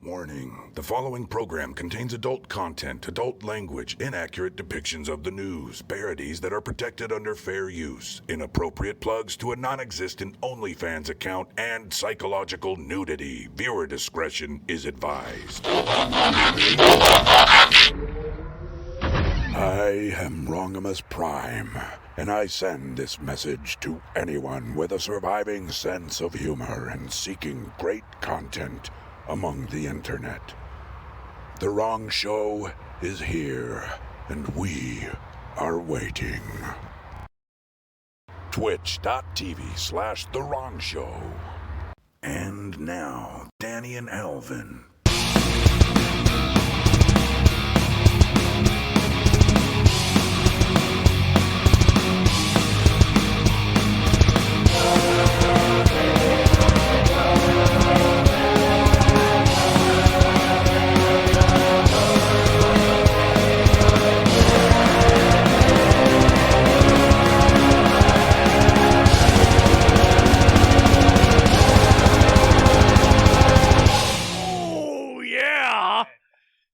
Warning, the following program contains adult content, adult language, inaccurate depictions of the news, parodies that are protected under fair use, inappropriate plugs to a non-existent OnlyFans account, and psychological nudity. Viewer discretion is advised. I am Wrongimus Prime, and I send this message to anyone with a surviving sense of humor and seeking great content among the internet. The Wrong Show is here, and we are waiting. Twitch.tv/The Wrong Show. And now, Danny and Alvin.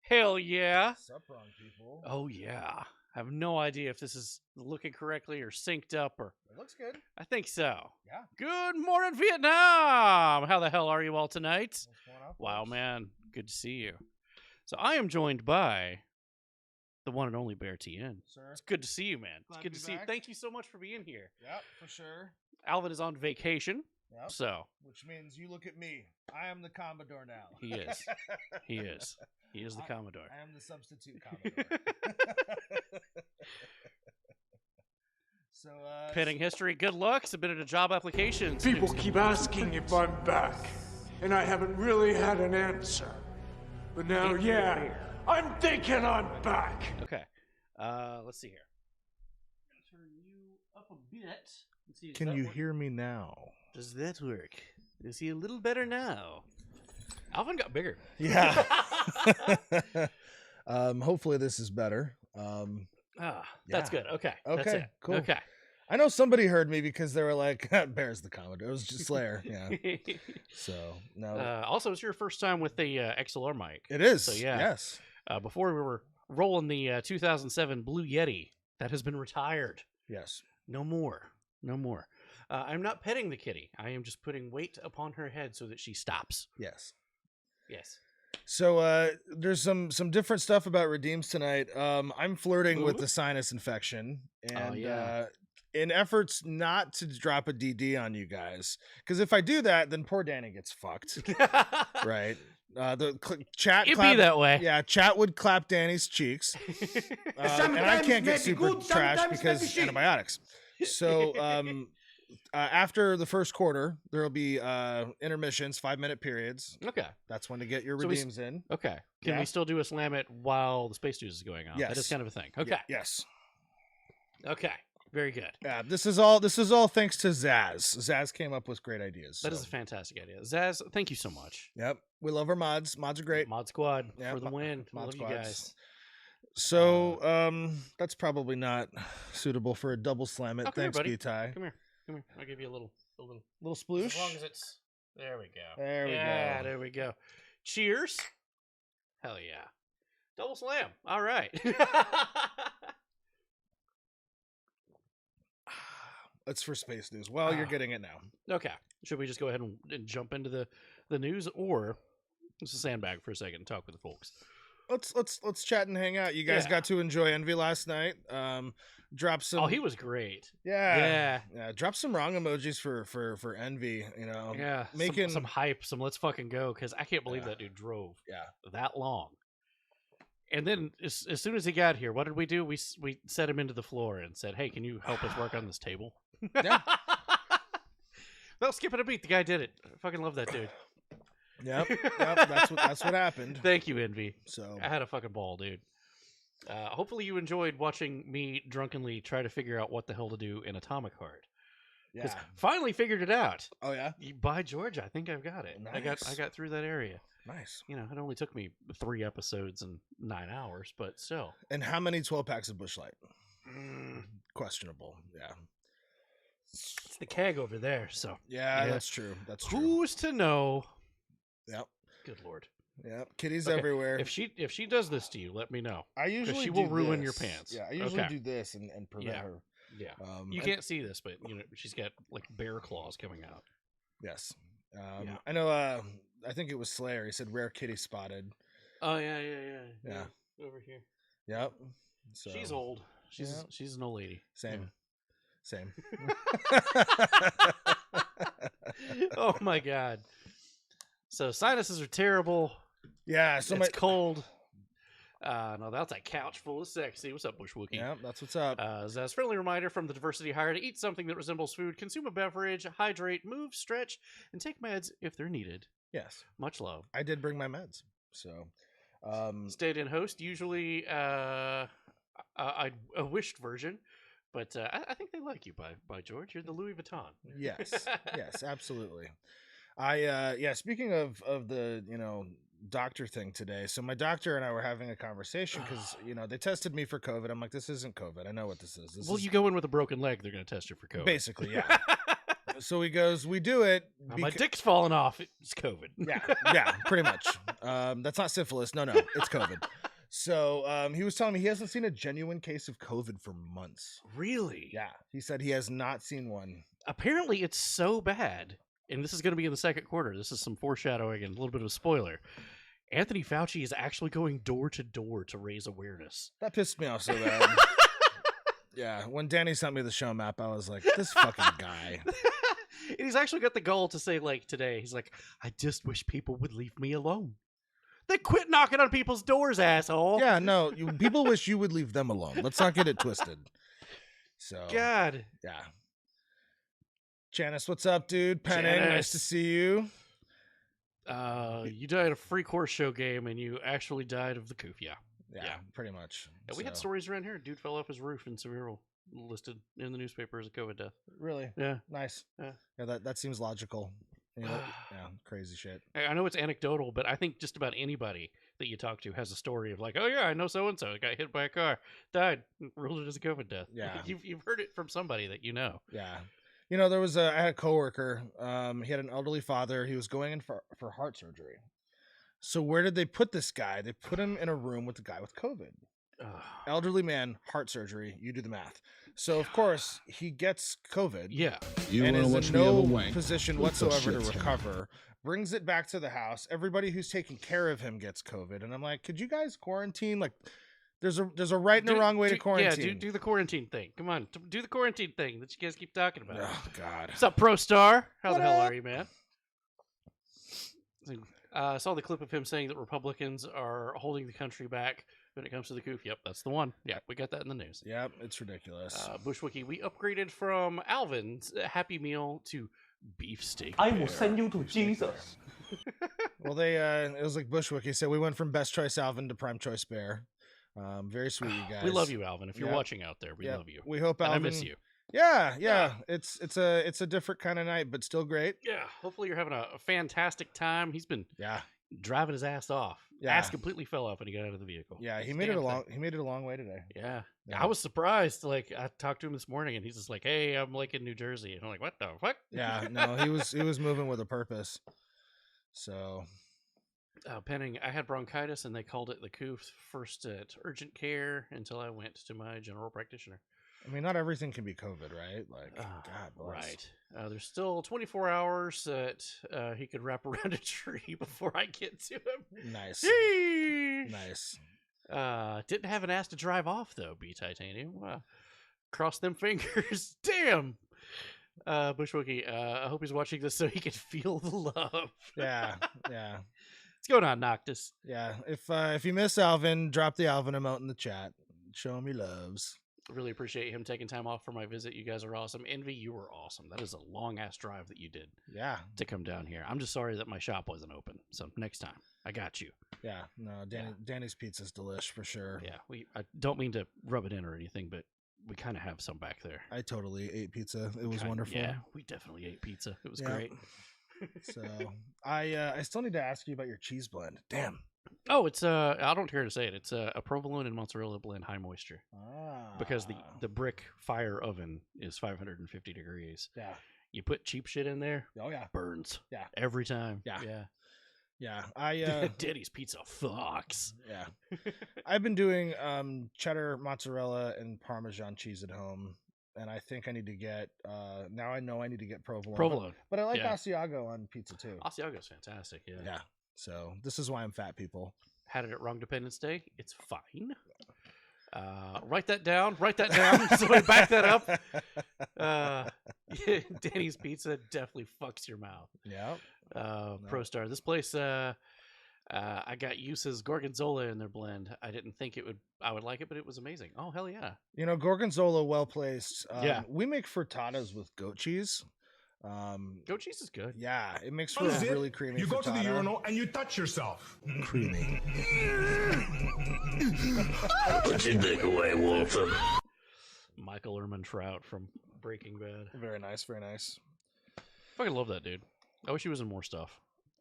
Hell yeah. What's up, wrong people? Oh yeah. I have no idea if this is looking correctly or synced up or... It looks good. I think so. Yeah. Good morning, Vietnam! How the hell are you all tonight? What's going on, Wow, folks? man. Good to see you. So I am joined by the one and only BEARTN. Sir. It's good to see you, man. Glad It's to good be to see you. back. Thank you so much for being here. Yep, for sure. Alvin is on vacation, Yep. so Which means you look at me. I am the Commodore now. he is. He is. He is the Commodore. I am the substitute Commodore. So, Pitting history, good luck. Submitted a job application. People keep asking if I'm back, and I haven't really had an answer. But now, yeah, I'm thinking I'm back. Okay. Let's see here. Turn you up a bit. Let's see, does can that you work? hear me now? Does that work? Is he a little better now? Alvin got bigger. Yeah. Hopefully this is better. That's good. Okay. That's Okay, it. cool. Okay. I know somebody heard me because they were like, "Bear's the Commodore." It was just Slayer. Yeah. So no, Also, it's your first time with the XLR mic. it is. so, yeah. Yes. Before we were rolling the 2007 Blue Yeti that has been retired. Yes. No more. No more. I'm not petting the kitty. I am just putting weight upon her head so that she stops. Yes. Yes. So there's some different stuff about redeems tonight. I'm flirting with Ooh. the sinus infection, and yeah. in efforts not to drop a DD on you guys, because if I do that, then poor Danny gets fucked. Right? Chat It'd be that way. Yeah, chat would clap Danny's cheeks, and I can't get super trash because antibiotics. So after the first quarter, there will be intermissions, 5-minute periods. Okay. That's when to get your So redeems in. Okay. Can Yeah. we still do a slam it while the space news is going on? That is Yes. kind of a thing. Okay. Yes. Okay. Very good. Yeah. This is all thanks to Zaz. Zaz came up with great ideas. That is so. a fantastic idea. Zaz, thank you so much. Yep. We love our mods. Mods are great. Mod Squad Yeah, for the win. I Mod love you Squads. guys. So that's probably not suitable for a double slam it. Oh, come here, Thanks, buddy. B-Tie. Come here. Come here. I'll give you a little Little sploosh. as long as it's there we go. There we yeah, go. there we go. Cheers. Hell yeah. Double slam. All right. It's for space news. Well, you're getting it now. Okay. Should we just go ahead and jump into the news, or let's just sandbag for a second and talk with the folks? Let's chat and hang out. You guys Yeah. got to enjoy Envy last night. Drop some. Oh, he was great. Yeah. Drop some wrong emojis for Envy. You know. Yeah. Making some hype, some let's fucking go, because I can't believe that dude drove Yeah. that long. And then as soon as he got here, what did we do? We set him into the floor and said, "Hey, can you help us work on this table?" Yeah. No, skipping a beat. The guy did it. I fucking love that dude. Yep. That's what happened. Thank you, Envy. So I had a fucking ball, dude. Hopefully you enjoyed watching me drunkenly try to figure out what the hell to do in Atomic Heart. yeah. Finally figured it out. Oh yeah. By Georgia, I think I've got it. I Nice. got through that area. Nice. You know, it only took me 3 episodes and 9 hours, but still. And how many 12 packs of Busch Light? Mm, Questionable. Yeah. it's the keg over there, so Yeah, Yeah. that's true. That's true. who's to know? Yep. Good lord. Yep, kitties Okay, everywhere. If she does this to you, let me know. I usually she do will ruin your this. pants. Yeah, I usually Okay. do this and prevent her. Yeah. You can't see this, but she's got like bear claws coming out. Yes. Yeah. I know. I think it was Slayer. He said rare kitty spotted. Oh yeah. Over here. Yep. So She's old. She's an old lady. Same. Same. Oh my god. So sinuses are terrible. Yeah. So It's cold. No, that's a couch full of sexy. What's up, Bush Wookie? Yeah, that's what's up. As a friendly reminder from the Diversity Hire to eat something that resembles food, consume a beverage, hydrate, move, stretch, and take meds if they're needed. Yes. Much love. I did bring my meds. So Stayed-in host, usually a wished version, but I think they like you by George. You're the Louis Vuitton. Yes. Yes, absolutely. Speaking of the, doctor thing today. So my doctor and I were having a conversation because, they tested me for COVID. I'm like, this isn't COVID. I know what this is. You go in with a broken leg, they're going to test you for COVID. Basically, yeah. So he goes, we do it. My dick's falling off. It's COVID. Yeah, pretty much. That's not syphilis. No, it's COVID. So he was telling me he hasn't seen a genuine case of COVID for months. Really? Yeah. He said he has not seen one. Apparently it's so bad, and this is going to be in the second quarter. This is some foreshadowing and a little bit of a spoiler. Anthony Fauci is actually going door to door to raise awareness. That pissed me off so bad. Yeah, when Danny sent me the show map, I was like, this fucking guy. And he's actually got the goal to say, like, today, he's like, I just wish people would leave me alone. Then quit knocking on people's doors, asshole. Yeah, no, people wish you would leave them alone. Let's not get it twisted. So, God. Yeah. Janice, what's up, dude? Penning, nice to see you. You died of a free course show game, and you actually died of the coof. Yeah, pretty much. Yeah, we had stories around here. Dude fell off his roof and severe listed in the newspaper as a COVID death. Really? Yeah. Nice. Yeah. That seems logical. Crazy shit. I know it's anecdotal, but I think just about anybody that you talk to has a story of like, oh yeah, I know so and so got hit by a car, died, ruled it as a COVID death. Yeah. You've heard it from somebody that you know. Yeah. There was I had a coworker. He had an elderly father. He was going in for heart surgery. So where did they put this guy? They put him in a room with the guy with COVID. Elderly man, heart surgery. You do the math. So of course he gets COVID. Yeah, and is in no position whatsoever to recover. Brings it back to the house. Everybody who's taking care of him gets COVID. And I'm like, could you guys quarantine? Like, there's a right and a wrong way to quarantine. Yeah, do the quarantine thing. Come on, do the quarantine thing that you guys keep talking about. Oh God. What's up, Pro Star? How the hell are you, man? I saw the clip of him saying that Republicans are holding the country back when it comes to the coof. Yep, that's the one. Yeah, we got that in the news. Yep, it's ridiculous. Bushwiki, we upgraded from Alvin's Happy Meal to beefsteak. I will send you to Jesus. Well, it was like Bushwiki said, we went from Best Choice Alvin to Prime Choice Bear. Very sweet, you guys. We love you, Alvin. If you're watching out there, we love you. We hope Alvin. And I miss you. Yeah. It's a different kind of night, but still great. Yeah. Hopefully you're having a fantastic time. He's been driving his ass off. Yeah. Ass completely fell off when he got out of the vehicle. Yeah, he made it a long way today. Yeah. I was surprised. Like, I talked to him this morning, and he's just like, "Hey, I'm like in New Jersey," and I'm like, "What the fuck?" Yeah. No, he was moving with a purpose. So. Penning, I had bronchitis, and they called it the coof first at urgent care until I went to my general practitioner. I mean, not everything can be COVID, right? Like, God bless. Right. There's still 24 hours that he could wrap around a tree before I get to him. Nice. Sheesh. Nice. Didn't have an ass to drive off, though, B Titanium. Cross them fingers. Damn. Bushwookie, I hope he's watching this so he can feel the love. Yeah. What's going on, Noctis? Yeah. If you miss Alvin, drop the Alvin emote in the chat. Show him he loves. Really appreciate him taking time off for my visit. You guys are awesome. Envy, you were awesome. That is a long ass drive that you did. Yeah. To come down here. I'm just sorry that my shop wasn't open. So next time, I got you. Yeah. No, Danny's pizza's delish for sure. Yeah. I don't mean to rub it in or anything, but we kind of have some back there. I totally ate pizza. It was wonderful. Yeah, we definitely ate pizza. It was great. So I still need to ask you about your cheese blend. Damn. Oh, it's I don't care to say it. It's a provolone and mozzarella blend, high moisture. Because the brick fire oven is 550 degrees. Yeah. You put cheap shit in there. Oh yeah. Burns. Yeah. Every time. Yeah. Yeah, I Denny's Pizza fucks. yeah. I've been doing cheddar, mozzarella, and Parmesan cheese at home, and I think I need to get. Now I know I need to get provolone. Provolone. But I like Yeah. Asiago on pizza too. Asiago's fantastic. Yeah. Yeah. So this is why I'm fat, people. Had it at Wrong Dependence Day. It's fine. Write that down. Write that down. Somebody back that up. Yeah, Danny's Pizza definitely fucks your mouth. Yeah. ProStar. This place, I got Use's Gorgonzola in their blend. I didn't think I would like it, but it was amazing. Oh, hell yeah. You know, Gorgonzola, well placed. Yeah. We make frittatas with goat cheese. Goat cheese is good. Yeah, it makes for a really creamy. You go to the frittata. urinal and you touch yourself. Creamy. Put your dick away, Walter. Michael Ehrmantraut from Breaking Bad. Very nice, very nice. Fucking love that dude. I wish he was in more stuff.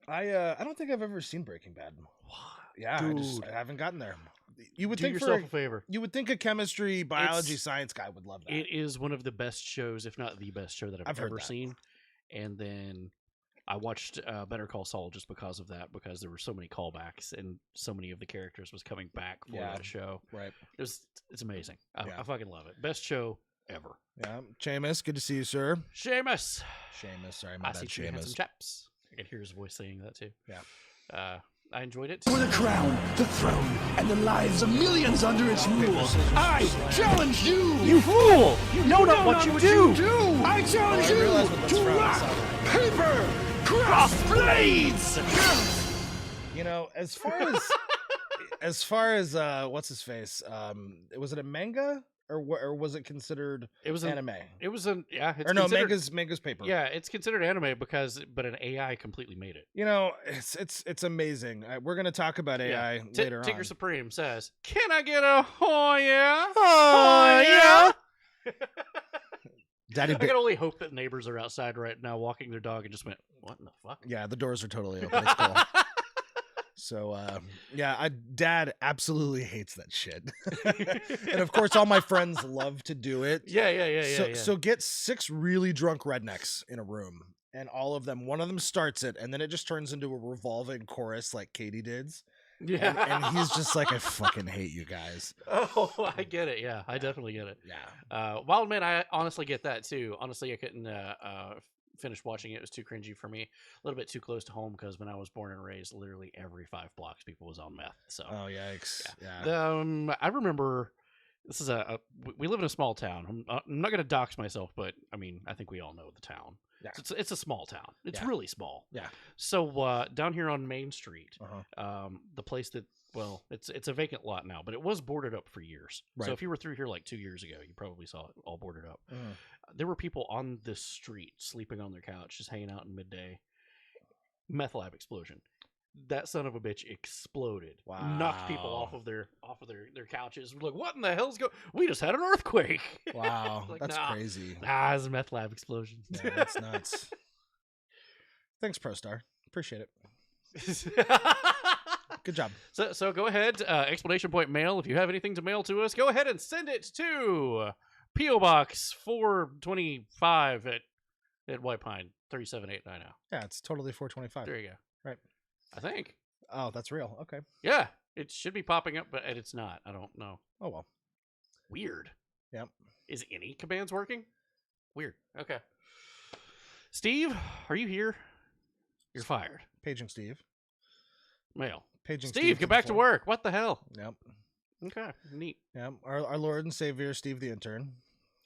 I don't think I've ever seen Breaking Bad. Yeah, I haven't gotten there. You would Do think yourself a favor. You would think a chemistry, biology, science guy would love that. It is one of the best shows, if not the best show that I've heard ever that. seen. And then I watched Better Call Saul just because of that, because there were so many callbacks and so many of the characters was coming back for that show. Right. It's amazing. I Yeah. fucking love it. Best show ever. Yeah. Seamus, good to see you, sir. Seamus. Sorry, my I bad, see two handsome Seamus. chaps. I could hear his voice saying that too. Yeah. I enjoyed it. For the crown, the throne, and the lives of millions under its rule, I challenge you! You fool! You know not what you do! I challenge you realize what that's to from. rock, paper, cross blades! You know, as far as what's his face? Was it a manga or was it considered It was anime? It was an Or no, manga's paper. Yeah, it's considered anime but an AI completely made it. You know, it's amazing. We're gonna talk about AI later on. Tigger Supreme says, "Can I get a oh yeah? Oh, yeah. Daddy, I can only hope that neighbors are outside right now walking their dog and just went, "What in the fuck?" yeah, the doors are totally open. It's cool. So, yeah, Dad absolutely hates that shit. And of course, all my friends love to do it. Yeah. So get 6 really drunk rednecks in a room, and all of them, one of them starts it, and then it just turns into a revolving chorus like Katie did. Yeah. And he's just like, I fucking hate you guys. Oh, I get it. Yeah, I definitely get it. Yeah. Wild Man, I honestly get that too. Honestly, I couldn't finish watching it. It was too cringy for me. A little bit too close to home because when I was born and raised, literally every 5 blocks people was on meth. So Oh, yikes. Yeah. I remember this is we live in a small town. I'm not going to dox myself, but I mean, I think we all know the town. Yeah. It's a small town. It's Yeah. really small. Yeah. So down here on Main Street, Uh-huh. the place that, well, it's a vacant lot now, but it was boarded up for years. Right. So if you were through here like 2 years ago, you probably saw it all boarded up. Mhm. There were people on this street sleeping on their couch, just hanging out in midday. Meth lab explosion. That son of a bitch exploded. Knocked people Wow. off of their couches. We're like, what in the hell's going? We just had an earthquake. Wow. Like, That's nah. crazy. It's a meth lab explosion. Yeah, that's nuts. Thanks, ProStar. Appreciate it. Good job. So go ahead, explanation point mail. If you have anything to mail to us, go ahead and send it to P.O. Box 425 at White Pine 37890. Yeah, it's totally 425. There you go. Right. I think. Oh, that's real. Okay. Yeah, it should be popping up, but it's not. I don't know. Oh, well. Weird. Yep. Is any commands working? Weird. Okay. Steve, are you here? You're fired. Paging Steve. Mail. Paging Steve, to get the back to phone. work. What the hell? Yep. Okay, neat. Yep. Our Lord and Savior, Steve the intern.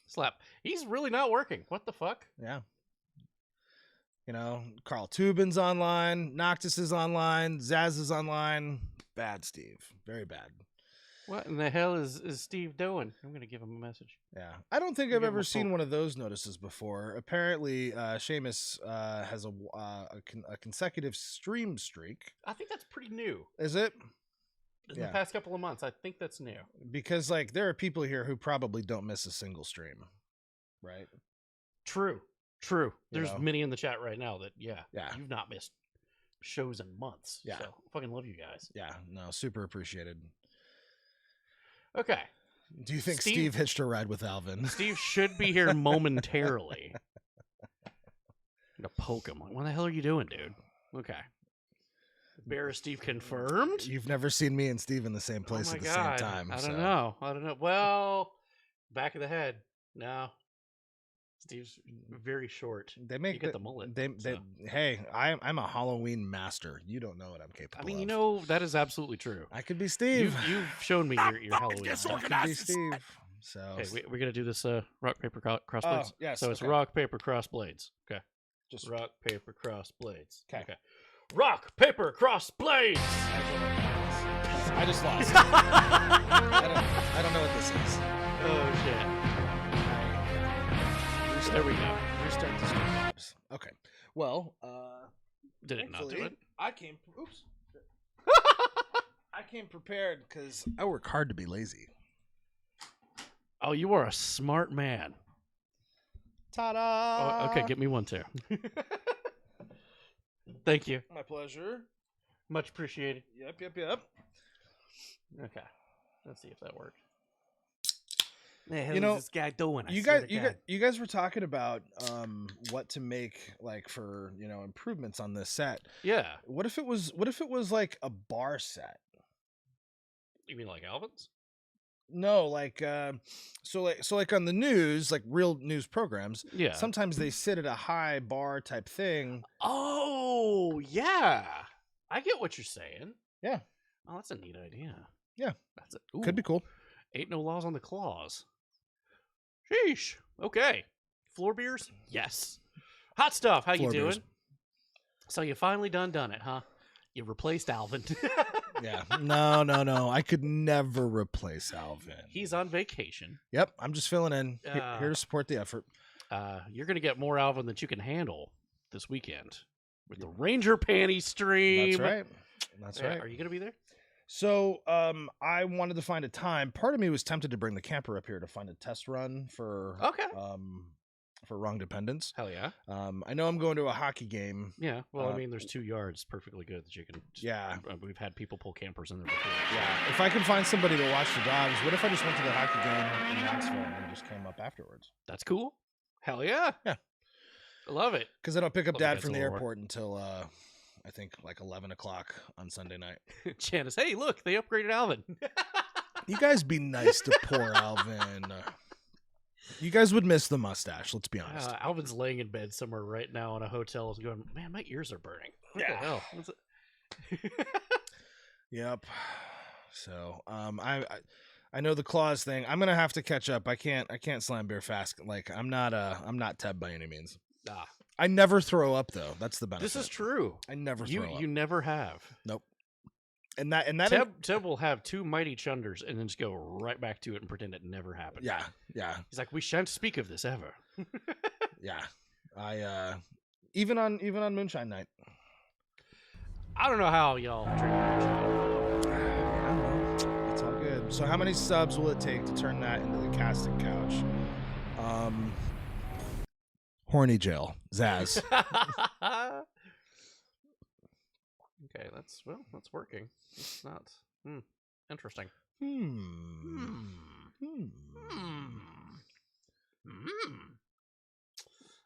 Slap. He's really not working. What the fuck? Yeah. You know, Carl Tubin's online. Noctis is online. Zaz is online. Bad Steve. Very bad. What in the hell is Steve doing? I'm going to give him a message. Yeah. I don't think Give I've him ever a seen poke. one of those notices before. Apparently, Seamus has a consecutive stream streak. I think that's pretty new. Is it? In Yeah. the past couple of months, I think that's new. Because, like, there are people here who probably don't miss a single stream. Right? True. You There's know? many in the chat right now that, yeah, Yeah. you've not missed shows in months. Yeah. So, fucking love you guys. Yeah. No, super appreciated. Okay. Do you think Steve- Steve hitched a ride with Alvin? Steve should be here momentarily. I'm gonna poke him. Like, what the hell are you doing, dude? Okay. Bear Steve confirmed. You've never seen me and Steve in the same place at the same time. I don't know. Well, back of the head. No. Steve's very short. They make you get the mullet. Hey, I'm a Halloween master. You don't know what I'm capable of. I mean, you know, that is absolutely true. I could be Steve. You've shown me your Halloween. I could be Steve. So okay, we're gonna do this rock paper cross Oh, blades. yes, So it's okay. rock paper cross blades. Okay. Just Rock paper cross blades. Okay. Rock paper cross blades. I just lost. I don't know what this is. Oh shit. There we go. Restart the stream tabs. Okay. Well, Did it not do it? I came. Oops. I came prepared because I work hard to be lazy. Oh, you are a smart man. Ta-da! Oh, okay, get me one too. Thank you. My pleasure. Much appreciated. Yep. Okay. Let's see if that worked. You know, this guy doing? You guys were talking about what to make like for improvements on this set. Yeah. What if it was like a bar set? You mean like Alvin's? No, like so like on the news, like real news programs. Yeah. Sometimes they sit at a high bar type thing. Oh yeah, I get what you're saying. Yeah. Oh, that's a neat idea. Yeah. That's it. Could be cool. Ain't no laws on the claws. Sheesh. Okay. Floor beers? Yes. Hot stuff. How Floor you doing? beers. So you finally done it, huh? You replaced Alvin. Yeah. No. I could never replace Alvin. He's on vacation. Yep. I'm just filling in. Here to support the effort. You're going to get more Alvin than you can handle this weekend with the Ranger Panty stream. That's right. That's right. Are you going to be there? So I wanted to find a time. Part of me was tempted to bring the camper up here to find a test run for Wrong Dependence. Hell yeah. I know I'm going to a hockey game. Yeah. Well, I mean, there's 2 yards perfectly good that you can. We've had people pull campers in there before. Yeah. If I can find somebody to watch the dogs, what if I just went to the hockey game in Knoxville and just came up afterwards? That's cool. Hell yeah. Yeah. I love it. Because I don't pick up Love Dad it. from the That's a little airport until I think like 11 o'clock on Sunday night. Janice, hey, look, they upgraded Alvin. You guys be nice to poor Alvin. You guys would miss the mustache, let's be honest. Alvin's laying in bed somewhere right now in a hotel and going, man, my ears are burning. What the hell? What's it? Yep. So I know the claws thing. I'm gonna have to catch up. I can't slam beer fast. Like I'm not Teb by any means. I never throw up though. That's the benefit. This is true. I never throw up. You never have. Nope. And that Teb will have 2 mighty chunders and then just go right back to it and pretend it never happened. Yeah. He's like, we shan't speak of this ever. Yeah. I even on moonshine night. I don't know how y'all drink moonshine. It's all good. So how many subs will it take to turn that into the casting couch? Horny jail. Zaz. Okay, that's working. It's not interesting. I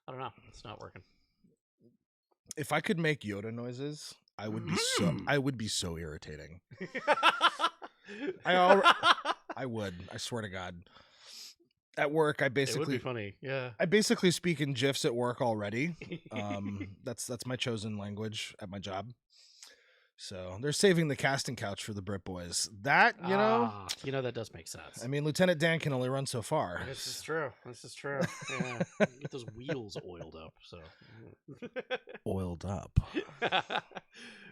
don't know. It's not working. If I could make Yoda noises, I would be so irritating. I would. I swear to God. At work, It would be funny. Yeah. I basically speak in GIFs at work already. That's my chosen language at my job. So they're saving the casting couch for the Brit Boys. That, that does make sense. I mean, Lieutenant Dan can only run so far. This is true. Yeah. Get those wheels oiled up. So Oiled up.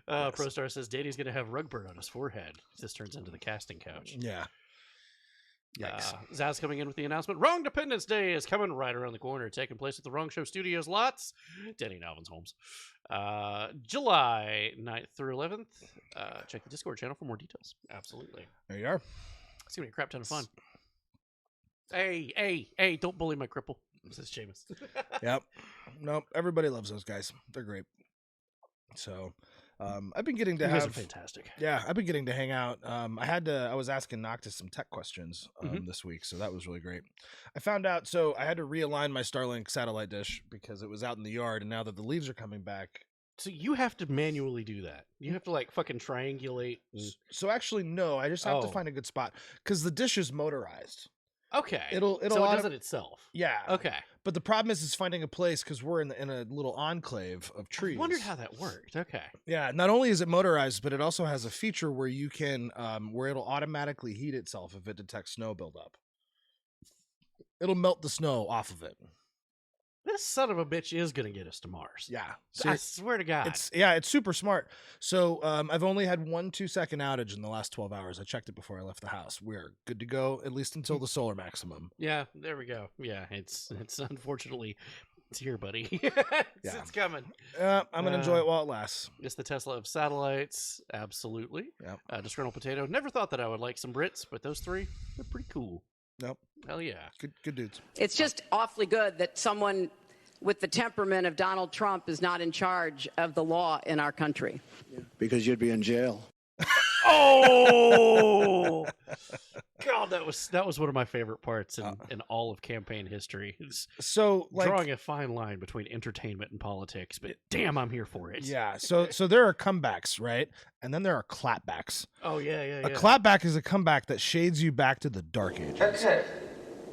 ProStar says Danny's going to have rug burn on his forehead. This turns into the casting couch. Yeah. Yikes. Zaz coming in with the announcement. Wrong Dependence Day is coming right around the corner, taking place at the Wrong Show Studios lots. Danny and Alvin's homes. July 9th through 11th. Check the Discord channel for more details. Absolutely. There you are. It's going to be a crap ton of fun. Hey, don't bully my cripple, says Seamus. Yep. Nope. Everybody loves those guys. They're great. So, I've been getting to you guys are fantastic. Yeah, I've been getting to hang out. I was asking Noctis some tech questions this week, so that was really great. I found out, so I had to realign my Starlink satellite dish because it was out in the yard, and now that the leaves are coming back, So you have to manually do that. You have to like fucking triangulate. So actually, no. I just have to Oh. find a good spot because the dish is motorized. Okay. It'll so it does it itself. Yeah. Okay. But the problem is finding a place because we're in a little enclave of trees. I wondered how that worked. Okay. Yeah. Not only is it motorized, but it also has a feature where you can where it'll automatically heat itself if it detects snow buildup. It'll melt the snow off of it. This son of a bitch is gonna get us to Mars. Yeah. I swear to God. It's super smart. So I've only had 1 2-second outage in the last 12 hours. I checked it before I left the house. We're good to go at least until the solar maximum. Yeah, there we go. Yeah, it's unfortunately it's here, buddy. It's coming. I'm gonna enjoy it while it lasts. It's the Tesla of satellites, absolutely. Yeah. Disgruntled Potato. Never thought that I would like some Brits, but those three, they're pretty cool. Nope. Hell yeah. Good dudes. It's just awfully good that someone with the temperament of Donald Trump is not in charge of the law in our country. Because you'd be in jail. Oh God, that was one of my favorite parts in all of campaign history. It's so like, drawing a fine line between entertainment and politics, but damn, I'm here for it. Yeah. So there are comebacks, right? And then there are clapbacks. Oh yeah. A clapback is a comeback that shades you back to the dark ages. Okay.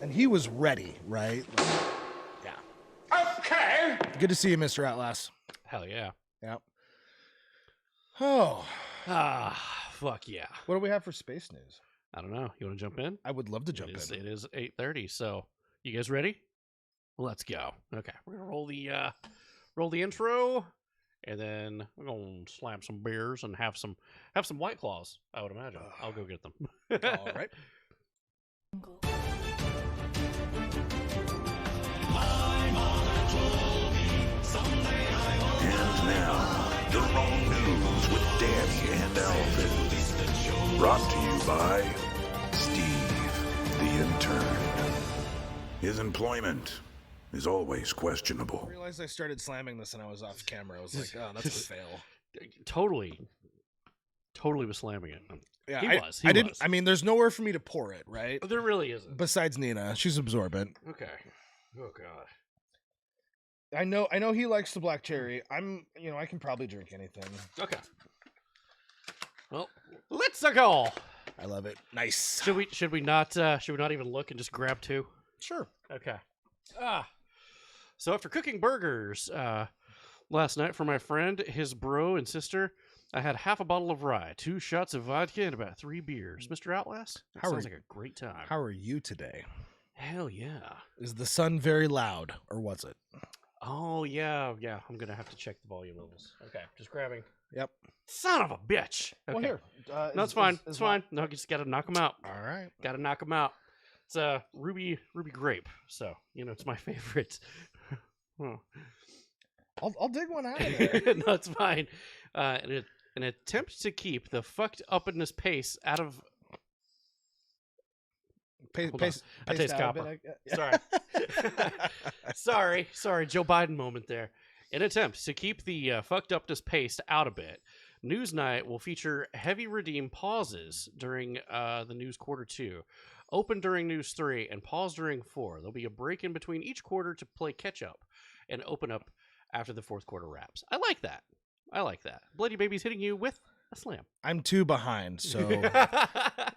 And he was ready, right? Okay. Good to see you, Mr. Outlast. Hell yeah. Yep. Oh. Fuck yeah. What do we have for space news? I don't know. You want to jump in? I would love to jump in. It is 8:30. So, you guys ready? Let's go. Okay, we're gonna roll the intro, and then we're gonna slam some beers and have some White Claws. I would imagine. I'll go get them. All right. And now, the wrong news with Danny and Alvin. Brought to you by Steve, the intern. His employment is always questionable. I realized I started slamming this and I was off camera. I was like, oh, that's a fail. Totally was slamming it. Yeah, He I didn't. was. I mean, there's nowhere for me to pour it, right? There really isn't. Besides Nina, she's absorbent. Okay. Oh God. I know he likes the black cherry. I can probably drink anything. Okay. Well, let's go. I love it. Nice. Should we not even look and just grab two? Sure. Okay. So after cooking burgers last night for my friend, his bro, and sister, I had half a bottle of rye, 2 shots of vodka, and about 3 beers. Mr. Outlast, that sounds like a great time. How are you today? Hell yeah. Is the sun very loud, or was it? Oh yeah. I'm gonna have to check the volume levels. Okay, just grabbing. Yep. Son of a bitch. Okay. Well, here. No, it's fine. It's fine. No, you just gotta knock them out. All right. Gotta knock them out. It's a ruby grape, so it's my favorite. Oh. I'll dig one out of there. No, it's fine. An attempt to keep the fucked upness pace out of. I taste copper. Sorry, Joe Biden moment there. In attempt to keep the fucked upness pace out a bit, Newsnight will feature heavy redeem pauses during the news quarter 2, open during news 3, and pause during 4. There'll be a break in between each quarter to play catch up and open up after the 4th quarter wraps. I like that. Bloody Baby's hitting you with a slam. I'm 2 behind, so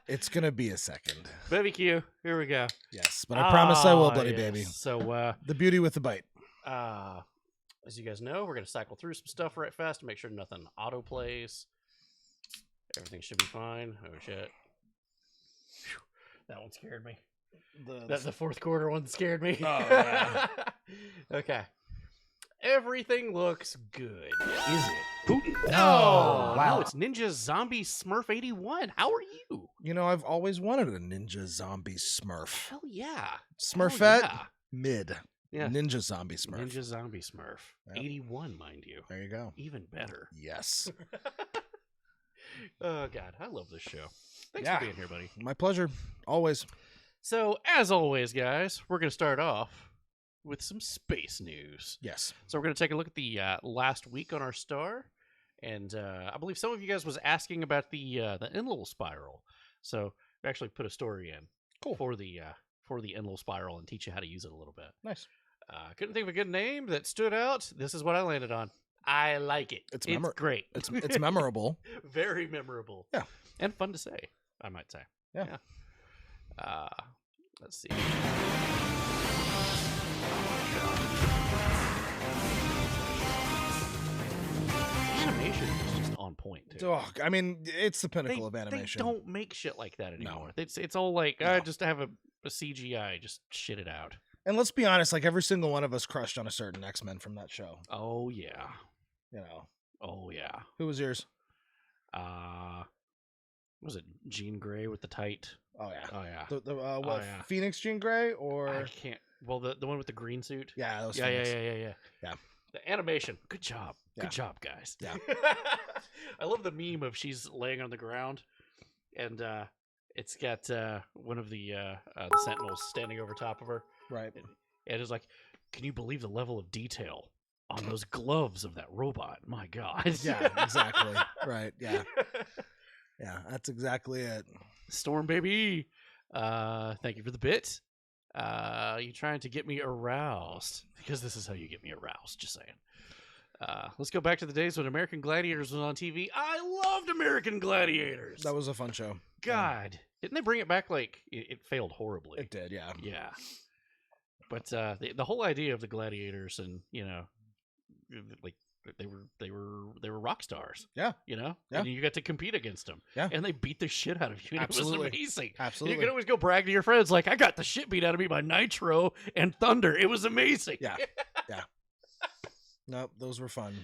it's gonna be a second. Baby Q, here we go. Yes, but I promise I will, Bloody yes. Baby. So the beauty with the bite. As you guys know, we're gonna cycle through some stuff right fast to make sure nothing auto plays. Everything should be fine. Oh shit. Whew. That one scared me. The 4th quarter one scared me. Oh, yeah. Okay. Everything looks good. Is it? Putin. Oh, wow. No, it's Ninja Zombie Smurf 81. How are you? I've always wanted a Ninja Zombie Smurf. Hell yeah. Smurfette, Hell yeah. mid. Yeah. Ninja Zombie Smurf. Ninja Zombie Smurf. Yep. 81, mind you. There you go. Even better. Yes. Oh, God. I love this show. Thanks Yeah. for being here, buddy. My pleasure. Always. So, as always, guys, we're going to start off with some space news. Yes. So we're going to take a look at the last week on our star. And I believe some of you guys was asking about the Enlil spiral. So we actually put a story in for the Enlil spiral and teach you how to use it a little bit. Nice. Couldn't think of a good name that stood out. This is what I landed on. I like it. It's great. It's memorable. Very memorable. Yeah. And fun to say, I might say. Yeah. Let's see. Animation is just on point, too. Oh, I mean, it's the pinnacle of animation. They don't make shit like that anymore. No. It's all like, just have a CGI, just shit it out. And let's be honest, like every single one of us crushed on a certain X-Men from that show. Oh, yeah. You know. Oh, yeah. Who was yours? Was it Jean Grey with the tight? Oh, yeah. Oh, yeah. What, Phoenix Jean Grey or? I can't. Well, the one with the green suit? Yeah, that was Yeah. The animation. Good job. Yeah. Good job, guys. Yeah. I love the meme of she's laying on the ground and it's got one of the Sentinels standing over top of her. Right. And it's like, can you believe the level of detail on those gloves of that robot? My God. Yeah, exactly. Right. Yeah. Yeah, that's exactly it. Storm baby. Thank you for the bit. You trying to get me aroused because this is how you get me aroused. Just saying. Let's go back to the days when American Gladiators was on TV. I loved American Gladiators. That was a fun show. God, didn't they bring it back? Like it failed horribly. It did, yeah. Yeah. But the whole idea of the Gladiators and like they were rock stars. Yeah. Yeah. And you got to compete against them. Yeah. And they beat the shit out of you. And Absolutely. It was amazing. Absolutely. And you could always go brag to your friends like, I got the shit beat out of me by Nitro and Thunder. It was amazing. Yeah. Yeah. Nope, those were fun.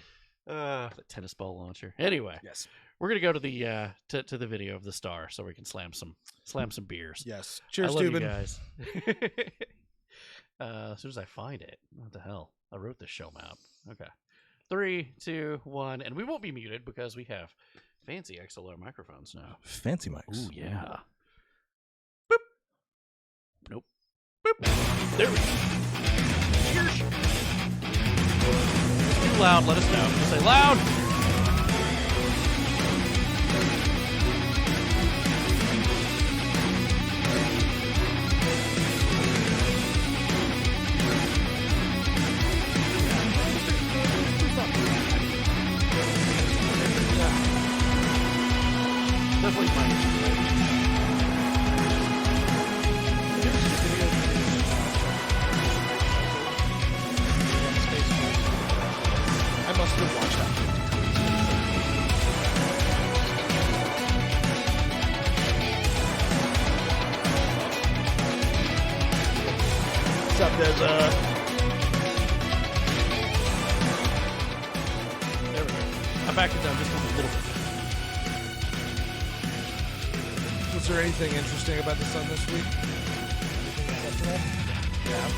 The tennis ball launcher. Anyway. Yes. We're gonna go to the to the video of the star so we can slam some beers. Yes. Cheers, I love Dubin. you guys. As soon as I find it. What the hell? I wrote this show map. Okay. 3, 2, 1, and we won't be muted because we have fancy XLR microphones now. Fancy mics. Ooh, yeah. Boop. Nope. Boop. There we go. Cheers. Too loud. Let us know. Just say loud. Definitely fun. I must have watched that. What's up, Deza? There we go. I backed it down just a little bit. Was there anything interesting about the sun this week? Anything exceptional? Yeah.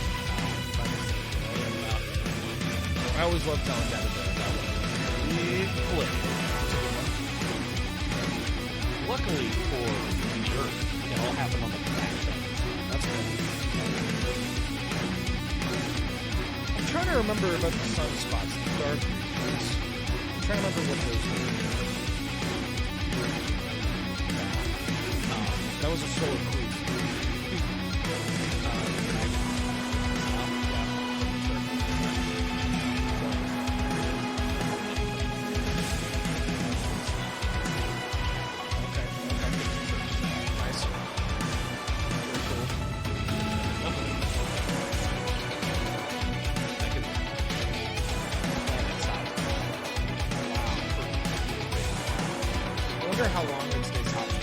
I always love telling that about Big flip. Luckily for the Earth, it all happened on the back end. That's good. I'm trying to remember about the sunspots, the dark regions. I'm trying to remember what those were. That was a solar creep. Nice. Very cool. I wonder how long it stays hot for.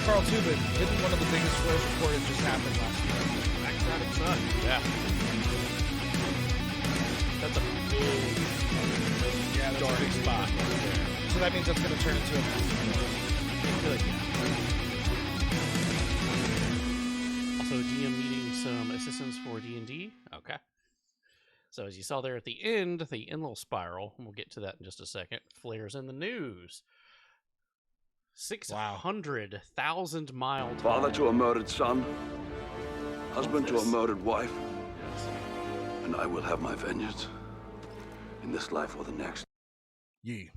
Carl Tubin, didn't one of the biggest flows reported just happen last year? Magnetic sun. Yeah. That's a big, dark spot right there. So that means that's going to turn into a massive flow. It could, yeah. Also, DM needing some assistance for D&D. Okay. So as you saw there at the end, the little spiral, and we'll get to that in just a second, flares in the news. 600,000 mile Father to a murdered son, husband to a murdered wife. And I will have my vengeance in this life or the next. Yee.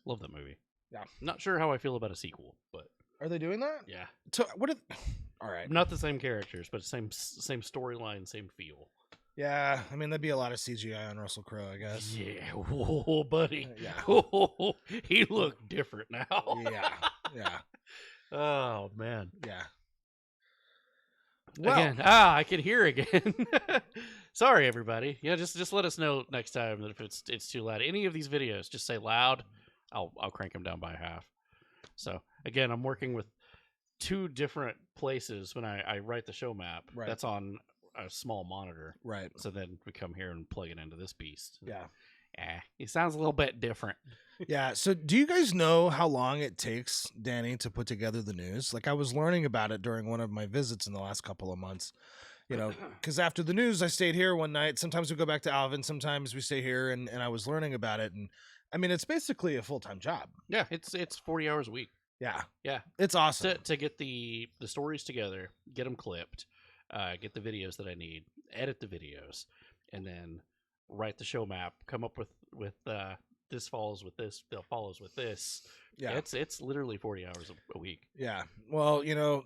Love that movie. Yeah. Not sure how I feel about a sequel, but Are they doing that? yeah. So what? All right. Not the same characters, but same storyline, same feel. Yeah, I mean that'd be a lot of CGI on Russell Crowe, I guess. Yeah, oh, buddy. Yeah. Oh, he looked different now. Yeah. Oh man. Yeah. Again, I can hear again. Sorry, everybody. Yeah, just let us know next time that if it's too loud. Any of these videos, just say loud. I'll crank them down by half. So again, I'm working with 2 different places when I write the show map. Right. That's on a small monitor. Right. So then we come here and plug it into this beast. Yeah. It sounds a little bit different. Yeah. So do you guys know how long it takes, Danny, to put together the news? Like I was learning about it during one of my visits in the last couple of months. You know, because after the news, I stayed here one night. Sometimes we go back to Alvin. Sometimes we stay here, and I was learning about it. And I mean, it's basically a full-time job. Yeah, it's 40 hours a week. Yeah. Yeah. It's awesome. To get the stories together, get them clipped, get the videos that I need, edit the videos, and then write the show map, come up with this follows with this, that follows with this. Yeah. It's literally 40 hours a week. Yeah. Well, you know,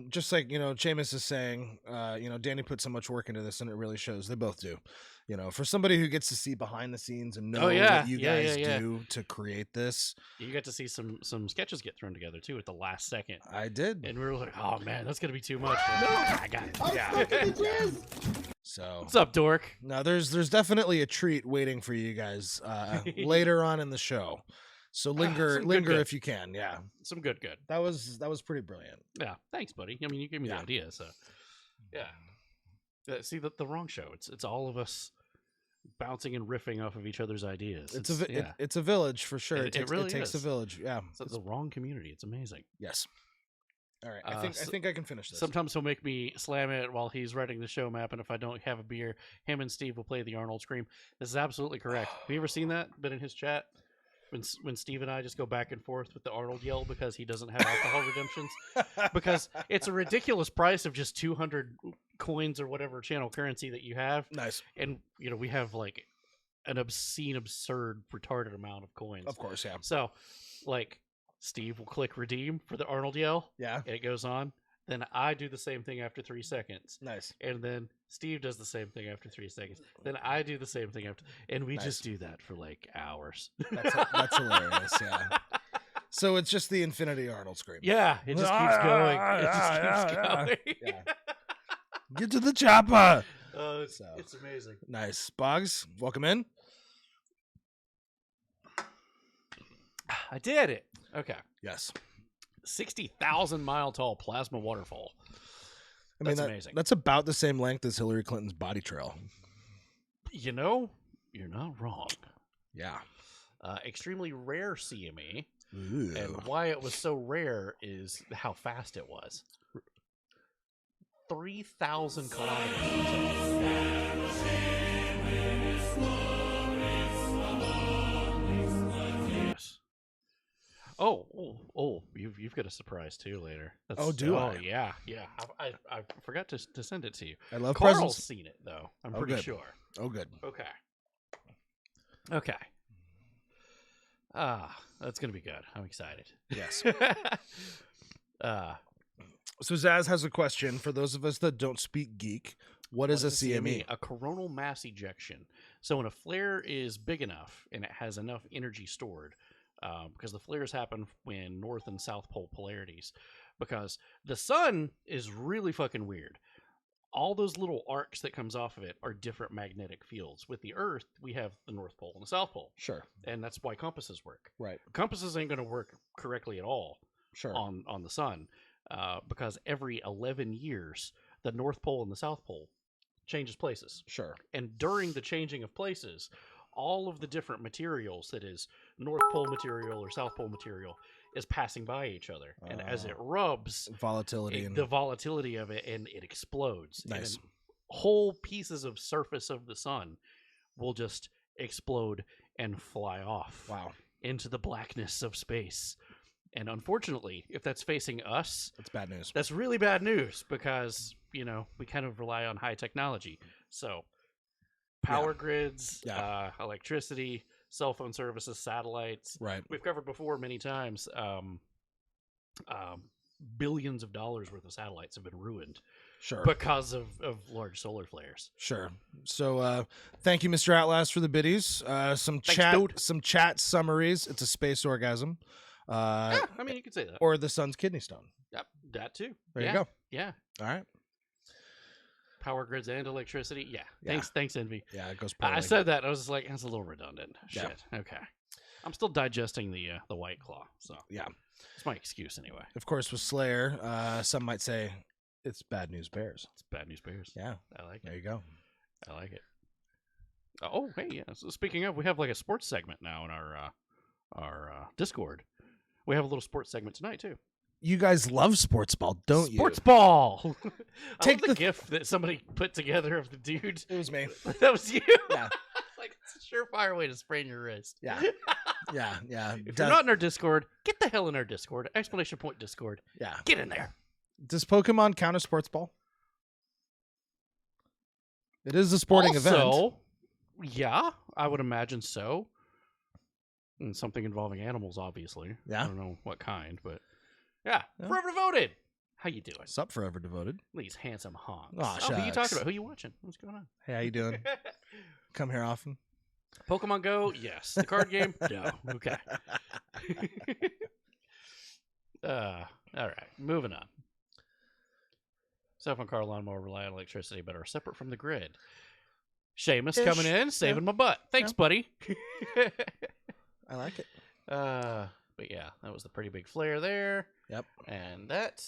just like, you know, Jameis is saying, you know, Danny put so much work into this and it really shows. They both do. You know, for somebody who gets to see behind the scenes and know what you guys do to create this. You got to see some sketches get thrown together too at the last second. I did. And we were like, oh man, that's going to be too much. I got it. Yeah. So what's up, dork? No, there's definitely a treat waiting for you guys later on in the show. So linger good. if you can. Yeah. Some good. That was pretty brilliant. Yeah. Thanks, buddy. I mean, you gave me the idea, so yeah. See, the wrong show. It's all of us bouncing and riffing off of each other's ideas. It's a village for sure. It really takes a village. Yeah. It's the wrong community. It's amazing. Yes. All right. I think I can finish this. Sometimes he'll make me slam it while he's writing the show map, and if I don't have a beer, him and Steve will play the Arnold Scream. This is absolutely correct. Have you ever seen that? Been in his chat? When Steve and I just go back and forth with the Arnold yell because he doesn't have alcohol redemptions, because it's a ridiculous price of just 200 coins or whatever channel currency that you have. Nice. And you know, we have like an obscene, absurd, retarded amount of coins. Of course, yeah. So like Steve will click redeem for the Arnold yell. Yeah. And it goes on. Then I do the same thing after 3 seconds. Nice. And then Steve does the same thing after 3 seconds. Then I do the same thing after, and we just do that for like hours. That's hilarious. Yeah. So it's just the Infinity Arnold Scream. Yeah, it just keeps going. It just keeps going. Yeah. Get to the chopper. It's amazing. Nice. Boggs, welcome in. I did it. Okay. Yes. 60,000 mile tall plasma waterfall. That's amazing. That's about the same length as Hillary Clinton's body trail. You know, you're not wrong. Yeah. Extremely rare CME. Ooh. And why it was so rare is how fast it was. 3,000 kilometers. Yes. Oh! You've got a surprise too later. Do I? Oh yeah. I forgot to send it to you. I love Carl's presents. seen it though. I'm pretty sure. Oh, good. Okay. That's gonna be good. I'm excited. Yes. So Zaz has a question for those of us that don't speak geek. What is a CME? A coronal mass ejection. So when a flare is big enough and it has enough energy stored, because the flares happen when north and south pole polarities, because the sun is really fucking weird. All those little arcs that comes off of it are different magnetic fields. With the Earth, we have the North Pole and the South Pole. Sure. And that's why compasses work. Right. Compasses ain't going to work correctly at all. Sure. On the sun, because every 11 years, the North Pole and the South Pole changes places. Sure. And during the changing of places, all of the different materials, that is North Pole material or South Pole material, is passing by each other. And as it rubs, the volatility of it, and it explodes. Nice. And whole pieces of surface of the sun will just explode and fly off. Wow. Into the blackness of space. And unfortunately, if that's facing us, that's bad news. That's really bad news, because, you know, we kind of rely on high technology. So power grids, electricity, cell phone services, satellites. Right. We've covered before many times. Billions of dollars worth of satellites have been ruined. Sure. Because of large solar flares. Sure. So thank you, Mr. Outlast, for the biddies. Some chat summaries. It's a space orgasm. I mean, you could say that. Or the sun's kidney stone. Yep, that too. There you go. Yeah. All right. Power grids and electricity. Yeah. Thanks, Envy. Yeah, it goes poorly. I said that. I was just like, that's a little redundant. Yeah. Shit. Okay. I'm still digesting the White Claw. So yeah, it's my excuse anyway. Of course, with Slayer, some might say it's bad news bears. It's bad news bears. Yeah, I like it. There you go. I like it. Oh, hey, yeah. So speaking of, we have like a sports segment now in our Discord. We have a little sports segment tonight too. You guys love sports ball, don't you? Sports ball. Take the GIF that somebody put together of the dude. It was me. That was you. Yeah. Like, it's a surefire way to sprain your wrist. Yeah. Yeah. If you're not in our Discord, get the hell in our Discord. Exclamation point Discord. Yeah. Get in there. Does Pokemon count as sports ball? It is a sporting event. Yeah, I would imagine so. And something involving animals, obviously. Yeah. I don't know what kind, but yeah. Forever Devoted. How you doing? What's up, Forever Devoted? These handsome honks. Aw, who you shucks. talking about? Who you watching? What's going on? Hey, how you doing? Come here often? Pokemon Go? Yes. The card game? No. Okay. All right. Moving on. Cell phone, car, lawnmower rely on electricity, but are separate from the grid. Seamus coming in, saving my butt. Thanks, buddy. I like it. But yeah, that was the pretty big flare there. Yep. And that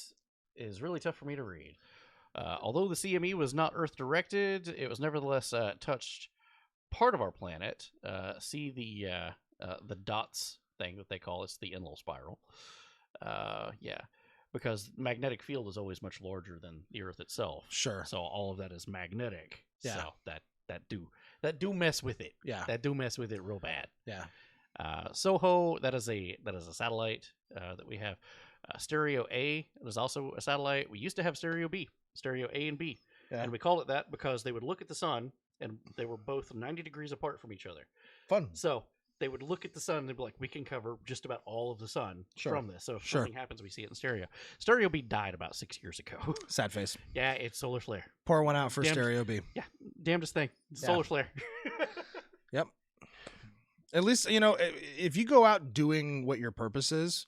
is really tough for me to read. Although the CME was not Earth-directed, it was nevertheless touched part of our planet. See the dots thing that they call it's the Enlil spiral. Yeah, because magnetic field is always much larger than the Earth itself. Sure. So all of that is magnetic. Yeah. So that do mess with it. Yeah. That do mess with it real bad. Yeah. Soho, that is a satellite that we have. Stereo A was also a satellite. We used to have Stereo B, Stereo A and B, and we called it that because they would look at the sun and they were both 90 degrees apart from each other. Fun. So they would look at the sun and they'd be like, we can cover just about all of the sun from this. So if something happens, we see it in stereo. Stereo B died about 6 years ago. Sad face. Yeah, it's solar flare. Pour one out for Stereo B. Yeah, damnedest thing. Solar flare. Yep. At least, you know, if you go out doing what your purpose is,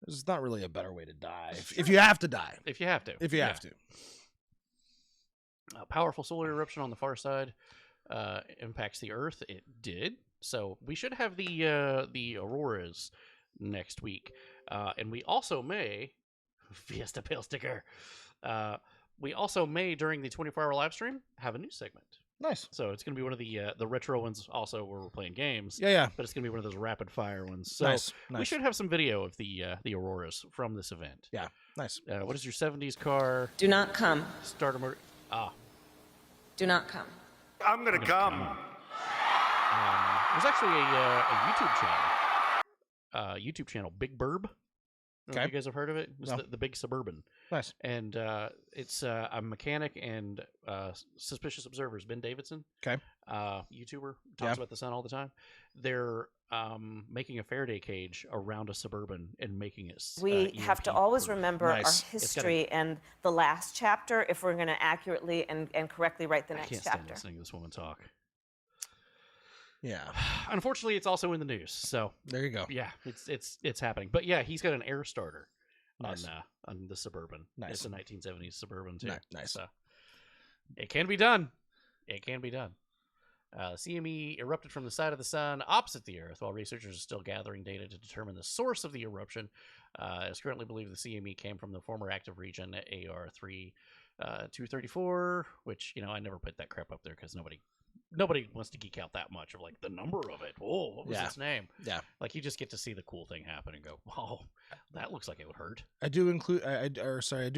there's not really a better way to die. If you have to die. If you have to. If you have to. A powerful solar eruption on the far side impacts the Earth. It did. So we should have the auroras next week. And we also may, Fiesta Pale Sticker, we also may, during the 24-hour live stream, have a news segment. Nice. So it's going to be one of the retro ones also where we're playing games. Yeah. But it's going to be one of those rapid fire ones. So we should have some video of the auroras from this event. Yeah. Nice. What is your 70s car? Do not come. Starter motor. Do not come. I'm gonna come. There's actually a YouTube channel, Big Burb. I don't know if you guys have heard of it. It's the Big Suburban. Nice. And it's a mechanic and suspicious observers, Ben Davidson. Okay. YouTuber, talks about the sun all the time. They're making a Faraday cage around a Suburban and making it. We have to always remember our history and the last chapter if we're going to accurately and correctly write the next chapter. chapter. I can't stand listening to this woman talk. Yeah. Unfortunately, it's also in the news. So there you go. Yeah, it's happening. But yeah, he's got an air starter on the Suburban. Nice. It's a 1970s Suburban too. Nice. So it can be done. It can be done. CME erupted from the side of the sun opposite the Earth, while researchers are still gathering data to determine the source of the eruption. It's currently believed the CME came from the former active region AR3 234, which I never put that crap up there because nobody wants to geek out that much of like the number of it. Whoa, what was its name? Yeah. Like you just get to see the cool thing happen and go, "Whoa, that looks like it would hurt." I do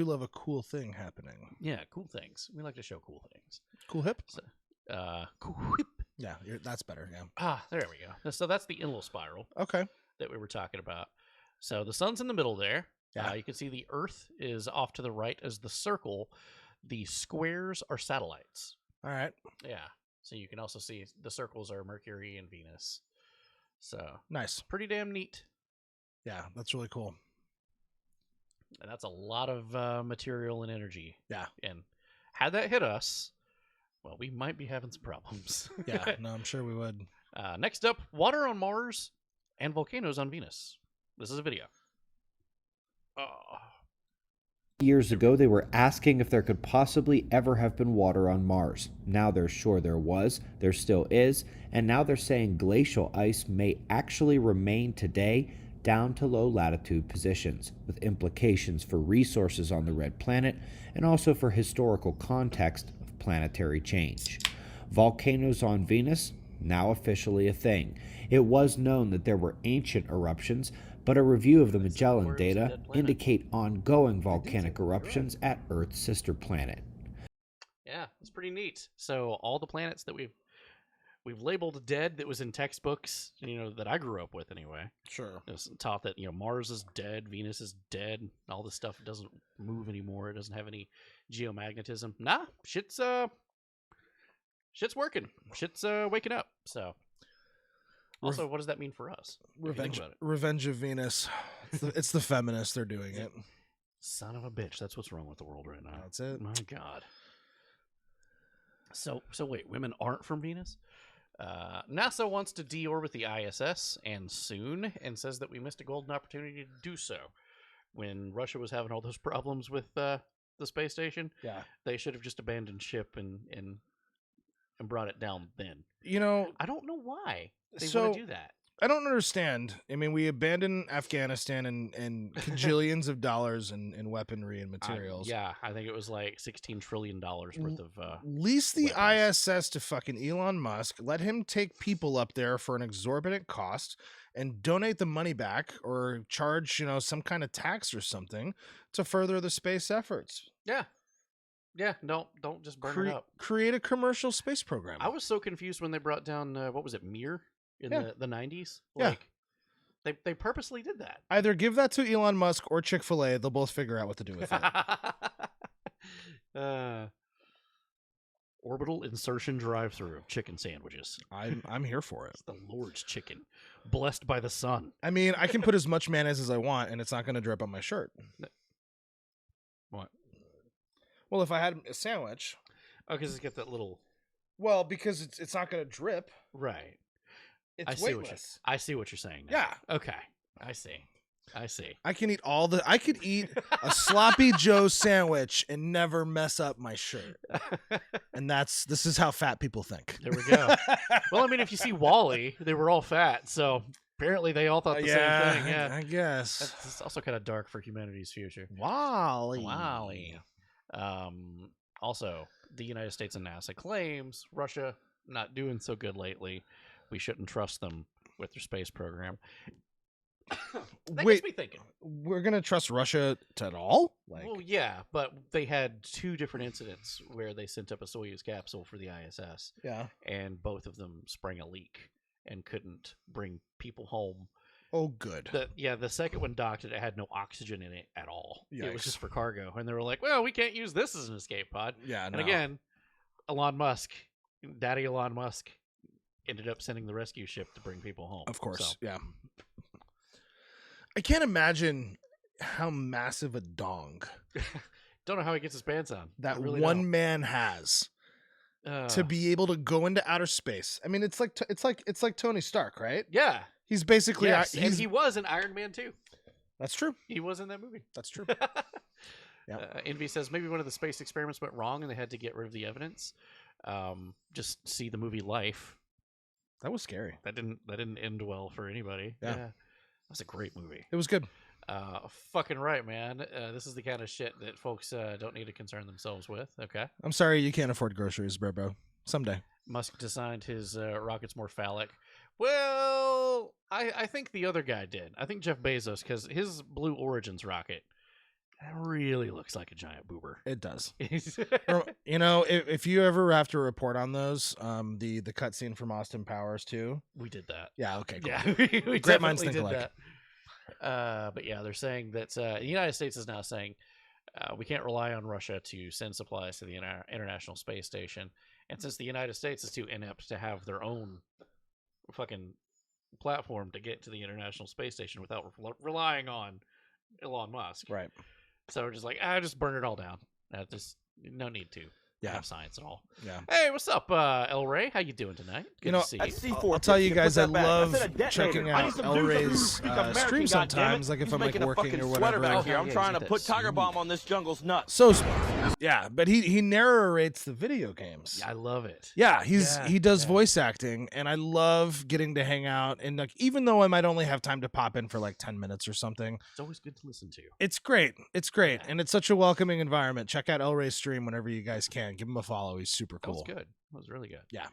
love a cool thing happening. Yeah, cool things. We like to show cool things. Cool hip? So, cool hip. Yeah, that's better. Yeah. There we go. So that's the Enlil spiral. Okay. That we were talking about. So the sun's in the middle there. Yeah. You can see the Earth is off to the right as the circle. The squares are satellites. All right. Yeah. So you can also see the circles are Mercury and Venus. So nice. Pretty damn neat. Yeah, that's really cool. And that's a lot of material and energy. Yeah. And had that hit us, well, we might be having some problems. Yeah, no, I'm sure we would. Next up, water on Mars and volcanoes on Venus. This is a video. Years ago, they were asking if there could possibly ever have been water on Mars. Now they're sure there was, there still is, and now they're saying glacial ice may actually remain today down to low latitude positions, with implications for resources on the red planet and also for historical context of planetary change. Volcanoes on Venus, now officially a thing. It was known that there were ancient eruptions, but a review of the Magellan data indicate ongoing volcanic eruptions at Earth's sister planet. Yeah, it's pretty neat. So all the planets that we've labeled dead that was in textbooks, that I grew up with anyway. Sure. It was taught that, Mars is dead, Venus is dead, all this stuff doesn't move anymore, it doesn't have any geomagnetism. Nah, shit's working. Shit's waking up. So also, what does that mean for us? Revenge of Venus. It's the feminists. They're doing it. Son of a bitch. That's what's wrong with the world right now. That's it. My God. So wait, women aren't from Venus? NASA wants to deorbit the ISS and soon, and says that we missed a golden opportunity to do so. When Russia was having all those problems with the space station, yeah, they should have just abandoned ship and brought it down then. I don't know why they want to do that. I don't understand. I mean, we abandoned Afghanistan and cajillions of dollars in weaponry and materials. I think it was like $16 trillion worth of lease the weapons. ISS to fucking Elon Musk. Let him take people up there for an exorbitant cost and donate the money back or charge, some kind of tax or something to further the space efforts. Yeah. Yeah, don't just burn it up. Create a commercial space program. I was so confused when they brought down, what was it, Mir in the 90s? Yeah. Like, they purposely did that. Either give that to Elon Musk or Chick-fil-A. They'll both figure out what to do with it. Orbital insertion drive-through chicken sandwiches. I'm here for it. It's the Lord's chicken, blessed by the sun. I mean, I can put as much mayonnaise as I want, and it's not going to drip on my shirt. What? Well, if I had a sandwich. Oh, because it's got that little. Well, because it's not going to drip. Right. It's weightless. I see what you're saying now. Yeah. Okay. I see. I could eat a sloppy Joe sandwich and never mess up my shirt. And this is how fat people think. There we go. Well, I mean, if you see Wall-E, they were all fat, so apparently they all thought the same thing. Yeah, I guess. It's also kind of dark for humanity's future. Wall-E. Also, the United States and NASA claims Russia not doing so good lately. We shouldn't trust them with their space program. That gets me thinking. We're gonna trust Russia at all? Well, yeah, but they had two different incidents where they sent up a Soyuz capsule for the ISS. Yeah, and both of them sprang a leak and couldn't bring people home. Oh, good. The second one docked and it had no oxygen in it at all. Yikes. It was just for cargo. And they were like, well, we can't use this as an escape pod. Yeah, and again, Daddy Elon Musk, ended up sending the rescue ship to bring people home. Of course, so. Yeah. I can't imagine how massive a dong Don't know how he gets his pants on. that really one man has to be able to go into outer space. I mean, it's like Tony Stark, right? Yeah. He's basically and he was in Iron Man 2. That's true. He was in that movie. That's true. Yeah. Envy says maybe one of the space experiments went wrong and they had to get rid of the evidence. Just see the movie Life. That was scary. That didn't end well for anybody. Yeah. That was a great movie. It was good. Fucking right, man. This is the kind of shit that folks don't need to concern themselves with. Okay. I'm sorry you can't afford groceries, bro. Someday. Musk designed his rockets more phallic. Well, I think the other guy did. I think Jeff Bezos, because his Blue Origins rocket really looks like a giant boober. It does. If you ever have to report on those, the cutscene from Austin Powers 2. We did that. Yeah, okay, cool. Yeah, we Great minds definitely think did alike. that. But yeah, they're saying that the United States is now saying we can't rely on Russia to send supplies to the International Space Station, And since the United States is too inept to have their own fucking platform to get to the International Space Station without relying on Elon Musk. Right. So we're just like, just burn it all down. Just no need to. Have science at all. Yeah. Hey, what's up, El Ray? How you doing tonight? Good to see you. I'll tell you guys, I love checking out El Ray's stream sometimes, like if I'm like working or whatever. I'm trying to put Tiger Bomb on this jungle's nuts. So smart. Yeah, but he narrates the video games. Yeah, I love it. Yeah, he does voice acting, and I love getting to hang out. And like, even though I might only have time to pop in for like 10 minutes or something, it's always good to listen to. It's great. It's great, and it's such a welcoming environment. Check out El Ray's stream whenever you guys can. Give him a follow. He's super cool. That was good. That was really good. Yeah.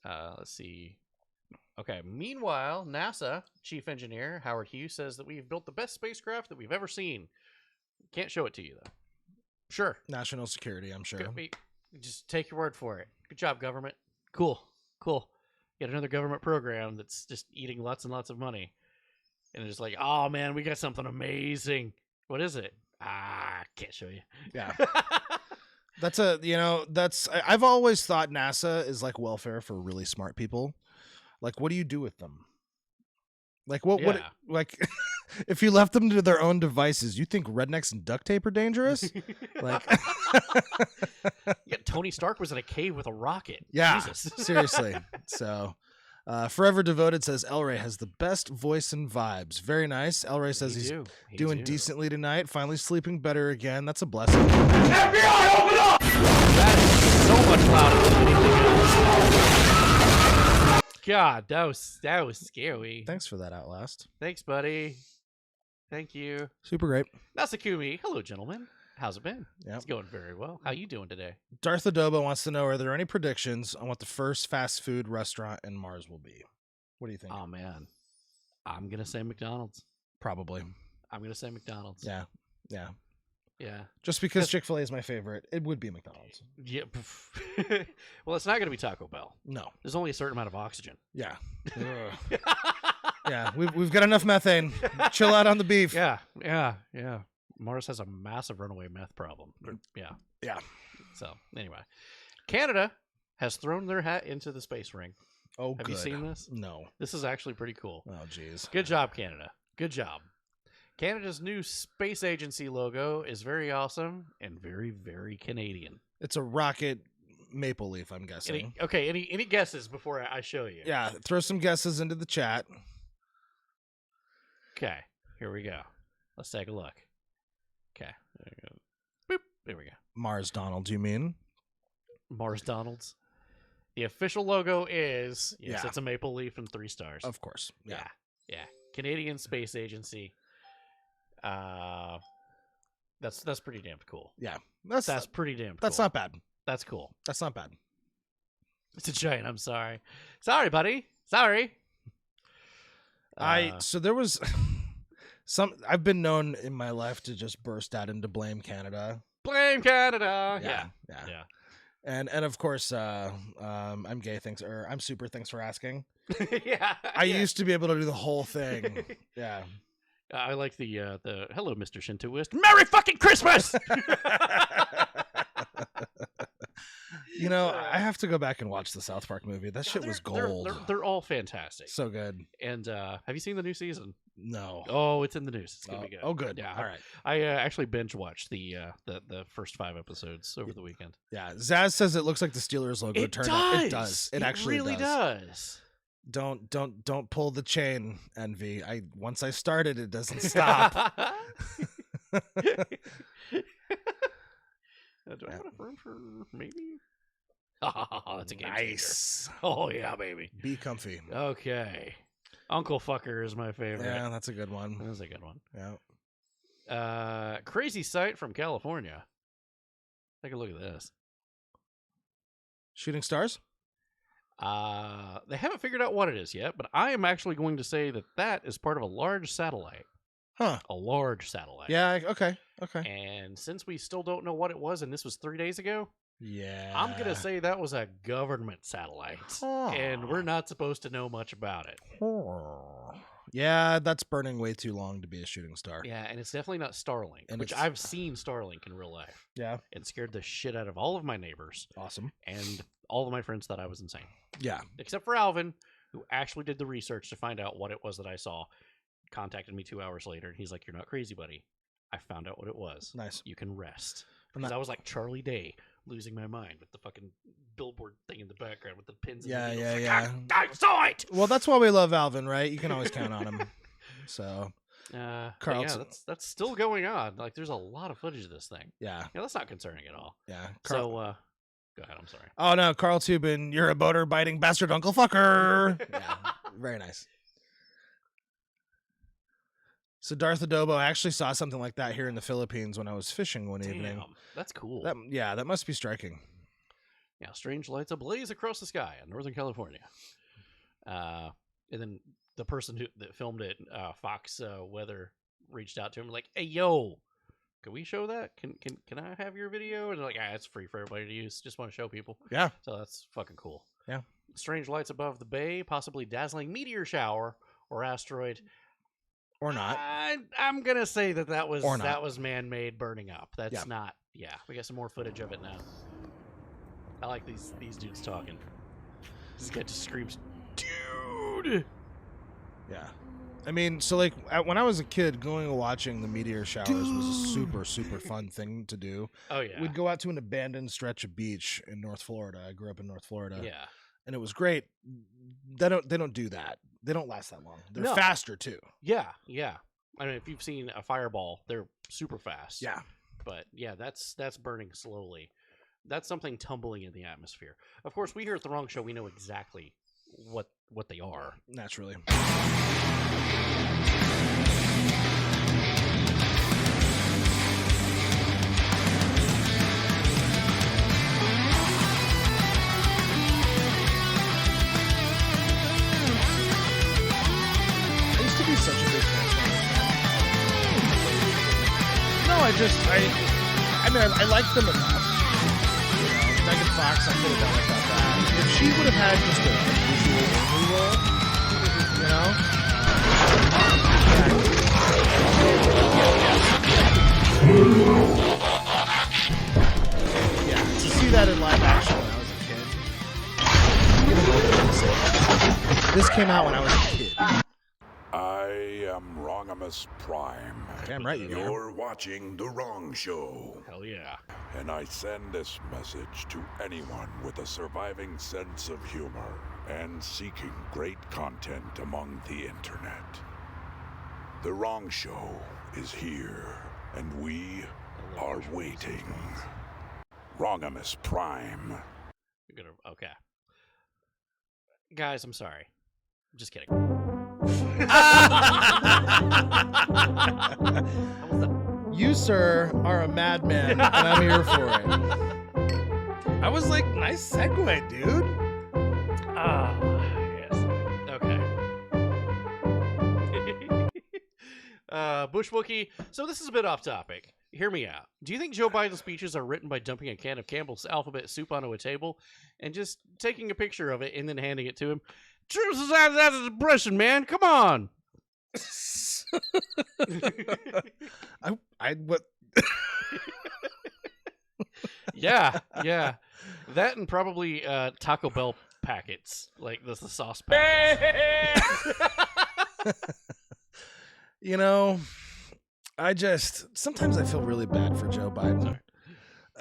Let's see. Okay. Meanwhile, NASA chief engineer Howard Hughes says that we've built the best spacecraft that we've ever seen. Can't show it to you though. Sure. National security, I'm sure. Just take your word for it. Good job, government. Cool. Get another government program that's just eating lots and lots of money. And it's like, oh man, we got something amazing. What is it? Can't show you. Yeah. I've always thought NASA is like welfare for really smart people. Like, what do you do with them? Like, what if you left them to their own devices, you think rednecks and duct tape are dangerous? Like, yeah, Tony Stark was in a cave with a rocket. Yeah, Jesus. Seriously. So, Forever Devoted says El Ray has the best voice and vibes. Very nice. El Ray says he's doing decently tonight. Finally sleeping better again. That's a blessing. FBI, open up! That is so much louder than anything else. God, that was scary. Thanks for that, Outlast. Thanks, buddy. Thank you. Super great. Nasakumi. Hello, gentlemen. How's it been? Yep. It's going very well. How you doing today? Darth Adobo wants to know, are there any predictions on what the first fast food restaurant in Mars will be? What do you think? Oh, man. I'm going to say McDonald's. Probably. I'm going to say McDonald's. Yeah. Yeah. Just because Chick-fil-A is my favorite, it would be McDonald's. Yeah. Well, it's not going to be Taco Bell. No. There's only a certain amount of oxygen. Yeah. Yeah, we've got enough methane. Chill out on the beef. Yeah. Mars has a massive runaway meth problem. Yeah. So, anyway. Canada has thrown their hat into the space ring. Oh, Have you seen this? No. This is actually pretty cool. Oh, jeez. Good job, Canada. Good job. Canada's new space agency logo is very awesome and very, very Canadian. It's a rocket maple leaf, I'm guessing. Any guesses before I show you? Yeah, throw some guesses into the chat. Okay, here we go. Let's take a look. Okay, there we go. Boop, there we go. Mars Donald, you mean? Mars Donald's. The official logo is, it's a maple leaf and 3 stars. Of course. Yeah. Canadian Space Agency. That's pretty damn cool. Yeah. That's pretty damn cool. That's not bad. That's cool. That's not bad. It's a giant. I'm sorry. Sorry, buddy. Sorry. So there was I've been known in my life to just burst out into blame Canada. Blame Canada. Yeah. And of course, I'm gay. I'm super. Thanks for asking. I used to be able to do the whole thing. Yeah. I like the hello, Mr. Shintoist. Merry fucking Christmas. You know, I have to go back and watch the South Park movie. That shit was gold. They're all fantastic. So good. And have you seen the new season? No. Oh, it's in the news. It's gonna be good. Oh, good. Yeah. All right. I actually binge watched the first 5 episodes over the weekend. Yeah. Zaz says it looks like the Steelers logo turned up. It does. It actually really does. Don't pull the chain, Envy. Once I started, it doesn't stop. Do I have enough room for maybe? Oh, that's a game nice. changer. Oh yeah, baby. Be comfy. Okay. Uncle Fucker is my favorite. Yeah, that's a good one. That's a good one. Yeah. Crazy sight from California. Take a look at this. Shooting stars? They haven't figured out what it is yet, but I am actually going to say that is part of a large satellite. Huh. A large satellite. Yeah, okay. And since we still don't know what it was, and this was 3 days ago, I'm going to say that was a government satellite. And we're not supposed to know much about it. Yeah, that's burning way too long to be a shooting star. Yeah, and it's definitely not Starlink, And which I've seen Starlink in real life. Yeah. And scared the shit out of all of my neighbors. Awesome. And all of my friends thought I was insane. Yeah. Except for Alvin, who actually did the research to find out what it was that I saw. Contacted me 2 hours later, and he's like, "You're not crazy, buddy. I found out what it was. Nice. You can rest." Because I was like Charlie Day, losing my mind with the fucking billboard thing in the background with the pins. Yeah, and the yeah, needles. yeah. Like, I saw it. Well, that's why we love Alvin, right? You can always count on him. So, Carlton, yeah, that's still going on. Like, there's a lot of footage of this thing. Yeah, that's not concerning at all. Yeah. So, go ahead. I'm sorry. Oh no, Carl Tubin, you're a boater biting bastard uncle fucker. Yeah, very nice. So Darth Adobo, I actually saw something like that here in the Philippines when I was fishing one evening. That's cool. That must be striking. Yeah, strange lights ablaze across the sky in Northern California. And then the person that filmed it, Fox Weather, reached out to him like, "Hey, yo, can we show that? Can I have your video?" And they're like, "It's free for everybody to use. Just want to show people." Yeah. So that's fucking cool. Yeah. Strange lights above the bay, possibly dazzling meteor shower or asteroid. Or not. I'm gonna say that was man-made burning up. That's not. Yeah, we got some more footage of it now. I like these dudes talking. This guy just screams, "Dude!" Yeah, I mean, so like when I was a kid, going and watching the meteor showers was a super fun thing to do. Oh yeah, we'd go out to an abandoned stretch of beach in North Florida. I grew up in North Florida. Yeah, and it was great. They don't do that. They don't last that long. They're faster too. Yeah. I mean, if you've seen a fireball, they're super fast. Yeah. But yeah, that's burning slowly. That's something tumbling in the atmosphere. Of course, we here at The Wrong Show, we know exactly what they are. Naturally. Such a big Transformers fan. No, I like them enough. You know, Megan Fox, I could have done without that. If she would have had just a visual only role, you know? Yeah, to see that in live action when I was a kid. This came out when I was a kid. I am Wrongimus Prime. Damn right you are. You're watching The Wrong Show. Hell yeah. And I send this message to anyone with a surviving sense of humor and seeking great content among the internet. The Wrong Show is here, and we are waiting. Wrongimus Prime. Okay. Guys, I'm sorry. I'm just kidding. You, sir, are a madman, and I'm here for it. I was like, nice segue, dude. Yes. Okay. Bush Wookie. So this is a bit off topic. Hear me out. Do you think Joe Biden's speeches are written by dumping a can of Campbell's alphabet soup onto a table and just taking a picture of it and then handing it to him? Truth is that's a depression, man. Come on. What? Yeah. That and probably Taco Bell packets, like the sauce packets. You know, sometimes I feel really bad for Joe Biden.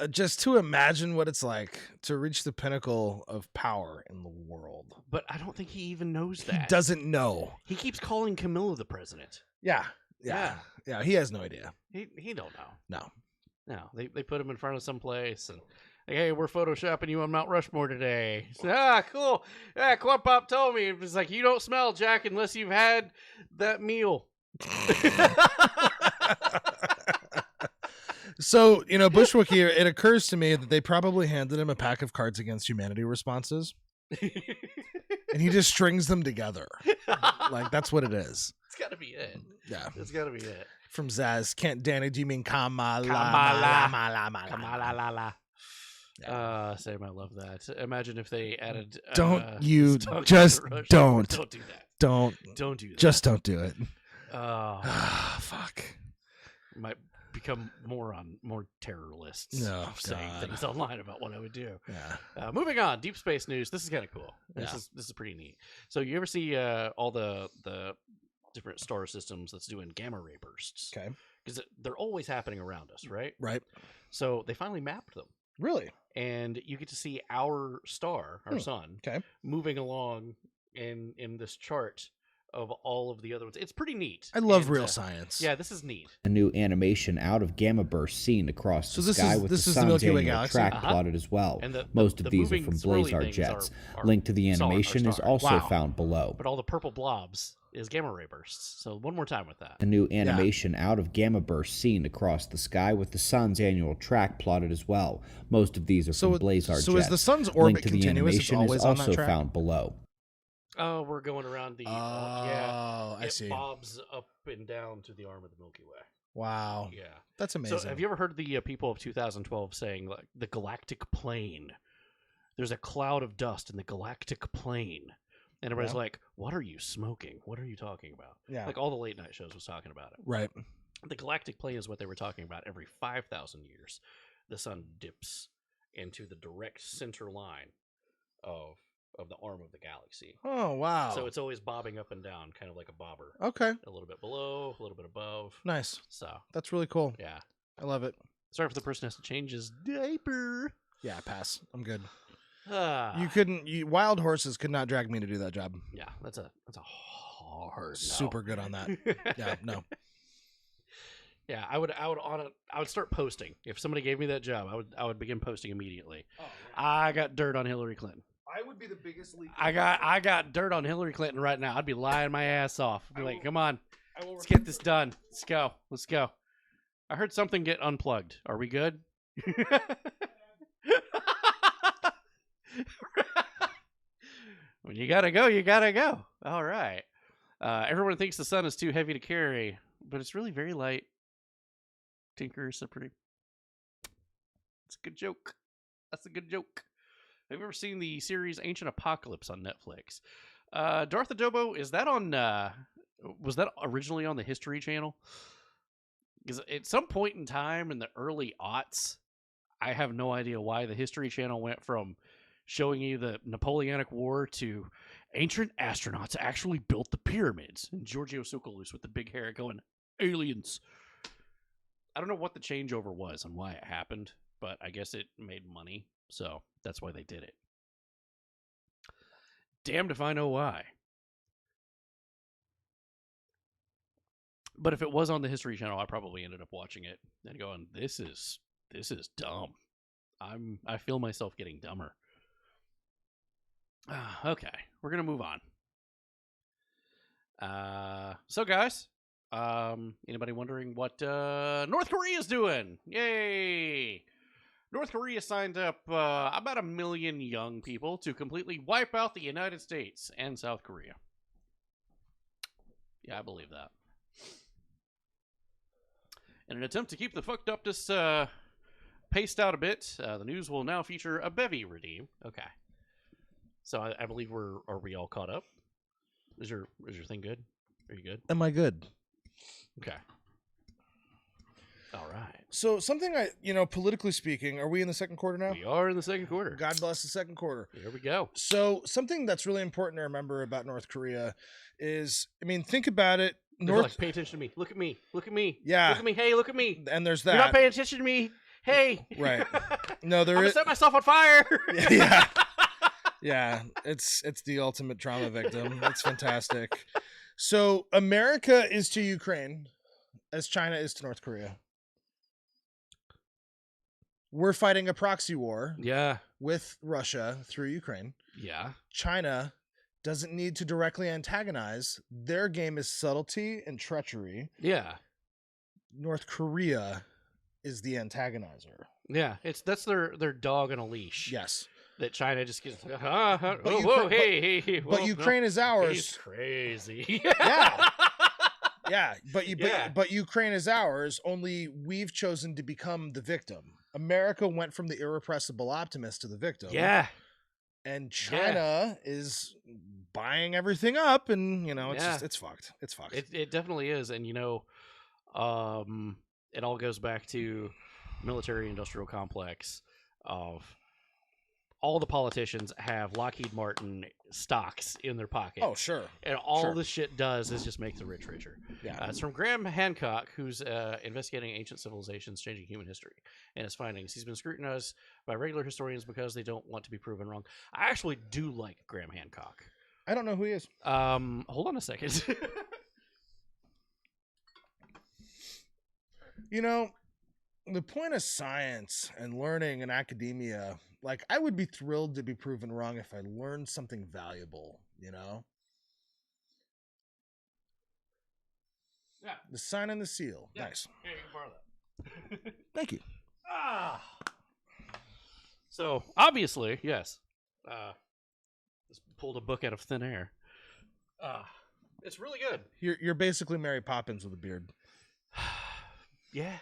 Just to imagine what it's like to reach the pinnacle of power in the world. But I don't think he even knows that. He doesn't know. He keeps calling Camilla the president. Yeah. He has no idea. He don't know. No. They put him in front of some place and, hey, we're photoshopping you on Mount Rushmore today. Cool. Yeah, Corn Pop told me. It was like, you don't smell, Jack, unless you've had that meal. So, Bushwookie, it occurs to me that they probably handed him a pack of Cards Against Humanity responses. And he just strings them together. Like, that's what it is. It's got to be it. Yeah. It's got to be it. From Zaz, Danny, do you mean Kamala? Kamala. Sam, I love that. Imagine if they added... Don't. Don't do that. don't do that. Just don't do it. Fuck. Might become more terror lists. No, saying God. things online about what I would do. Yeah. Moving on, deep space news. This is kind of cool. This is pretty neat. So you ever see all the different star systems that's doing gamma ray bursts? Okay. Because they're always happening around us, right? Right. So they finally mapped them. Really? And you get to see our star, our sun, moving along in this chart of all of the other ones. It's pretty neat. I love real science. Yeah, this is neat. A new animation out of gamma bursts seen across the sky with the sun's Milky Way annual galaxy? track plotted as well. And Most of these are moving from swirly blazar things jets. are Link to the animation is star. also found below. But all the purple blobs is gamma ray bursts. So one more time with that. A new animation out of gamma bursts seen across the sky with the sun's annual track plotted as well. Most of these are from blazar jets. So is the sun's orbit Link to the continuous? It's animation always is on that also track? found below. Oh, we're going around the I see. It bobs up and down to the arm of the Milky Way. Wow. Yeah. That's amazing. So have you ever heard the people of 2012 saying like the galactic plane? There's a cloud of dust in the galactic plane. And everybody's like, what are you smoking? What are you talking about? Yeah. Like all the late night shows was talking about it. Right. The galactic plane is what they were talking about. Every 5,000 years, the sun dips into the direct center line of the arm of the galaxy. Oh, wow. So it's always bobbing up and down, kind of like a bobber. Okay. A little bit below, a little bit above. Nice. So that's really cool. Yeah. I love it. Sorry if the person has to change his diaper. Yeah, pass. I'm good. Wild horses could not drag me to do that job. Yeah, that's a hard no. Super good on that. Yeah, no. Yeah, I would start posting. If somebody gave me that job, I would begin posting immediately. Oh, I got dirt on Hillary Clinton. I would be the biggest leak. I got dirt on Hillary Clinton right now. I'd be lying my ass off. I'd be like, come on, let's get this done. Let's go. I heard something get unplugged. Are we good? When you gotta go, you gotta go. All right. Everyone thinks the sun is too heavy to carry, but it's really very light. Tinker is it's a good joke. That's a good joke. Have you ever seen the series Ancient Apocalypse on Netflix? Darth Adobo, is that on was that originally on the History Channel? Because at some point in time in the early aughts, I have no idea why the History Channel went from showing you the Napoleonic War to ancient astronauts actually built the pyramids. And Giorgio Tsoukalos with the big hair going, aliens. I don't know what the changeover was and why it happened, but I guess it made money, so that's why they did it. Damned if I know why. But if it was on the History Channel, I probably ended up watching it and going, this is dumb. I feel myself getting dumber. Okay, we're gonna move on. So guys, anybody wondering what North Korea's doing? Yay! North Korea signed up about 1 million young people to completely wipe out the United States and South Korea. Yeah, I believe that. In an attempt to keep the fucked upness paced out a bit, the news will now feature a bevy redeem. Okay. So I believe are we all caught up? Is your thing good? Are you good? Am I good? Okay. All right. So something politically speaking, are we in the second quarter now? We are in the second quarter. God bless the second quarter. Here we go. So something that's really important to remember about North Korea is, think about it. Pay attention to me. Look at me. Look at me. Yeah. Look at me. Hey, look at me. And there's that. You're not paying attention to me. Hey. Right. No, I'm gonna set myself on fire. Yeah. Yeah, it's the ultimate trauma victim. It's fantastic. So America is to Ukraine as China is to North Korea. We're fighting a proxy war. Yeah. With Russia through Ukraine. Yeah. China doesn't need to directly antagonize. Their game is subtlety and treachery. Yeah. North Korea is the antagonizer. Yeah, that's their dog on a leash. Yes. That China just gets, hey. But Ukraine is ours. He's crazy. Yeah. Yeah, but Ukraine is ours, only we've chosen to become the victim. America went from the irrepressible optimist to the victim. Yeah. And China is buying everything up, and it's fucked. It's fucked. It definitely is, and it all goes back to military-industrial complex of all the politicians have Lockheed Martin stocks in their pocket. Oh, sure. And all this shit does is just make the rich richer. Yeah. It's from Graham Hancock, who's investigating ancient civilizations changing human history and his findings. He's been scrutinized by regular historians because they don't want to be proven wrong. I actually do like Graham Hancock. I don't know who he is. Hold on a second. The point of science and learning in academia, like, I would be thrilled to be proven wrong if I learned something valuable, Yeah. The sign and the seal. Yeah. Nice. Yeah, you can borrow that. Thank you. So, obviously, yes. Just pulled a book out of thin air. It's really good. You're basically Mary Poppins with a beard. Yeah.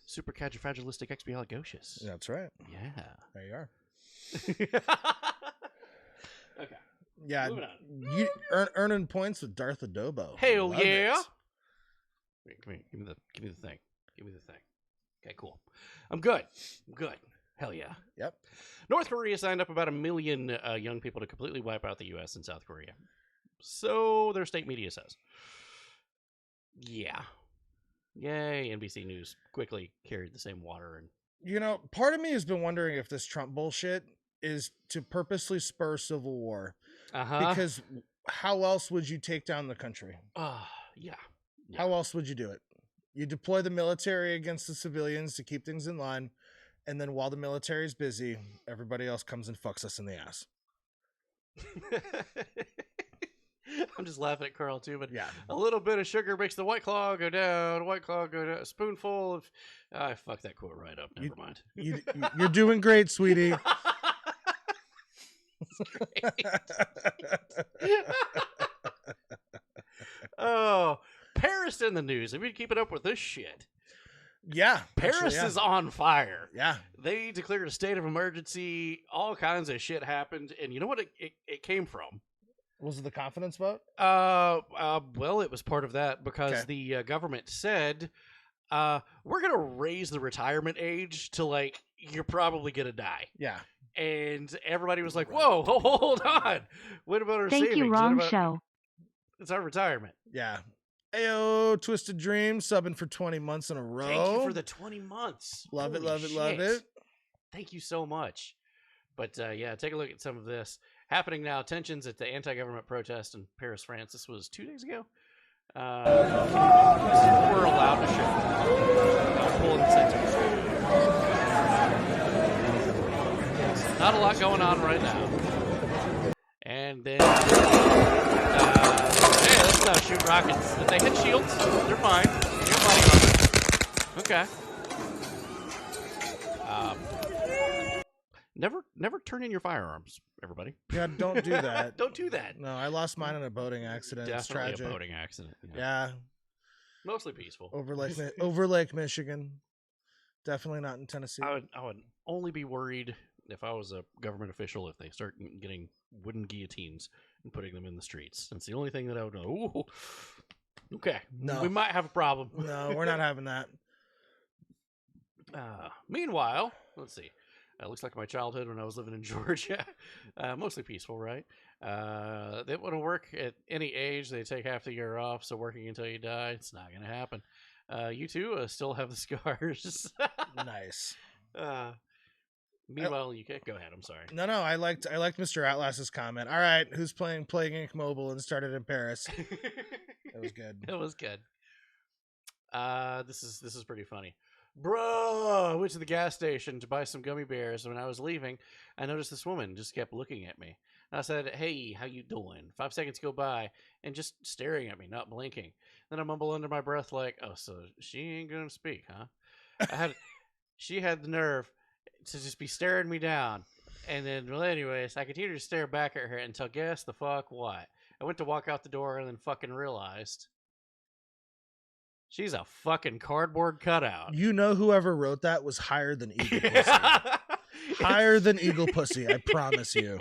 Supercalifragilisticexpialidocious. That's right. Yeah. There you are. Okay. Yeah. You earning points with Darth Adobo. Hell Love yeah. it. Wait, come here. Give me the thing. Give me the thing. Okay, cool. I'm good. Hell yeah. Yep. North Korea signed up about 1 million young people to completely wipe out the U.S. and South Korea. So their state media says. Yeah. Yay, NBC News quickly carried the same water. And part of me has been wondering if this Trump bullshit is to purposely spur civil war. Because how else would you take down the country? Yeah. How else would you do it? You deploy the military against the civilians to keep things in line, and then while the military is busy, everybody else comes and fucks us in the ass. I'm just laughing at Carl too, but yeah, a little bit of sugar makes the White Claw go down. White Claw go down. A spoonful of I fucked that quote right up. Never mind. You're doing great, sweetie. Oh, Paris in the news. Have you been keeping up with this shit? Yeah, Paris is on fire. Yeah, they declared a state of emergency. All kinds of shit happened, and you know what it came from? Was it the confidence vote? Well, it was part of that because the government said, we're going to raise the retirement age to you're probably going to die. Yeah. And everybody was like, whoa, hold on. What about our savings? Thank you, wrong show. It's our retirement. Yeah. Ayo, Twisted Dream, subbing for 20 months in a row. Thank you for the 20 months. Love Holy it, love shit. it, love it. Thank you so much. But yeah, take a look at some of this. Happening now, tensions at the anti-government protest in Paris, France. This was 2 days ago. We're allowed to show. I'll pull in the sentence. Not a lot going on right now. And then, hey, let's not shoot rockets. If they hit shields, they're fine. You're money on it. Okay. Never turn in your firearms, everybody. Yeah, don't do that. Don't do that. No, I lost mine in a boating accident. Definitely it's tragic. A boating accident. Yeah. Mostly peaceful. Over Lake Michigan. Definitely not in Tennessee. I would only be worried if I was a government official if they start getting wooden guillotines and putting them in the streets. That's the only thing that I would know. Ooh, okay. No. We might have a problem. No, we're not having that. Meanwhile, let's see. Looks like my childhood when I was living in Georgia. Mostly peaceful, right? They want to work at any age. They take half the year off, so working until you die, it's not going to happen. You too still have the scars. Nice. Meanwhile, you can't go ahead. I'm sorry. No, I liked Mr. Atlas's comment. All right, who's playing Plague Inc. Mobile and started in Paris? That was good. It was good. This is pretty funny. Bro, I went to the gas station to buy some gummy bears. When I was leaving, I noticed this woman just kept looking at me. And I said, hey, how you doing? 5 seconds go by and just staring at me, not blinking. Then I mumble under my breath like, oh, so she ain't going to speak, huh? She had the nerve to just be staring me down. And then, well, anyways, I continued to stare back at her until guess the fuck what? I went to walk out the door and then fucking realized she's a fucking cardboard cutout. You know whoever wrote that was higher than Eagle Pussy. Higher than Eagle Pussy, I promise you.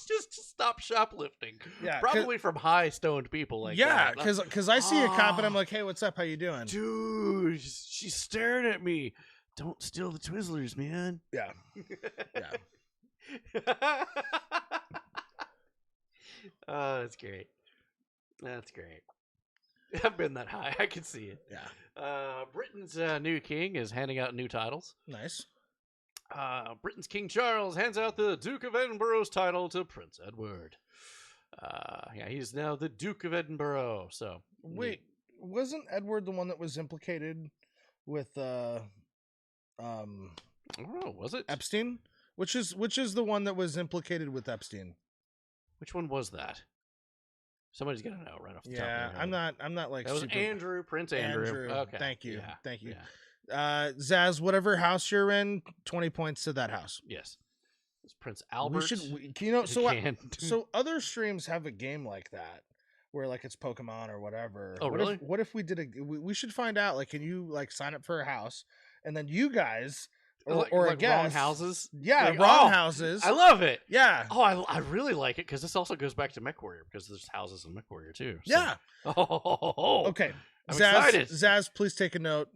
just to stop shoplifting. Yeah, probably from high stoned people like yeah, that. because I see a cop and I'm like, hey, what's up? How you doing? Dude, she's staring at me. Don't steal the Twizzlers, man. Yeah. Yeah. Oh, that's great. That's great. I've been that high. I can see it. Yeah. Britain's new king is handing out new titles. Nice. Britain's King Charles hands out the Duke of Edinburgh's title to Prince Edward. Yeah, he's now the Duke of Edinburgh. So wait, wasn't Edward the one that was implicated with I don't know, was it Epstein? Which is the one that was implicated with Epstein? Which one was that? Somebody's gonna know right off the top of their head. I'm not like that was super... Andrew, Prince Andrew. Okay. Thank you. Yeah. Thank you. Yeah. Zaz, whatever house you're in, 20 points to that house. Yes. It's Prince Albert. So other streams have a game like that where like it's Pokemon or whatever. Oh, really? What if we did we should find out, like, can you like sign up for a house and then you guys or like a guest, wrong houses? Yeah, like, wrong houses. I love it. Yeah. Oh, I really like it because this also goes back to MechWarrior because there's houses in MechWarrior too. So. Yeah. Oh. Okay. I'm Zaz, excited. Zaz, please take a note.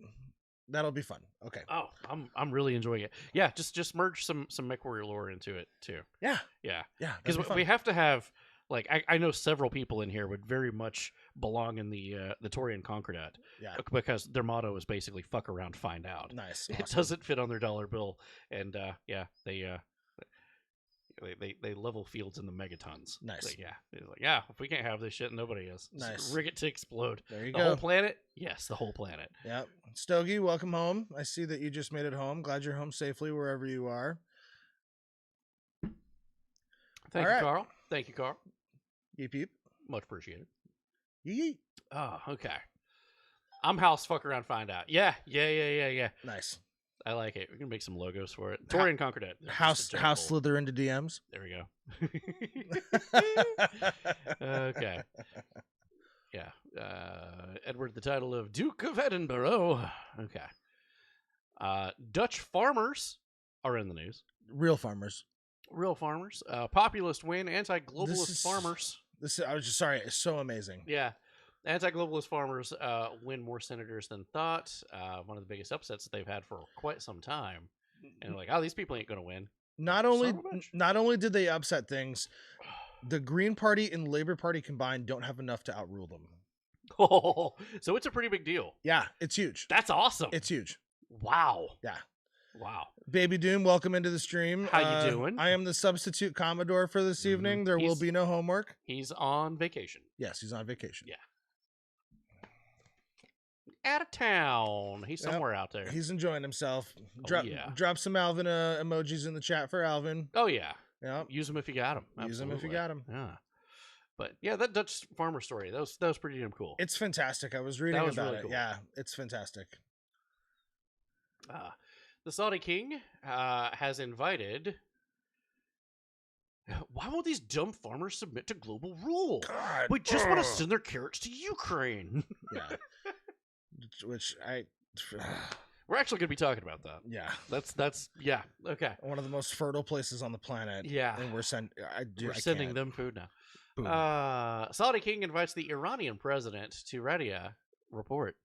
That'll be fun. Okay. Oh, I'm really enjoying it. Yeah, just merge some MechWarrior lore into it too. Yeah. Yeah. Yeah. Because we have to have, like, I know several people in here would very much belong in the Taurian Concordat. Yeah. Because their motto is basically "fuck around, find out." Nice. It Awesome. doesn't fit on their dollar bill, and yeah, they level fields in the megatons. Nice. Like, yeah. If we can't have this shit, nobody is. Nice. Just rig it to explode. There you the go. whole planet? Yes, the whole planet. Yep. Stogie, welcome home. I see that you just made it home. Glad you're home safely wherever you are. Thank you, Carl. Thank you, Carl. Yeep yeep. Much appreciated. Yeet. Oh, okay. I'm house fuck around find out. Yeah. Nice. I like it. We can make some logos for it. Taurian Concordat. House slither into DMs. There we go. Okay. Yeah. Edward the title of Duke of Edinburgh. Okay. Dutch farmers are in the news. Real farmers. Populist win. Anti-globalist farmers. I was just sorry. It's so amazing. Yeah. Anti-globalist farmers win more senators than thought. One of the biggest upsets that they've had for quite some time. And like, these people ain't going to win. Not only did they upset things, the Green Party and Labor Party combined don't have enough to outrule them. Oh, so it's a pretty big deal. Yeah, it's huge. That's awesome. It's huge. Wow. Yeah. Wow. Baby Doom, welcome into the stream. How you doing? I am the substitute Commodore for this evening. There will be no homework. He's on vacation. Yes, he's on vacation. Yeah. Out of town. He's somewhere out there. He's enjoying himself. Yeah. Drop some Alvin emojis in the chat for Alvin. Oh, yeah. Yeah. Use them if you got them. Use them if you got them. Yeah. But yeah, that Dutch farmer story, that was pretty damn cool. It's fantastic. I was reading about really it. Cool. Yeah, it's fantastic. The Saudi king has invited... Why won't these dumb farmers submit to global rule? God. We just want to send their carrots to Ukraine. Yeah. Which we're actually going to be talking about that. Yeah. That's yeah. Okay. One of the most fertile places on the planet. Yeah. And we're sending them food now. Saudi king invites the Iranian president to Radia report.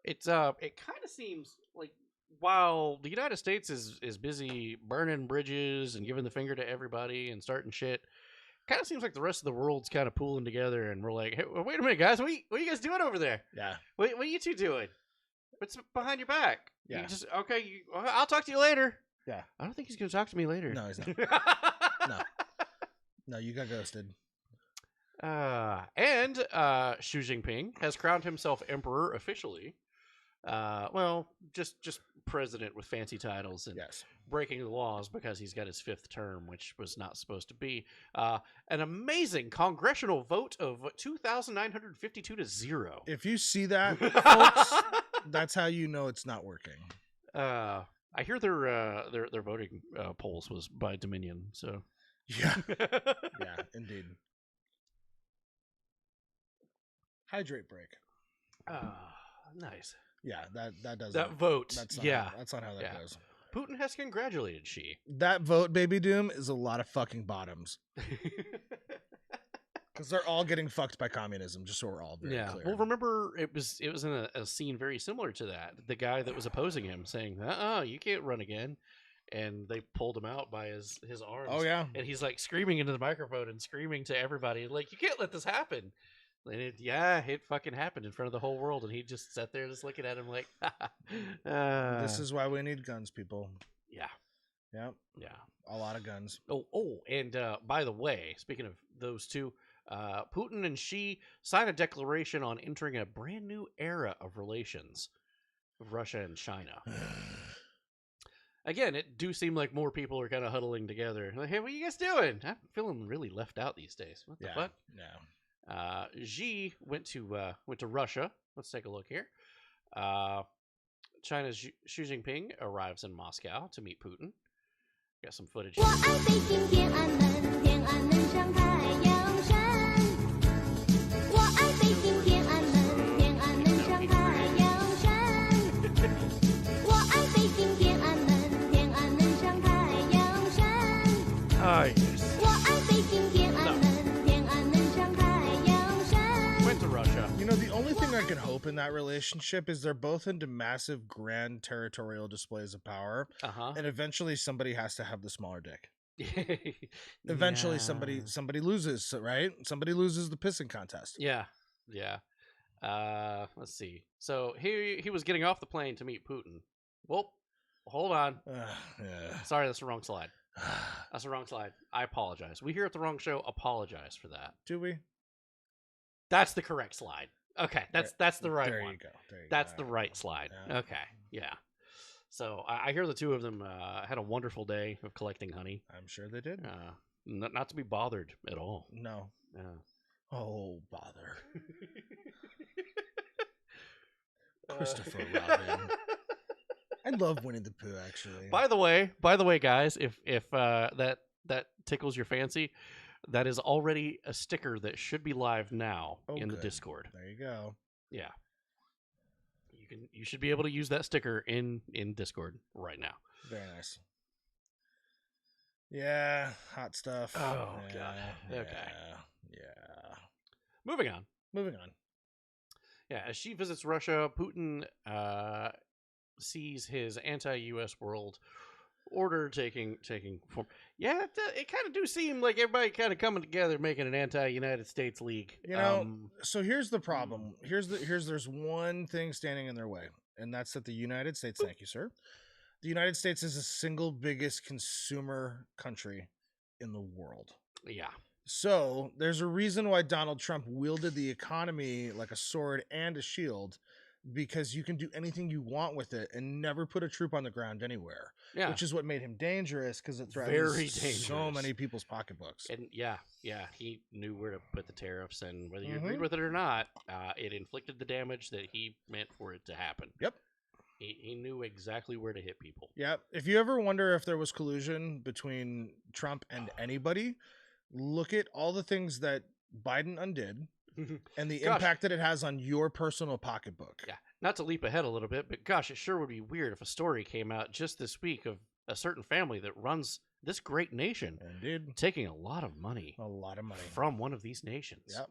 It kind of seems like while the United States is busy burning bridges and giving the finger to everybody and starting shit, kind of seems like the rest of the world's kind of pooling together, and we're like, hey, wait a minute, guys, what are you guys doing over there? Yeah. What are you two doing? What's behind your back? Yeah. I'll talk to you later. Yeah. I don't think he's going to talk to me later. No, he's not. No, you got ghosted. And Xi Jinping has crowned himself emperor officially. Just president with fancy titles and breaking the laws because he's got his 5th term, which was not supposed to be. An amazing congressional vote of 2,952 to 0. If you see that, folks, that's how you know it's not working. I hear their voting polls was by Dominion. So yeah, indeed. Hydrate break. Nice. Yeah, that does that vote. That's not yeah, that's not how that goes. Putin has congratulated Xi. That vote, Baby Doom, is a lot of fucking bottoms. Because they're all getting fucked by communism, just so we're all very clear. Well, remember, it was in a scene very similar to that. The guy that was opposing him saying, you can't run again. And they pulled him out by his arms. Oh, yeah. And he's like screaming into the microphone and screaming to everybody, like, you can't let this happen. And it fucking happened in front of the whole world. And he just sat there just looking at him like, This is why we need guns, people. Yeah. Yep. Yeah. A lot of guns. And by the way, speaking of those two, Putin and Xi signed a declaration on entering a brand new era of relations with Russia and China. Again, it do seem like more people are kind of huddling together. Like, hey, what are you guys doing? I'm feeling really left out these days. What the fuck? Yeah. Xi went to Russia. Let's take a look here. China's Xi Jinping arrives in Moscow to meet Putin. Got some footage. Went to Russia. You know, the only thing I can hope in that relationship is they're both into massive, grand territorial displays of power, and eventually somebody has to have the smaller dick. Eventually, somebody loses, right? Somebody loses the pissing contest. Yeah. Let's see. So he was getting off the plane to meet Putin. Well, hold on. Sorry, that's the wrong slide. That's the wrong slide. I apologize. We here at the wrong show apologize for that. Do we? That's the correct slide. Okay, that's the right there one. You go. That's the right slide. Yeah. Okay, yeah. So I hear the two of them had a wonderful day of collecting honey. I'm sure they did. Not to be bothered at all. No. Yeah. Oh, bother. Christopher Robin. I love Winnie the Pooh, actually. By the way, guys, if that tickles your fancy, that is already a sticker that should be live now in the Discord. There you go. Yeah. You should be able to use that sticker in Discord right now. Very nice. Yeah, hot stuff. Oh, God. Okay. Yeah. Moving on. Yeah, as she visits Russia, Putin sees his anti-U.S. world order taking form. Yeah, it kind of do seem like everybody kind of coming together, making an anti-United States league. You know, so here's the problem. There's one thing standing in their way, and that's that the United States. Thank you, sir. The United States is the single biggest consumer country in the world. Yeah. So there's a reason why Donald Trump wielded the economy like a sword and a shield, because you can do anything you want with it and never put a troop on the ground anywhere. Yeah. Which is what made him dangerous, because it threatens so many people's pocketbooks. And yeah, he knew where to put the tariffs, and whether you agreed with it or not, it inflicted the damage that he meant for it to happen. Yep. He knew exactly where to hit people. Yep. If you ever wonder if there was collusion between Trump and anybody, look at all the things that Biden undid and the impact that it has on your personal pocketbook. Yeah. Not to leap ahead a little bit, but gosh, it sure would be weird if a story came out just this week of a certain family that runs this great nation taking a lot of money. From one of these nations. Yep.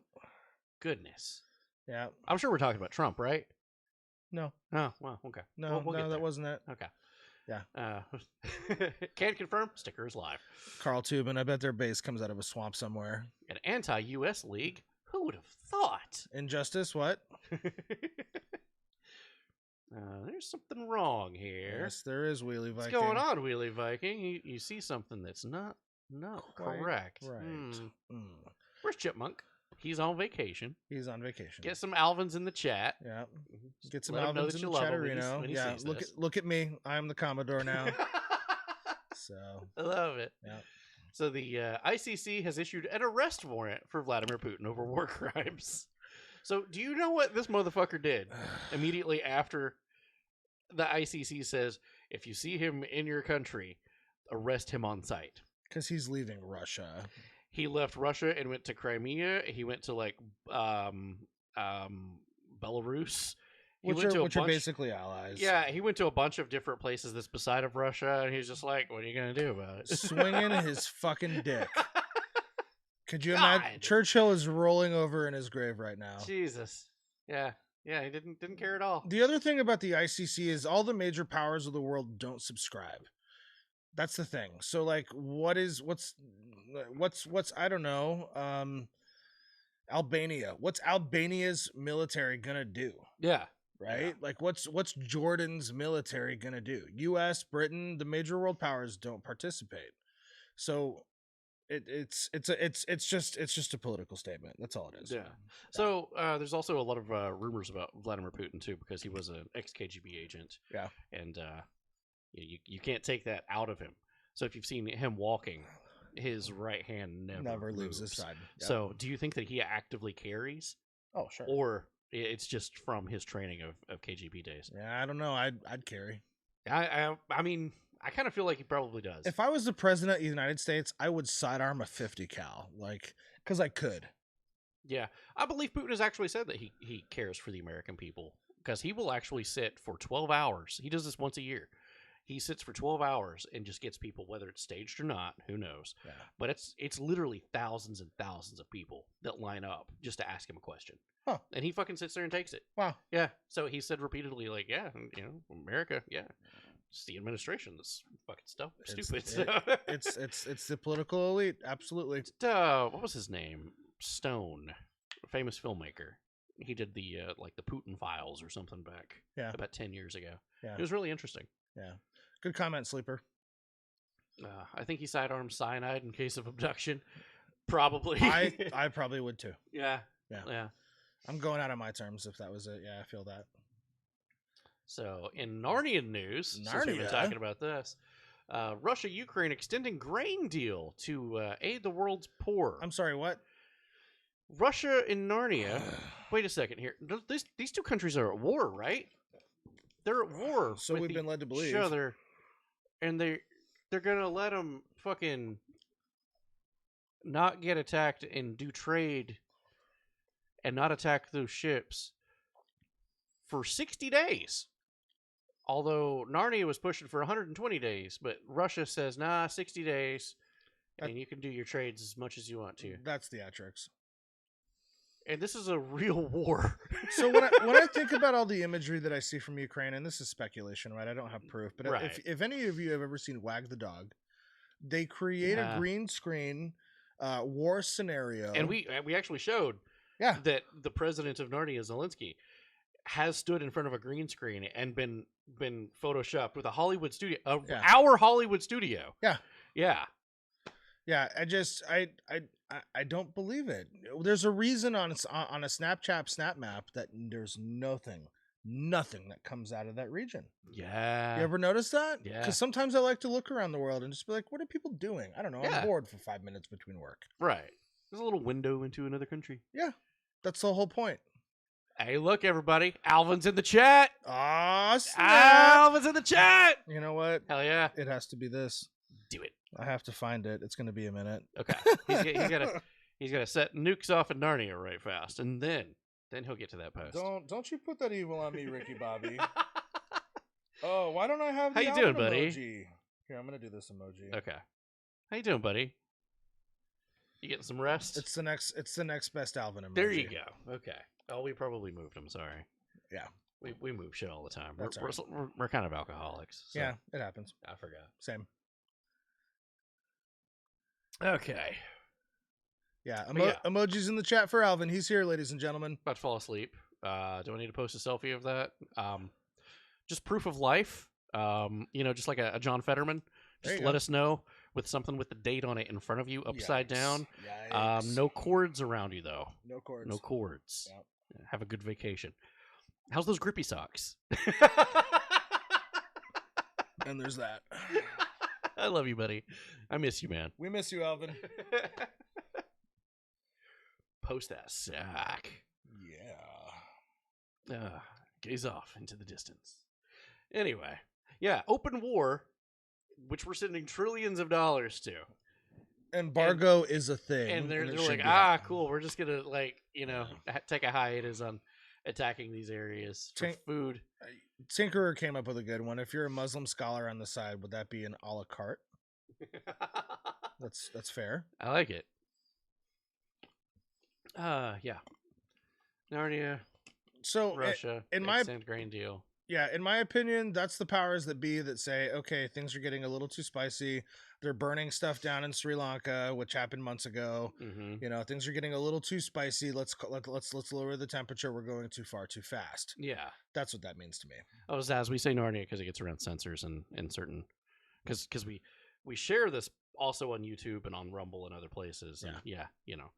Goodness. Yeah. I'm sure we're talking about Trump, right? No. Oh, well, okay. No, we'll get that there. wasn't it. Okay. Yeah. Can confirm, sticker is live. Carl Tubin, I bet their base comes out of a swamp somewhere. An anti-U.S. league? Who would have thought? Injustice, what? There's something wrong here. Yes, there is, Wheelie Viking. What's going on, Wheelie Viking? You see something that's not correct. Right. Where's Chipmunk? He's on vacation. Get some Alvins in the chat. Yeah. Get some Alvins in the chatterino. Yeah. Look at me. I'm the Commodore now. So I love it. Yeah. So the ICC has issued an arrest warrant for Vladimir Putin over war crimes. So do you know what this motherfucker did immediately after the ICC says, if you see him in your country, arrest him on sight? Because he's leaving Russia. He left Russia and went to Crimea. He went to Belarus, which are basically allies. Yeah, he went to a bunch of different places that's beside of Russia, and he's just like, what are you going to do about it? Swinging his fucking dick. Could you imagine? Churchill is rolling over in his grave right now. Jesus. Yeah. Yeah, he didn't care at all. The other thing about the ICC is all the major powers of the world don't subscribe. That's the thing. So like, what's I don't know, Albania. What's Albania's military gonna do? Yeah. Right? Yeah. Like what's Jordan's military gonna do? US, Britain, the major world powers don't participate. So it's just a political statement. That's all it is. Yeah. So there's also a lot of rumors about Vladimir Putin too, because he was an ex-KGB agent. Yeah. And you can't take that out of him. So if you've seen him walking, his right hand never leaves his side. Yep. So do you think that he actively carries? Oh, sure. Or it's just from his training of KGB days? Yeah, I don't know. I'd carry. I mean, I kind of feel like he probably does. If I was the president of the United States, I would sidearm a 50 cal, like, because I could. Yeah, I believe Putin has actually said that he cares for the American people, because he will actually sit for 12 hours. He does this once a year. He sits for 12 hours and just gets people, whether it's staged or not, who knows. Yeah. But it's literally thousands and thousands of people that line up just to ask him a question. Huh. And he fucking sits there and takes it. Wow. Yeah. So he said repeatedly, like, yeah, America, yeah. It's the administration that's fucking stupid. It's the political elite. Absolutely. What was his name? Stone, a famous filmmaker. He did the the Putin Files or something back about 10 years ago. Yeah. It was really interesting. Yeah. Good comment, Sleeper. I think he sidearmed cyanide in case of abduction. Probably. I probably would too. Yeah. I'm going out on my terms if that was it. Yeah, I feel that. So, in Narnian news, since we've been talking about this, Russia-Ukraine extending grain deal to aid the world's poor. I'm sorry, what? Russia and Narnia. Wait a second here. These two countries are at war, right? They're at war. So we've been led to believe. Each other, and they're gonna let them fucking not get attacked and do trade, and not attack those ships for 60 days. Although Narnia was pushing for 120 days, but Russia says, nah, 60 days, and you can do your trades as much as you want to. That's theatrics. And this is a real war. So when I think about all the imagery that I see from Ukraine, and this is speculation, right? I don't have proof, but if any of you have ever seen Wag the Dog, they create a green screen war scenario. And we actually showed that the president of Narnia, Zelensky, has stood in front of a green screen and been photoshopped with a Hollywood studio, our Hollywood studio. Yeah. I don't believe it. There's a reason on a Snapchat snap map that there's nothing that comes out of that region. Yeah. You ever notice that? Yeah. Because sometimes I like to look around the world and just be like, what are people doing? I don't know. I'm bored for 5 minutes between work. Right. There's a little window into another country. Yeah. That's the whole point. Hey, look, everybody. Alvin's in the chat. Aw, Alvin's in the chat. You know what? Hell yeah. It has to be this. Do it. I have to find it. It's going to be a minute. Okay. He's got to set nukes off in Narnia right fast, and then he'll get to that post. Don't you put that evil on me, Ricky Bobby. Oh, why don't I have the How you doing, Alvin buddy? emoji? Here, I'm going to do this emoji. Okay. How you doing, buddy? You getting some rest? It's the next best Alvin emoji. There you go. Okay. Oh, we probably moved him. Sorry. Yeah. We move shit all the time. That's We're kind of alcoholics. So yeah, it happens. I forgot. Same. Okay. Yeah, emojis in the chat for Alvin. He's here, ladies and gentlemen. About to fall asleep. Do I need to post a selfie of that? Just proof of life. Just like a John Fetterman. Just let us know with something with the date on it in front of you, upside down. No cords around you, though. No cords. No cords. Yep. Have a good vacation. How's those grippy socks? And there's that. I love you, buddy. I miss you, man. We miss you, Alvin. Post that sack. Yeah. Gaze off into the distance. Anyway, yeah, open war, which we're sending trillions of dollars to. Embargo is a thing. And they're like, cool, we're just going to, take a hiatus on attacking these areas for food. Tinkerer came up with a good one. If you're a Muslim scholar on the side, would that be an a la carte? That's fair. I like it. Yeah. Narnia. So Russia. In my grain deal. Yeah, in my opinion, that's the powers that be that say, okay, things are getting a little too spicy. They're burning stuff down in Sri Lanka, which happened months ago. You know, things are getting a little too spicy. Let's lower the temperature. We're going too far, too fast. Yeah, that's what that means to me. Oh, as we say Narnia because it gets around censors and certain because we share this also on YouTube and on Rumble and other places. And yeah, you know,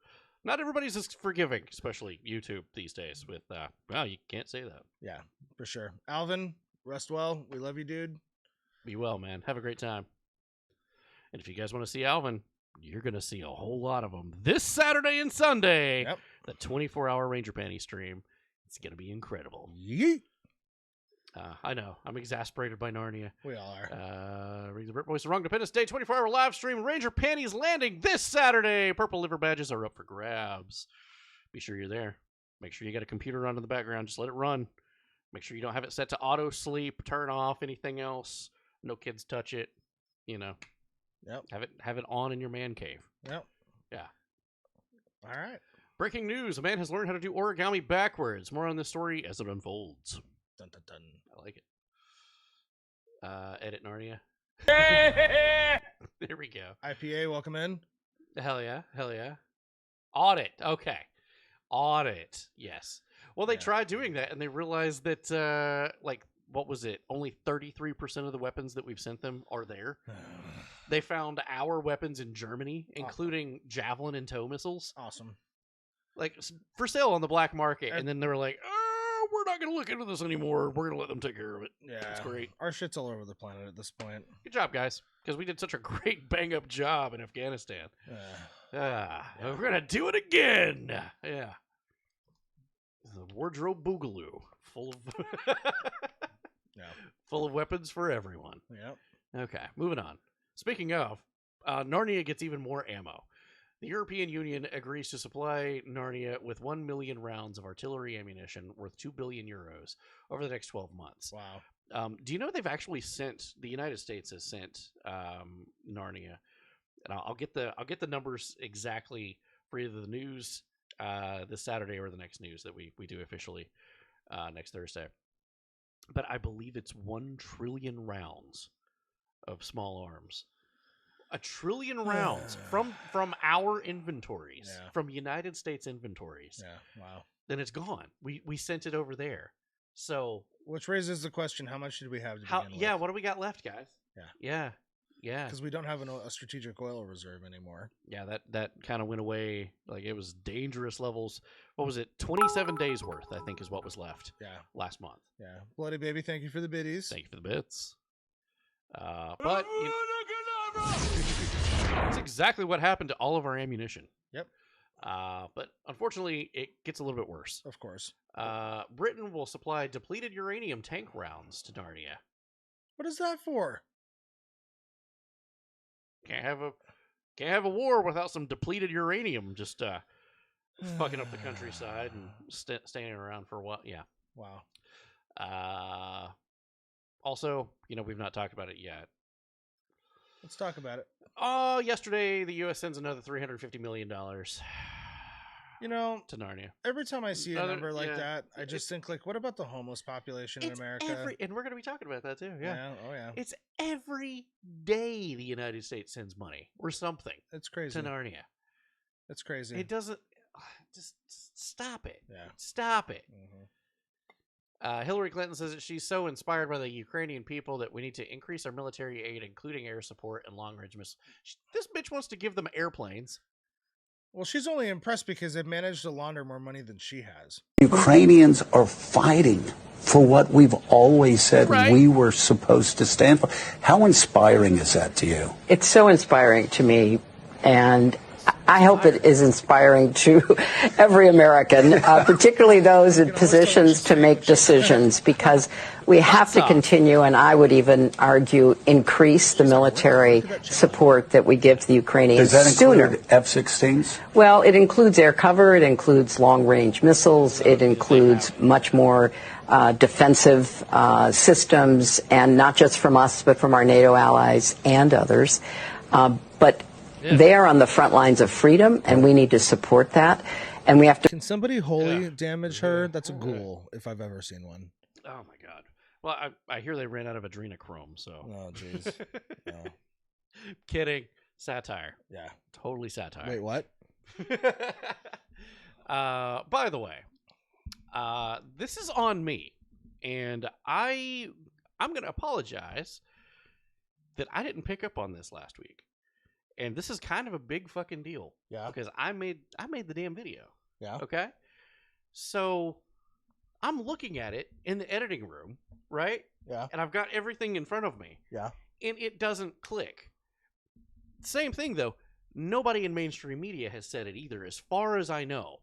not everybody's as forgiving, especially YouTube these days. With well, you can't say that. Yeah, for sure. Alvin, rest well. We love you, dude. Be well, man. Have a great time. And if you guys want to see Alvin, you're going to see a whole lot of them this Saturday and Sunday. Yep. The 24-hour Ranger Panty stream. It's going to be incredible. Yeet. I know. I'm exasperated by Narnia. We all are. Read the Brit Voice of Wrong Independence Day 24-hour live stream. Ranger Panties landing this Saturday. Purple liver badges are up for grabs. Be sure you're there. Make sure you got a computer on in the background. Just let it run. Make sure you don't have it set to auto sleep. Turn off anything else. No kids touch it. You know. Yep. Have it on in your man cave. Yep. Yeah. All right. Breaking news. A man has learned how to do origami backwards. More on this story as it unfolds. Dun, dun, dun. I like it. Edit Narnia. There we go. IPA, welcome in. Hell yeah. Hell yeah. Audit. Okay. Audit. Yes. Well, they tried doing that, and they realized that, like, what was it? Only 33% of the weapons that we've sent them are there. They found our weapons in Germany, including javelin and tow missiles. Awesome. Like, for sale on the black market. And then they were like, oh, we're not going to look into this anymore. We're going to let them take care of it. Yeah. It's great. Our shit's all over the planet at this point. Good job, guys. Because we did such a great bang-up job in Afghanistan. We're going to do it again. Yeah. The wardrobe boogaloo. Full of weapons for everyone. Yep. Okay, moving on. Speaking of, Narnia gets even more ammo. The European Union agrees to supply Narnia with 1 million rounds of artillery ammunition worth 2 billion euros over the next 12 months. Wow. Do you know they've actually sent, the United States has sent Narnia, and I'll get the numbers exactly for either the news this Saturday or the next news that we do officially next Thursday. But I believe it's 1 trillion rounds of small arms. 1 trillion rounds from our inventories, from United States inventories. Yeah, wow. Then it's gone. We sent it over there. So, which raises the question: how much did we have to begin with? Yeah, what do we got left, guys? Yeah. Because we don't have a strategic oil reserve anymore. Yeah, that kind of went away. Like, it was dangerous levels. What was it? 27 days worth, I think, is what was left. Yeah. Last month. Yeah. Bloody baby, thank you for the biddies. Thank you for the bits. But it's exactly what happened to all of our ammunition. Yep. But unfortunately, it gets a little bit worse. Of course. Britain will supply depleted uranium tank rounds to Narnia. What is that for? Can't have a war without some depleted uranium just fucking up the countryside and standing around for a while. Yeah. Wow. Also, we've not talked about it yet. Let's talk about it. Yesterday the U.S. sends another $350 million. To Narnia. Every time I see a number like that, I just think, like, what about the homeless population in America? And we're going to be talking about that too. Yeah. Oh yeah. It's every day the United States sends money or something. It's crazy. To Narnia. It's crazy. It doesn't. Just stop it. Yeah. Stop it. Hillary Clinton says that she's so inspired by the Ukrainian people that we need to increase our military aid, including air support and long-range missiles. This bitch wants to give them airplanes. Well, she's only impressed because they've managed to launder more money than she has. Ukrainians are fighting for what we've always said we were supposed to stand for. How inspiring is that to you? It's so inspiring to me, and I hope it is inspiring to every American, particularly those in positions to make decisions, because we have to continue, and I would even argue increase the military support that we give to the Ukrainians sooner. Does that include F-16s? Well, it includes air cover, it includes long-range missiles, it includes much more defensive systems, and not just from us, but from our NATO allies and others. But they are on the front lines of freedom, and we need to support that. And we have to. Can somebody wholly damage her? That's a ghoul, if I've ever seen one. Oh my God! Well, I hear they ran out of adrenochrome, so. Oh jeez. No. Kidding. Satire. Yeah. Totally satire. Wait, what? By the way, this is on me, and I'm going to apologize that I didn't pick up on this last week. And this is kind of a big fucking deal. Yeah. Because I made the damn video. Yeah. Okay? So I'm looking at it in the editing room, right? Yeah. And I've got everything in front of me. Yeah. And it doesn't click. Same thing though. Nobody in mainstream media has said it either, as far as I know.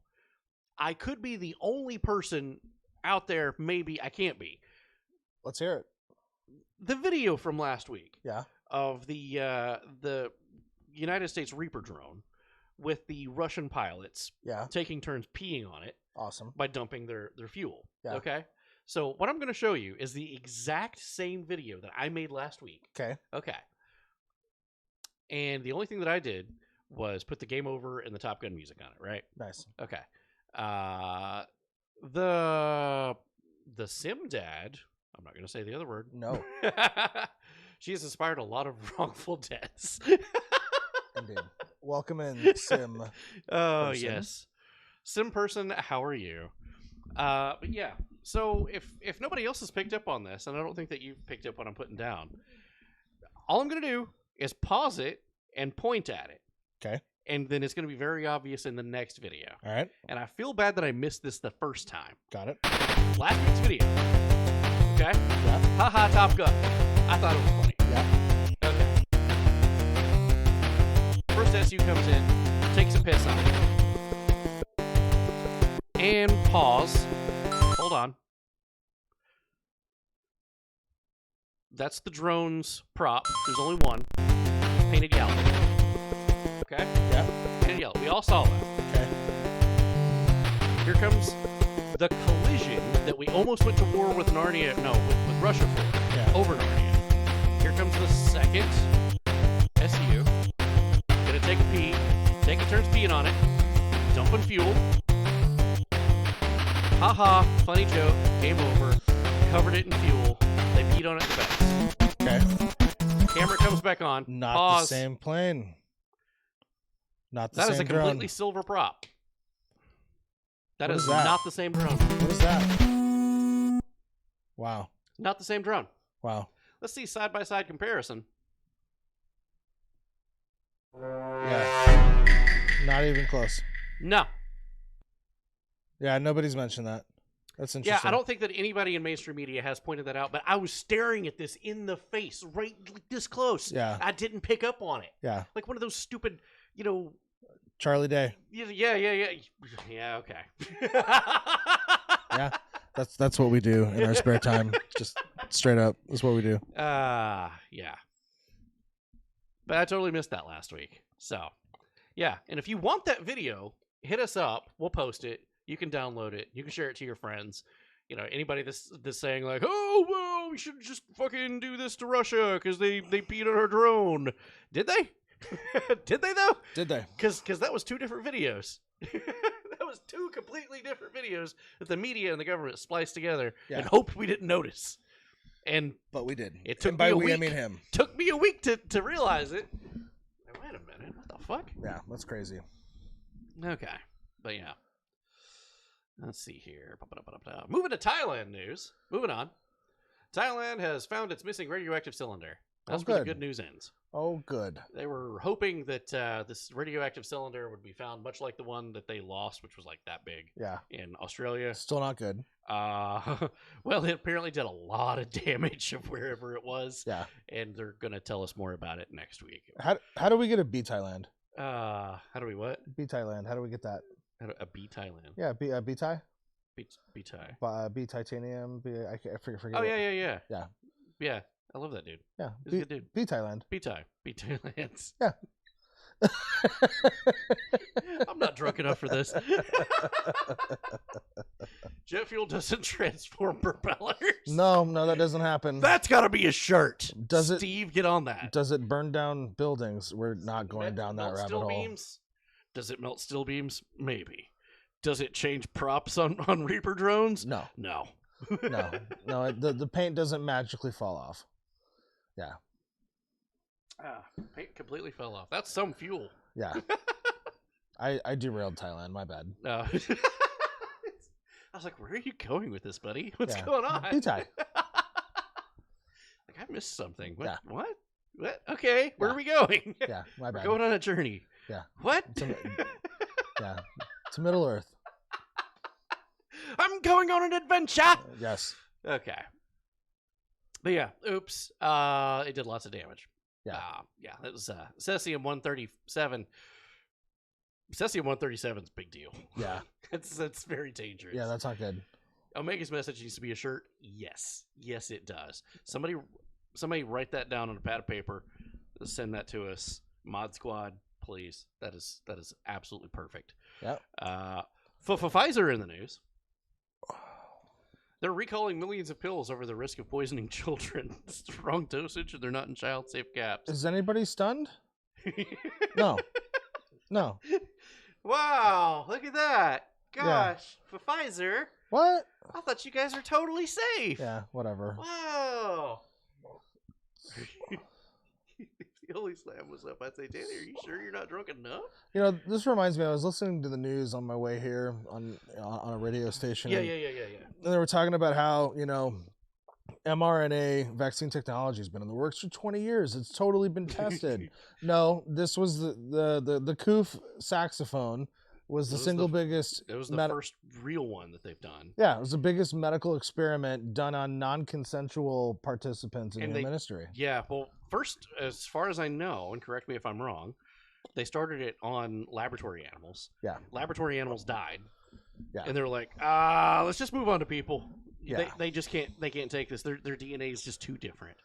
I could be the only person out there, maybe I can't be. Let's hear it. The video from last week. Yeah. Of the United States Reaper drone with the Russian pilots taking turns peeing on it. Awesome. By dumping their fuel. Yeah. Okay? So what I'm going to show you is the exact same video that I made last week. Okay. Okay. And the only thing that I did was put the game over and the Top Gun music on it, right? Nice. Okay. The Sim Dad, I'm not going to say the other word. No. She has inspired a lot of wrongful deaths. Indeed. Welcome in, Sim. Oh, person. yes. Sim person, how are you? But yeah, so if nobody else has picked up on this, and I don't think that you've picked up what I'm putting down, all I'm going to do is pause it and point at it. Okay. And then it's going to be very obvious in the next video. All right. And I feel bad that I missed this the first time. Got it. Last week's video. Okay? Yeah. Haha, Top Gun. I thought it was funny. Yeah. Okay. First SU comes in, takes a piss on it. And pause. Hold on. That's the drone's prop. There's only one. Painted yellow. Okay? Yeah. Painted yellow. We all saw that. Okay. Here comes the collision that we almost went to war with Narnia. No, with Russia for. Yeah. Over Narnia. Here comes the second SU. Gonna take a pee. Taking turns peeing on it. Dumping fuel. Haha, funny joke. Game over. Covered it in fuel. They peed on it in the best. Okay. Camera comes back on. Not Pause. the same plane. Not the That same is a completely drone. silver prop. That What is is that? not the same drone. What is that? Wow. Not the same drone. Wow. Let's see side-by-side comparison. Yeah. Not even close. No. Yeah, nobody's mentioned that. That's Yeah, interesting. I don't think that anybody in mainstream media has pointed that out, but I was staring at this in the face, right this close. Yeah. I didn't pick up on it. Yeah. Like one of those stupid, Charlie Day. Yeah, okay. Yeah. That's what we do in our spare time. Just straight up. That's what we do. Yeah. But I totally missed that last week. So, yeah. And if you want that video, hit us up. We'll post it. You can download it. You can share it to your friends. Anybody that's saying like, oh, well, we should just fucking do this to Russia because they peed on our drone. Did they? Did they, though? Did they? Because that was two different videos. That was two completely different videos that the media and the government spliced together and hoped we didn't notice. But we did. It took and by me a we, week. I mean him. Took me a week to realize it. Wait a minute. What the fuck? Yeah, that's crazy. Okay. But yeah. Let's see here. Moving to Thailand news. Moving on. Thailand has found its missing radioactive cylinder. That's where the good news ends. Oh, good. They were hoping that this radioactive cylinder would be found much like the one that they lost, which was like that big in Australia. Still not good. Well, it apparently did a lot of damage of wherever it was. Yeah. And they're going to tell us more about it next week. How do we get to beat Thailand? How do we what? B Thailand. How do we get that? A B Thailand. Yeah, B Thai. B Thai. B titanium. I forget. Oh yeah. Yeah. Yeah, I love that dude. Yeah, he's a good dude. B Thailand. B Thailand. Yeah. I'm not drunk enough for this. Jet fuel doesn't transform propellers. No, that doesn't happen. That's got to be a shirt. Does it, Steve, get on that. Does it burn down buildings? We're not going down that rabbit hole. Beams? Does it melt steel beams? Maybe. Does it change props on Reaper drones? No. No. No. The paint doesn't magically fall off. Yeah. Paint completely fell off. That's some fuel. Yeah. I derailed Thailand. My bad. I was like, where are you going with this, buddy? What's going on? B-Thai. I missed something. What? Yeah. What? Okay, where are we going? Yeah, my bad. We're going on a journey. Yeah. What? Yeah. To Middle Earth. I'm going on an adventure. Yes. Okay. But yeah, oops. It did lots of damage. Yeah. Yeah, that was Cesium 137. Cesium 137 is a big deal. Yeah. That's very dangerous. Yeah, that's not good. Omega's message needs to be a shirt. Yes, it does. Somebody write that down on a pad of paper. Send that to us, Mod Squad, please. That is absolutely perfect. Yep. Pfizer in the news. They're recalling millions of pills over the risk of poisoning children. It's the wrong dosage, and they're not in child-safe caps. Is anybody stunned? No. Wow, look at that. Gosh, Pfizer. What? I thought you guys were totally safe. Yeah, whatever. Wow. If the Holy Slam was up, I'd say, Danny, are you sure you're not drunk enough? You know, this reminds me, I was listening to the news on my way here on a radio station. Yeah. And they were talking about how, mRNA vaccine technology has been in the works for 20 years. It's totally been tested. No, this was the Koof saxophone was the single biggest. It was the first real one that they've done. Yeah, it was the biggest medical experiment done on non-consensual participants in human history. Yeah, well, first, as far as I know, and correct me if I'm wrong, they started it on laboratory animals. Yeah. Laboratory animals died. Yeah. And they're like, let's just move on to people. Yeah. They just can't take this. Their DNA is just too different.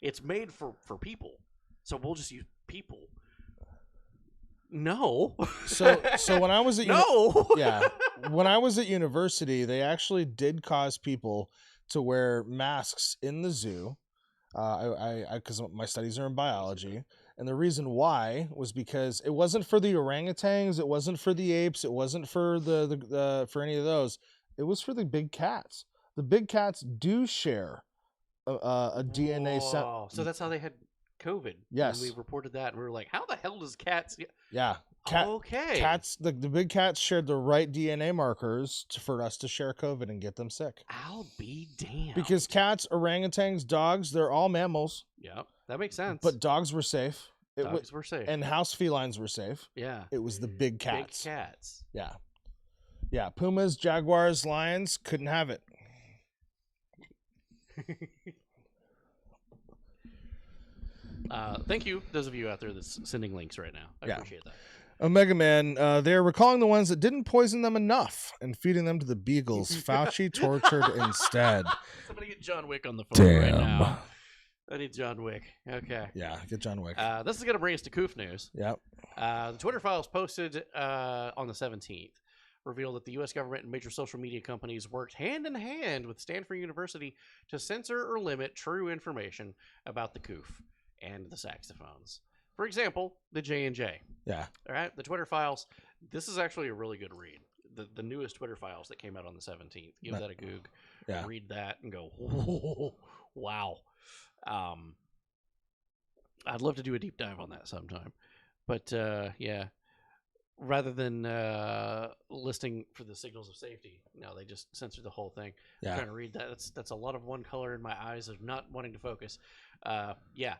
It's made for people. So we'll just use people. No. So when I was at when I was at university, they actually did cause people to wear masks in the zoo. Because my studies are in biology, and the reason why was because it wasn't for the orangutans, it wasn't for the apes, it wasn't for for any of those. It was for the big cats. The big cats do share a DNA set. So that's how they had COVID. Yes. And we reported that, and we were like, how the hell does cats... Yeah. Okay. Cats, the big cats shared the right DNA markers for us to share COVID and get them sick. I'll be damned. Because cats, orangutans, dogs, they're all mammals. Yeah, that makes sense. But dogs were safe. Dogs were safe. And house felines were safe. Yeah. It was the big cats. Big cats. Yeah. Yeah. Pumas, jaguars, lions couldn't have it. Thank you, those of you out there that's sending links right now. I appreciate that. Omega Man, they're recalling the ones that didn't poison them enough and feeding them to the beagles. Fauci tortured instead. Somebody get John Wick on the phone right now. I need John Wick. Okay. Yeah, get John Wick. This is going to bring us to Koof News. Yep. The Twitter files posted on the 17th revealed that the U.S. government and major social media companies worked hand in hand with Stanford University to censor or limit true information about the Koof and the saxophones. For example, the J&J. Yeah. All right, the Twitter files. This is actually a really good read. The newest Twitter files that came out on the 17th. Give that a goog. Yeah. Read that and go, whoa, wow. I'd love to do a deep dive on that sometime. But, yeah, rather than listing for the signals of safety, no, they just censored the whole thing. Yeah. I'm trying to read that. That's a lot of one color in my eyes of not wanting to focus. Yeah.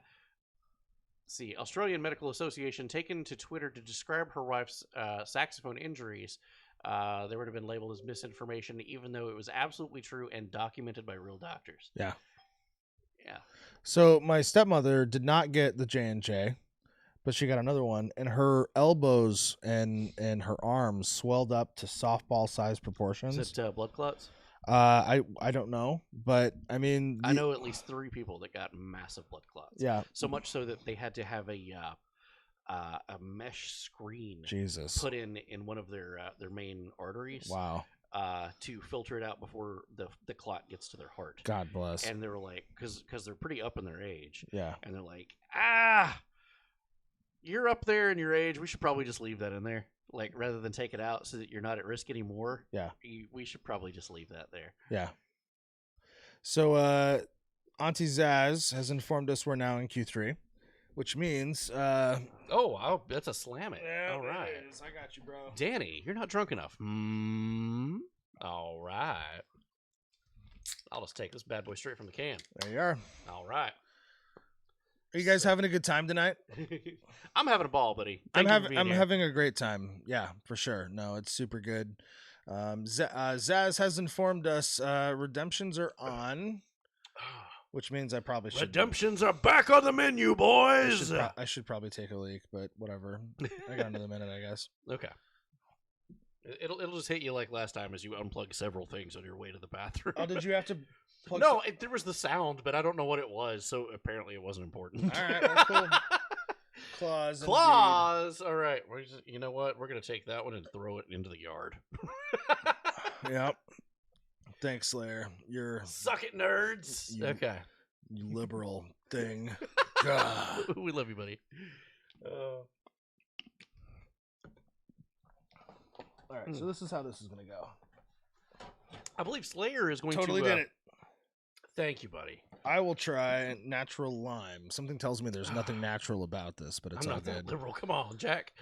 See, Australian Medical Association taken to Twitter to describe her wife's saxophone injuries. They would have been labeled as misinformation, even though it was absolutely true and documented by real doctors. Yeah. Yeah. So my stepmother did not get the J&J but she got another one, and her elbows and her arms swelled up to softball-sized proportions. Is it blood clots? I don't know, but I mean, I know at least 3 people that got massive blood clots. Yeah, so much so that they had to have a mesh screen put in one of their main arteries. Wow. To filter it out before the clot gets to their heart. God bless. And they were like, because they're pretty up in their age. Yeah. And they're like, you're up there in your age. We should probably just leave that in there. Like, rather than take it out so that you're not at risk anymore. Yeah. We should probably just leave that there. Yeah. So, Auntie Zaz has informed us we're now in Q3, which means, oh, that's a slam it. Yeah, all right. It is. I got you, bro. Danny, you're not drunk enough. All right. I'll just take this bad boy straight from the can. There you are. All right. Are you guys having a good time tonight? I'm having a ball, buddy. I'm having a great time. Yeah, for sure. No, it's super good. Zaz has informed us redemptions are on, which means I probably should. Redemptions are back on the menu, boys. I should probably take a leak, but whatever. I got another minute, I guess. Okay. It'll just hit you like last time as you unplug several things on your way to the bathroom. Oh, did you have to plug No, there was the sound, but I don't know what it was, so apparently it wasn't important. All right, that's cool. Claws. All right. You know what? We're going to take that one and throw it into the yard. Yep. Thanks, Slayer. You're... Suck it, nerds. Okay. You liberal thing. God. We love you, buddy. All right, so this is how this is going to go. I believe Slayer is going totally to... did it. Thank you, buddy. I will try natural lime. Something tells me there's nothing natural about this, but it's I'm all not good. that liberal. Come on, Jack.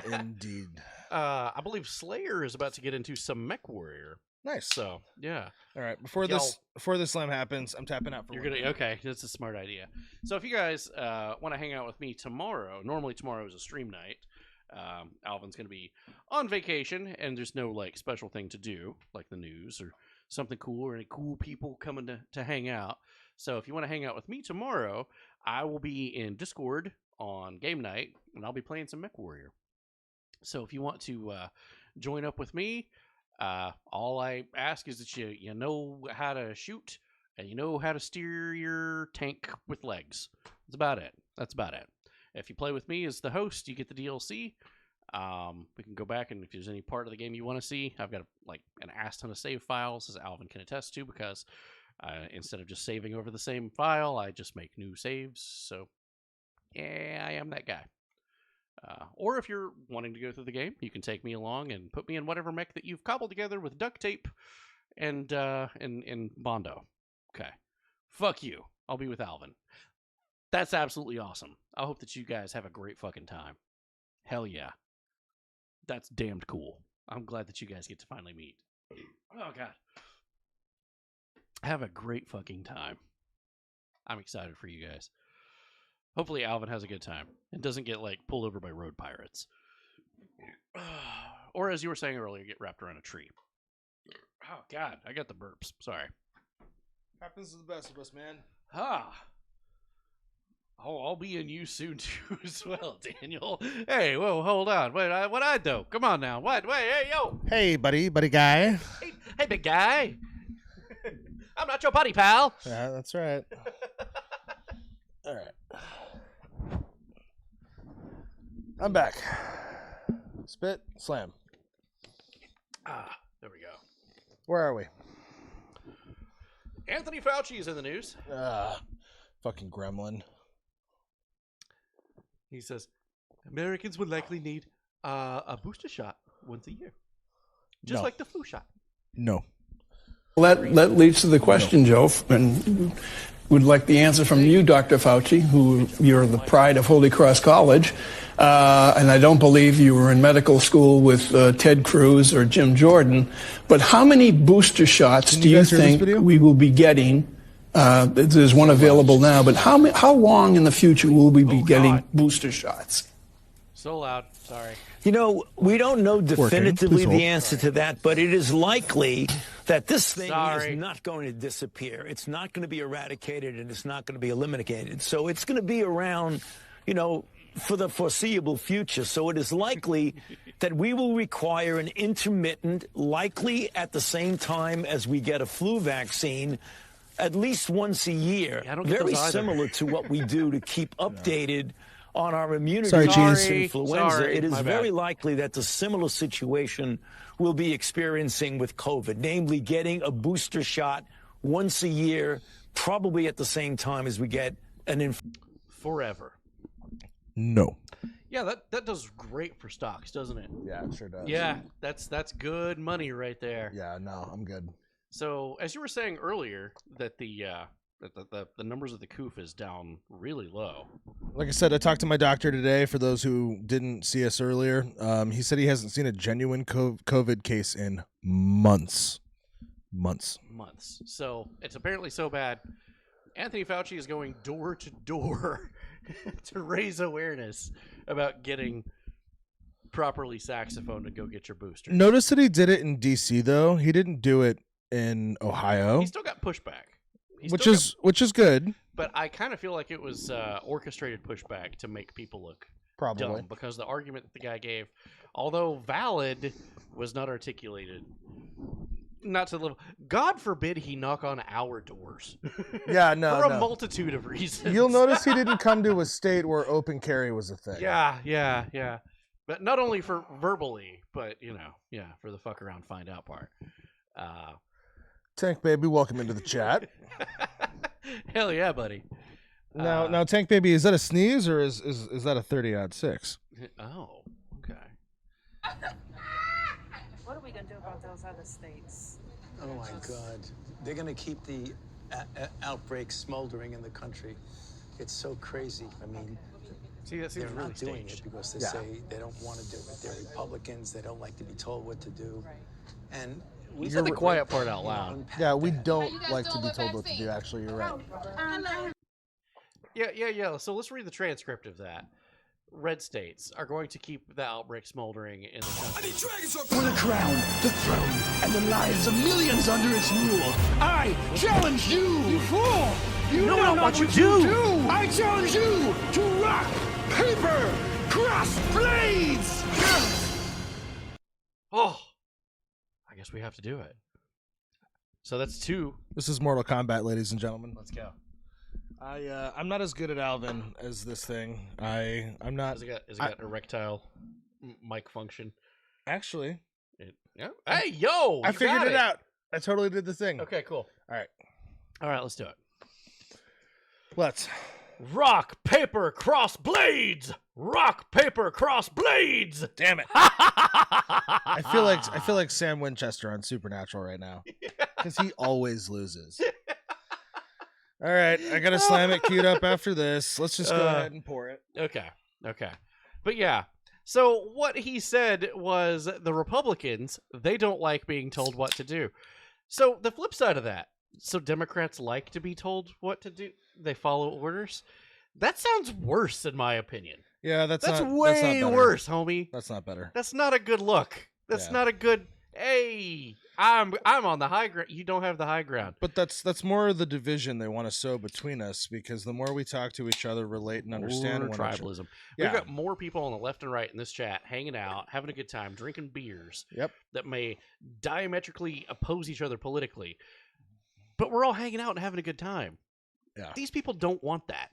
Indeed. I believe Slayer is about to get into some Mech Warrior. Nice. So, yeah. All right, before this slam happens, I'm tapping out for okay, that's a smart idea. So if you guys want to hang out with me tomorrow, normally tomorrow is a stream night. Alvin's going to be on vacation, and there's no like special thing to do, like the news or something cool or any cool people coming to hang out. So if you want to hang out with me tomorrow, I will be in Discord on game night, and I'll be playing some Mech Warrior. So if you want to join up with me, all I ask is that you know how to shoot and you know how to steer your tank with legs. That's about it. If you play with me as the host, you get the DLC. We can go back, and if there's any part of the game you want to see, I've got an ass ton of save files, as Alvin can attest to, because instead of just saving over the same file, I just make new saves. So, yeah, I am that guy. Or if you're wanting to go through the game, you can take me along and put me in whatever mech that you've cobbled together with duct tape and Bondo. Okay. Fuck you. I'll be with Alvin. That's absolutely awesome. I hope that you guys have a great fucking time. Hell yeah. That's damned cool. I'm glad that you guys get to finally meet. Oh, God. Have a great fucking time. I'm excited for you guys. Hopefully Alvin has a good time and doesn't get, pulled over by road pirates. Or, as you were saying earlier, get wrapped around a tree. Oh, God. I got the burps. Sorry. Happens to the best of us, man. Oh, I'll be in you soon, too, as well, Daniel. Hey, whoa, hold on. Wait, what I do? Come on now. What? Wait, hey, yo. Hey, buddy guy. Hey, big guy. I'm not your buddy, pal. Yeah, that's right. All right. I'm back. Spit, slam. There we go. Where are we? Anthony Fauci is in the news. Fucking gremlin. He says, Americans would likely need a booster shot once a year. Just like the flu shot. No. Well, that leads to the question, Joe, and would like the answer from you, Dr. Fauci, who you're the pride of Holy Cross College, and I don't believe you were in medical school with Ted Cruz or Jim Jordan, but how many booster shots do you think we will be getting? There's one available now, but how long in the future will we be getting booster shots? So loud. Sorry. You know, we don't know definitively the answer to that, but it is likely that this thing is not going to disappear. It's not going to be eradicated, and it's not going to be eliminated. So it's going to be around, for the foreseeable future. So it is likely that we will require an intermittent, likely at the same time as we get a flu vaccine, at least once a year. I don't get Very those either. similar to what we do to keep updated on our immunity Sorry, against Cheese. influenza. Sorry, it is my very bad. likely that the similar situation we'll be experiencing with COVID, namely getting a booster shot once a year, probably at the same time as we get an Forever. No. Yeah, that does great for stocks, doesn't it? Yeah, it sure does. Yeah, that's good money right there. Yeah, no, I'm good. So, as you were saying earlier, that the numbers of the COOF is down really low. Like I said, I talked to my doctor today. For those who didn't see us earlier, he said he hasn't seen a genuine COVID case in months. Months. So, it's apparently so bad. Anthony Fauci is going door to door to raise awareness about getting properly saxophone to go get your booster. Notice that he did it in D.C. though. He didn't do it in Ohio. He still got pushback. Which is good. But I kind of feel like it was orchestrated pushback to make people look Probably. dumb, because the argument that the guy gave, although valid, was not articulated. Not to the level. God forbid he knock on our doors. Yeah, no, for a no. multitude of reasons. You'll notice he didn't come to a state where open carry was a thing. Yeah. But not only for verbally, but for the fuck around find out part. Tank Baby, welcome into the chat. Hell yeah, buddy. Now, Tank Baby, is that a sneeze or is that a 30-6? Oh, okay. What are we going to do about those other states? Oh, my God. They're going to keep the outbreaks smoldering in the country. It's so crazy. I mean, see, that seems they're really not doing staged. it because they say they don't want to do it. They're Republicans. They don't like to be told what to do. And we said the quiet part out loud. Yeah, we don't like to be told what to do. Actually, you're right. Yeah. So let's read the transcript of that. Red states are going to keep the outbreak smoldering in the country. For the crown, the throne, and the lives of millions under its rule, I challenge you! You fool! You know not what you do! I challenge you to rock, paper, cross blades! Oh, I guess we have to do it. So that's 2. This is Mortal Kombat, ladies and gentlemen. Let's go. I'm not as good at Alvin as this thing. I'm not. Has it got erectile mic function? Actually, yeah. Hey, yo! I figured it out. I totally did the thing. Okay, cool. All right, let's do it. Let's rock, paper, cross blades. Rock, paper, cross blades. Damn it! I feel like Sam Winchester on Supernatural right now, because he always loses. All right, I gotta slam it queued up after this. Let's just go ahead and pour it. Okay. But yeah, so what he said was the Republicans, they don't like being told what to do. So the flip side of that, so Democrats like to be told what to do. They follow orders. That sounds worse, in my opinion. Yeah, that's way worse, homie. That's not better. That's not a good look. That's not a good. Hey, I'm on the high ground. You don't have the high ground. But that's more the division they want to sow between us, because the more we talk to each other, relate, and understand one another. Tribalism. Yeah. We've got more people on the left and right in this chat hanging out, having a good time, drinking beers. Yep. That may diametrically oppose each other politically, but we're all hanging out and having a good time. Yeah. These people don't want that.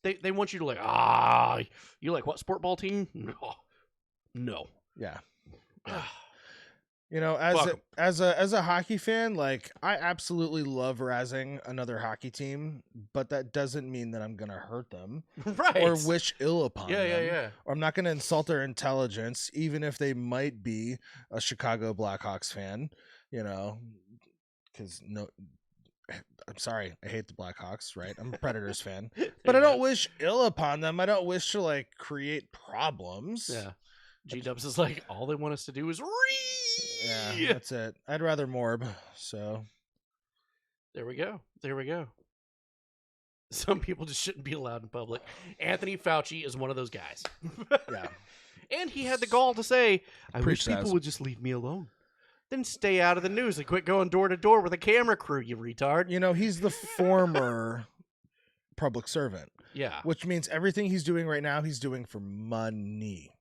They want you to you like what sport ball team? No. Yeah. You know, as a hockey fan, like, I absolutely love razzing another hockey team, but that doesn't mean that I'm gonna hurt them, right? Or wish ill upon them. Yeah. Or I'm not gonna insult their intelligence, even if they might be a Chicago Blackhawks fan. You know, because I'm sorry, I hate the Blackhawks, right? I'm a Predators fan, but I don't wish ill upon them. I don't wish to like create problems. Yeah. G-Dubs is like, all they want us to do is read. Yeah, that's it. I'd rather morb, so. There we go. Some people just shouldn't be allowed in public. Anthony Fauci is one of those guys. Yeah. And he had the gall to say, I wish Preach people that. would just leave me alone. Then stay out of the news and quit going door to door with a camera crew, you retard. You know, he's the former public servant. Yeah. Which means everything he's doing right now, he's doing for money.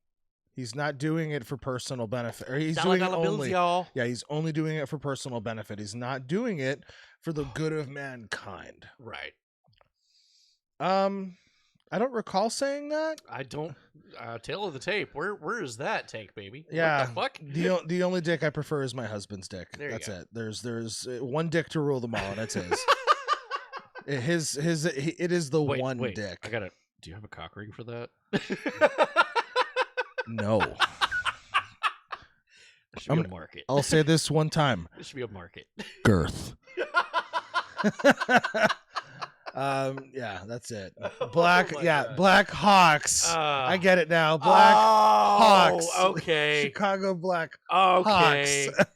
He's not doing it for personal benefit. Or he's doing it only. Y'all. Yeah, he's only doing it for personal benefit. He's not doing it for the good of mankind. Right. I don't recall saying that. I don't. Tail of the tape. Where is that take, baby? Yeah. What the fuck? The only dick I prefer is my husband's dick. That's it. There's one dick to rule them all, and that's his. It is the one dick. I got it. Do you have a cock ring for that? No. There should be a market. I'll say this one time. There should be a market. Girth. Yeah, that's it. Black, Black Hawks. I get it now. Black Hawks. Okay. Chicago Black Okay. Hawks.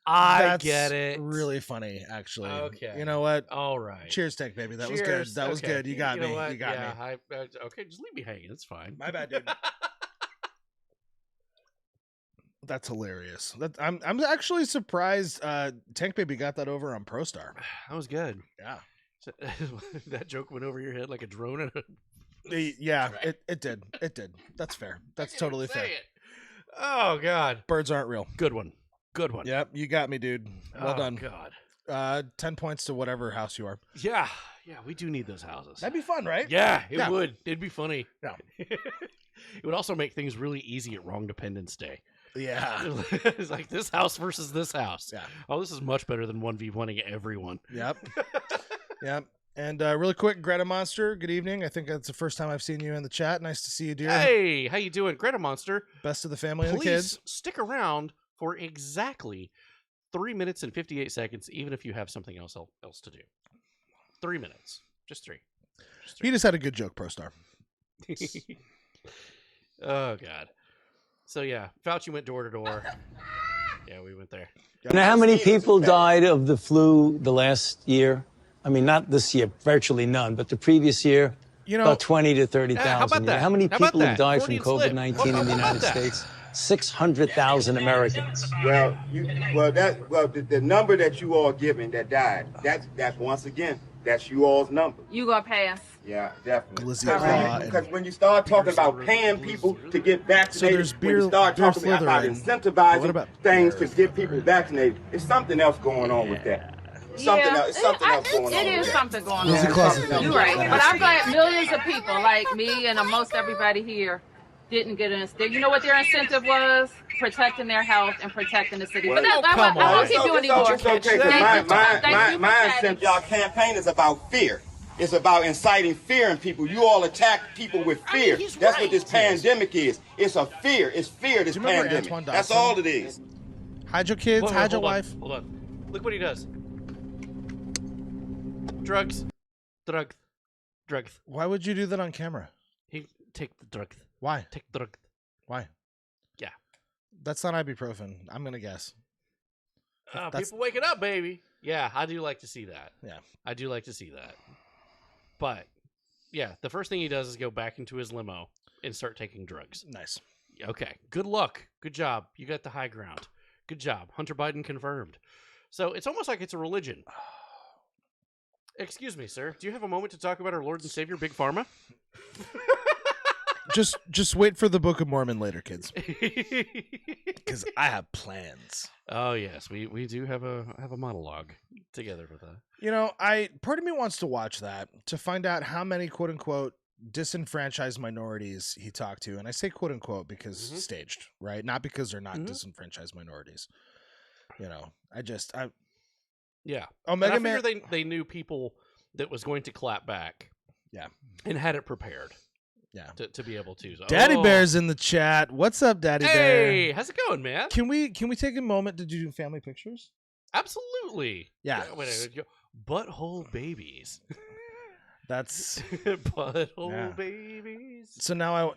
I get it. Really funny, actually. Okay. You know what? All right. Cheers, Tank Baby. That was good. That was good. You got me. You got me. Okay, just leave me hanging. It's fine. My bad, dude. That's hilarious. I'm actually surprised Tank Baby got that over on ProStar. That was good. Yeah. That joke went over your head like a drone. Yeah, it did. It did. That's fair. That's totally fair. Oh God. Birds aren't real. Good one. Good one. Yep, you got me, dude. Well done. God. 10 points to whatever house you are. Yeah. Yeah, we do need those houses. That'd be fun, right? Yeah, it would. It'd be funny. Yeah. It would also make things really easy at Wrong Dependence Day. Yeah. It's like this house versus this house. Yeah. Oh, this is much better than 1v1ing everyone. Yep. Yep. And really quick, Greta Monster, good evening. I think that's the first time I've seen you in the chat. Nice to see you, dear. Hey, how you doing, Greta Monster? Best of the family and the Please kids. stick around for exactly 3 minutes and 58 seconds, even if you have something else to do. 3 minutes. Just three. He just had a good joke, ProStar. Oh, God. So, yeah, Fauci went door to door. Yeah, we went there. You know how many people died of the flu the last year? I mean, not this year, virtually none, but the previous year, about 20 to 30,000. how about that? How many How about people have that? died from 40 and COVID-19 slip. in the How about United that? States? 600,000 Americans. The number that you all giving that died, that's once again, that's you all's number. You gonna pass? Yeah, definitely. Glizzy Because when you start talking about paying people to get vaccinated, So when you start beer talking about Slytherin. incentivizing What about things to get people vaccinated, there's something else going on with that. Something else going on. It with is that. something going Lizzie on. Claus. You're right. But I'm glad millions of people like me and most everybody here didn't get an incentive. You know what their incentive was? Protecting their health and protecting the city. But I won't keep you anymore. It's okay, because my incentive, y'all campaign is about fear. It's about inciting fear in people. You all attack people with fear. That's what this pandemic is. It's a fear. It's fear, this pandemic. That's all it is. Hide your kids, hide your wife. Hold on. Look what he does. Drugs. Why would you do that on camera? He take the drugs. Why? Take the drugs. Why? Yeah. That's not ibuprofen. I'm going to guess. People waking up, baby. Yeah, I do like to see that. Yeah. I do like to see that. But, yeah, the first thing he does is go back into his limo and start taking drugs. Nice. Okay. Good luck. Good job. You got the high ground. Good job. Hunter Biden confirmed. So it's almost like it's a religion. Excuse me, sir. Do you have a moment to talk about our Lord and Savior, Big Pharma? Just wait for the Book of Mormon later, kids. Because I have plans. Oh yes, we do have a monologue together with that. You know, part of me wants to watch that to find out how many quote unquote disenfranchised minorities he talked to, and I say quote unquote because staged, right? Not because they're not disenfranchised minorities. You know, yeah. Omega Man. They knew people that was going to clap back. Yeah, and had it prepared. Yeah, to be able to. So, Daddy Bear's in the chat. What's up, Daddy Bear? Hey, how's it going, man? Can we take a moment to do family pictures? Absolutely. Yeah. Butthole babies. That's butthole babies. So now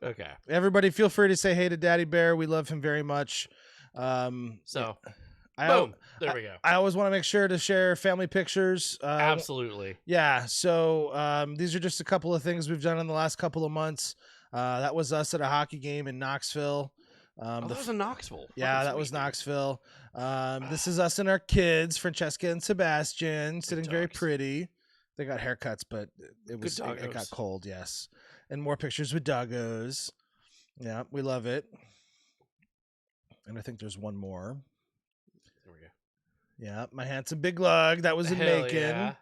Okay. Everybody, feel free to say hey to Daddy Bear. We love him very much. Boom. There we go. I always want to make sure to share family pictures. Absolutely. Yeah. So these are just a couple of things we've done in the last couple of months. That was us at a hockey game in Knoxville. That was in Knoxville. Yeah, that was Knoxville. This is us and our kids, Francesca and Sebastian, sitting very pretty. They got haircuts, but it got cold. Yes, and more pictures with doggos. Yeah, we love it. And I think there's one more. There we go. Yeah, my handsome big lug. That was in Macon. Yeah.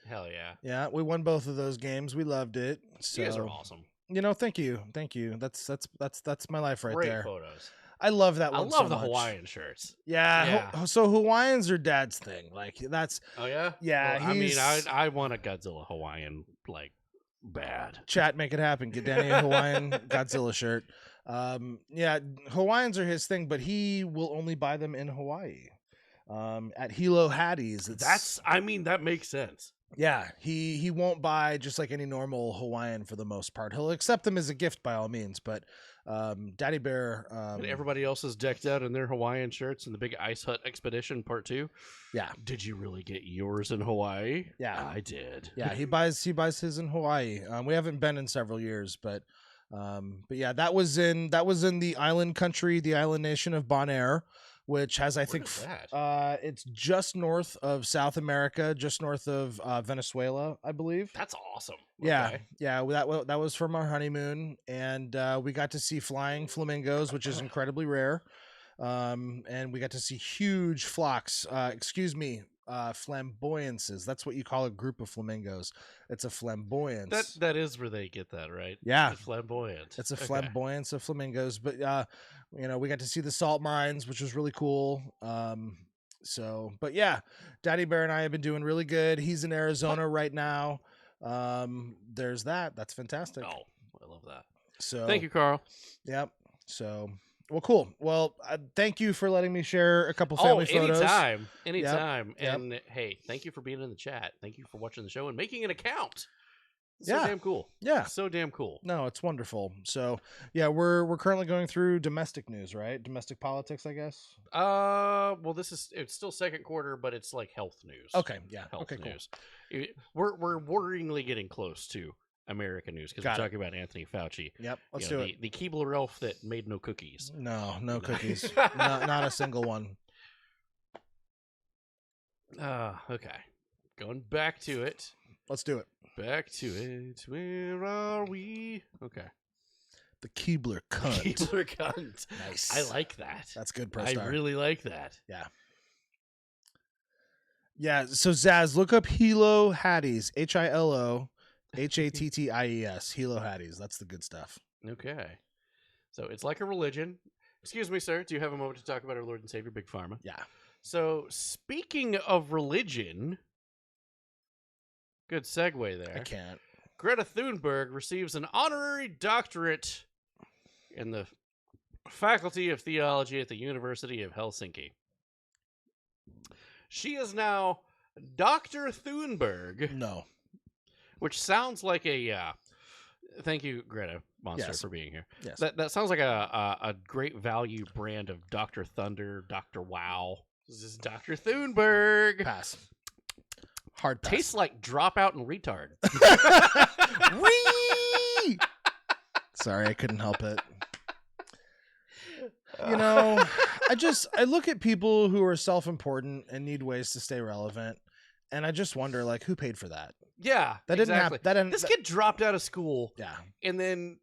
Hell yeah. Yeah, we won both of those games. We loved it. So, you guys are awesome. Thank you. That's my life right Great there. Photos. I love that one. I love so the much. Hawaiian shirts. Yeah. So Hawaiians are Dad's thing. Like that's. Oh yeah. Yeah. Well, I mean, I want a Godzilla Hawaiian like bad. Chat, make it happen. Get Danny a Hawaiian Godzilla shirt. Yeah, Hawaiians are his thing, but he will only buy them in Hawaii. At Hilo Hattie's. That makes sense. Yeah, he won't buy just like any normal Hawaiian for the most part. He'll accept them as a gift by all means, but Daddy Bear and everybody else is decked out in their Hawaiian shirts in the big Ice Hut Expedition Part 2. Yeah. Did you really get yours in Hawaii? Yeah. I did. Yeah, he buys his in Hawaii. We haven't been in several years, but yeah, that was in the island country, the island nation of Bonaire, which has it's just north of South America, just north of Venezuela, I believe. That's awesome. Yeah, Okay. yeah, that was from our honeymoon, and we got to see flying flamingos, which is incredibly rare, and we got to see huge flocks. Flamboyances. That's what you call a group of flamingos. It's a flamboyance. That is where they get that, right? Yeah. It's flamboyant. It's a flamboyance of flamingos. But we got to see the salt mines, which was really cool. But yeah, Daddy Bear and I have been doing really good. He's in Arizona right now. There's that. That's fantastic. Oh, I love that. So thank you, Carl. Yep. So well, cool. Well, thank you for letting me share a couple family photos. Anytime. Yep. And hey, thank you for being in the chat. Thank you for watching the show and making an account. So Yeah. damn cool. Yeah. So damn cool. No, it's wonderful. So yeah, we're currently going through domestic news, right? Domestic politics, I guess. Well, it's still second quarter, but it's like health news. Okay, yeah. Health Okay, cool. news. We're worryingly getting close to American news because we're talking about Anthony Fauci. Yep, let's do it. The Keebler elf that made no cookies. No cookies. not a single one. Okay. Going back to it. Let's do it. Back to it. Where are we? Okay. The Keebler cunt. Keebler cunt. Nice. I like that. That's good, Pro Star. I really like that. Yeah. Yeah, so Zaz, look up Hilo Hattie's. HILO HATTIES. Hilo Hattie's. That's the good stuff. Okay. So it's like a religion. Excuse me, sir. Do you have a moment to talk about our Lord and Savior, Big Pharma? Yeah. So speaking of religion, good segue there. I can't. Greta Thunberg receives an honorary doctorate in the Faculty of Theology at the University of Helsinki. She is now Dr. Thunberg. No. Which sounds like a thank you, Greta Monster, for being here. Yes. That sounds like a great value brand of Dr. Thunder, Dr. Wow. This is Dr. Thunberg. Pass. Hard pass. Tastes like Dropout and Retard. Whee! Sorry, I couldn't help it. I look at people who are self-important and need ways to stay relevant, and I just wonder, like, who paid for that? Yeah, that didn't happen. This kid dropped out of school. Yeah, and then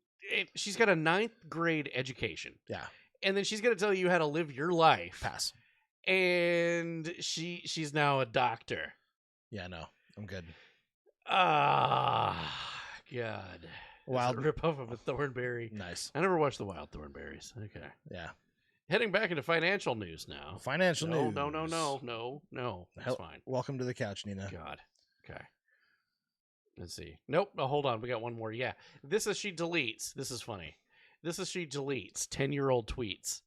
she's got a 9th grade education. Yeah, and then she's going to tell you how to live your life. Pass. And she's now a doctor. Yeah, no, I'm good. God. Wild rip off of a Thornberry. Nice. I never watched the Wild Thornberries. Okay. Yeah. Heading back into financial news now. Financial news. No. That's fine. Welcome to the couch, Nina. God. Okay. Let's see. Nope. Oh, hold on. We got one more. Yeah. She deletes. This is funny. She deletes 10-year-old tweets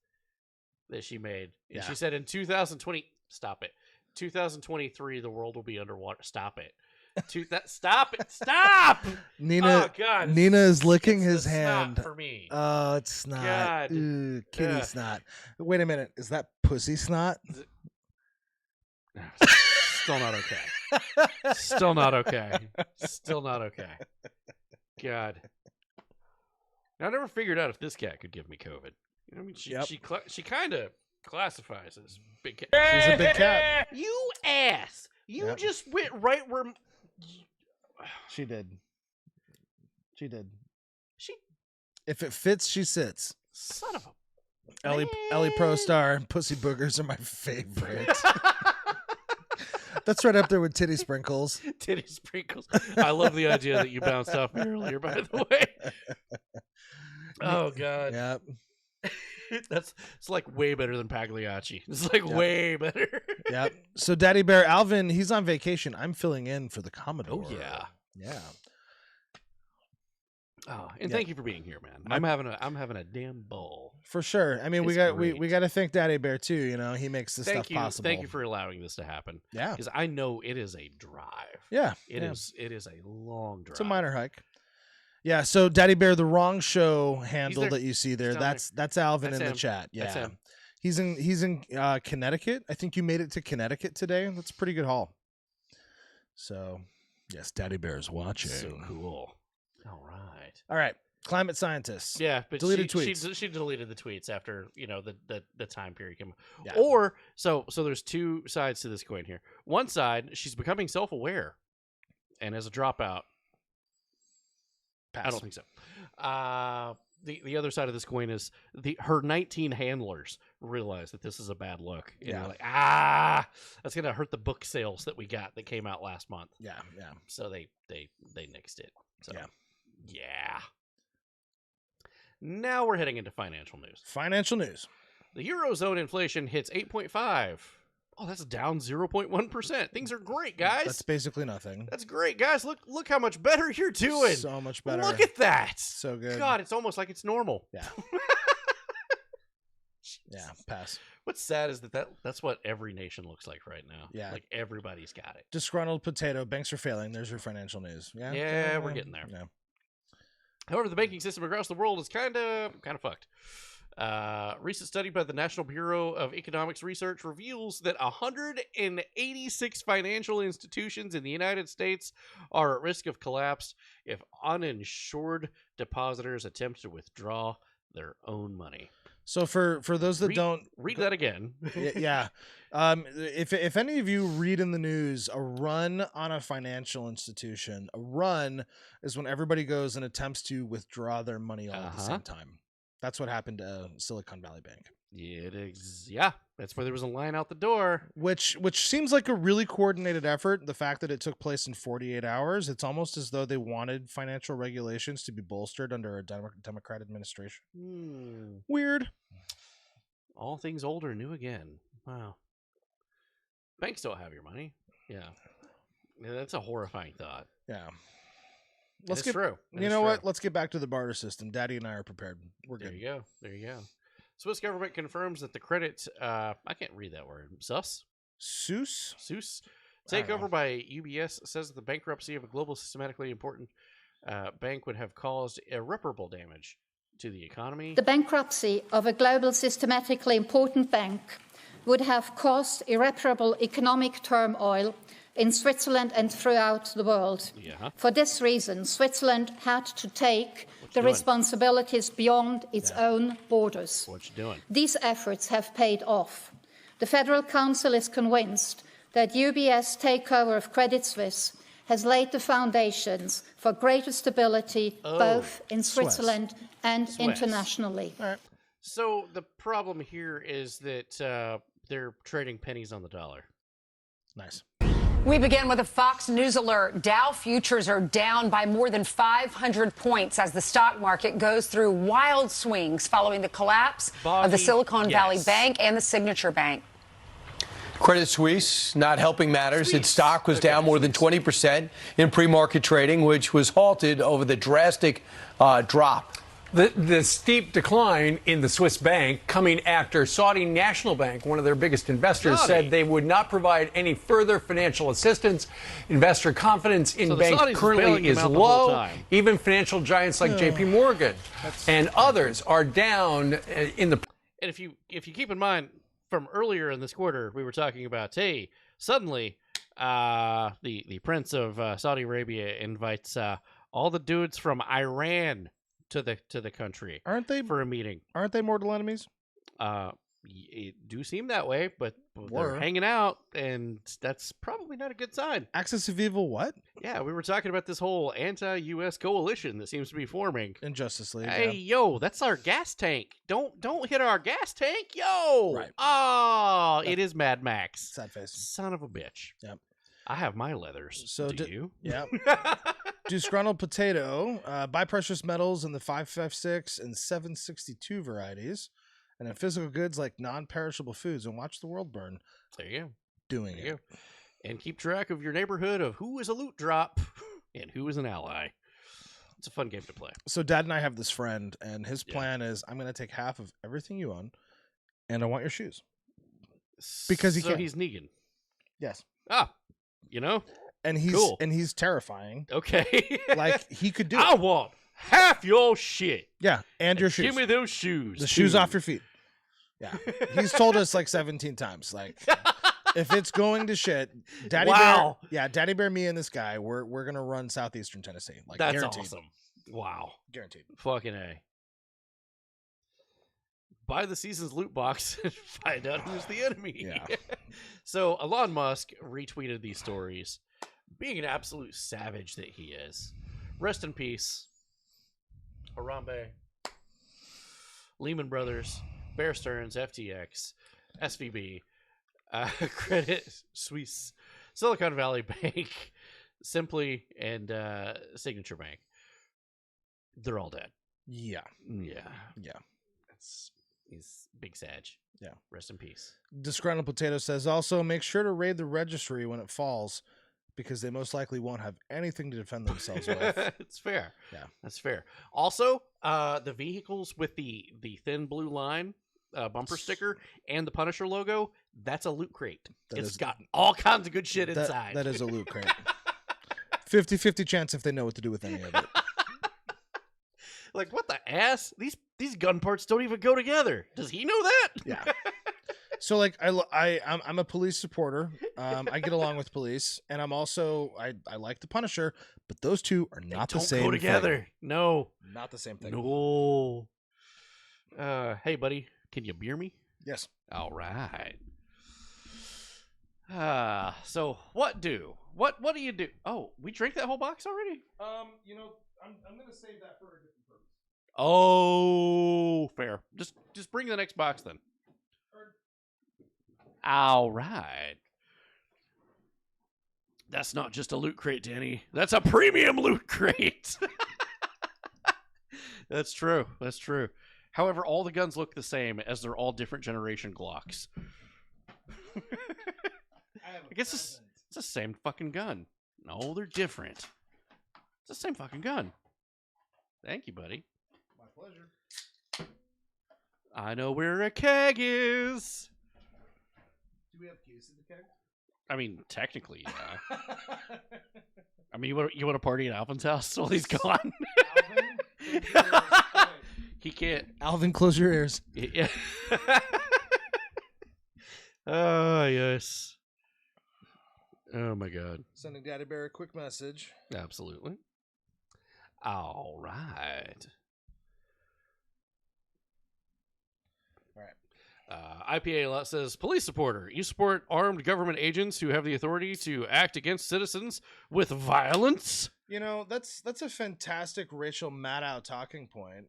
that she made. And she said in 2020, stop it. 2023, the world will be underwater. Stop it. Stop it. Stop. Nina, oh, God. Nina is licking his hand. Snot for me. Oh, it's snot. God. Ooh, kitty snot. Wait a minute. Is that pussy snot? Still not okay. Still not okay. Still not okay. God. Now, I never figured out if this cat could give me COVID. You know, I mean, she kind of classifies as big cat. She's a big cat. You ass. You just went right where She did. She. If it fits, she sits. Son of a. Ellie Pro Star and Pussy Boogers are my favorite. That's right up there with Titty Sprinkles. Titty Sprinkles. I love the idea that you bounced off me earlier, by the way. Oh, God. Yep. It's like way better than Pagliacci. It's like way better. Yep. So Daddy Bear Alvin, he's on vacation. I'm filling in for the Commodore. Oh, yeah. Yeah. Oh, and thank you for being here, man. I'm having a damn ball. For sure. I mean, we got to thank Daddy Bear too. You know, he makes this stuff possible. Thank you for allowing this to happen. Yeah, because I know it is a drive. Yeah, it is a long drive. It's a minor hike. Yeah. So Daddy Bear, the wrong show handle that you see there. That's Alvin in the chat. Yeah, that's him. He's in Connecticut. I think you made it to Connecticut today. That's a pretty good haul. So yes, Daddy Bear is watching. So cool. All right. Climate scientists. Yeah, but deleted tweets. She deleted the tweets after the time period came. Yeah. Or so there's two sides to this coin here. One side, she's becoming self-aware, and as a dropout, Pass. I don't think so. The other side of this coin is her 19 handlers realize that this is a bad look. And they're like, that's gonna hurt the book sales that we got that came out last month. Yeah. So they nixed it. So yeah. Now we're heading into financial news. The Eurozone inflation hits 8.5. Oh, that's down 0.1%. Things are great, guys. That's basically nothing. That's great, guys. Look how much better you're doing. So much better. Look at that. So good. God, it's almost like it's normal. Yeah. Yeah, pass. What's sad is that's what every nation looks like right now. Yeah. Like everybody's got it. Disgruntled potato. Banks are failing. There's your financial news. Yeah. Yeah, we're getting there. Yeah. However, the banking system across the world is kind of fucked. Recent study by the National Bureau of Economics Research reveals that 186 financial institutions in the United States are at risk of collapse if uninsured depositors attempt to withdraw their own money. So for those that don't read that again, yeah. If any of you read in the news a run on a financial institution, a run is when everybody goes and attempts to withdraw their money all at the same time. That's what happened to Silicon Valley Bank. Yeah, that's where there was a line out the door. Which seems like a really coordinated effort. The fact that it took place in 48 hours, it's almost as though they wanted financial regulations to be bolstered under a Democrat administration. Weird. All things old are new again. Wow. Banks don't have your money. Yeah, that's a horrifying thought. Yeah. It's true. You know what? Let's get back to the barter system. Daddy and I are prepared. We're good. There you go. Swiss government confirms that the credit, I can't read that word. Seuss takeover by UBS says that the bankruptcy of a global systematically important bank would have caused irreparable damage to the economy. The bankruptcy of a global systematically important bank would have caused irreparable economic turmoil in Switzerland and throughout the world. Yeah. For this reason, Switzerland had to take the responsibilities beyond its own borders. What you doing? These efforts have paid off. The Federal Council is convinced that UBS takeover of Credit Suisse has laid the foundations for greater stability both in Switzerland and internationally. All right. So the problem here is that they're trading pennies on the dollar. Nice. We begin with a Fox News alert. Dow futures are down by more than 500 points as the stock market goes through wild swings following the collapse of the Silicon Valley Bank and the Signature Bank. Credit Suisse not helping matters. Its stock was down more than 20% in pre-market trading, which was halted over the drastic drop. The steep decline in the Swiss bank coming after Saudi National Bank, one of their biggest investors, said they would not provide any further financial assistance. Investor confidence in banks currently is low. Even financial giants like J.P. Morgan and others are down in the. And if you keep in mind from earlier in this quarter, we were talking about, hey, suddenly the Prince of Saudi Arabia invites all the dudes from Iran to the country. Aren't they for a meeting? Aren't they mortal enemies? It do seem that way, but they're hanging out, and that's probably not a good sign. Axis of Evil, what? Yeah, we were talking about this whole anti-U.S. coalition that seems to be forming in Justice League. Hey, yo, that's our gas tank. Don't hit our gas tank, yo. Right. Oh, it is Mad Max. Sad face. Son of a bitch. Yep. I have my leathers. So do you? Yeah. Disgruntled Potato, buy precious metals in the 556 and 762 varieties, and in physical goods like non-perishable foods, and watch the world burn. There you go. Doing There it. you go. And keep track of your neighborhood of who is a loot drop and who is an ally. It's a fun game to play. So Dad and I have this friend, and his plan is, I'm going to take half of everything you own, and I want your shoes. Because he so can. he's Negan. Yes. Ah, you know? And he's cool. and he's terrifying. Okay. Like, he could do I it. want half your shit. Yeah, and your shoes. Give me those shoes. The shoes too. off your feet. Yeah. He's told us like 17 times. Like, if it's going to shit, Daddy Bear, me and this guy, we're gonna run southeastern Tennessee. Like, That's guaranteed. awesome. Wow. Guaranteed. Fucking A. Buy the season's loot box and find out who's the enemy. Yeah. So Elon Musk retweeted these stories, being an absolute savage that he is. Rest in peace. Harambe, Lehman Brothers, Bear Stearns, FTX, SVB, Credit Suisse, Silicon Valley Bank, Simply, and Signature Bank. They're all dead. Yeah. Yeah. Yeah. He's big Sag. Yeah. Rest in peace. Disgruntled Potato says, also make sure to raid the registry when it falls, because they most likely won't have anything to defend themselves with. It's fair. Yeah. That's fair. Also, the vehicles with the thin blue line bumper sticker and the Punisher logo, that's a loot crate. It's got all kinds of good shit inside. That is a loot crate. 50-50 chance if they know what to do with any of it. Like, what the ass? These gun parts don't even go together. Does he know that? Yeah. So, like, I'm a police supporter. I get along with police, and I'm also I like the Punisher, but those two are not the same. Go together. Thing. No, not the same thing. No. Hey, buddy, can you beer me? Yes. All right. So what do? What do you do? Oh, we drank that whole box already? You know, I'm gonna save that for a different purpose. Oh, fair. Just bring the next box then. All right. That's not just a loot crate, Danny. That's a premium loot crate. That's true. That's true. However, all the guns look the same, as they're all different generation Glocks. I guess it's the same fucking gun. No, they're different. It's the same fucking gun. Thank you, buddy. My pleasure. I know where a keg is. Do we have keys to the keg? I mean, technically, yeah. I mean, you want to party at Alvin's house while he's gone? He can't. Alvin, close your ears. Yeah. Oh, yes. Oh, my God. Sending Daddy Bear a quick message. Absolutely. All right. All right. IPA says, police supporter. You support armed government agents who have the authority to act against citizens with violence? You know, that's a fantastic Rachel Maddow talking point.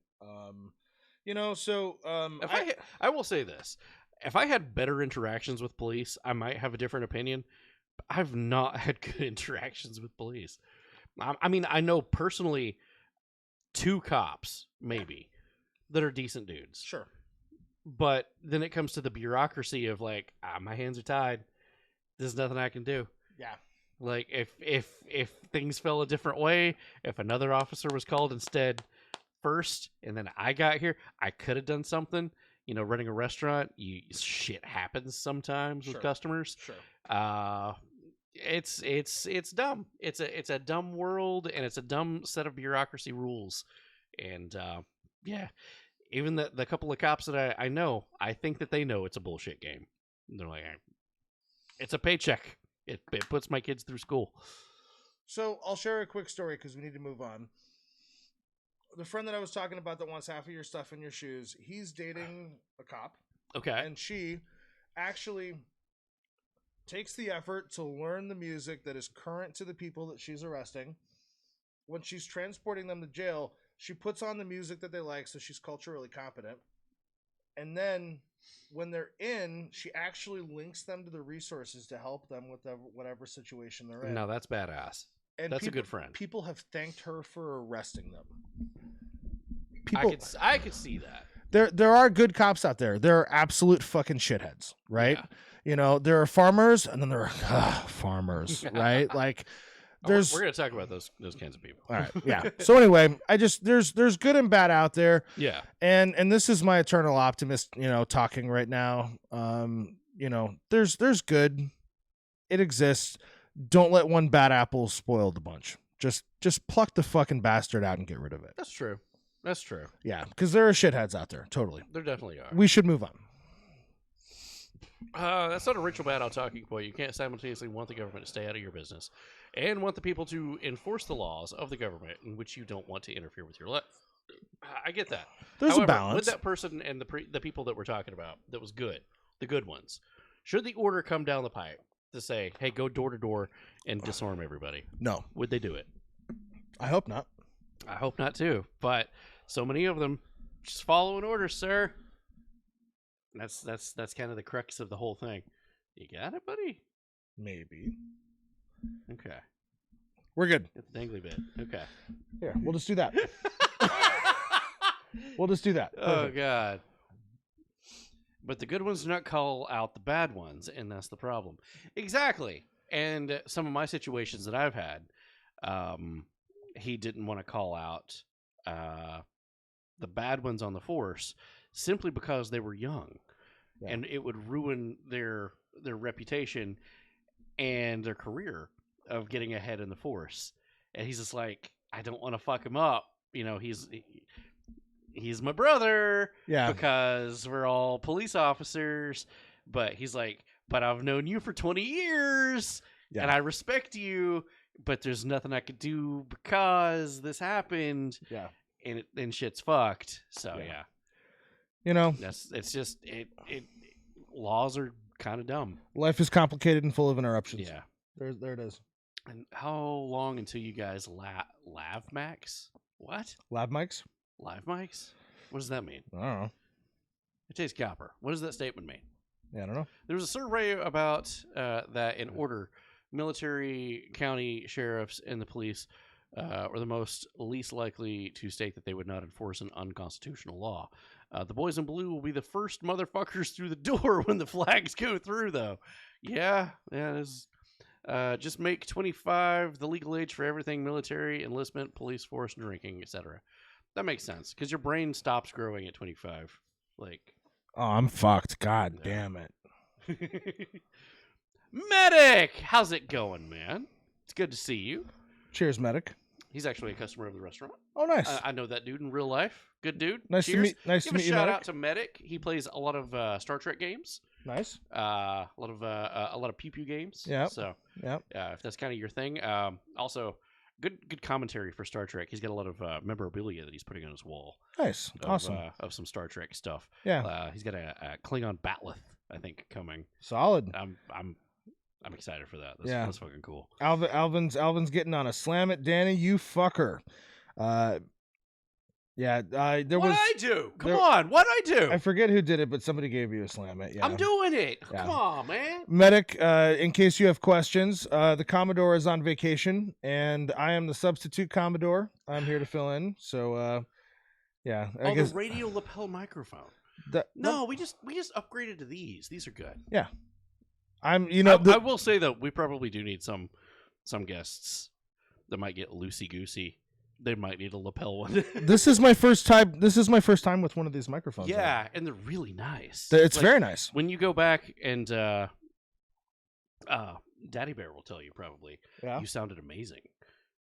You know, so I will say this. If I had better interactions with police, I might have a different opinion. But I've not had good interactions with police. I mean, I know personally 2 cops, maybe, that are decent dudes. Sure. But then it comes to the bureaucracy of like, my hands are tied. There's nothing I can do. Yeah. Like if things fell a different way, if another officer was called instead first, and then I got here, I could have done something. You know, running a restaurant, shit happens sometimes with customers. Sure. It's dumb. It's a dumb world, and it's a dumb set of bureaucracy rules. And yeah, even the couple of cops that I know, I think that they know it's a bullshit game. They're like, it's a paycheck. It puts my kids through school. So I'll share a quick story because we need to move on. The friend that I was talking about that wants half of your stuff in your shoes, he's dating a cop. Okay. And she actually takes the effort to learn the music that is current to the people that she's arresting. When she's transporting them to jail, she puts on the music that they like, so she's culturally competent. And then when they're in, she actually links them to the resources to help them with whatever situation they're in. No, that's badass. And that's a good friend. People have thanked her for arresting them. I could see that. There are good cops out there. There are absolute fucking shitheads, right? Yeah. You know, there are farmers, and then there are farmers, right? Like, we're going to talk about those kinds of people. All right, yeah. So anyway, there's good and bad out there. Yeah. And this is my eternal optimist, talking right now. There's good. It exists. Don't let one bad apple spoil the bunch. Just pluck the fucking bastard out and get rid of it. That's true. That's true. Yeah, because there are shitheads out there. Totally. There definitely are. We should move on. That's not a ritual bad out talking point. You can't simultaneously want the government to stay out of your business and want the people to enforce the laws of the government in which you don't want to interfere with your life. I get that. There's However, a balance. With that person and the people that we're talking about, that was good, the good ones, should the order come down the pipe to say, hey, go door to door and disarm everybody? No. Would they do it? I hope not. I hope not too. But so many of them just following orders, sir. That's kind of the crux of the whole thing. You got it, buddy? Maybe. Okay. We're good. It's the dangly bit. Okay. Here, we'll just do that. We'll just do that. Oh, God. But the good ones do not call out the bad ones, and that's the problem. Exactly. And some of my situations that I've had, he didn't want to call out the bad ones on the force simply because they were young. Yeah. And it would ruin their reputation and their career of getting ahead in the force. And he's just like, I don't want to fuck him up. He's my brother. Yeah. Because we're all police officers. But he's like, but I've known you for 20 years. Yeah. And I respect you. But there's nothing I could do because this happened. Yeah. And shit's fucked. So, yeah. It's just laws are kind of dumb. Life is complicated and full of interruptions. Yeah. There it is. And how long until you guys lav max? What? Lab mics? Live mics? What does that mean? I don't know. It tastes copper. What does that statement mean? Yeah, I don't know. There was a survey about that in order. Military, county sheriffs, and the police were the least likely to state that they would not enforce an unconstitutional law. The boys in blue will be the first motherfuckers through the door when the flags go through, though. Yeah, it is. Just make 25 the legal age for everything: military, enlistment, police force, drinking, etc. That makes sense because your brain stops growing at 25. Oh, I'm fucked. God damn it. Medic, how's it going, man? It's good to see you. Cheers, Medic. He's actually a customer of the restaurant. Oh, nice. I know that dude in real life. Good dude. Nice Cheers. to meet. Nice Give to meet you, a shout Medic. out to Medic. He plays a lot of Star Trek games. Nice. A lot of pew pew games. Yeah. So yeah, if that's kind of your thing. Also, good commentary for Star Trek. He's got a lot of memorabilia that he's putting on his wall. Nice. Awesome. Of some Star Trek stuff. Yeah. He's got a Klingon Batleth, I think, coming. Solid. I'm excited for that. That's fucking cool. Alvin's getting on a slam it, Danny. You fucker. There What'd was. I do? Come on, what'd I do? I forget who did it, but somebody gave you a slam it. Yeah. I'm doing it. Yeah. Come on, man. Medic, in case you have questions, the Commodore is on vacation, and I am the substitute Commodore. I'm here to fill in. So, I guess the radio lapel microphone. We just upgraded to these. These are good. Yeah. I will say though, we probably do need some guests that might get loosey goosey. They might need a lapel one. This is my first time. This is my first time with one of these microphones. Yeah, and they're really nice. It's very nice. When you go back and Daddy Bear will tell you probably. Yeah. You sounded amazing.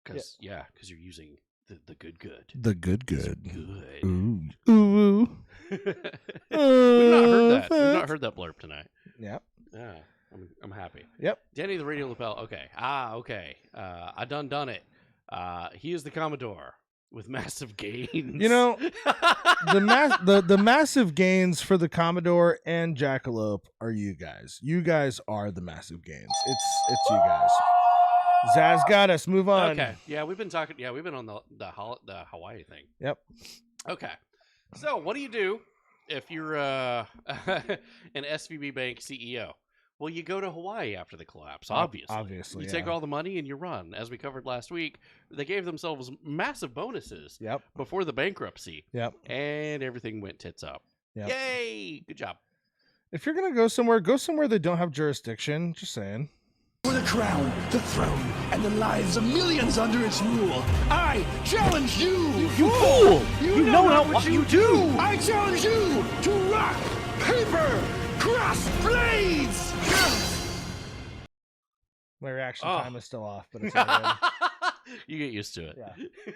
Because you're using the good. The good. Good. Ooh. We've not heard that. We've not heard that blurb tonight. Yep. Yeah. I'm happy. Yep. Danny the radio lapel. Okay. Okay. I done it. He is the Commodore. with massive gains. You know, the massive gains for the Commodore and Jackalope are you guys. You guys are the massive gains. It's you guys. Zaz got us. Move on. Okay. Yeah, we've been talking. Yeah, we've been on the Hawaii thing. Yep. Okay. So, what do you do if you're an SVB Bank CEO? Well, you go to Hawaii after the collapse, obviously. Obviously, you take all the money and you run. As we covered last week, they gave themselves massive bonuses before the bankruptcy. Yep. And everything went tits up. Yep. Yay! Good job. If you're going to go somewhere they don't have jurisdiction. Just saying. For the crown, the throne, and the lives of millions under its rule, I challenge you! You fool! You know not what you do! I challenge you to rock, paper, cross blades! My reaction time is still off, but it's all good. You get used to it. Yeah.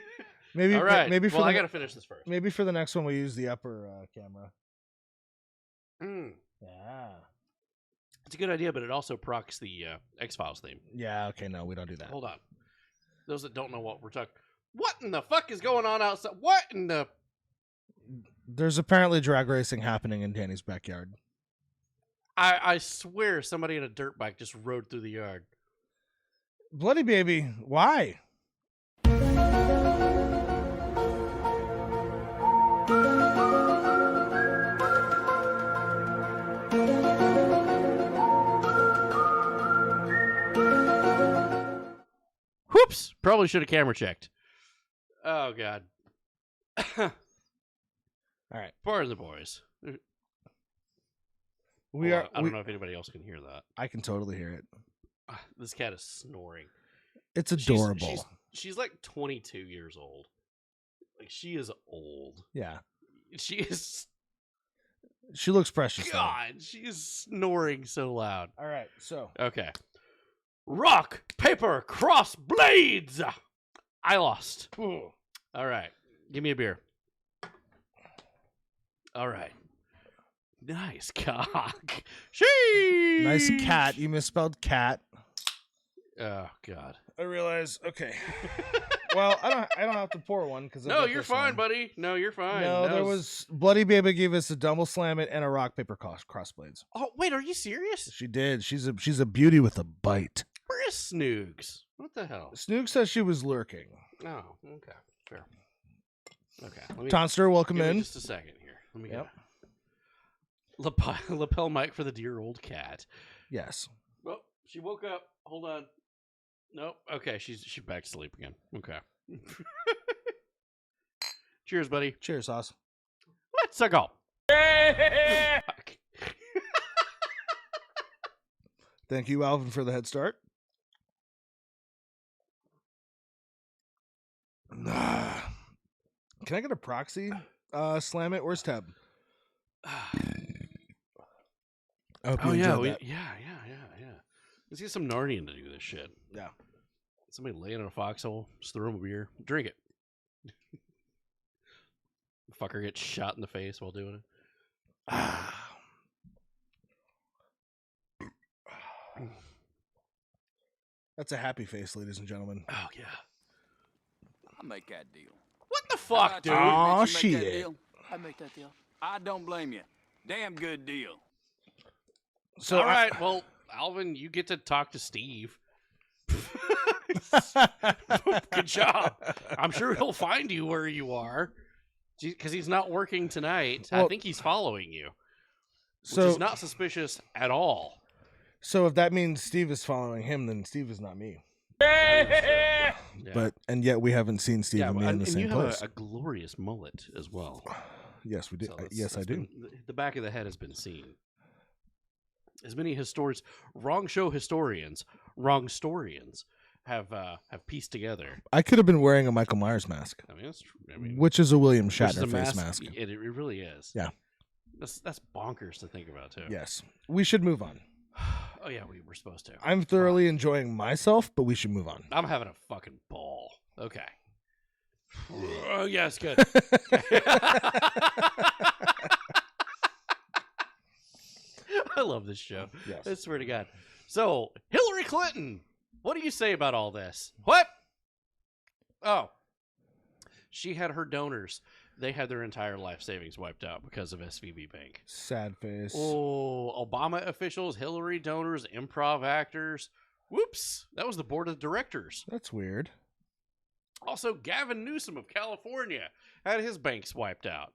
Maybe. All right. Maybe I got to finish this first. Maybe for the next one we use the upper camera. Yeah. It's a good idea, but it also procs the X-Files theme. Yeah. Okay. No, we don't do that. Hold on. Those that don't know what we're talking. What in the fuck is going on outside? What in the? There's apparently drag racing happening in Danny's backyard. I swear somebody in a dirt bike just rode through the yard. Bloody baby, why? Whoops! Probably should have camera checked. Oh god. All right. Pardon the boys. I don't know if anybody else can hear that. I can totally hear it. This cat is snoring. It's adorable. She's like 22 years old. Like, she is old. Yeah. She is. She looks precious. God, she is snoring so loud. All right, so. Okay. Rock, paper, cross, blades! I lost. Ooh. All right. Give me a beer. All right. Nice cock. Sheesh. Nice cat. You misspelled cat. Oh God. I realize. Okay. Well, I don't have to pour one because no, you're fine, buddy. No, you're fine. No, there was Bloody Baby gave us a double slam it and a rock paper crossblades. Oh wait, are you serious? She did. She's a beauty with a bite. Where is Snoogs? What the hell? Snoogs says she was lurking. Oh, okay, fair. Okay, Tonster, welcome in. Just a second here. Let me get lapel mic for the dear old cat. Yes. Well, she woke up. Hold on. Nope. Okay, she's back to sleep again. Okay. Cheers, buddy. Cheers, Sauce. Let's go. Thank you, Alvin, for the head start. Can I get a proxy? Slam it. Where's Tab? Oh yeah, yeah. Let's get some Narnian to do this shit. Yeah. Somebody laying in a foxhole, just throw him a beer, drink it. Fucker gets shot in the face while doing it. That's a happy face, ladies and gentlemen. Oh yeah. I'll make that deal. What the fuck, dude? Oh shit. I make that deal. I don't blame you. Damn good deal. So all right, well, Alvin, you get to talk to Steve. Good job. I'm sure he'll find you where you are, because he's not working tonight. Well, I think he's following you, which is not suspicious at all. So if that means Steve is following him, then Steve is not me. Yeah. But and yet we haven't seen Steve and me in the same place. And you have a glorious mullet as well. Yes, we do. So yes, I do. The back of the head has been seen. As many historians, wrong storians have pieced together. I could have been wearing a Michael Myers mask. I mean, that's true. I mean, which is a William Shatner face mask. It really is. Yeah. That's bonkers to think about too. Yes. We should move on. Oh yeah, we were supposed to. I'm thoroughly enjoying myself, but we should move on. I'm having a fucking ball. Okay. Oh yes, good. I love this show. Yes. I swear to God. So, Hillary Clinton, what do you say about all this? What? Oh. She had her donors. They had their entire life savings wiped out because of SVB Bank. Sad face. Oh, Obama officials, Hillary donors, improv actors. Whoops. That was the board of directors. That's weird. Also, Gavin Newsom of California had his banks wiped out.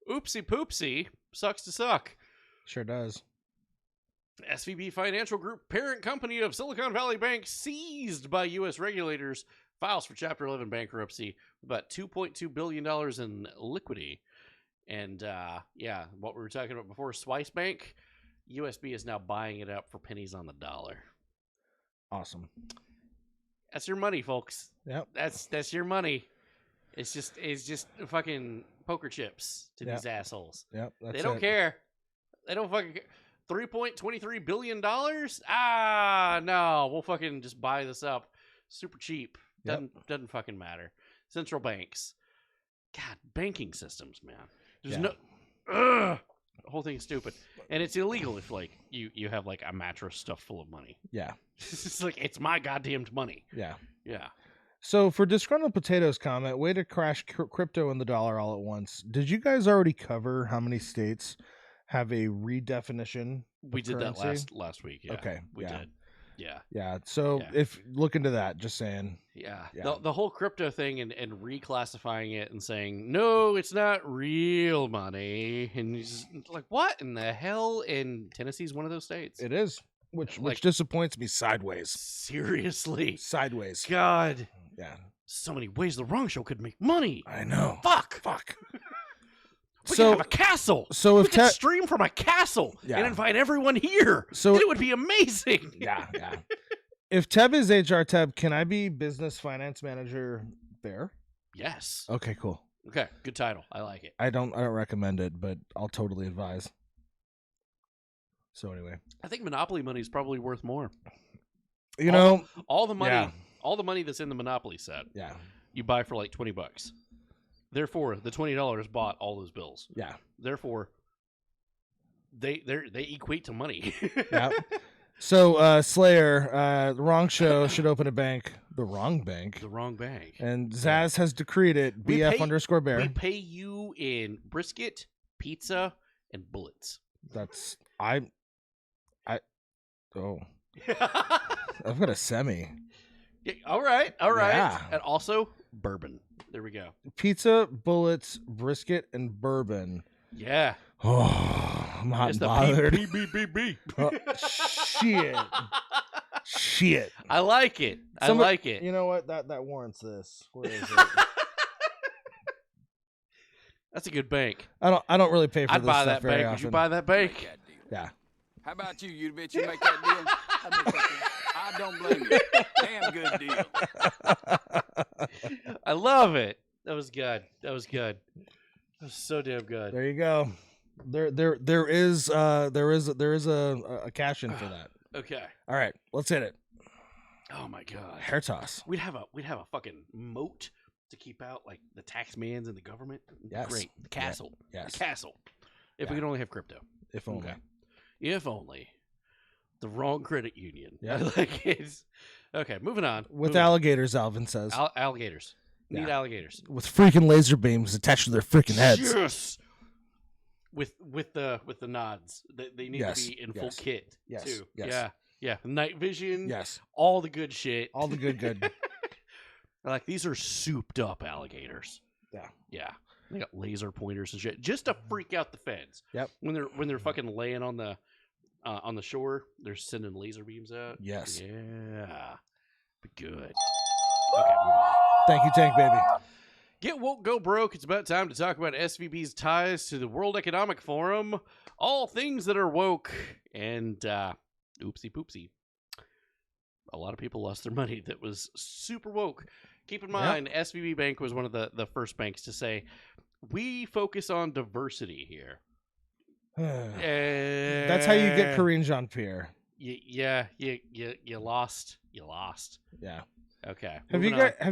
Oopsie poopsie. Sucks to suck. Sure does. SVB Financial Group, parent company of Silicon Valley Bank, seized by U.S. regulators, files for Chapter 11 bankruptcy, about $2.2 billion in liquidity. And, yeah, what we were talking about before, Swice Bank, USB is now buying it up for pennies on the dollar. Awesome. That's your money, folks. Yep. That's your money. It's just fucking poker chips to these assholes. Yep. They don't care. They don't fucking care. $3.23 billion? Ah, no. We'll fucking just buy this up. Super cheap. Doesn't fucking matter. Central banks. God, banking systems, man. There's no... Ugh, the whole thing's stupid. And it's illegal if, like, you have, like, a mattress stuffed full of money. Yeah. It's like, it's my goddamned money. Yeah. Yeah. So for Disgruntled Potatoes comment, way to crash crypto and the dollar all at once. Did you guys already cover how many states have a redefinition? We did currency? that last week. Yeah. Okay. We did. Yeah. Yeah. So if look into that, just saying. Yeah. The whole crypto thing and reclassifying it and saying, no, it's not real money. And you're just like, what in the hell? And Tennessee's one of those states. It is. Which disappoints me sideways. Seriously. Sideways. God. Yeah. So many ways the wrong show could make money. I know. Fuck. We could have a castle. So we if could stream from a castle and invite everyone here. So it would be amazing. Yeah. If Teb is HR Teb, can I be business finance manager there? Yes. Okay, cool. Okay, good title. I like it. I don't recommend it, but I'll totally advise. So anyway, I think Monopoly money is probably worth more. You know, all the money, all the money that's in the Monopoly set. Yeah. You buy for like $20. Therefore, the $20 bought all those bills. Yeah. Therefore, they equate to money. Yeah. So Slayer, the wrong show should open a bank. The wrong bank. The wrong bank. And Zaz has decreed it. BF_bear. We pay you in brisket, pizza, and bullets. That's I've got a semi. Yeah, all right. Yeah. And also bourbon. There we go. Pizza, bullets, brisket, and bourbon. Yeah. Oh, I'm not It's bothered. the Oh, shit. I like it. I like it. You know what? That warrants this. Where is it? That's a good bank. I don't really pay for I'd this buy stuff that very bank. often. Would you buy that bank? Yeah. How about you bitch? You make that deal? I don't blame you. Damn good deal. I love it. That was good. That was so damn good. There you go. There is a cash in for that. Okay. All right, let's hit it. Oh my god. Hair toss. We'd have a fucking moat to keep out like the taxmans and the government. Yes. Great. The castle. Yes. The castle. If we could only have crypto. If only. Okay. If only. The wrong credit union. Yeah. Like it's okay. Moving on. With alligators, Alvin says. Alligators. Need alligators. With freaking laser beams attached to their freaking heads. Yes. With the nods, they need to be in full kit too. Yes. Yeah. Night vision. Yes. All the good shit. All the good. Like these are souped up alligators. Yeah. They got laser pointers and shit just to freak out the feds. Yep. When they're fucking laying on the shore, they're sending laser beams out. Yes. Yeah. But good. Okay. Move on. Thank you, Tank Baby. Get woke, go broke. It's about time to talk about SVB's ties to the World Economic Forum. All things that are woke. And oopsie poopsie. A lot of people lost their money that was super woke. Keep in mind, SVB Bank was one of the first banks to say, we focus on diversity here. That's how you get Karine Jean-Pierre. Yeah, you lost. Yeah. Okay. Have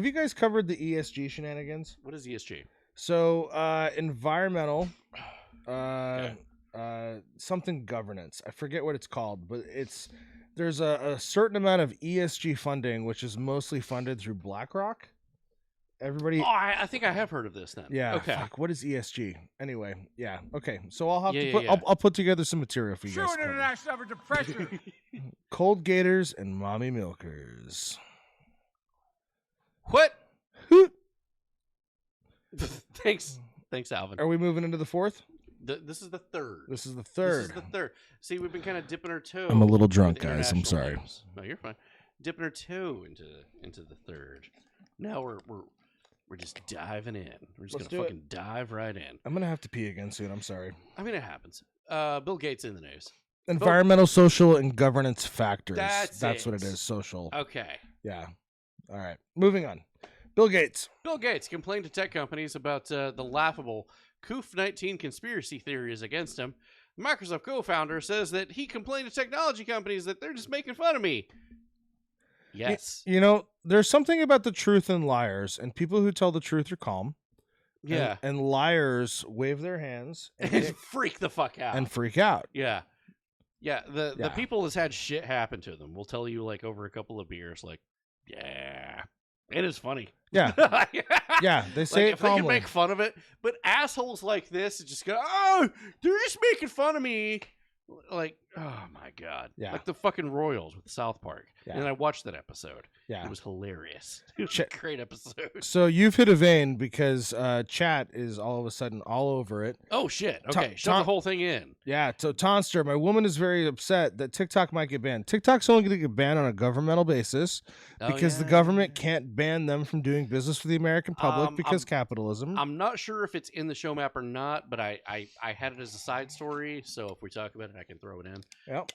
you guys covered the ESG shenanigans? What is ESG? So environmental something governance. I forget what it's called, but there's a certain amount of ESG funding which is mostly funded through BlackRock. everybody. Oh, I think I have heard of this then. Yeah. Okay. Fuck, what is ESG? Anyway, yeah. Okay. So I'll have to Yeah, put. yeah. I'll put together some material for you guys. Sure, international average of pressure. Cold gators and mommy milkers. What? Thanks, Alvin. Are we moving into the fourth? This is the third. This is the third. This is the third. See, we've been kind of dipping our toe. I'm a little drunk, into guys. I'm international sorry. news. No, you're fine. Dipping our toe into the third. Now we're just diving in. We're just Let's gonna do fucking dive right in. I'm gonna have to pee again soon. I'm sorry. I mean, it happens. Bill Gates in the news. Environmental, social, and governance factors. That's what it it. is. Social. Okay. Yeah. All right. Moving on. Bill Gates. Bill Gates complained to tech companies about the laughable COVID-19 conspiracy theories against him. The Microsoft co-founder says that he complained to technology companies that they're just making fun of me. Yes. You know, there's something about the truth and liars, and people who tell the truth are calm. Yeah. And liars wave their hands and freak the fuck out. And freak out. Yeah. Yeah. The people that's had shit happen to them will tell you, like, over a couple of beers, like, yeah, it is funny. Yeah. Yeah. They say like, it if they calmly. can make fun of it, but assholes like this just go, oh, they're just making fun of me. Like, oh my God. Yeah. Like the fucking Royals with South Park. Yeah. And I watched that episode. Yeah. It was hilarious. It was a great episode. So you've hit a vein because chat is all of a sudden all over it. Oh, shit. Okay. Shut the whole thing in. Yeah. So Tonster, my woman is very upset that TikTok might get banned. TikTok's only going to get banned on a governmental basis because the government can't ban them from doing business for the American public because capitalism. I'm not sure if it's in the show map or not, but I had it as a side story. So if we talk about it, I can throw it in. Yep.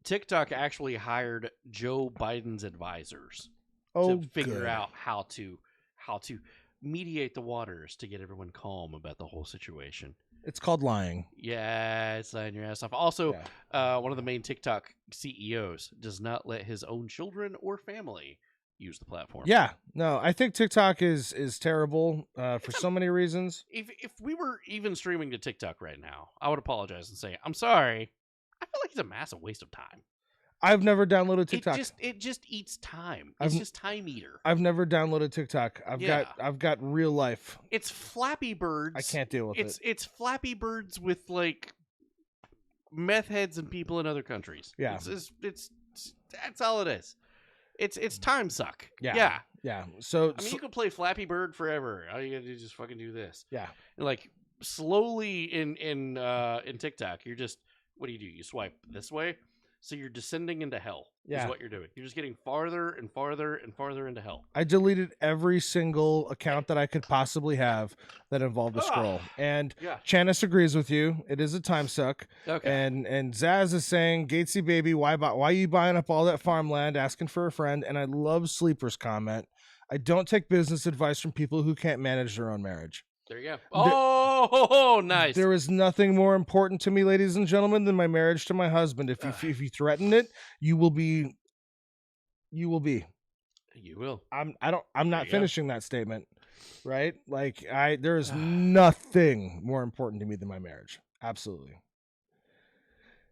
TikTok actually hired Joe Biden's advisors Oh, to figure good. out how to mediate the waters to get everyone calm about the whole situation. It's called lying. Yeah, it's lying your ass off. Also, one of the main TikTok CEOs does not let his own children or family use the platform. Yeah. No, I think TikTok is terrible for so many reasons. If we were even streaming to TikTok right now, I would apologize and say, I'm sorry. I feel like it's a massive waste of time. I've never downloaded TikTok. It just eats time. It's just time eater. I've never downloaded TikTok. I've got real life. It's Flappy Birds. I can't deal with it. It's Flappy Birds with like meth heads and people in other countries. Yeah. It's that's all it is. It's time suck. Yeah. So I mean, you can play Flappy Bird forever. All you gotta do is just fucking do this. Yeah. And like slowly in TikTok, you're just, what do? You swipe this way, so you're descending into hell. Yeah. Is what you're doing. You're just getting farther and farther and farther into hell. I deleted every single account that I could possibly have that involved a scroll. And Chanis agrees with you. It is a time suck. Okay. And Zaz is saying, Gatesy baby, why are you buying up all that farmland, asking for a friend? And I love Sleeper's comment. I don't take business advice from people who can't manage their own marriage. There you go. Oh, nice. There is nothing more important to me, ladies and gentlemen, than my marriage to my husband. If you threaten it, you will be. You will. I'm not finishing that statement, right? Like there is nothing more important to me than my marriage. Absolutely.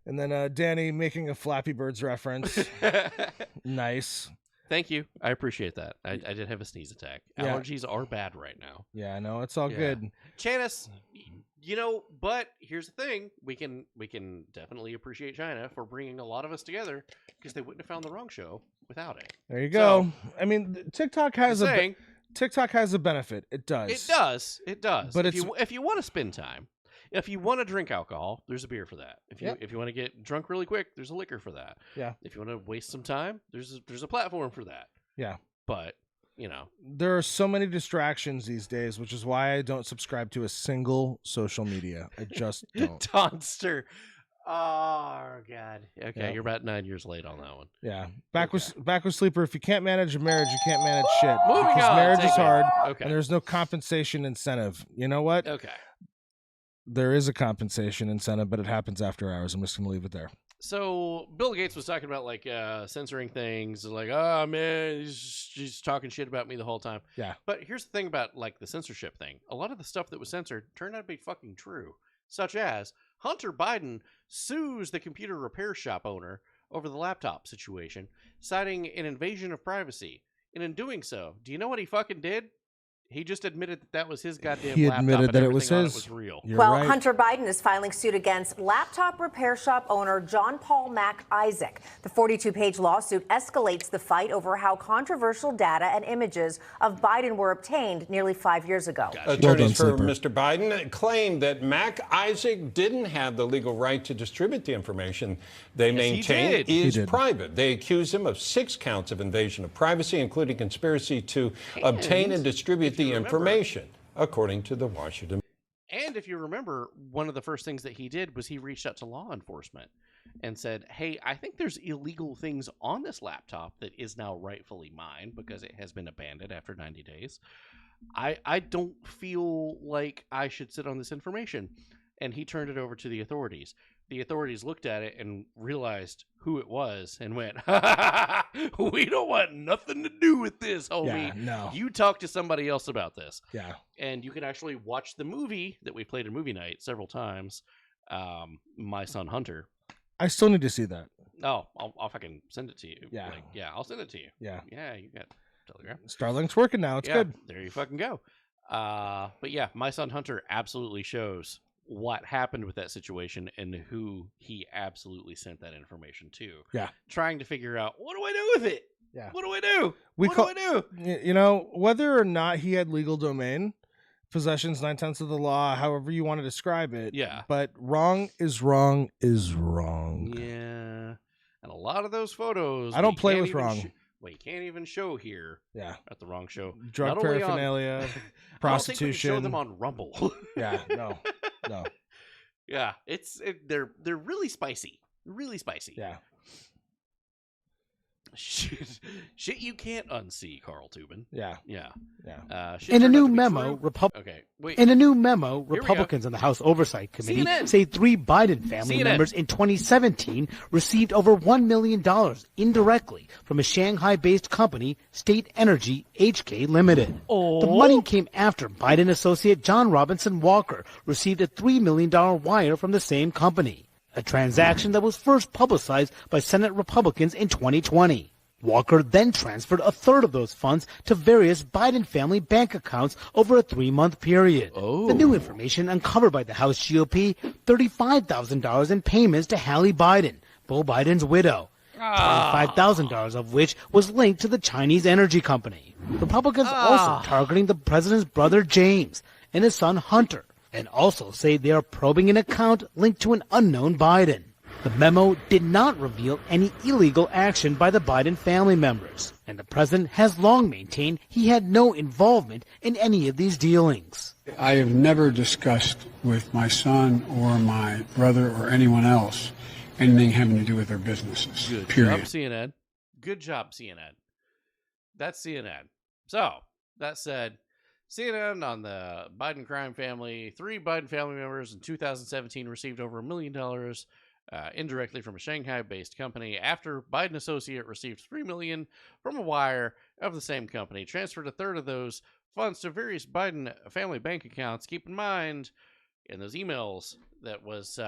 And then Danny making a Flappy Birds reference. Nice. Thank you. I appreciate that. I did have a sneeze attack. Yeah. Allergies are bad right now. Yeah, I know. It's all good. Chanis, but here's the thing. We can definitely appreciate China for bringing a lot of us together, because they wouldn't have found the wrong show without it. There you go. I mean, TikTok has a benefit. It does. It does. But if you want to spend time, if you want to drink alcohol, there's a beer for that. If you want to get drunk really quick, there's a liquor for that. Yeah. If you want to waste some time, there's a platform for that. Yeah. But there are so many distractions these days, which is why I don't subscribe to a single social media. I just don't. Tonster. Oh God. Okay, you're about 9 years late on that one. Yeah. Back with Sleeper. If you can't manage a marriage, you can't manage shit. Moving because on. marriage is hard, Okay. and there's no compensation incentive. You know what? Okay. There is a compensation incentive, but it happens after hours. I'm just going to leave it there. So Bill Gates was talking about like censoring things, like, oh man, he's talking shit about me the whole time. Yeah. But here's the thing about like the censorship thing. A lot of the stuff that was censored turned out to be fucking true, such as Hunter Biden sues the computer repair shop owner over the laptop situation, citing an invasion of privacy. And in doing so, do you know what he fucking did? He just admitted that was his goddamn He laptop admitted and that it was everything on his. it was real. Well, right. Hunter Biden is filing suit against laptop repair shop owner John Paul Mac Isaac. The 42-page lawsuit escalates the fight over how controversial data and images of Biden were obtained nearly 5 years ago. Attorneys for Mr. Biden claim that Mac Isaac didn't have the legal right to distribute the information they maintain is private. They accuse him of 6 counts of invasion of privacy, including conspiracy to obtain and distribute the information, according to the Washington. And if you remember, one of the first things that he did was he reached out to law enforcement and said, hey, I think there's illegal things on this laptop that is now rightfully mine because it has been abandoned after 90 days. I don't feel like I should sit on this information. And he turned it over to the authorities. The authorities looked at it and realized who it was and went, we don't want nothing to do with this, homie. Yeah, no. You talk to somebody else about this. Yeah. And you can actually watch the movie that we played in movie night several times, My Son Hunter. I still need to see that. Oh, I'll fucking send it to you. Yeah. I'll send it to you. Yeah. Yeah, you got Telegram. Starlink's working now. It's good. There you fucking go. But yeah, My Son Hunter absolutely shows what happened with that situation and who he absolutely sent that information to. Yeah. Trying to figure out, what do I do with it? Yeah. What do I do? What do I do? You know, whether or not he had legal domain, possession's 9/10 of the law, however you want to describe it. Yeah. But wrong is wrong is wrong. Yeah. And a lot of those photos. I don't play with wrong. Well, you can't even show here. Yeah. At the wrong show. Drug paraphernalia, prostitution. I don't think we can show them on Rumble. Yeah. No. No. Yeah. They're really spicy. Really spicy. Yeah. Shit you can't unsee, Carl Tubin. Yeah. Yeah. Yeah. In a new memo, Republicans Republicans on the House Oversight Committee CNN. say 3 Biden family CNN. members in 2017 received over $1 million indirectly from a Shanghai-based company, State Energy HK Limited. The money came after Biden associate John Robinson Walker received a $3 million wire from the same company, a transaction that was first publicized by Senate Republicans in 2020. Walker then transferred a third of those funds to various Biden family bank accounts over a 3-month period. The new information uncovered by the House GOP, $35,000 in payments to Hallie Biden, Beau Biden's widow, $25,000 of which was linked to the Chinese energy company. Republicans also targeting the president's brother James and his son Hunter, and also say they are probing an account linked to an unknown Biden. The memo did not reveal any illegal action by the Biden family members, and the president has long maintained he had no involvement in any of these dealings. I have never discussed with my son or my brother or anyone else anything having to do with their businesses. Good period. job, CNN. Good job, CNN. That's CNN. So, that said, CNN on the Biden crime family, 3 Biden family members in 2017 received over $1 million indirectly from a Shanghai-based company after Biden associate received $3 million from a wire of the same company, transferred a third of those funds to various Biden family bank accounts. Keep in mind, in those emails that was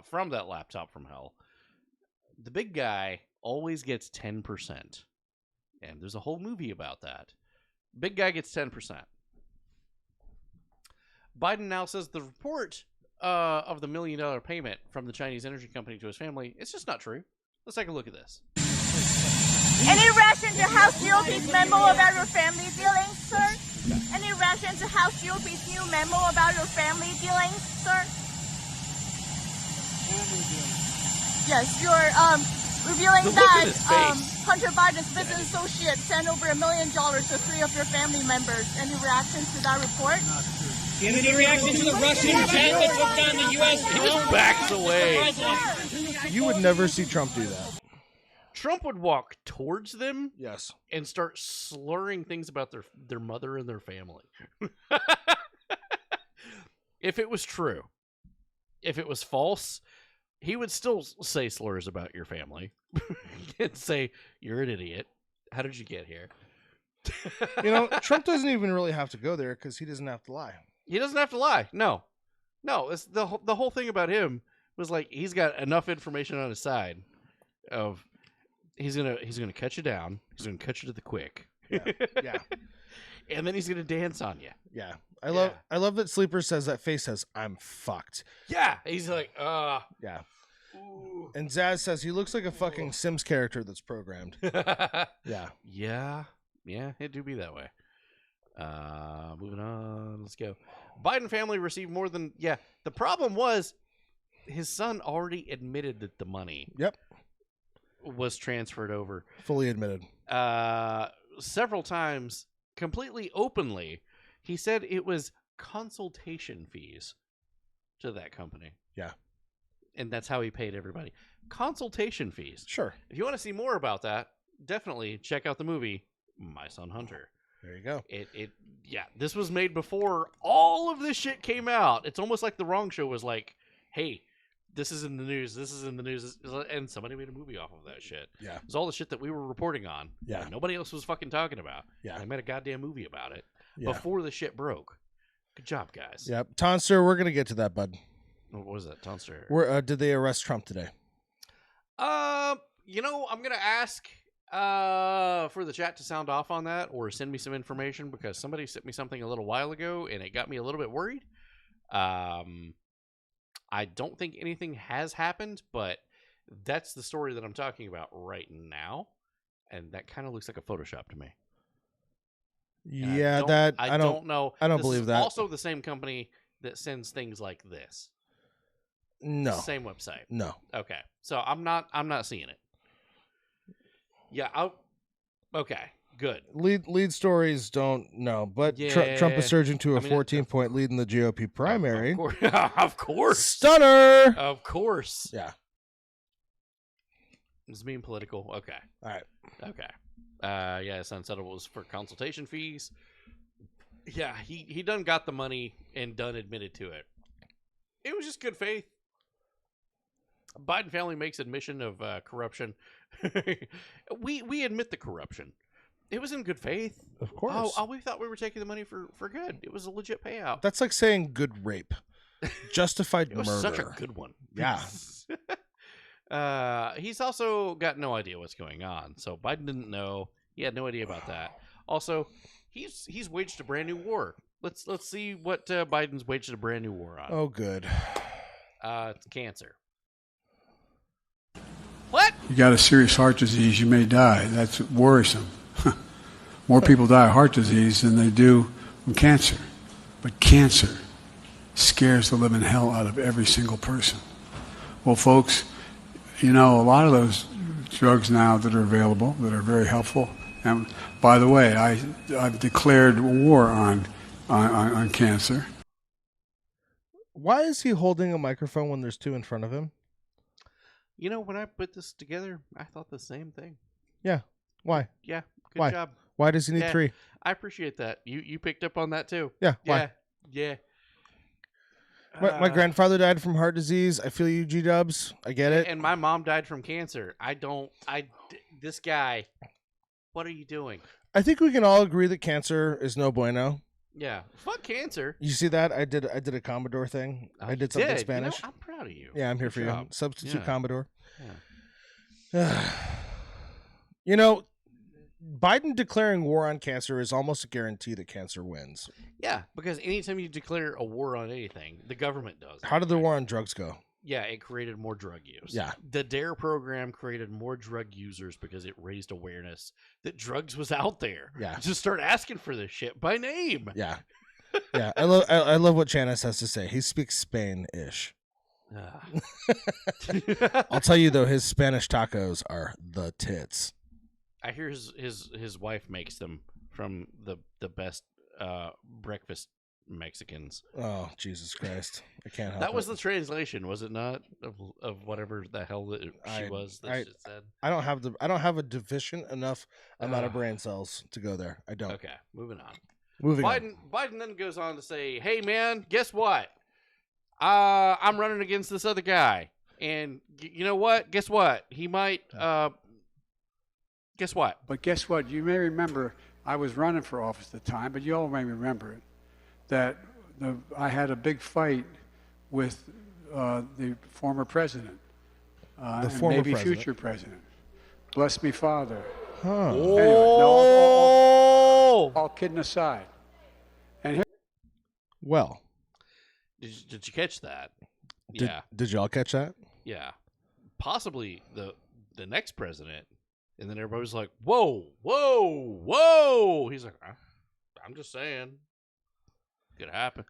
from that laptop from hell, the big guy always gets 10%. And there's a whole movie about that. Big guy gets 10%. Biden now says the report of the $1 million payment from the Chinese energy company to his family, it's just not true. Let's take a look at this. Any reaction to House GOP's memo about your family dealings, sir? Any reaction to House GOP's new memo about your family dealings, sir? Yes, you're revealing that Hunter Biden's business associate sent over $1 million to 3 of your family members. Any reaction to that report? Any reaction to the Russian jet that took down the U.S. He just backs away. You would never see Trump do that. Trump would walk towards them, yes, and start slurring things about their mother and their family. If it was true, if it was false, he would still say slurs about your family and say, "You're an idiot. How did you get here?" You know, Trump doesn't even really have to go there because he doesn't have to lie. He doesn't have to lie. No. It's the whole thing about him was like he's got enough information on his side of He's gonna cut you down. He's gonna cut you to the quick. Yeah. And then he's gonna dance on you. Yeah. I love that Sleeper says that face says, I'm fucked. Yeah. He's like, Yeah. Ooh. And Zaz says he looks like a fucking Sims character that's programmed. Yeah. Yeah. Yeah, it do be that way. Moving on. Let's go. Biden family received more than the problem was his son already admitted that the money was transferred over. Fully admitted. Several times, completely openly. He said it was consultation fees to that company. Yeah. And that's how he paid everybody. Consultation fees. Sure. If you want to see more about that, definitely check out the movie My Son Hunter. There you go. This was made before all of this shit came out. It's almost like The Wrong Show was like, hey, this is in the news, this is in the news, and somebody made a movie off of that shit. Yeah. It was all the shit that we were reporting on. Yeah. Nobody else was fucking talking about. Yeah. They made a goddamn movie about it before the shit broke. Good job, guys. Yep. Tonster, we're going to get to that, bud. What was that, Tonster? Did they arrest Trump today? I'm going to ask for the chat to sound off on that or send me some information because somebody sent me something a little while ago and it got me a little bit worried. I don't think anything has happened, but that's the story that I'm talking about right now. And that kind of looks like a Photoshop to me. Yeah, I don't know. I don't this believe is that. Also the same company that sends things like this. No. Same website. No. Okay. So I'm not seeing it. Yeah, okay. Good. Lead stories don't know, but Trump is surging to a 14-point lead in the GOP primary. Of course. Stunner. Of course. Yeah. It's being political. Okay. All right. Okay. Son said it was for consultation fees. Yeah, he done got the money and done admitted to it. It was just good faith. Biden family makes admission of corruption. We admit the corruption. It was in good faith. Of course. Oh, we thought we were taking the money for good. It was a legit payout. That's like saying good rape. Justified it was murder. Such a good one. Yeah. He's also got no idea what's going on. So Biden didn't know. He had no idea about that. Also, he's waged a brand new war. Let's see what Biden's waged a brand new war on. Oh, good. It's cancer. What? You got a serious heart disease, you may die. That's worrisome. More people die of heart disease than they do from cancer. But cancer scares the living hell out of every single person. Well, folks, a lot of those drugs now that are available that are very helpful. And by the way, I've declared war on cancer. Why is he holding a microphone when there's two in front of him? When I put this together, I thought the same thing. Yeah. Why? Yeah. Good Why? job. Why does he need three? I appreciate that. You picked up on that too. Yeah. Why? Yeah. My grandfather died from heart disease. I feel you, G-dubs. I get it. And my mom died from cancer. This guy, what are you doing? I think we can all agree that cancer is no bueno. Yeah. Fuck cancer. You see that? I did a Commodore thing. I did something in Spanish. I'm proud of you. Yeah, I'm here Good for job. you. Substitute Commodore. Yeah. Biden declaring war on cancer is almost a guarantee that cancer wins. Yeah, because anytime you declare a war on anything, the government does. How did the war on drugs go? Yeah, it created more drug use. Yeah. The DARE program created more drug users because it raised awareness that drugs was out there. Yeah. Just start asking for this shit by name. Yeah. Yeah. I love what Janice has to say. He speaks Spain-ish. I'll tell you though, his Spanish tacos are the tits. I hear his wife makes them from the best breakfast Mexicans. Oh, Jesus Christ. I can't help That was the translation, was it not? Of whatever the hell that she said. I don't have a deficient enough amount of brain cells to go there. I don't. Okay, moving on. Biden then goes on to say, "Hey man, guess what? I'm running against this other guy. And you know what? Guess what? He might guess what? But guess what? You may remember I was running for office at the time, but you all may remember it. That I had a big fight with the former president, and maybe future president. Bless me, Father. Huh. Anyway, no, all kidding aside. And here. Well. Did you catch that? Did y'all catch that? Yeah. Possibly the next president. And then everybody was like, whoa, whoa, whoa. He's like, I'm just saying. Could happen.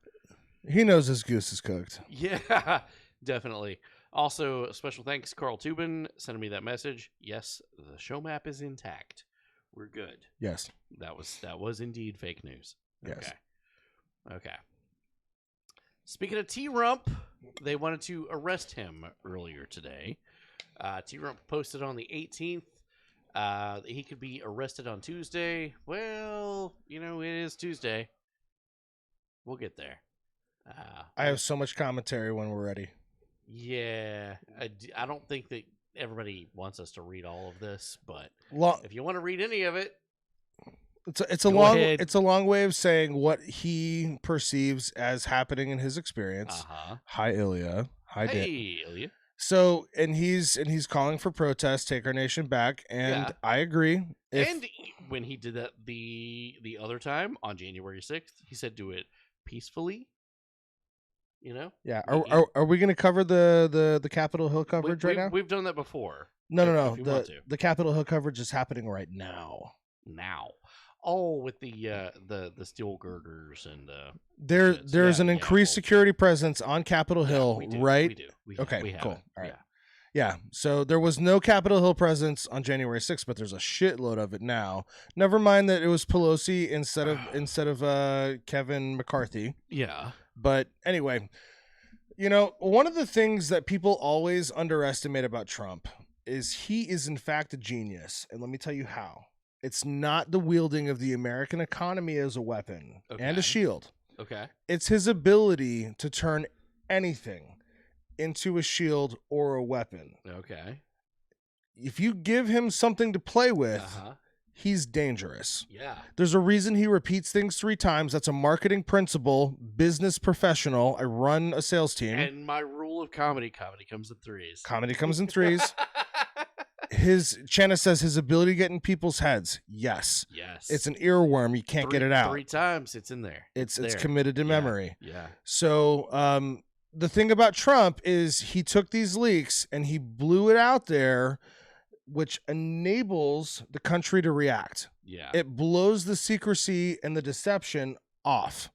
He knows his goose is cooked. Yeah, definitely. Also, special thanks, Carl Tubin, sending me that message. Yes, the show map is intact. We're good. Yes. That was indeed fake news. Yes. Okay. Speaking of T-Rump, they wanted to arrest him earlier today. T-Rump posted on the 18th that he could be arrested on Tuesday. Well, it is Tuesday. We'll get there. I have so much commentary when we're ready. Yeah. I don't think that everybody wants us to read all of this, but if you want to read any of it, it's a long way of saying what he perceives as happening in his experience. Hi, Ilya. Hi, hey, Ilya. So, and he's calling for protest, take our nation back, and I agree. And when he did that the other time on January 6th, he said do it peacefully. Yeah. Are we going to cover the Capitol Hill coverage right now? We've done that before. No. The Capitol Hill coverage is happening right now. Oh, with the steel girders and there's an increased security presence on Capitol Hill, right? We do. Okay, cool. It. All right. Yeah. So there was no Capitol Hill presence on January 6th, but there's a shitload of it now. Never mind that it was Pelosi instead of Kevin McCarthy. Yeah. But anyway, one of the things that people always underestimate about Trump is he is in fact a genius, and let me tell you how. It's not the wielding of the American economy as a weapon and a shield. Okay. It's his ability to turn anything into a shield or a weapon. Okay. If you give him something to play with, he's dangerous. Yeah. There's a reason he repeats things 3 times. That's a marketing principle, business professional. I run a sales team. And my rule of comedy comes in threes. Comedy comes in threes. Channa says his ability to get in people's heads. Yes. It's an earworm. You can't get it out. 3 times it's in there. It's committed to memory. Yeah. So the thing about Trump is he took these leaks and he blew it out there, which enables the country to react. Yeah. It blows the secrecy and the deception off.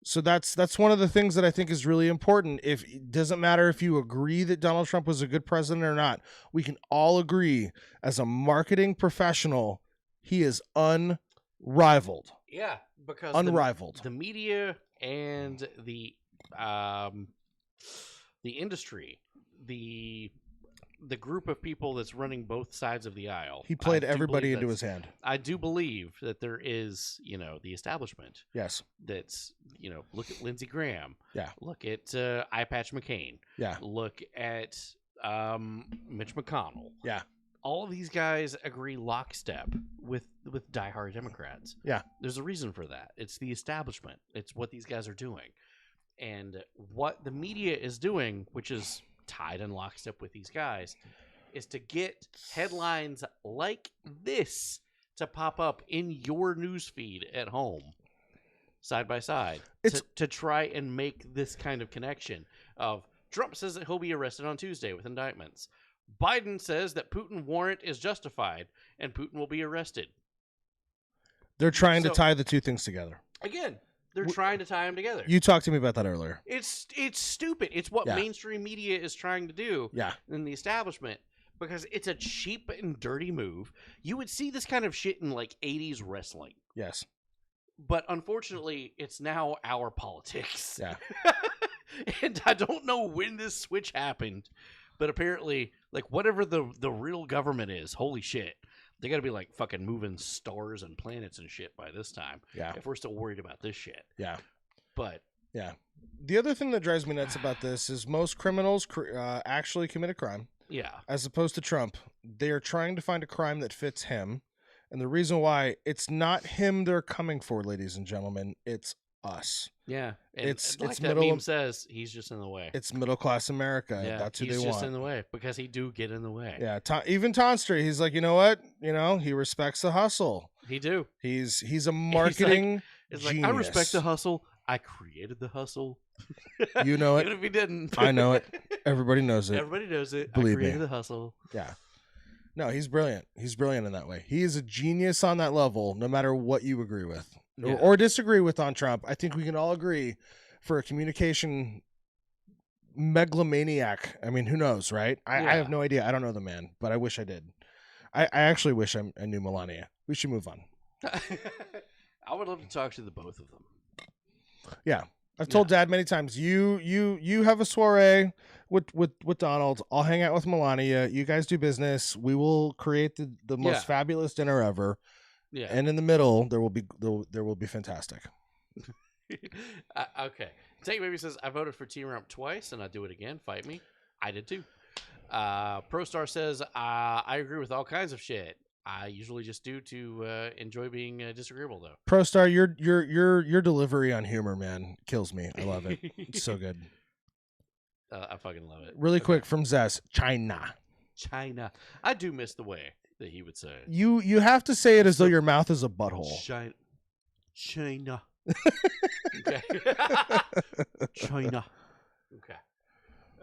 So that's one of the things that I think is really important. It doesn't matter if you agree that Donald Trump was a good president or not. We can all agree as a marketing professional, he is unrivaled. Yeah, because unrivaled. The media and the industry, the group of people that's running both sides of the aisle. He played everybody into his hand. I do believe that there is, the establishment. Yes. That's, look at Lindsey Graham. Yeah. Look at Eye Patch McCain. Yeah. Look at Mitch McConnell. Yeah. All of these guys agree lockstep with diehard Democrats. Yeah. There's a reason for that. It's the establishment. It's what these guys are doing. And what the media is doing, which is tied in lockstep with these guys, is to get headlines like this to pop up in your newsfeed at home, side by side, to try and make this kind of connection of Trump says that he'll be arrested on Tuesday with indictments. Biden says that Putin warrant is justified and Putin will be arrested. They're trying to tie the two things together. Again, they're trying to tie them together. You talked to me about that earlier. It's stupid. It's what mainstream media is trying to do in the establishment, because it's a cheap and dirty move. You would see this kind of shit in like 80s wrestling. Yes. But unfortunately, it's now our politics. Yeah. And I don't know when this switch happened, but apparently, like, whatever the real government is, holy shit, they got to be like fucking moving stars and planets and shit by this time. Yeah. If we're still worried about this shit. Yeah. But yeah, the other thing that drives me nuts about this is most criminals actually commit a crime. Yeah. As opposed to Trump, they are trying to find a crime that fits him, and the reason why, it's not him they're coming for, ladies and gentlemen. It's us. Yeah, and it's like that middle. Meme says he's just in the way. It's middle class America. Yeah, That's who they he's want. just in the way because he do get in the way. Yeah, even Tonstry, he's like, you know what? You know, he respects the hustle. He do. He's a marketing It's genius. like I respect the hustle. I created the hustle. You know it. Even if he didn't. I know it. Everybody knows it. Everybody knows it. Believe I created me. the hustle. Yeah. No, he's brilliant. He's brilliant in that way. He is a genius on that level, no matter what you agree with or disagree with on Trump. I think we can all agree for a communication megalomaniac. I mean, who knows, right? I have no idea. I don't know the man, but I wish I did. I actually wish I knew Melania. We should move on. I would love to talk to the both of them. Yeah. I've told Dad many times, you have a soiree with Donald. I'll hang out with Melania. You guys do business. We will create the most fabulous dinner ever. Yeah. And in the middle, there will be fantastic. Okay. Take Baby says, I voted for T-Rump twice, and I'd do it again. Fight me. I did too. ProStar says, I agree with all kinds of shit. I usually just do to enjoy being disagreeable, though. ProStar, your delivery on humor, man, kills me. I love it. It's so good. I fucking love it. Really quick from Zess, China. I do miss the way that he would say it. You have to say it as though your mouth is a butthole. China. Okay. China. Okay.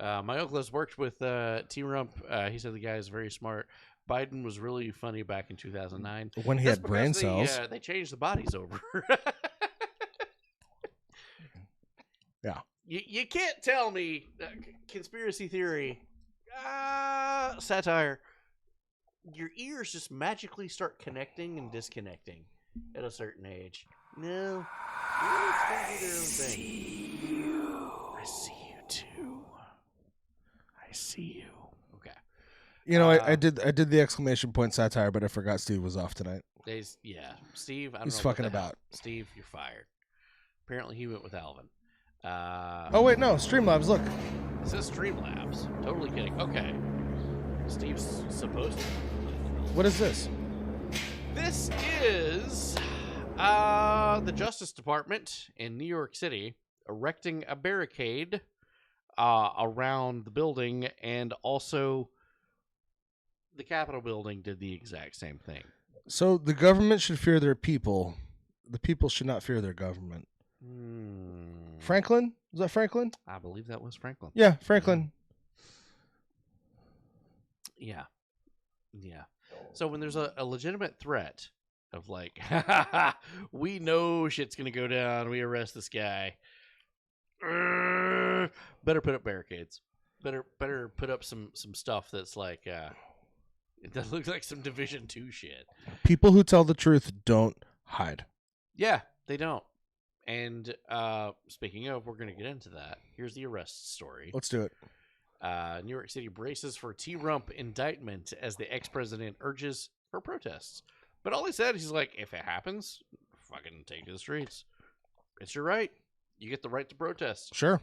My uncle has worked with T-Rump. He said the guy is very smart. Biden was really funny back in 2009. When he had brain cells. They changed the bodies over. Yeah. You can't tell me conspiracy theory, satire. Your ears just magically start connecting and disconnecting at a certain age. No. I see you too. I see you. Okay. You know, I did the exclamation point satire, but I forgot Steve was off tonight. Steve. I don't He's know fucking what the hell. about. Steve, you're fired. Apparently, he went with Alvin. Oh wait, no, Streamlabs. Look, it says Streamlabs. Totally kidding. Okay, Steve's supposed to. What is this? This is the Justice Department in New York City erecting a barricade around the building, and also the Capitol building did the exact same thing. So the government should fear their people. The people should not fear their government. Franklin? Was that Franklin? I believe that was Franklin. Yeah, Franklin. Yeah. So when there's a legitimate threat of like, we know shit's gonna go down, we arrest this guy. Better put up barricades. Better put up some stuff that's like that looks like some Division 2 shit. People who tell the truth don't hide. Yeah, they don't. And speaking of, we're going to get into that. Here's the arrest story. Let's do it. New York City braces for T-Rump indictment as the ex-president urges for protests. But all he said, he's like, if it happens, fucking take to the streets. It's your right. You get the right to protest. Sure.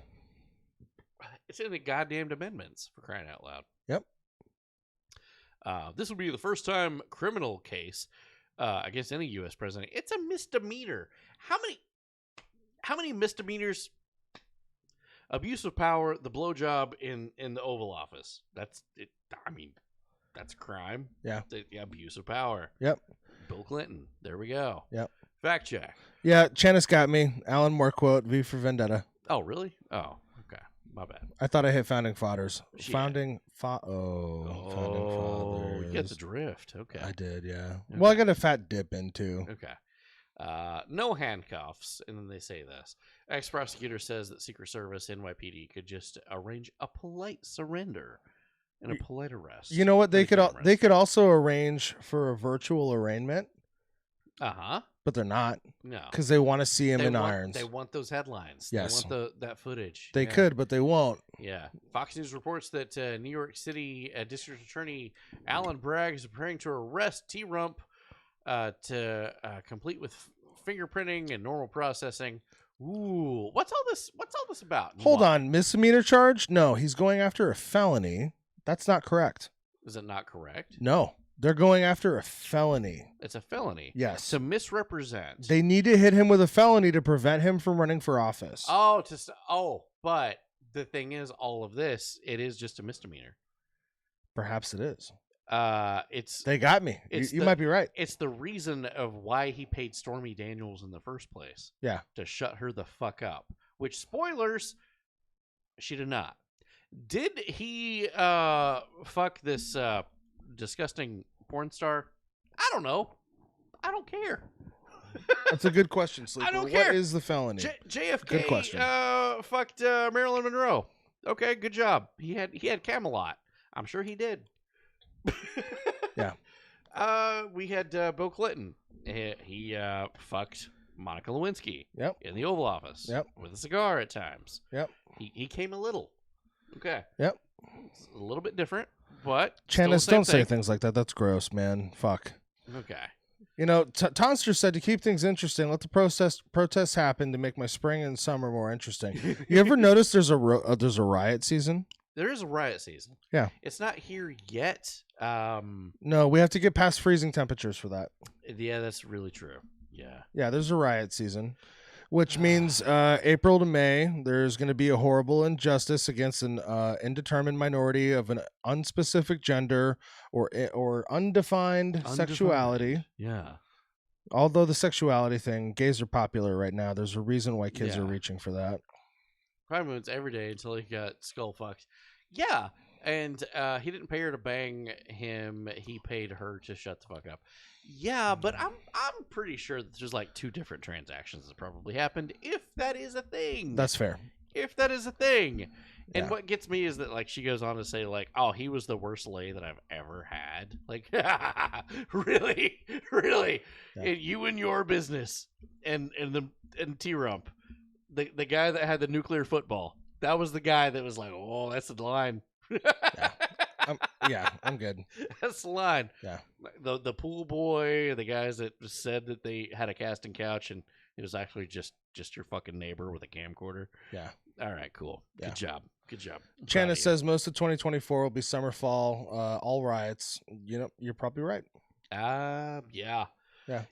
It's in the goddamned amendments, for crying out loud. Yep. This will be the first time criminal case against any U.S. president. It's a misdemeanor. How many misdemeanors? Abuse of power, the blowjob in the Oval Office. That's it. I mean, that's a crime. Yeah. The abuse of power. Yep. Bill Clinton. There we go. Yep. Fact check. Yeah, Channis got me. Alan Moore quote, V for Vendetta. Oh, really? Oh, okay. My bad. I thought I hit Founding Fathers. Shit. Founding Fathers. You get the drift. Okay. I did, yeah. Okay. Well, I got a fat dip in, too. Okay. No handcuffs, and then they say this. Ex-prosecutor says that Secret Service NYPD could just arrange a polite surrender and a polite arrest. You know what? They could also arrange for a virtual arraignment. Uh-huh. But they're not. No. Because they want to see him in irons. They want those headlines. Yes. They want that footage. They could, but they won't. Yeah. Fox News reports that New York City District Attorney Alan Bragg is preparing to arrest T-Rump to complete with fingerprinting and normal processing. Ooh, what's all this about? Hold on, misdemeanor charge? No, he's going after a felony. That's not correct. Is it not correct? No. They're going after a felony. It's a felony. Yes. To misrepresent. They need to hit him with a felony to prevent him from running for office. But the thing is, all of this, it is just a misdemeanor. Perhaps it is. They got me. You might be right. It's the reason of why he paid Stormy Daniels in the first place. Yeah. To shut her the fuck up. Which, spoilers, she did not. Did he fuck this disgusting porn star? I don't know. I don't care. That's a good question, Sleeper. I don't care. What is the felony? JFK Good question. Fucked Marilyn Monroe. Okay, good job. He had Camelot. I'm sure he did. Yeah. We had Bill Clinton. He fucked Monica Lewinsky. Yep. In the Oval Office. Yep. With a cigar at times. Yep. He came a little. Okay. Yep. It's a little bit different, but Channis, don't say things like that. That's gross, man. Fuck. Okay. You know, Tonster said to keep things interesting, let the protests happen to make my spring and summer more interesting. You ever notice there's a riot season? There is a riot season. Yeah. It's not here yet. No, we have to get past freezing temperatures for that. Yeah, that's really true. Yeah. Yeah, there's a riot season, which means April to May, there's going to be a horrible injustice against an indeterminate minority of an unspecific gender or undefined sexuality. Yeah. Although the sexuality thing, gays are popular right now. There's a reason why kids are reaching for that. Prime Moon's every day until he got skull fucked. Yeah. And he didn't pay her to bang him. He paid her to shut the fuck up. Yeah, but I'm pretty sure that there's like 2 different transactions that probably happened, if that is a thing. That's fair. If that is a thing. And what gets me is that like she goes on to say like, oh, he was the worst lay that I've ever had. Like, really? Really? Yeah. And you and your business and T-Rump. The guy that had the nuclear football. That was the guy that was like, oh, that's the line. I'm good. That's the line. Yeah. The pool boy, the guys that said that they had a casting couch and it was actually just your fucking neighbor with a camcorder. Yeah. All right, cool. Yeah. Good job. Good job. Channis says most of 2024 will be summer, fall, all riots. You know, you're probably right. Yeah. Yeah.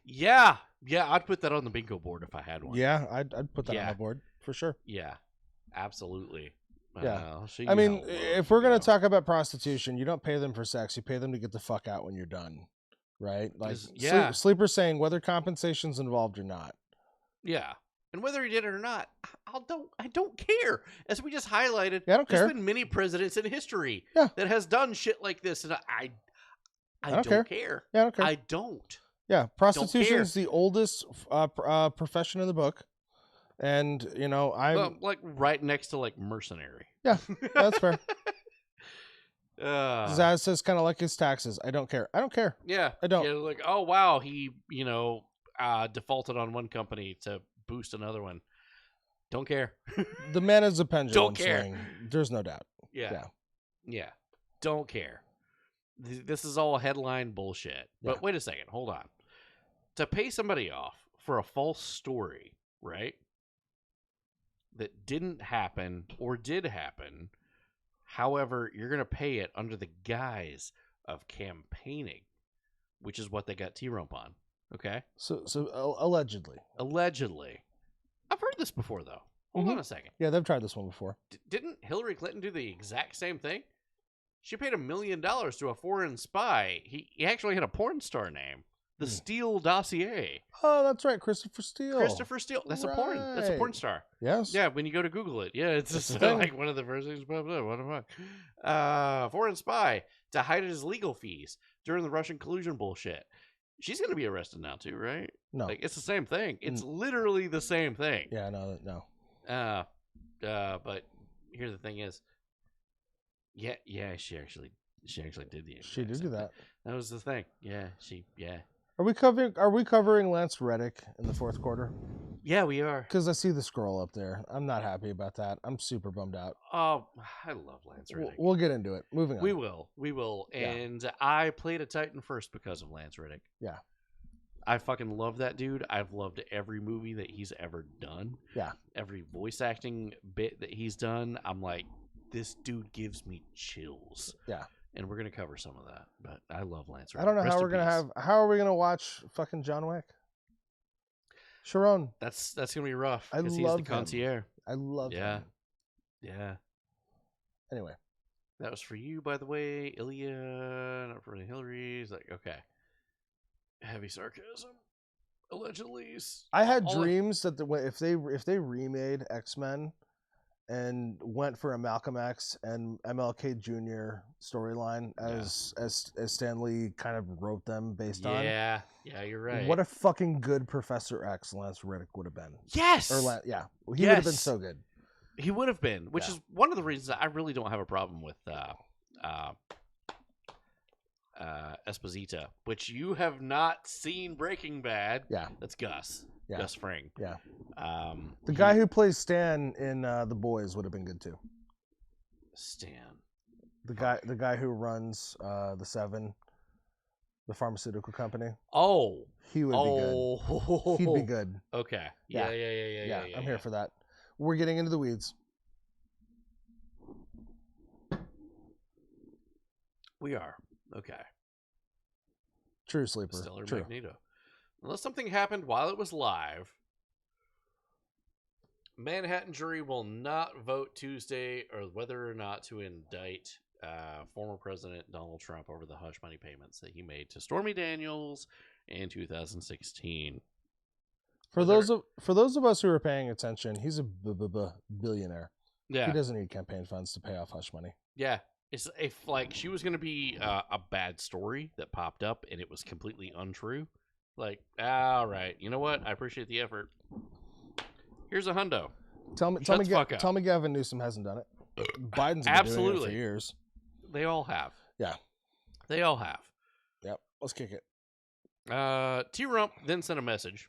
Yeah. Yeah, I'd put that on the bingo board if I had one. Yeah, I'd put that on the board for sure. Yeah. Absolutely. Yeah. I'll show you I mean, how if we're going to talk about prostitution, you don't pay them for sex. You pay them to get the fuck out when you're done. Right? Like, Sleeper saying whether compensation's involved or not. Yeah. And whether he did it or not, I don't care. As we just highlighted, I don't care. There's been many presidents in history that has done shit like this, and I don't care. Yeah, I don't care. I don't. Yeah, prostitution is the oldest profession in the book. And, you know, I'm like right next to like mercenary. Yeah, that's fair. Uh, Zaz says kind of like his taxes. I don't care. I don't care. Yeah. I don't. Yeah, like, oh, wow, he, defaulted on one company to boost another one. Don't care. The man is a pendulum Don't care. swing. There's no doubt. Yeah. Don't care. This is all headline bullshit. But wait a second. Hold on. To pay somebody off for a false story, right? That didn't happen or did happen. However, you're going to pay it under the guise of campaigning, which is what they got T-Rump on. Okay? So allegedly. Allegedly. I've heard this before, though. Hold on a second. Yeah, they've tried this one before. Didn't Hillary Clinton do the exact same thing? She paid $1 million to a foreign spy. He actually had a porn star name. The Steele dossier. Oh, that's right. Christopher Steele. Christopher Steele. That's a porn. That's a porn star. Yes. Yeah, when you go to Google it. Yeah, it's just thing. like one of the first things pops up. What the fuck? Foreign spy to hide his legal fees during the Russian collusion bullshit. She's going to be arrested now too, right? No. Like, it's the same thing. It's literally the same thing. Yeah, no. But here's the thing is, yeah, she actually did the. She did do that. That was the thing. Yeah. Are we covering Lance Reddick in the fourth quarter? Yeah, we are. Because I see the scroll up there. I'm not happy about that. I'm super bummed out. Oh, I love Lance Reddick. We'll get into it. Moving on. We will. And I played a Titan first because of Lance Reddick. Yeah. I fucking love that dude. I've loved every movie that he's ever done. Yeah. Every voice acting bit that he's done. I'm like, this dude gives me chills. Yeah. and we're gonna cover some of that. But I love Lance. I don't know Rest how in we're gonna peace. have. How are we gonna watch fucking John Wick? Sharon. That's gonna be rough. I He's love the concierge. I love him. Yeah. Anyway, that was for you, by the way, Ilya. Not for the Hillarys. Like, okay. Heavy sarcasm. Allegedly. I had dreams that if they remade X-Men and went for a Malcolm X and MLK Jr. storyline as Stan Lee kind of wrote them based on. Yeah, you're right. What a fucking good Professor X Lance Reddick would have been. Yes. He would have been so good. He would have been, which is one of the reasons I really don't have a problem with Esposito, which you have not seen Breaking Bad. Yeah. That's Gus. Yeah. Gus Fring. Yeah. The guy who plays Stan in The Boys would have been good too. Stan. The guy who runs the Seven, the pharmaceutical company. Oh. He would be good. He'd be good. Okay. Yeah. Yeah. I'm here for that. We're getting into the weeds. We are. Okay. True sleeper. Stellar True. Magneto. Unless something happened while it was live, Manhattan jury will not vote Tuesday or whether or not to indict former President Donald Trump over the hush money payments that he made to Stormy Daniels in 2016. For those of us who are paying attention, he's a billionaire. Yeah. He doesn't need campaign funds to pay off hush money. Yeah. It's if like she was going to be a bad story that popped up and it was completely untrue. Like, all right, you know what? I appreciate the effort. Here's a hundo. Tell me Gavin Newsom hasn't done it. Biden's been doing it for years. They all have. Yeah. They all have. Yep. Let's kick it. T-Rump then sent a message.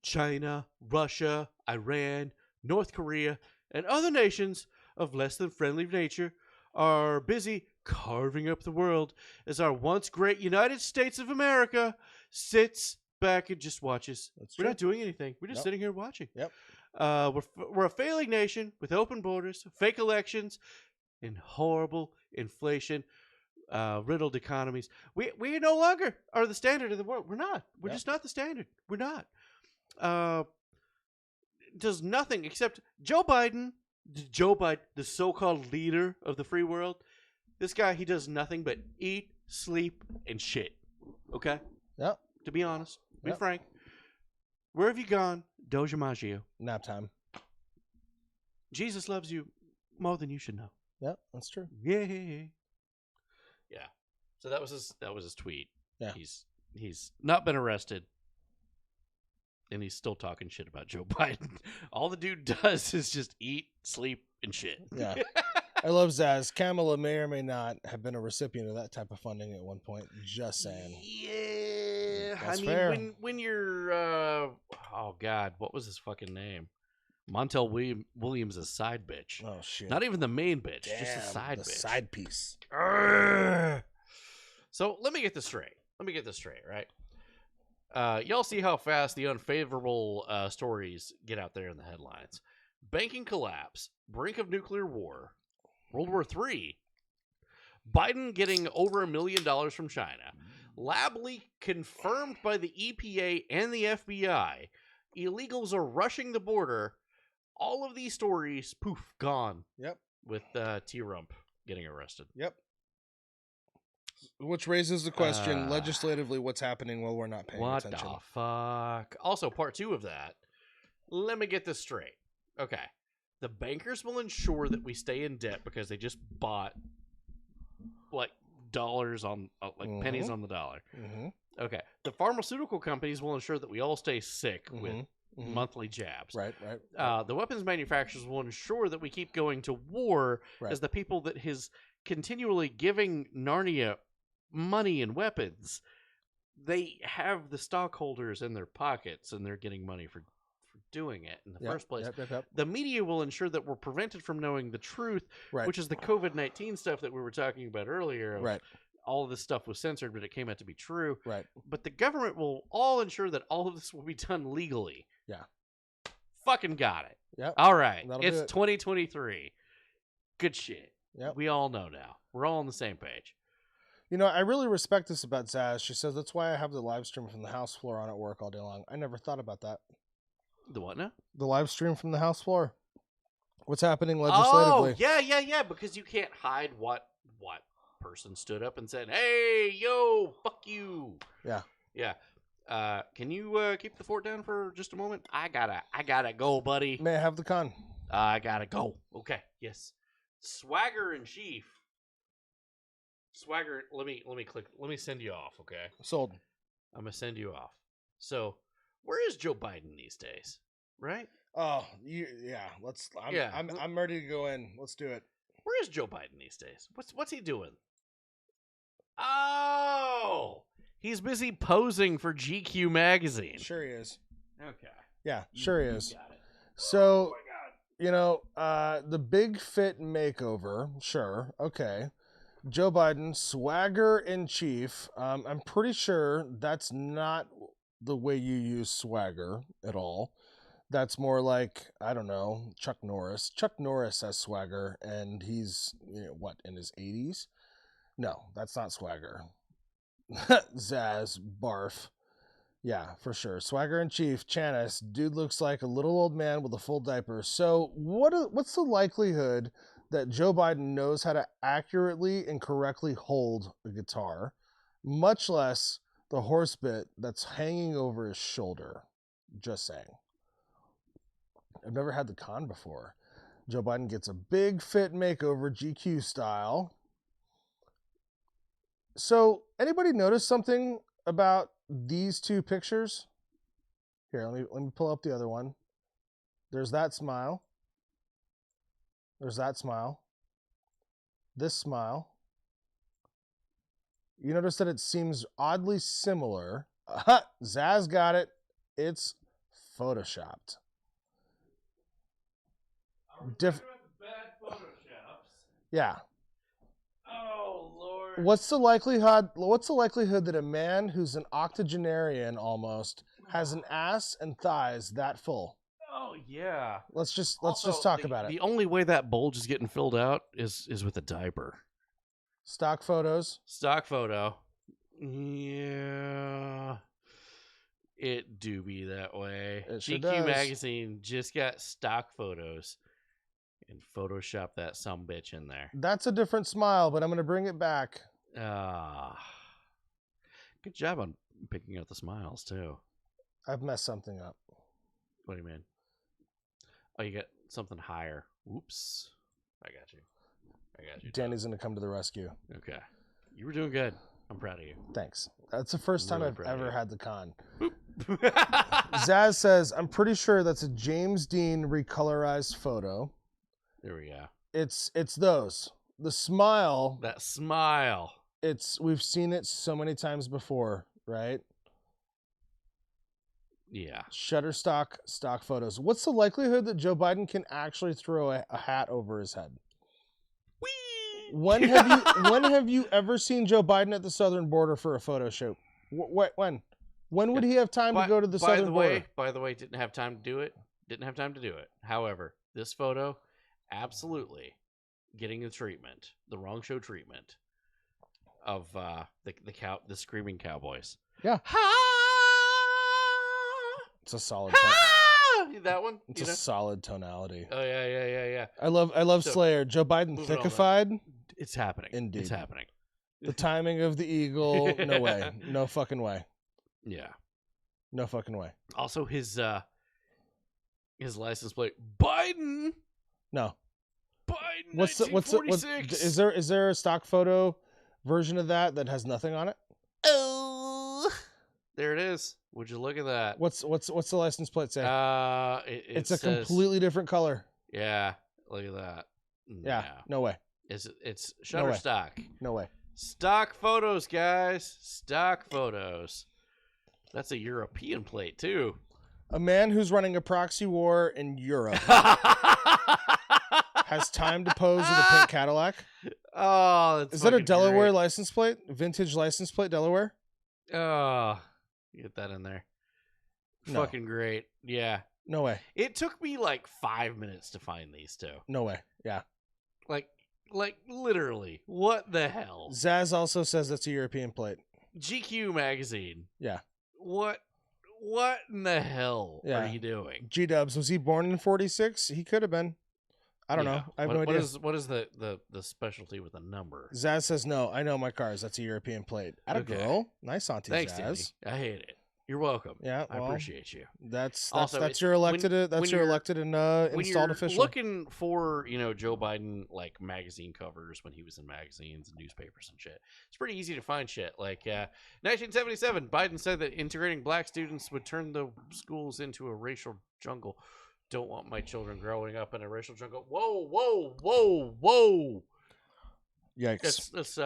China, Russia, Iran, North Korea, and other nations of less than friendly nature are busy carving up the world as our once great United States of America sits back and just watches. We're not doing anything. We're just sitting here watching. Yep. We're a failing nation with open borders, fake elections, and horrible inflation riddled economies. We no longer are the standard of the world. We're not. We're just not the standard. We're not. Does nothing except Joe Biden, the so-called leader of the free world. This guy, he does nothing but eat, sleep, and shit. Okay? Yep. To be honest, be frank. Where have you gone, Doja Maggio? Nap time. Jesus loves you more than you should know. Yep, that's true. Yeah. Yeah. So that was his tweet. Yeah. He's not been arrested. And he's still talking shit about Joe Biden. All the dude does is just eat, sleep, and shit. Yeah. I love Zaz. Kamala may or may not have been a recipient of that type of funding at one point. Just saying. Yeah. That's I mean, fair. when you're, oh God, what was his fucking name? Montel Williams' a side bitch. Oh, shit. Not even the main bitch, just Damn, a side the bitch. side piece. Urgh. So let me get this straight. Right? Y'all see how fast the unfavorable stories get out there in the headlines. Banking collapse, brink of nuclear war, World War III, Biden getting over $1 million from China, lab leak confirmed by the EPA and the FBI, illegals are rushing the border. All of these stories, poof, gone. Yep. With T-Rump getting arrested. Yep. Which raises the question, legislatively, what's happening while we're not paying attention? What the fuck? Also, part 2 of that. Let me get this straight. Okay. The bankers will ensure that we stay in debt because they just bought, like, dollars on, pennies on the dollar. Mm-hmm. Okay. The pharmaceutical companies will ensure that we all stay sick with monthly jabs. Right. The weapons manufacturers will ensure that we keep going to war as the people that is continually giving Narnia money and weapons. They have the stockholders in their pockets and they're getting money for doing it in the first place. Yep. The media will ensure that we're prevented from knowing the truth, which is the COVID-19 stuff that we were talking about earlier. Right. All of this stuff was censored, but it came out to be true. Right. But the government will all ensure that all of this will be done legally. Yeah. Fucking got it. Yep. All right. That'll It's do it. 2023. Good shit. Yep. We all know now. We're all on the same page. You know, I really respect this about Zaz. She says, that's why I have the live stream from the house floor on at work all day long. I never thought about that. The what now? The live stream from the house floor. What's happening legislatively? Oh, yeah, because you can't hide what person stood up and said, hey, yo, fuck you. Yeah. Yeah. Can you keep the fort down for just a moment? I gotta go, buddy. May I have the con? I gotta go. Okay, yes. Swagger in chief. Swagger, let me send you off, okay? Sold. I'm gonna send you off. So, where is Joe Biden these days? Right? Oh, yeah. I'm ready to go in. Let's do it. Where is Joe Biden these days? What's he doing? Oh, he's busy posing for GQ magazine. Sure he is. Okay. Yeah, sure he is. Got it. So, you know, the big fit makeover, sure, okay. Joe Biden, swagger in chief. I'm pretty sure that's not the way you use swagger at all. That's more like, I don't know, Chuck Norris. Chuck Norris has swagger, and he's, in his 80s? No, that's not swagger. Zaz, barf. Yeah, for sure. Swagger in chief, Chanis. Dude looks like a little old man with a full diaper. So what's the likelihood that Joe Biden knows how to accurately and correctly hold a guitar, much less the horse bit that's hanging over his shoulder? Just saying. I've never had the con before. Joe Biden gets a big fit makeover, GQ style. So, anybody notice something about these two pictures? Here, let me pull up the other one. There's that smile. There's that smile. This smile. You notice that it seems oddly similar. Zaz got it. It's photoshopped. Yeah. Oh Lord. What's the likelihood that a man who's an octogenarian almost has an ass and thighs that full? Oh yeah. Let's just talk about it. The only way that bulge is getting filled out is with a diaper. Stock photos. Stock photo. Yeah. It do be that way. It sure GQ does. magazine just got stock photos and Photoshop that sumbitch in there. That's a different smile, but I'm going to bring it back. Good job on picking out the smiles, too. I've messed something up. What do you mean? Oh, you got something higher. Oops. I got you. Danny's going to come to the rescue. Okay. You were doing good. I'm proud of you. Thanks. That's the first time Really I've proud of ever you. had the con. Zaz says, I'm pretty sure that's a James Dean recolorized photo. There we go. It's those. The smile. That smile. We've seen it so many times before, right? Yeah. Shutterstock stock photos. What's the likelihood that Joe Biden can actually throw a hat over his head? Whee! When have you ever seen Joe Biden at the southern border for a photo shoot? When? When would he have time to go to the southern border? By the way, didn't have time to do it. However, this photo, absolutely getting the treatment, the wrong show treatment of the screaming cowboys. Yeah. It's a solid that one. It's a solid tonality. Oh yeah. I love Slayer. Joe Biden thickified. It's happening. Indeed. It's happening. The timing of the eagle. No way. No fucking way. Yeah. No fucking way. Also, his license plate, Biden. No. Biden. What's is there a stock photo version of that has nothing on it? Oh, there it is. Would you look at that? What's the license plate say? It's a completely different color. Yeah, look at that. Yeah, no way. It's Shutterstock. No way. Stock photos, guys. Stock photos. That's a European plate too. A man who's running a proxy war in Europe has time to pose with a pink Cadillac. Oh, that's is that a Delaware great. license plate? Vintage license plate, Delaware? Oh, get that in there. No. Fucking great. Yeah. No way. It took me like 5 minutes to find these two. No way. Yeah. Like, Like, literally, what the hell? Zaz also says that's a European plate. GQ magazine. Yeah. What in the hell are you doing? G-Dubs, was he born in 46? He could have been. I don't know. I have no idea. What is the specialty with the number? Zaz says no. I know my cars. That's a European plate. Atta girl. Nice, Auntie Thanks, Zaz. Danny. I hate it. You're welcome. Yeah, I appreciate you. That's Also, your elected. That's your elected and installed official. Looking for Joe Biden like magazine covers when he was in magazines and newspapers and shit. It's pretty easy to find shit. Like 1977, Biden said that integrating black students would turn the schools into a racial jungle. Don't want my children growing up in a racial jungle. Whoa. Yikes. Let's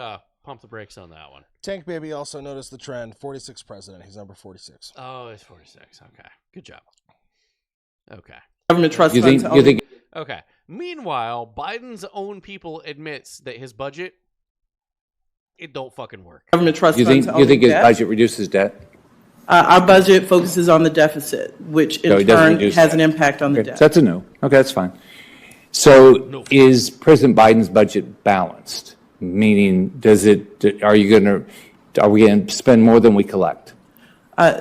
pump the brakes on that one. Tank Baby also noticed the trend. 46 president. He's number 46. Oh, he's 46. Okay. Good job. Okay. Government trust funds. Okay. Meanwhile, Biden's own people admits that his budget, it don't fucking work. Government trust you funds. You think his budget reduces debt? Our budget focuses on the deficit, which in turn has an impact on the debt. So that's a no. Okay, that's fine. So is President Biden's budget balanced? Meaning, are we going to spend more than we collect?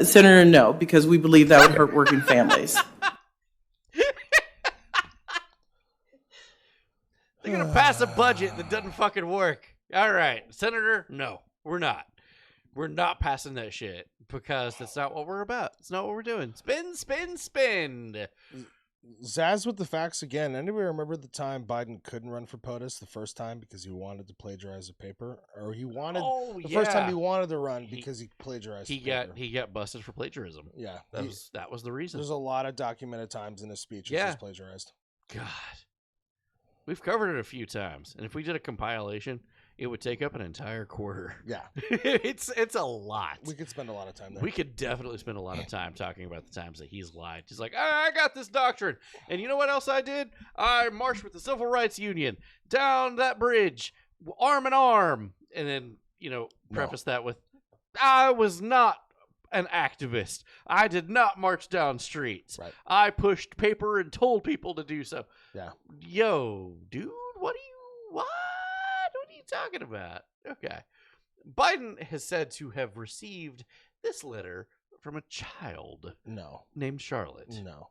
Senator, no, because we believe that would hurt working families. They're going to pass a budget that doesn't fucking work. All right, Senator, no, we're not. We're not passing that shit because that's not what we're about. It's not what we're doing. Spend. Zaz with the facts again. Anybody remember the time Biden couldn't run for POTUS the first time because he wanted to plagiarize a paper, or he wanted first time he wanted to run because he plagiarized. He got busted for plagiarism. Yeah, that was the reason. There's a lot of documented times in his speech he's plagiarized. God, we've covered it a few times, and if we did a compilation, it would take up an entire quarter. Yeah. it's a lot. We could spend a lot of time there. We could definitely spend a lot of time talking about the times that he's lied. He's like, I got this doctrine. And you know what else I did? I marched with the Civil Rights Union down that bridge, arm in arm. And then, preface that with, I was not an activist. I did not march down streets. Right. I pushed paper and told people to do so. Yeah. Yo, dude, what? What are you talking about? Okay. Biden has said to have received this letter from a child named Charlotte. No.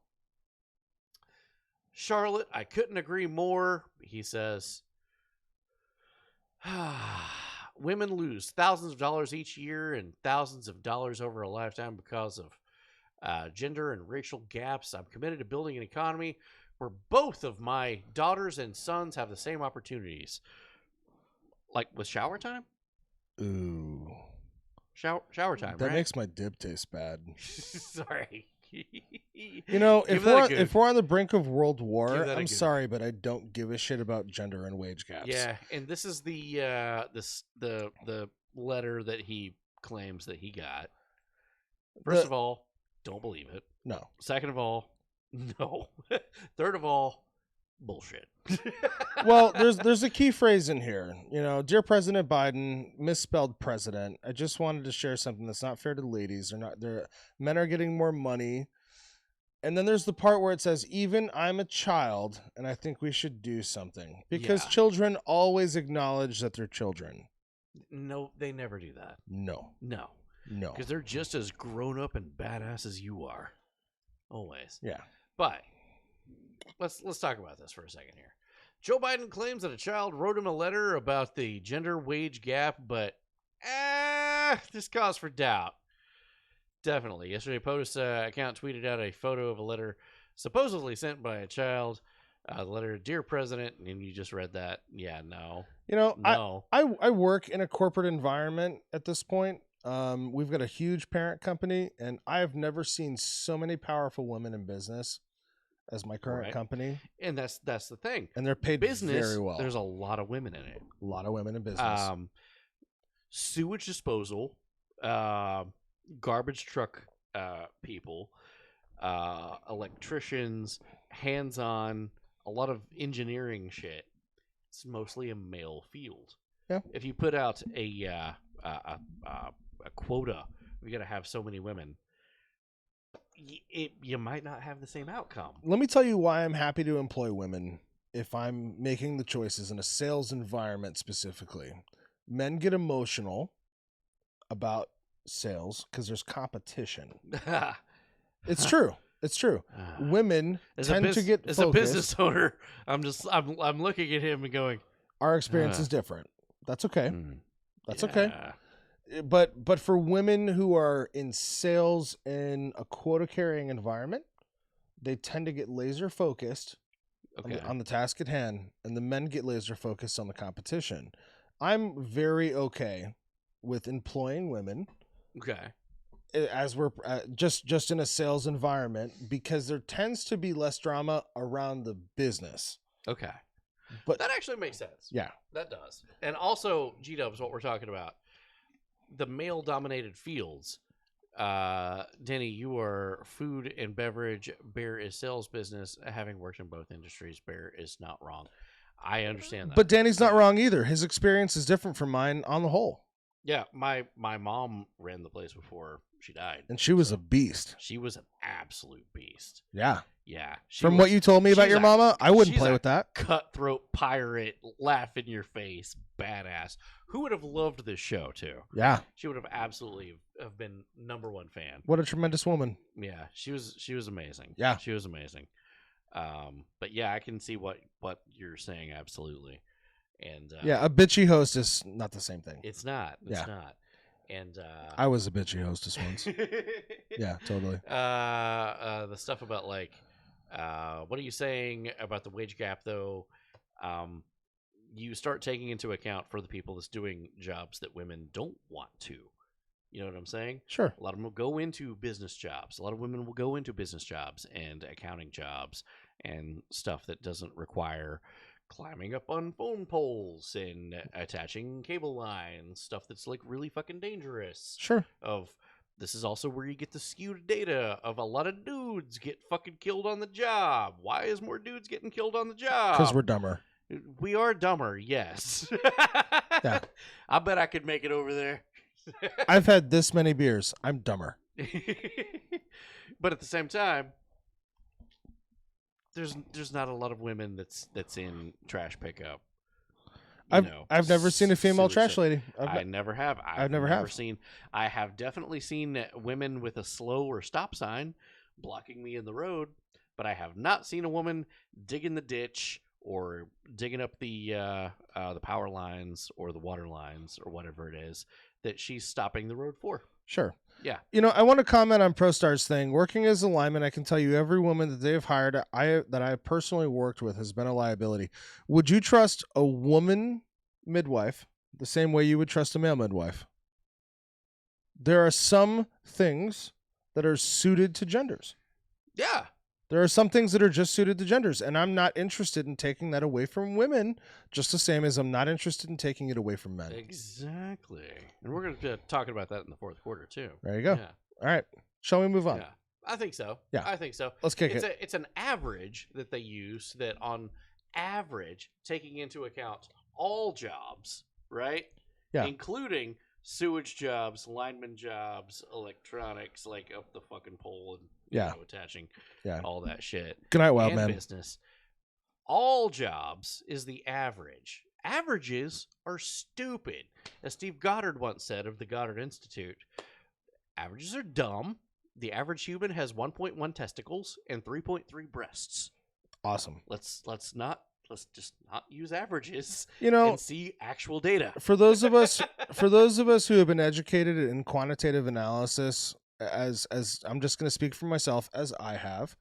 Charlotte, I couldn't agree more. He says, women lose thousands of dollars each year and thousands of dollars over a lifetime because of gender and racial gaps. I'm committed to building an economy where both of my daughters and sons have the same opportunities. Like with shower time? Ooh. Shower time, that right? makes my dip taste bad. Sorry. If we're on the brink of world war, I'm sorry, but I don't give a shit about gender and wage gaps. Yeah, and this is the letter that he claims that he got. First of all, don't believe it. No. Second of all, no. Third of all, bullshit. Well, there's a key phrase in here. Dear President Biden, misspelled president. I just wanted to share something that's not fair to ladies. Men are getting more money. And then there's the part where it says, even I'm a child, and I think we should do something. Because children always acknowledge that they're children. No, they never do that. No. Because they're just as grown up and badass as you are. Always. Yeah. But let's talk about this for a second here. Joe Biden claims that a child wrote him a letter about the gender wage gap, but there's cause for doubt. Definitely. Yesterday, POTUS account tweeted out a photo of a letter supposedly sent by a child. The letter, Dear President, and you just read that. Yeah, no. No. I work in a corporate environment at this point. We've got a huge parent company, and I have never seen so many powerful women in business as my current company. And that's the thing. And they're paid very well. There's a lot of women in it. A lot of women in business. Sewage disposal, garbage truck people, electricians, hands-on, a lot of engineering shit. It's mostly a male field. Yeah. If you put out a quota, we got to have so many women. You might not have the same outcome. Let me tell you why I'm happy to employ women if I'm making the choices in a sales environment specifically, men get emotional about sales because there's competition. It's true. It's true. Women tend to get focused. As a business owner, I'm looking at him and going, our experience is different. That's okay. That's okay. But for women who are in sales in a quota carrying environment, they tend to get laser focused on the task at hand, and the men get laser focused on the competition. I'm very okay with employing women. Okay. As we're just in a sales environment, because there tends to be less drama around the business. Okay. But that actually makes sense. Yeah. That does. And also, G-Dubs, what we're talking about, the male-dominated fields. Denny, you are food and beverage. Bear is sales business. Having worked in both industries, Bear is not wrong. I understand that. But Danny's not wrong either. His experience is different from mine on the whole. Yeah, my mom ran the place before she died. And she was a beast. She was an absolute beast. Yeah. Yeah. From what you told me about your mama, I wouldn't play with that. Cutthroat pirate, laugh in your face, badass. Who would have loved this show too? Yeah. She would have absolutely have been #1 fan. What a tremendous woman. Yeah, she was amazing. Yeah. She was amazing. But yeah, I can see what you're saying absolutely. And yeah, a bitchy host is not the same thing. It's not. It's not. And I was a bitchy hostess once. Yeah, totally. The stuff about like, what are you saying about the wage gap though? You start taking into account for the people that's doing jobs that women don't want to. You know what I'm saying? Sure. A lot of them will go into business jobs. A lot of women will go into business jobs and accounting jobs and stuff that doesn't require climbing up on phone poles and attaching cable lines, stuff that's like really fucking dangerous. Sure. This is also where you get the skewed data of a lot of dudes get fucking killed on the job. Why is more dudes getting killed on the job? Because we're dumber. We are dumber, yes. Yeah. I bet I could make it over there. I've had this many beers. I'm dumber. But at the same time, there's not a lot of women that's in trash pickup. I've never seen a female trash lady. I never have. I've never seen. I have definitely seen women with a slow or stop sign blocking me in the road, but I have not seen a woman digging the ditch or digging up the power lines or the water lines or whatever it is that she's stopping the road for. Sure. Yeah. I want to comment on ProStar's thing. Working as a lineman, I can tell you every woman that they've hired, that I personally worked with, has been a liability. Would you trust a woman midwife the same way you would trust a male midwife? There are some things that are suited to genders. Yeah. There are some things that are just suited to genders, and I'm not interested in taking that away from women, just the same as I'm not interested in taking it away from men. Exactly. And we're going to be talking about that in the fourth quarter, too. There you go. Yeah. All right. Shall we move on? Yeah. I think so. Yeah. I think so. Let's kick it. It's an average that they use that on average, taking into account all jobs, right? Yeah. Including sewage jobs, lineman jobs, electronics, like up the fucking pole and attaching all that shit. Good night, wild man. Business. All jobs is the average. Averages are stupid. As Steve Goddard once said of the Goddard Institute, averages are dumb. The average human has 1.1 testicles and 3.3 breasts. Awesome. Let's just not use averages. And see actual data. For those of us who have been educated in quantitative analysis, as I'm just going to speak for myself, as I have,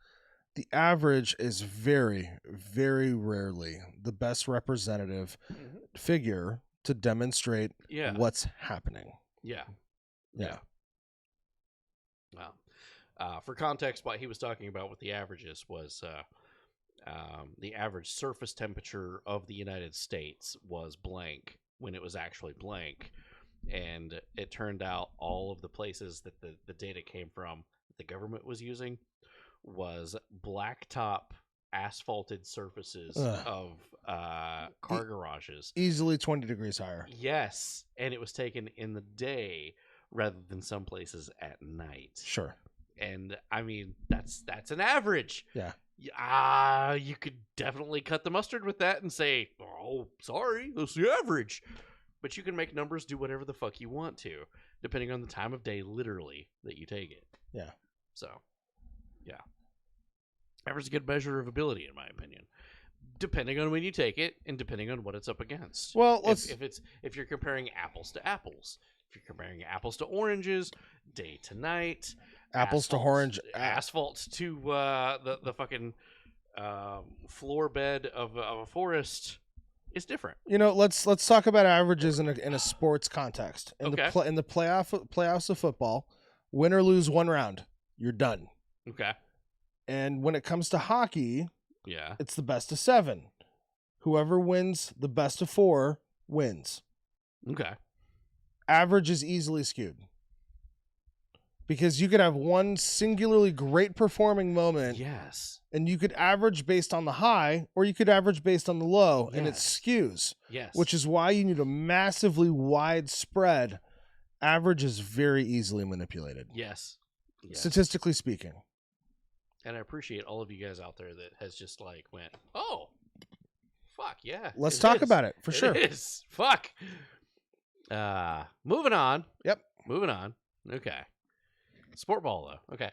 the average is very, very rarely the best representative figure to demonstrate what's happening. Yeah. Yeah. Well, for context, what he was talking about with the averages was the average surface temperature of the United States was blank when it was actually blank. And it turned out all of the places that the data came from, the government was using, was blacktop asphalted surfaces of car garages. Easily 20 degrees higher. Yes. And it was taken in the day rather than some places at night. Sure. And I mean, that's an average. Yeah. You could definitely cut the mustard with that and say, oh, sorry, that's the average. But you can make numbers do whatever the fuck you want to, depending on the time of day, literally, that you take it. Yeah. So, yeah. Average is a good measure of ability, in my opinion. Depending on when you take it, and depending on what it's up against. Well, if you're comparing apples to apples, if you're comparing apples to oranges, day to night, apples to orange, asphalt to the fucking floor bed of a forest, is different. Let's talk about averages in a sports context. In Okay. the playoffs of football, win or lose one round, you're done. Okay. And when it comes to hockey, yeah, it's the best of 7. Whoever wins the best of 4 wins. Okay. Average is easily skewed. Because you could have one singularly great performing moment. Yes. And you could average based on the high, or you could average based on the low, and it Yes. skews. Yes. Which is why you need a massively wide spread. Average is very easily manipulated. Yes. Statistically speaking. And I appreciate all of you guys out there that has just went, oh, fuck yeah. Let's talk about it, for sure. It is. Fuck. Moving on. Yep. Moving on. Okay. Sport ball, though. Okay.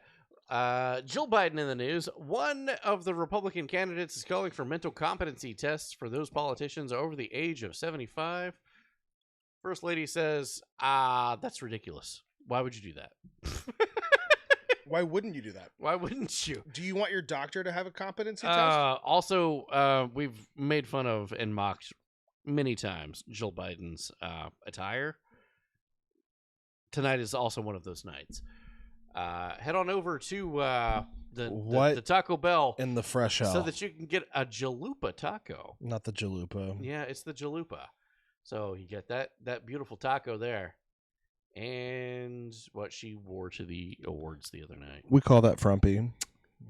Jill Biden in the news. One of the Republican candidates is calling for mental competency tests for those politicians over the age of 75. First lady says, that's ridiculous. Why would you do that? Why wouldn't you do that? Why wouldn't you? Do you want your doctor to have a competency test? Also, we've made fun of and mocked many times Jill Biden's attire. Tonight is also one of those nights. Head on over to the Taco Bell in the fresh hell so that you can get a Jalupa taco. Not the Jalupa. Yeah, it's the Jalupa. So you get that beautiful taco there. And what she wore to the awards the other night. We call that frumpy.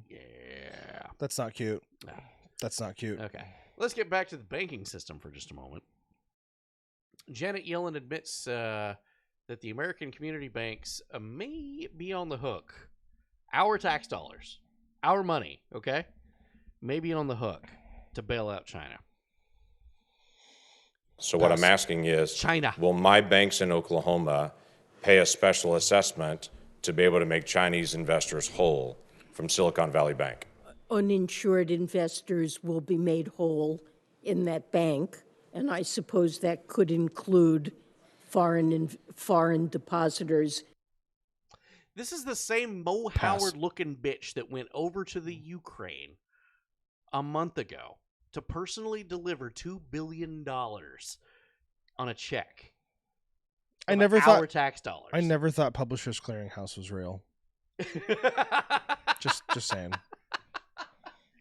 Yeah. That's not cute. No. That's not cute. Okay. Let's get back to the banking system for just a moment. Janet Yellen admits that the American community banks may be on the hook. Our tax dollars, our money, okay, may be on the hook to bail out China. So what I'm asking is, China. Will my banks in Oklahoma pay a special assessment to be able to make Chinese investors whole from Silicon Valley Bank? Uninsured investors will be made whole in that bank, and I suppose that could include foreign depositors. This is the same Mo Howard-looking bitch that went over to the Ukraine a month ago to personally deliver $2 billion on a check. I never our tax dollars. I never thought Publishers Clearinghouse was real. just saying.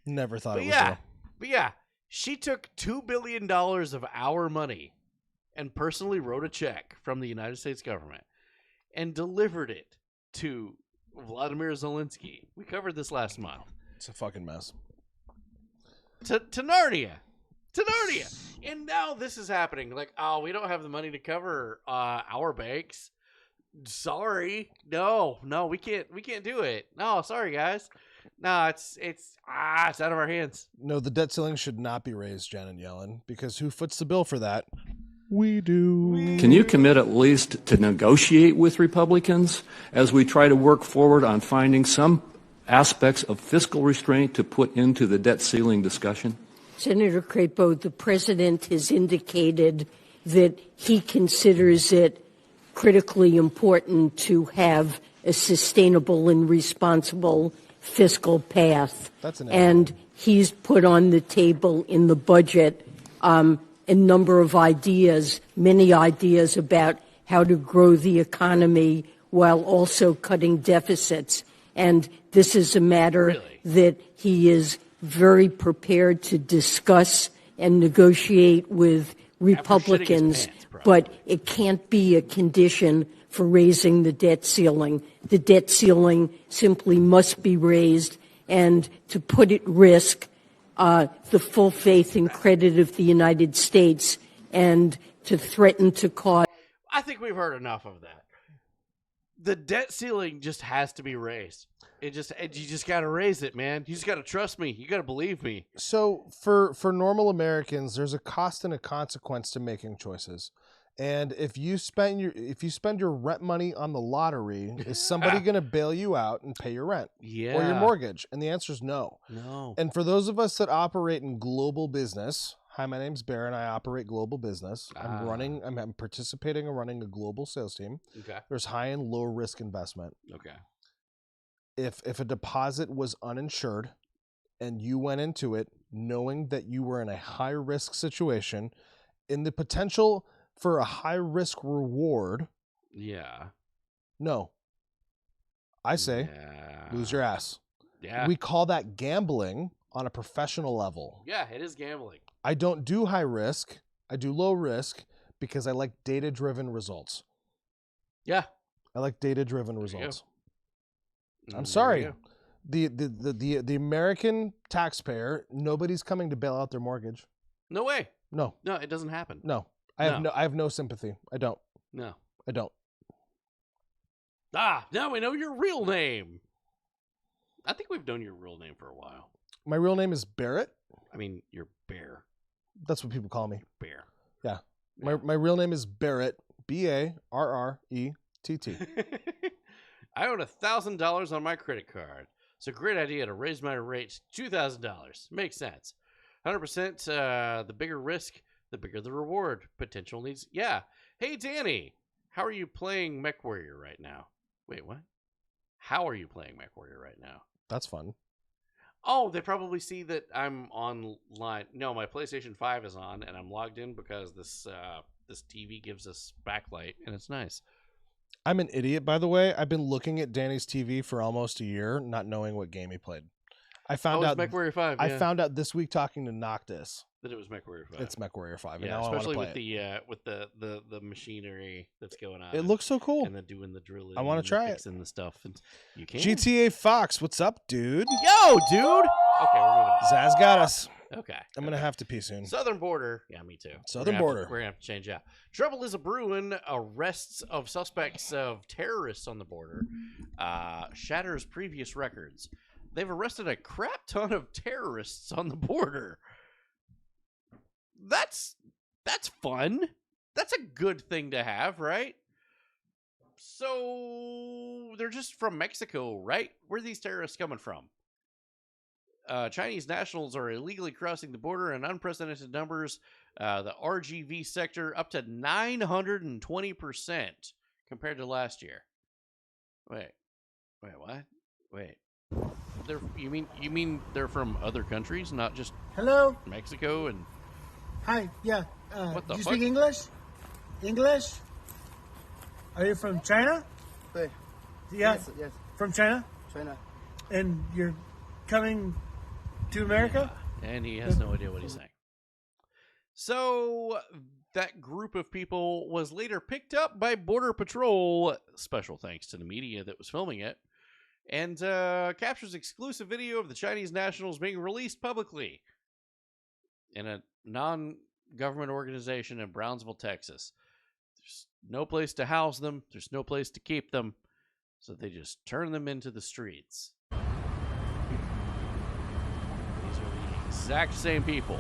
Never thought it was real. But yeah, she took $2 billion of our money and personally wrote a check from the United States government and delivered it to Vladimir Zelensky. We covered this last month. It's a fucking mess. To Narnia. To Narnia. And now this is happening. Like, oh, we don't have the money to cover our banks. Sorry. No, we can't do it. No, sorry guys. No, it's out of our hands. No, the debt ceiling should not be raised, Janet Yellen, because who foots the bill for that? We do. Can you commit at least to negotiate with Republicans as we try to work forward on finding some aspects of fiscal restraint to put into the debt ceiling discussion? Senator Crapo, the president has indicated that he considers it critically important to have a sustainable and responsible fiscal path. And he's put on the table in the budget a number of ideas, many ideas about how to grow the economy while also cutting deficits. And this is a matter that he is very prepared to discuss and negotiate with Republicans, but it can't be a condition for raising the debt ceiling. The debt ceiling simply must be raised, and to put at risk the full faith and credit of the United States and to threaten to cause. I think we've heard enough of that. The debt ceiling just has to be raised. You just got to raise it, man. You just got to trust me. You got to believe me. So for normal Americans, there's a cost and a consequence to making choices. And if you spend your rent money on the lottery, is somebody going to bail you out and pay your rent or your mortgage? And the answer is no. No. And for those of us that operate in global business, hi, my name's Bear, and I operate global business. I'm participating in running a global sales team. Okay. There's high and low risk investment. Okay. If a deposit was uninsured and you went into it knowing that you were in a high risk situation, in the potential for a high risk reward, no. I say, lose your ass. Yeah. We call that gambling on a professional level. Yeah, it is gambling. I don't do high risk. I do low risk because I like data-driven results. Yeah. I like data-driven results. I'm sorry. The American taxpayer, nobody's coming to bail out their mortgage. No way. No. No, it doesn't happen. No. I have no sympathy. I don't. No. I don't. Now we know your real name. I think we've known your real name for a while. My real name is Barrett. I mean, you're Bear. That's what people call me. Bear. Yeah. My real name is Barrett. Barrett. I own $1,000 on my credit card. It's a great idea to raise my rate to $2,000. Makes sense. 100%. The bigger risk, the bigger the reward. Potential needs. Yeah. Hey, Danny, how are you playing MechWarrior right now? Wait, what? How are you playing MechWarrior right now? That's fun. Oh, they probably see that I'm online. No, my PlayStation 5 is on, and I'm logged in because this TV gives us backlight, and it's nice. I'm an idiot, by the way. I've been looking at Danny's TV for almost a year, not knowing what game he played. I found out MechWarrior 5. I found out this week talking to Noctis that it was MechWarrior 5. It's MechWarrior 5. Yeah, and now especially I with play with the machinery that's going on. It looks so cool. And then doing the drilling. I want to try it. And the stuff. And you can. GTA Fox, what's up, dude? Yo, dude. Okay, we're moving on. Zaz got us. Okay. I'm gonna have to pee soon. Southern border. Yeah, me too. Southern border. We're gonna have to change out. Trouble is a brewing. Arrests of suspects of terrorists on the border shatters previous records. They've arrested a crap ton of terrorists on the border. That's fun. That's a good thing to have, right? So they're just from Mexico, right? Where are these terrorists coming from? Chinese nationals are illegally crossing the border in unprecedented numbers. The RGV sector up to 920% compared to last year. Wait, what? Wait. You mean they're from other countries, not just Mexico and? Hi, yeah. What the you fuck? speak English? English? Are you from China? Yeah. Yes. From China? China. And you're coming to America? Yeah. And he has no idea what he's saying. So that group of people was later picked up by Border Patrol, special thanks to the media that was filming it, and captures exclusive video of the Chinese nationals being released publicly in a non-government organization in Brownsville, Texas. There's no place to house them. There's no place to keep them. So they just turn them into the streets. These are the exact same people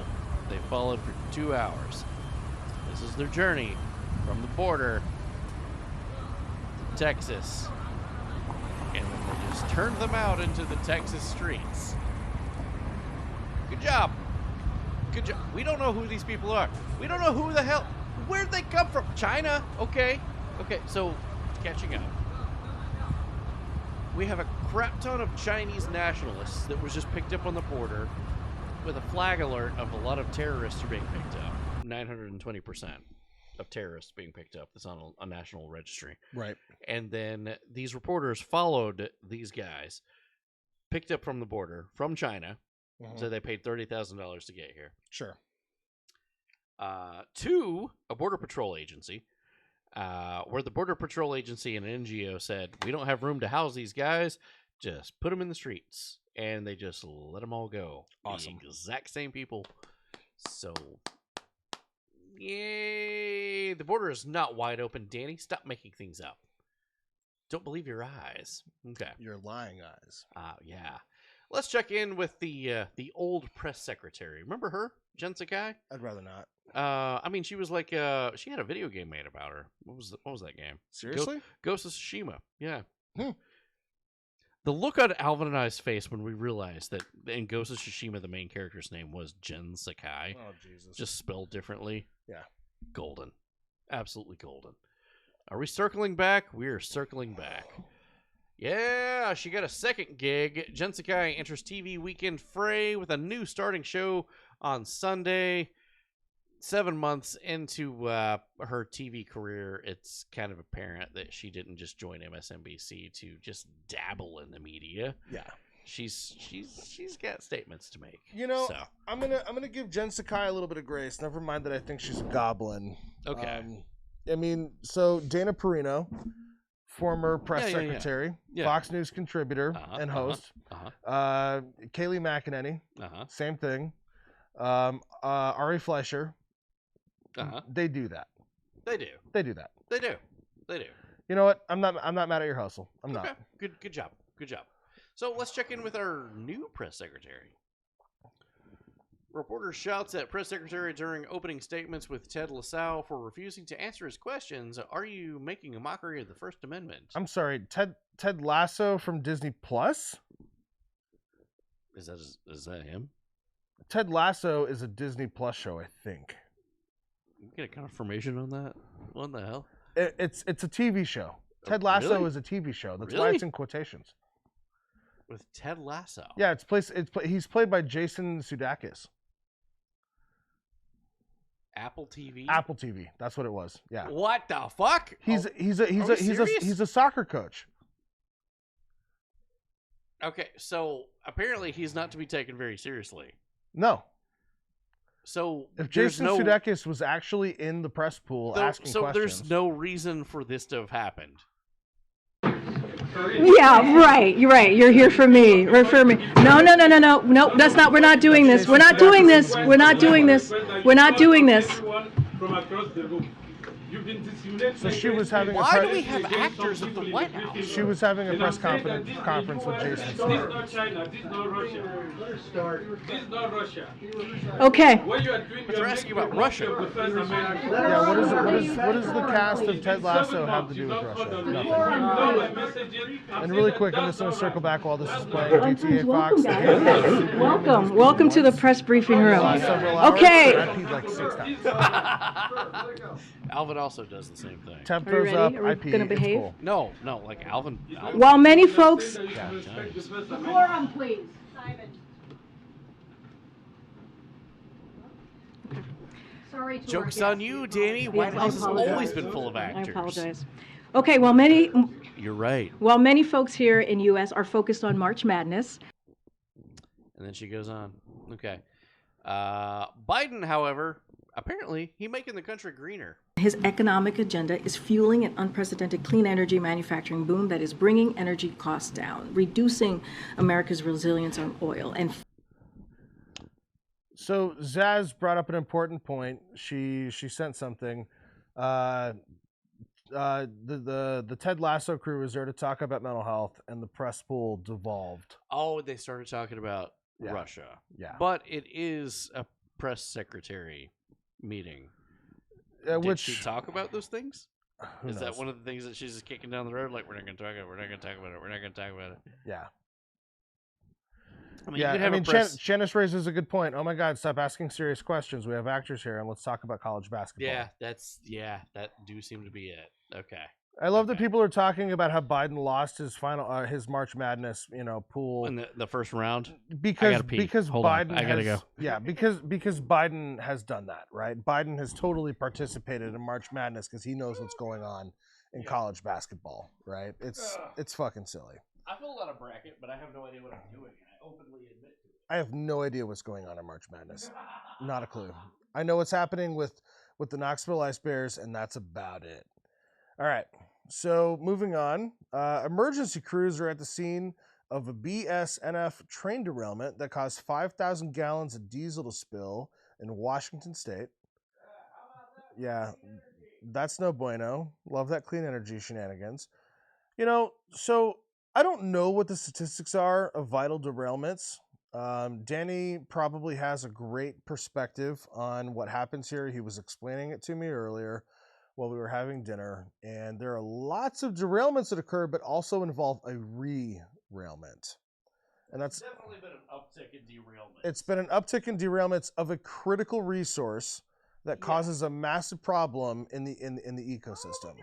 they followed for 2 hours. This is their journey from the border to Texas. And then they just turned them out into the Texas streets. Good job. Good job. We don't know who these people are. We don't know who the hell. Where'd they come from? China? Okay. Okay, so catching up. We have a crap ton of Chinese nationalists that was just picked up on the border with a flag alert of a lot of terrorists are being picked up. 920% of terrorists being picked up. That's on a national registry. Right. And then these reporters followed these guys, picked up from the border from China. So they paid $30,000 to get here. Sure. To a Border Patrol agency, where the Border Patrol agency and an NGO said, we don't have room to house these guys, just put them in the streets. And they just let them all go. Awesome. The exact same people. So, yay. The border is not wide open, Danny. Stop making things up. Don't believe your eyes. Okay. Your lying eyes. Yeah. Let's check in with the old press secretary. Remember her, Jen Sakai? I'd rather not. I mean, she was like, she had a video game made about her. What was that game? Seriously? Ghost of Tsushima. Yeah. The look on Alvin and I's face when we realized that in Ghost of Tsushima, the main character's name was Jen Sakai. Oh, Jesus. Just spelled differently. Yeah. Golden. Absolutely golden. Are we circling back? We are circling back. Yeah, she got a second gig. Jen Sakai enters TV weekend fray with a new starting show on Sunday. 7 months into her TV career, it's kind of apparent that she didn't just join MSNBC to just dabble in the media. Yeah. She's got statements to make. You know, I'm gonna give Jen Sakai a little bit of grace. Never mind that I think she's a goblin. Okay. I mean, so Dana Perino, former press secretary, Fox News contributor and host. Kayleigh McEnany, same thing. Ari Fleischer. They do that. They do. They do that. They do. They do. You know what? I'm not mad at your hustle. I'm Okay. not. Good job. Good job. So let's check in with our new press secretary. Reporter shouts at press secretary during opening statements with Ted Lasso for refusing to answer his questions. Are you making a mockery of the First Amendment? I'm sorry, Ted Lasso from Disney Plus? Is that him? Ted Lasso is a Disney Plus show, I think. You get a confirmation on that? What the hell? It's a TV show. Ted Lasso is a TV show. That's why it's in quotations. With Ted Lasso. Yeah, he's played by Jason Sudeikis. Apple TV. Apple TV. That's what it was. Yeah. What the fuck? He's a soccer coach. Okay, so apparently he's not to be taken very seriously. No. So if Jason Sudeikis was actually in the press pool asking questions, there's no reason for this to have happened. Yeah, right. You're right. You're here for me. Refer me. No. That's not. We're not doing this. We're not doing this. We're not doing this. We're not doing this. So she was having. Why do we have actors at the White House? She was having a press conference with Jason Sudeikis. Okay. But they're asking about Russia. Yeah. What does the cast of Ted Lasso have to do with Russia? Nothing. And really quick, I'm just going to circle back while this is playing. GTA Fox. Welcome to the press briefing room. Okay. I peed like 6 times. Alvin also does the same thing. Temp goes up. Are we going to behave? Cool. No, like Alvin. While many folks. Decorum, please. Simon. Sorry to Joke's on you, Danny. White House has always been full of actors. I apologize. Okay, while many. You're right. While many folks here in U.S. are focused on March Madness. And then she goes on. Okay. Biden, however, apparently, he making the country greener. His economic agenda is fueling an unprecedented clean energy manufacturing boom that is bringing energy costs down, reducing America's resilience on oil. And so Zaz brought up an important point. She sent something. The Ted Lasso crew was there to talk about mental health, and the press pool devolved. Oh, they started talking about Russia. Yeah. But it is a press secretary meeting. Did she talk about those things? Is that one of the things that she's just kicking down the road? Like, we're not going to talk about it. We're not going to talk about it. We're not going to talk about it. Yeah. I mean, Janice raises a good point. Oh my God, stop asking serious questions. We have actors here, and let's talk about college basketball. Yeah, that do seem to be it. Okay. I love that people are talking about how Biden lost his his March Madness, pool in the first round because Hold Biden on. I gotta go. Yeah, because Biden has done that, right? Biden has totally participated in March Madness because he knows what's going on in college basketball, right? It's fucking silly. I filled out a bracket, but I have no idea what I'm doing, and I openly admit to it. I have no idea what's going on in March Madness. Not a clue. I know what's happening with the Knoxville Ice Bears, and that's about it. All right. So moving on, emergency crews are at the scene of a BSNF train derailment that caused 5,000 gallons of diesel to spill in Washington State. Yeah, that's no bueno. Love that clean energy shenanigans. You know, so I don't know what the statistics are of vital derailments. Danny probably has a great perspective on what happens here. He was explaining it to me earlier while we were having dinner, and there are lots of derailments that occur, but also involve a derailment. And that's definitely been an uptick in derailments. It's been an uptick in derailments of a critical resource that causes a massive problem in the ecosystem.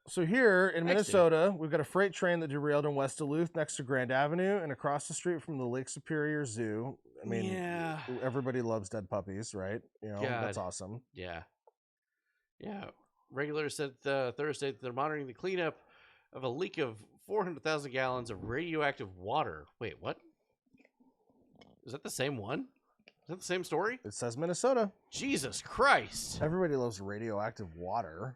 So here in Minnesota, we've got a freight train that derailed in West Duluth next to Grand Avenue and across the street from the Lake Superior Zoo. I mean, everybody loves dead puppies, right? You know, that's awesome. Yeah. Yeah. Regulators said Thursday that they're monitoring the cleanup of a leak of 400,000 gallons of radioactive water. Wait, what? Is that the same one? Is that the same story? It says Minnesota. Jesus Christ. Everybody loves radioactive water.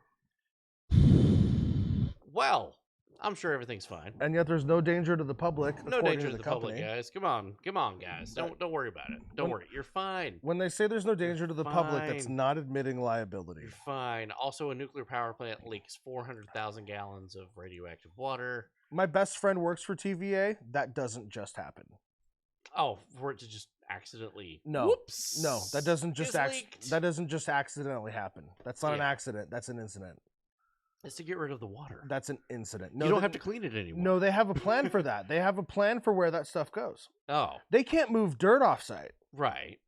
Well, I'm sure everything's fine. And yet there's no danger to the public. No danger to the public, guys. Come on, guys. Don't worry about it. Don't worry. You're fine. When they say there's no danger to the public, that's not admitting liability. You're fine. Also, a nuclear power plant leaks 400,000 gallons of radioactive water. My best friend works for TVA. That doesn't just happen. Oh, for it to just accidentally. No, whoops, no, that doesn't just accidentally happen. That's not an accident. That's an incident. It's to get rid of the water. That's an incident. No, you don't have to clean it anymore. No, they have a plan for that. They have a plan for where that stuff goes. Oh. They can't move dirt off-site. Right.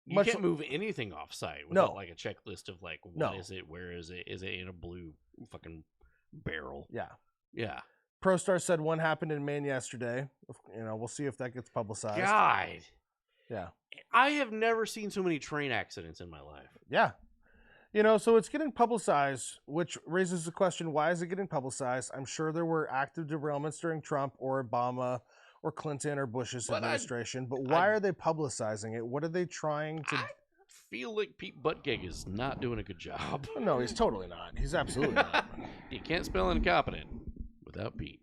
You can't move anything off-site without like a checklist of like, what is it? Where is it? Is it in a blue fucking barrel? Yeah. Yeah. ProStar said one happened in Maine yesterday. You know, we'll see if that gets publicized. God. Yeah. I have never seen so many train accidents in my life. Yeah. You know, so it's getting publicized, which raises the question, why is it getting publicized? I'm sure there were active derailments during Trump or Obama or Clinton or Bush's administration, but why are they publicizing it? What are they trying to... I feel like Pete Buttigieg is not doing a good job. No, he's totally not. He's absolutely not. You can't spell incompetent without Pete.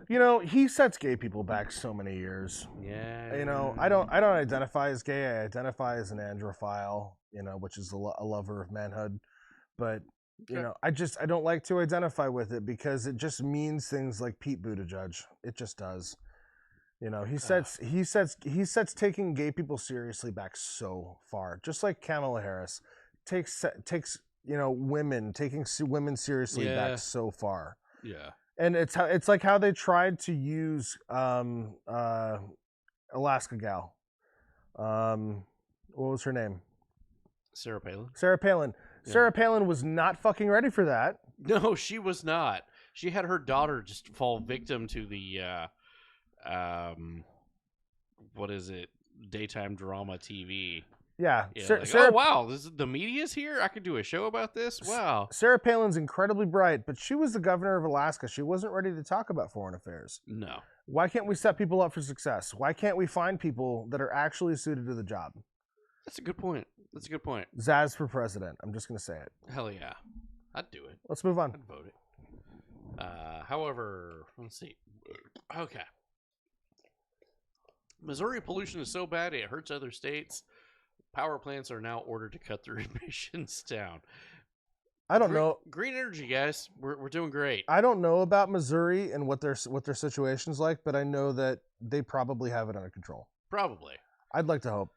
You know, he sets gay people back so many years. Yeah. You know, I don't identify as gay. I identify as an androphile, you know, which is a lover of manhood. But, you know, I don't like to identify with it because it just means things like Pete Buttigieg. It just does. You know, he sets taking gay people seriously back so far. Just like Kamala Harris takes you know, taking women seriously back so far. Yeah. And it's like how they tried to use Alaska gal. What was her name? Sarah Palin. Sarah Palin. Yeah. Sarah Palin was not fucking ready for that. No, she was not. She had her daughter just fall victim to the what is it? Daytime drama TV. Yeah. Like, oh wow, the media's here. I could do a show about this. Wow. Sarah Palin's incredibly bright, but she was the governor of Alaska. She wasn't ready to talk about foreign affairs. No. Why can't we set people up for success? Why can't we find people that are actually suited to the job? That's a good point. That's a good point. Zaz for president. I'm just gonna say it. Hell yeah, I'd do it. Let's move on. I'd vote it. However, let's see. Okay. Missouri pollution is so bad it hurts other states. Power plants are now ordered to cut their emissions down. I don't know. Green energy, guys. We're doing great. I don't know about Missouri and what their situation's like, but I know that they probably have it under control. Probably. I'd like to hope.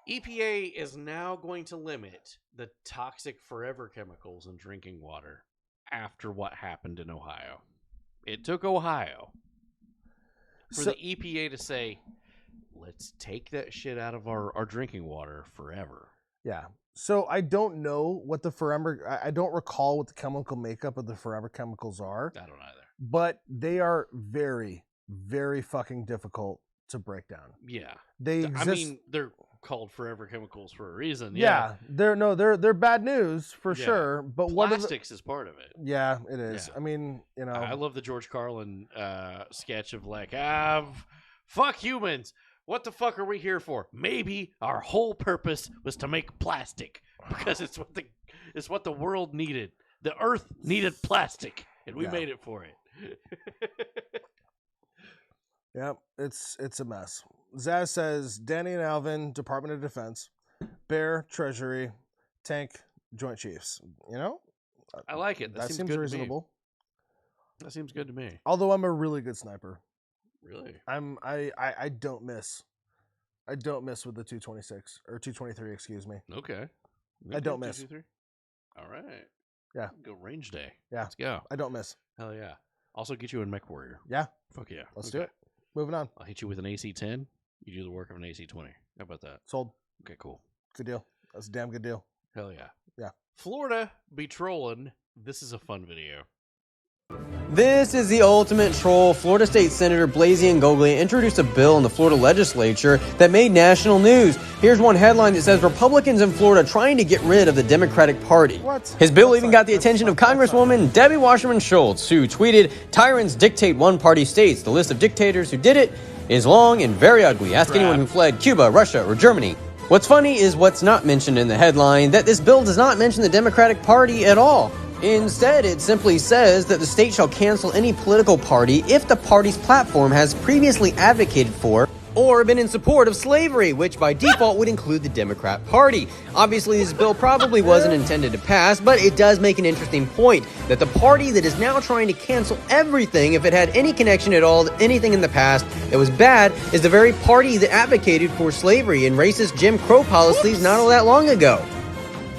EPA is now going to limit the toxic forever chemicals in drinking water after what happened in Ohio. It took Ohio for the EPA to say, let's take that shit out of our drinking water forever. Yeah. So I don't know what the forever... I don't recall what the chemical makeup of the forever chemicals are. I don't either. But they are very, very fucking difficult to break down. Yeah. They exist... I mean, they're called forever chemicals for a reason. Yeah. They're bad news for sure. But plastics is part of it. Yeah, it is. Yeah. I mean, you know... I love the George Carlin sketch of like, fuck humans. What the fuck are we here for? Maybe our whole purpose was to make plastic because it's what the world needed. The earth needed plastic, and we made it for it. Yep, it's a mess. Zaz says Danny and Alvin, Department of Defense, Bear, Treasury, Tank, Joint Chiefs. You know, I like it. That seems reasonable. That seems good to me. Although I'm a really good sniper. Really? I don't miss. I don't miss with the 226 or 223, excuse me. Okay. I don't miss. 223? All right. Yeah. Go range day. Yeah. Let's go. I don't miss. Hell yeah. Also get you in Mech Warrior. Yeah. Fuck yeah. Let's do it. Moving on. I'll hit you with an AC-10. You do the work of an AC-20. How about that? Sold. Okay, cool. Good deal. That's a damn good deal. Hell yeah. Yeah. Florida be trolling. This is a fun video. This is the ultimate troll. Florida State Senator Blasey Ngoglia introduced a bill in the Florida legislature that made national news. Here's one headline that says Republicans in Florida trying to get rid of the Democratic Party. What? His bill even got the attention of Congresswoman Debbie Wasserman Schultz, who tweeted, "Tyrants dictate one-party states. The list of dictators who did it is long and very ugly. Ask anyone who fled Cuba, Russia, or Germany." What's funny is what's not mentioned in the headline, that this bill does not mention the Democratic Party at all. Instead, it simply says that the state shall cancel any political party if the party's platform has previously advocated for or been in support of slavery, which by default would include the Democrat Party. Obviously, this bill probably wasn't intended to pass, but it does make an interesting point that the party that is now trying to cancel everything, if it had any connection at all to anything in the past that was bad, is the very party that advocated for slavery and racist Jim Crow policies not all that long ago.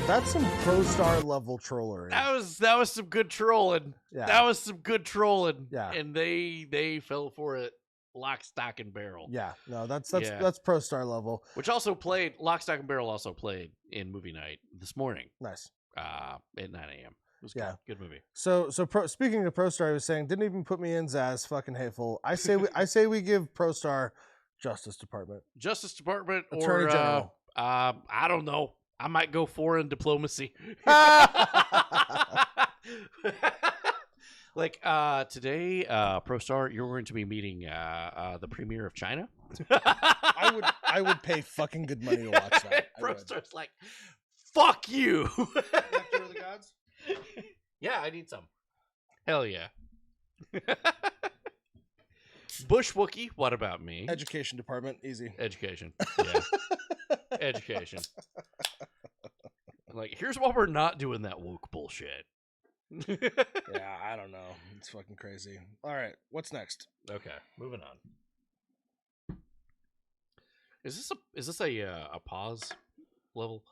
That's some pro-star level trollery. That was some good trolling. Yeah. That was some good trolling. Yeah. And they fell for it lock, stock, and barrel. Yeah. No, that's Yeah. pro-star level. Which also played, Lock, Stock, and Barrel also played in movie night this morning. Nice. At 9 a.m. It was Yeah. good movie. So speaking of pro-star, I was saying, didn't even put me in Zaz, fucking hateful. I say we give pro-star Justice Department. Justice Department Attorney or General. I don't know. I might go foreign diplomacy. Like today, ProStar, you're going to be meeting the premier of China. I would pay fucking good money to watch that. ProStar's like, fuck you. Nectar of the Gods? Yeah, I need some. Hell yeah. Bush Wookie, what about me? Education Department, easy. Education. Yeah. Education. Like, here's why we're not doing that woke bullshit. Yeah, I don't know. It's fucking crazy. All right, what's next? Okay, moving on. Is this a pause level?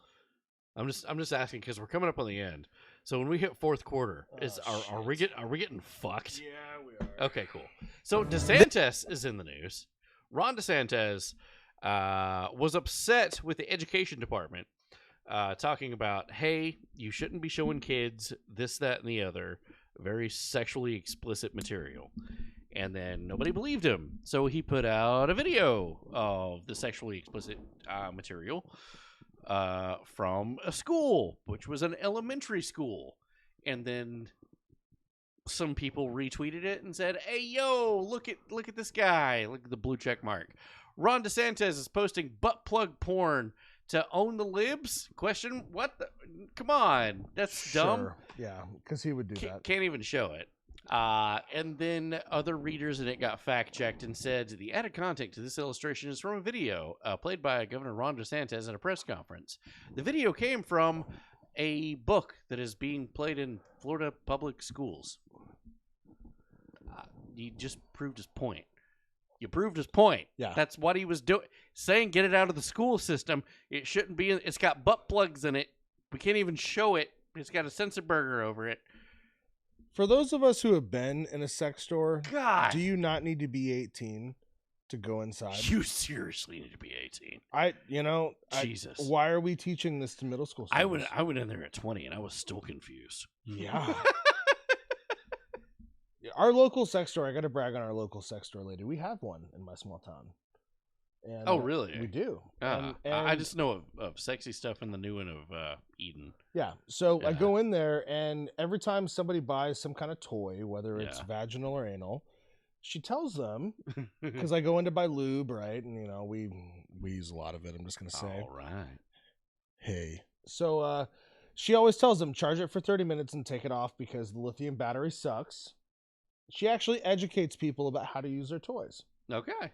I'm just asking because we're coming up on the end. So when we hit fourth quarter, are we getting fucked? Yeah, we are. Okay, cool. So DeSantis is in the news. Ron DeSantis was upset with the education department, talking about, hey, you shouldn't be showing kids this, that, and the other, very sexually explicit material. And then nobody believed him. So he put out a video of the sexually explicit material from a school, which was an elementary school. And then some people retweeted it and said, hey, yo, look at this guy. Look at the blue check mark. Ron DeSantis is posting butt plug porn to own the libs? Question, what the? Come on. That's dumb. Yeah, because he would do that. Can't even show it. And then other readers in it got fact-checked and said, the added content to this illustration is from a video played by Governor Ron DeSantis at a press conference. The video came from a book that is being played in Florida public schools. You just proved his point. You proved his point. Yeah. That's what he was doing. Saying get it out of the school system. It shouldn't be. It's got butt plugs in it. We can't even show it. It's got a censor burger over it. For those of us who have been in a sex store, God, do you not need to be 18 to go inside? You seriously need to be 18. Jesus. Why are we teaching this to middle school students? I went in there at 20 and I was still confused. Yeah. Our local sex store, I got to brag on our local sex store lady. We have one in my small town. And, oh, really? We do. And I just know of sexy stuff in the new one of Eden. Yeah. So I go in there, and every time somebody buys some kind of toy, whether it's vaginal or anal, she tells them, because I go in to buy lube, right? And, we use a lot of it, I'm just going to say. All right. Hey. So she always tells them, charge it for 30 minutes and take it off because the lithium battery sucks. She actually educates people about how to use their toys. Okay.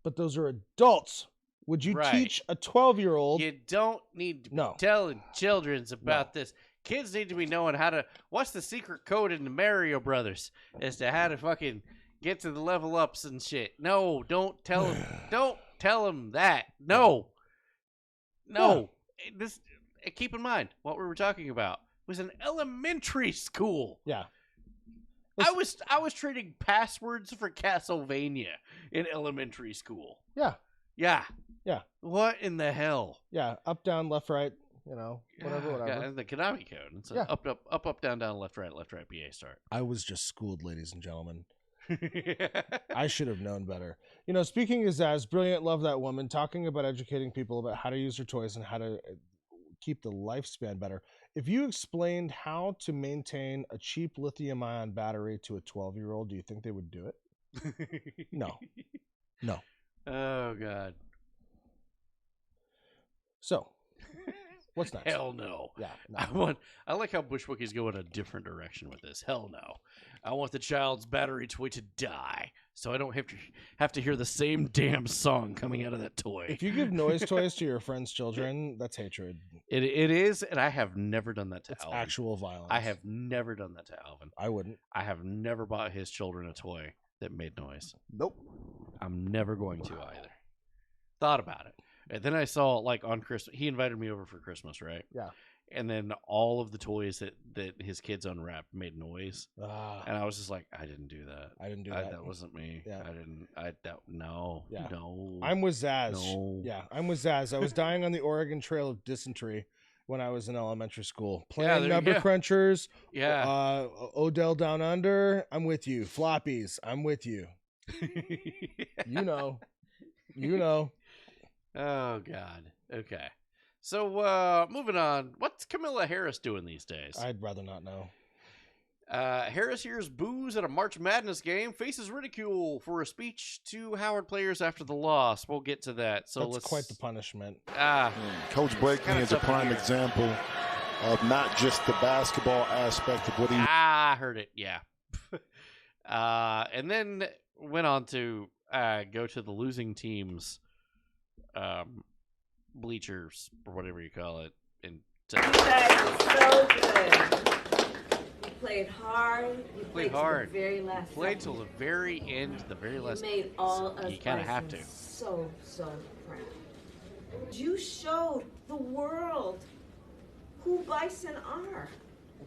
But those are adults. Would you teach a 12-year-old? You don't need to be telling children about this. Kids need to be knowing how to. What's the secret code in the Mario Brothers as to how to fucking get to the level ups and shit? No, don't tell them. Don't tell them that. No. This. Keep in mind what we were talking about was an elementary school. Yeah. I was trading passwords for Castlevania in elementary school. Yeah. Yeah. Yeah. What in the hell? Yeah. Up, down, left, right. Whatever. Yeah, the Konami code. It's up, down, down, left, right, PA start. I was just schooled, ladies and gentlemen. I should have known better. Speaking of Zaz, brilliant, love that woman, talking about educating people about how to use their toys and how to keep the lifespan better. If you explained how to maintain a cheap lithium-ion battery to a 12-year-old, do you think they would do it? No. Oh, God. So, what's next? Hell no. Yeah. No. I like how Bushwickies go in a different direction with this. Hell no. I want the child's battery toy to die, so I don't have to hear the same damn song coming out of that toy. If you give noise toys to your friends' children, that's hatred. It is, and I have never done that to Alvin. It's actual violence. I have never done that to Alvin. I wouldn't. I have never bought his children a toy that made noise. Nope. I'm never going to either. Thought about it. And then I saw, like, on Christmas, he invited me over for Christmas, right? Yeah. And then all of the toys that his kids unwrapped made noise. And I was just like, I didn't do that. I didn't do that. That wasn't me. Yeah. No. Yeah. No. I'm with Zaz. No. Yeah, I'm with Zaz. I was dying on the Oregon Trail of dysentery when I was in elementary school. Playing Number Crunchers. Yeah. Odell Down Under. I'm with you. Floppies. I'm with you. You know. Oh, God. Okay. So, moving on. What's Kamala Harris doing these days? I'd rather not know. Harris hears boos at a March Madness game, faces ridicule for a speech to Howard players after the loss. We'll get to that. So that's quite the punishment. Coach Blakeney is a prime example of not just the basketball aspect of what he... I heard it, yeah. And then went on to go to the losing team's bleachers, or whatever you call it. And you guys are so good. You played hard. You played hard. To the very last played till the very end, the very last. You made all us you kind of have to. So proud. You showed the world who Bison are.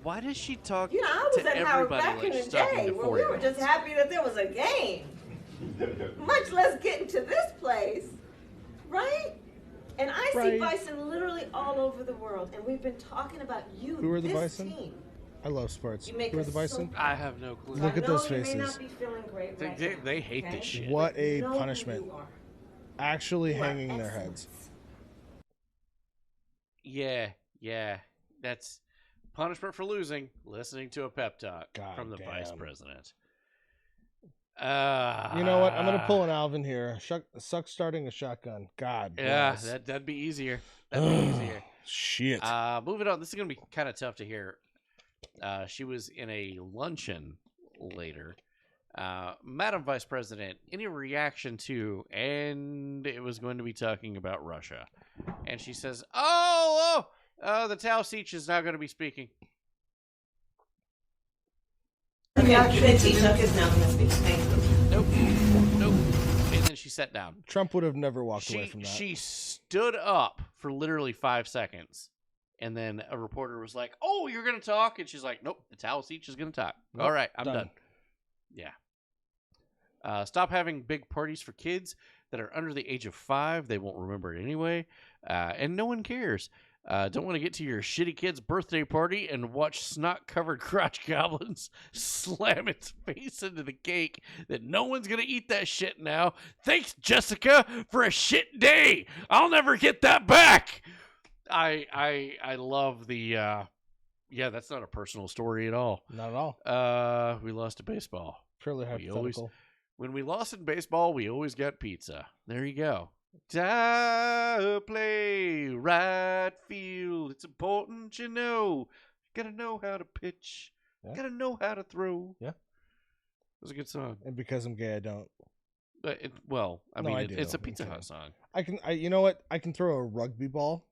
Why does she talk I was to at Howard everybody back like in the she's talking day to when we were just happy that there was a game. Much less getting to this place. Right? And I see Bison literally all over the world, and we've been talking about you. Who are the this Bison? Team. I love sports. You make Who are us the Bison? so I have no clue. Look at those You may faces. not be feeling great right now, They hate this shit. What a You know who punishment. you are. Actually You are hanging their excellent. heads. Yeah. That's punishment for losing. Listening to a pep talk from the vice president. You know what? I'm gonna pull an Alvin here. Suck starting a shotgun. God. Yeah, bless. that'd be easier. That'd be easier. Shit. Moving on. This is gonna be kind of tough to hear. She was in a luncheon later. Madam Vice President, any reaction to, and it was going to be talking about Russia. And she says, the Taoiseach is now going to be speaking. Nope. And then she sat down. Trump would have never walked away from that. She stood up for literally 5 seconds. And then a reporter was like, "Oh, you're going to talk?" And she's like, "Nope, the Taoiseach is going to talk." Nope, all right, I'm done. done. Yeah. Stop having big parties for kids that are under the age of 5. They won't remember it anyway. And no one cares. Don't want to get to your shitty kid's birthday party and watch snot-covered crotch goblins slam its face into the cake that no one's going to eat that shit now. Thanks, Jessica, for a shit day. I'll never get that back. I love the... that's not a personal story at all. Not at all. We lost to baseball. Purely hypothetical. When we lost in baseball, we always got pizza. There you go. Play right field. It's important, you know. Gotta know how to pitch. Yeah. Gotta know how to throw. Yeah. It was a good song. And because I'm gay, I don't. It's a Pizza Hut song. You know what? I can throw a rugby ball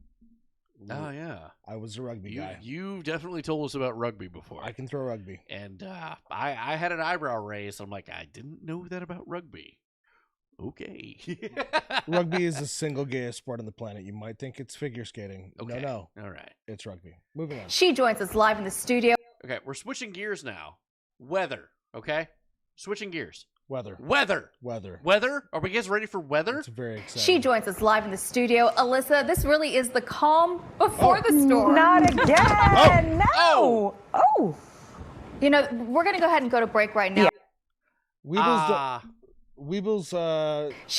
Oh yeah, I was a rugby guy. You've definitely told us about rugby before. I can throw rugby. And I had an eyebrow raised. I'm like, I didn't know that about rugby. Okay. Rugby is the single gayest sport on the planet. You might think it's figure skating. Okay. No. All right. It's rugby. Moving on. She joins us live in the studio. Okay, we're switching gears now. Weather, okay? Switching gears. Weather. Are we guys ready for weather? It's very exciting. She joins us live in the studio. Alyssa, this really is the calm before the storm. Not again. No. Oh. You know, we're going to go ahead and go to break right now. Weebles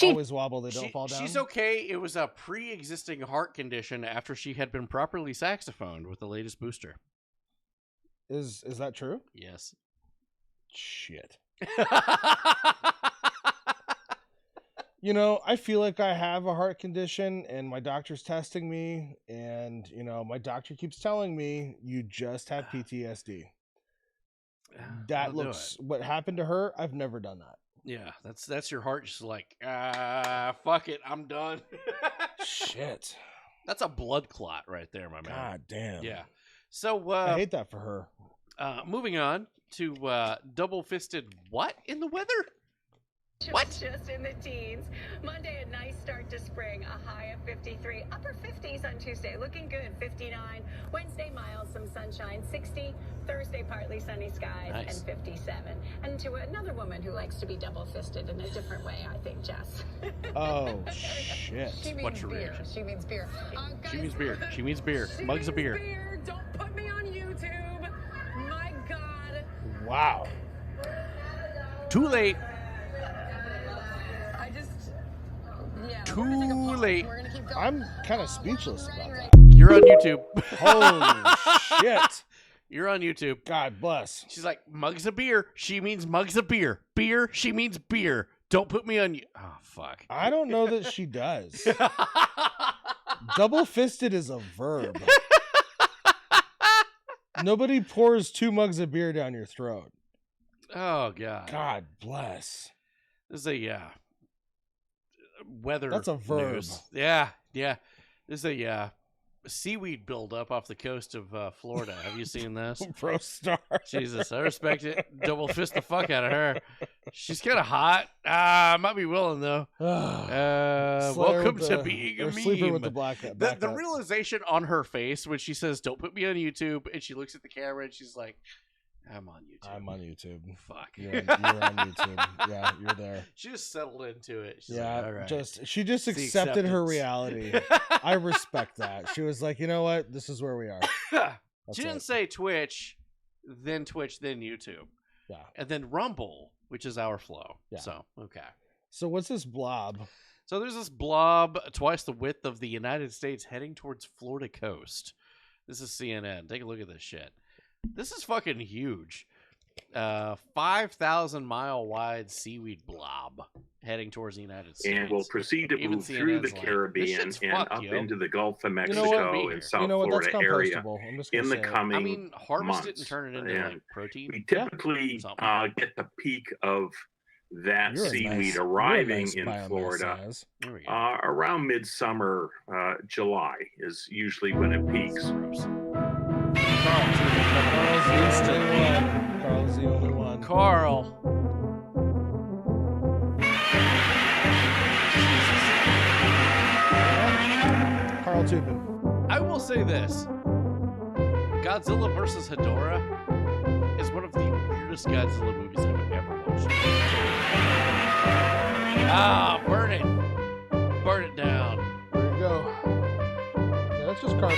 always wobble. They don't fall down. She's okay. It was a pre-existing heart condition after she had been properly saxophoned with the latest booster. Is that true? Yes. Shit. You know, I feel like I have a heart condition and my doctor's testing me, and you know, my doctor keeps telling me you just have PTSD. That looks what happened to her. I've never done that. Yeah, that's your heart just like, fuck it, I'm done. Shit. That's a blood clot right there, my man. God damn. Yeah. So I hate that for her. Moving on to double-fisted what in the weather? What? Just in the teens. Monday, a nice start to spring. A high of 53. Upper 50s on Tuesday. Looking good. 59. Wednesday, mild. Some sunshine. 60. Thursday, partly sunny skies. Nice. And 57. And to another woman who likes to be double-fisted in a different way, I think, Jess. Oh, shit. She means What's your beer. reaction? She means beer. She means beer. She means beer. Mugs of beer. Don't put me on YouTube. My God. Wow. Too late. Too late. I'm kind of speechless about that. You're on YouTube. Holy shit. You're on YouTube. God bless. She's like, mugs of beer. She means mugs of beer. Beer. She means beer. Don't put me on you. Oh, fuck. I don't know that she does. Double-fisted is a verb. Nobody pours 2 mugs of beer down your throat. Oh, God. God bless. This is a weather. That's a verb. News. Yeah. This is a seaweed buildup off the coast of Florida. Have you seen this? Pro star. Jesus, I respect it. Double fist the fuck out of her. She's kind of hot. I might be willing though. Welcome to being a meme. Sleeping with the black the realization on her face when she says, "Don't put me on YouTube," and she looks at the camera and she's like, I'm on YouTube. I'm on YouTube. Fuck. You're on YouTube. Yeah, you're there. She just settled into it. She's yeah, like, all right. She just accepted her reality. I respect that. She was like, you know what? This is where we are. She didn't say Twitch, then YouTube. Yeah. And then Rumble, which is our flow. Yeah. So, okay. So what's this blob? So there's this blob twice the width of the United States heading towards Florida coast. This is CNN. Take a look at this shit. This is fucking huge. 5,000 mile wide seaweed blob heading towards the United States. And will proceed to move through the Caribbean and up into the Gulf of Mexico and South Florida area in the coming harvest months. it and turn it into like protein. We typically get the peak of that seaweed arriving in Florida around midsummer. July is usually when it peaks. Carl's the only one. Carl. Carl Tubin. I will say this. Godzilla vs. Hedorah is one of the weirdest Godzilla movies I've ever watched. Ah, burn it. Burn it down. There you go. Yeah, that's just carbon.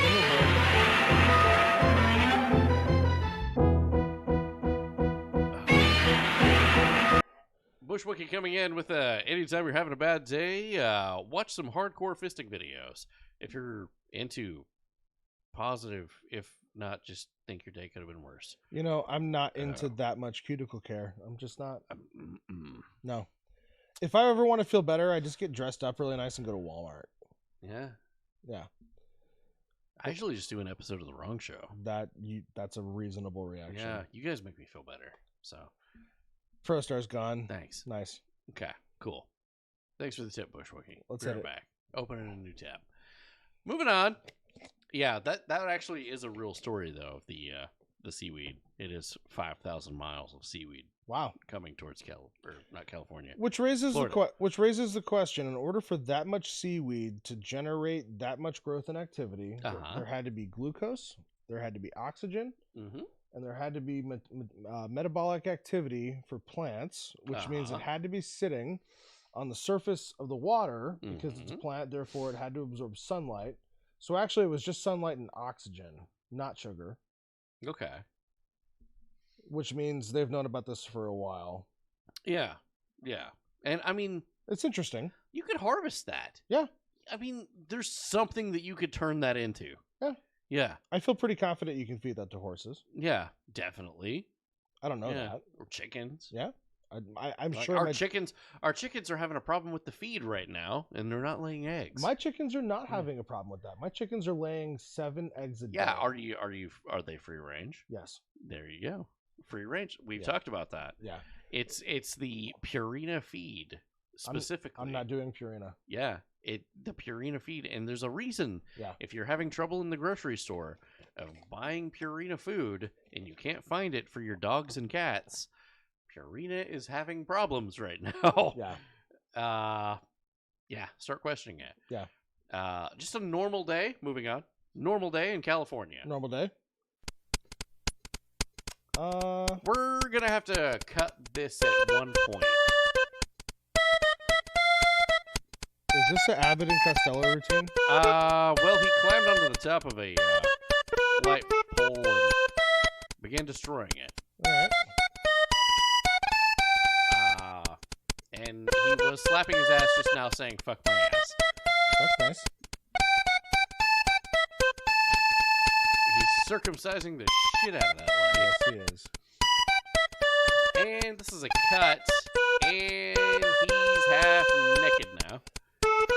Bushwickie coming in with anytime you're having a bad day, watch some hardcore fisting videos. If you're into positive, if not, just think your day could have been worse. You know, I'm not into that much cuticle care. I'm just not. No. If I ever want to feel better, I just get dressed up really nice and go to Walmart. Yeah. Yeah. I usually just do an episode of The Wrong Show. That's a reasonable reaction. Yeah, you guys make me feel better. So. ProStar's gone. Thanks. Nice. Okay, cool. Thanks for the tip, Bushwickie. Let's hit hit it back. Opening a new tab. Moving on. Yeah, that actually is a real story though. The seaweed. It is 5,000 miles of seaweed. Wow, coming towards not California. Which raises the question: in order for that much seaweed to generate that much growth and activity, there had to be glucose, there had to be oxygen, and there had to be metabolic activity for plants, which means it had to be sitting on the surface of the water because it's a plant. Therefore, it had to absorb sunlight. So actually, it was just sunlight and oxygen, not sugar. Okay. Which means they've known about this for a while. Yeah. Yeah. And I mean, it's interesting. You could harvest that. Yeah. I mean, there's something that you could turn that into. Yeah. Yeah. I feel pretty confident you can feed that to horses. Yeah, definitely. I don't know that. Or chickens. Yeah. I'm like sure our chickens are having a problem with the feed right now, and they're not laying eggs. My chickens are not having a problem with that. My chickens are laying 7 eggs a day. Yeah, are they free range? Yes. There you go. Free range. We've talked about that. Yeah. It's the Purina feed specifically. I'm not doing Purina. Yeah. The Purina feed, and there's a reason. Yeah. If you're having trouble in the grocery store of buying Purina food and you can't find it for your dogs and cats, Purina is having problems right now. Yeah. Yeah, start questioning it. Yeah. Just a normal day, moving on. Normal day in California. Normal day. We're going to have to cut this at one point. Is this an Abbott and Costello routine? Well, he climbed onto the top of a light pole and began destroying it. All right. And he was slapping his ass just now saying, fuck my ass. That's nice. He's circumcising the shit out of that light. Yes, he is. And this is a cut. And he's half naked now.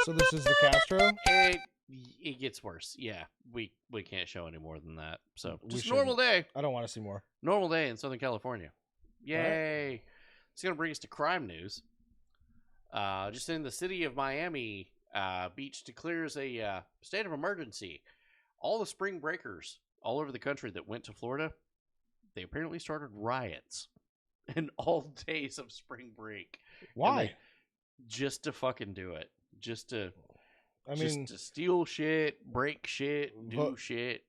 So this is the Castro? It gets worse. Yeah, we can't show any more than that. So just normal day. I don't want to see more. Normal day in Southern California. Yay. Right. It's going to bring us to crime news. Just in the city of Miami, Beach declares a state of emergency. All the spring breakers all over the country that went to Florida, they apparently started riots in all days of spring break. Why? Just to fucking do it. Just to steal shit, break shit, do shit.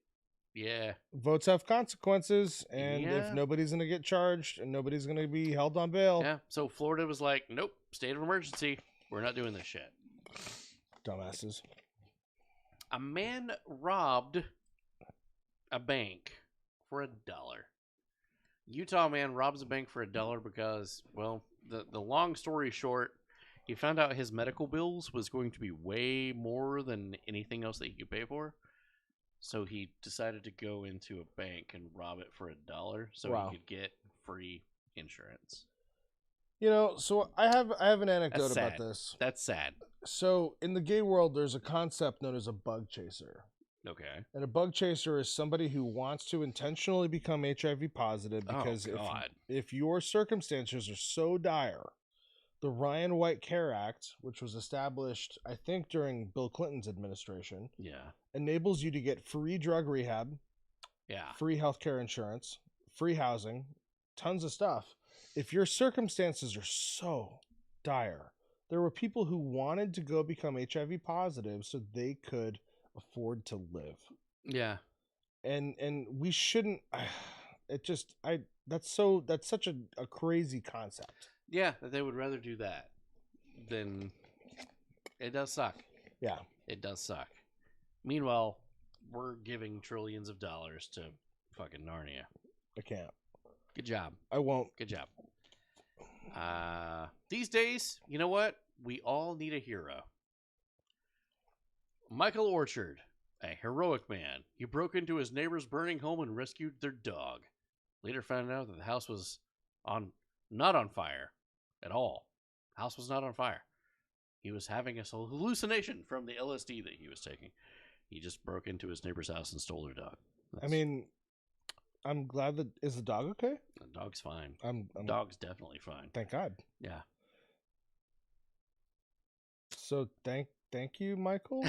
Yeah. Votes have consequences, and if nobody's going to get charged and nobody's going to be held on bail. Yeah. So Florida was like, nope, state of emergency. We're not doing this shit. Dumbasses. A man robbed a bank for $1. Utah man robs a bank for $1 because, well, the long story short, he found out his medical bills was going to be way more than anything else that he could pay for. So he decided to go into a bank and rob it for $1 so he could get free insurance. You know, so I have an anecdote about this. That's sad. So in the gay world, there's a concept known as a bug chaser. Okay. And a bug chaser is somebody who wants to intentionally become HIV positive because if your circumstances are so dire, the Ryan White Care Act, which was established, I think, during Bill Clinton's administration, enables you to get free drug rehab, free healthcare insurance, free housing, tons of stuff. If your circumstances are so dire, there were people who wanted to go become HIV positive so they could afford to live. Yeah. And we shouldn't. That's such a crazy concept. Yeah, that they would rather do that than it does suck. Yeah. It does suck. Meanwhile, we're giving trillions of dollars to fucking Narnia. I can't. Good job. I won't. Good job. These days, you know what? We all need a hero. Michael Orchard, a heroic man. He broke into his neighbor's burning home and rescued their dog. Later found out that the house was not on fire at all. The house was not on fire. He was having a hallucination from the LSD that he was taking. He just broke into his neighbor's house and stole their dog. I mean, I'm glad that is the dog okay? The dog's fine. The dog's definitely fine. Thank God. Yeah. So thank you, Michael.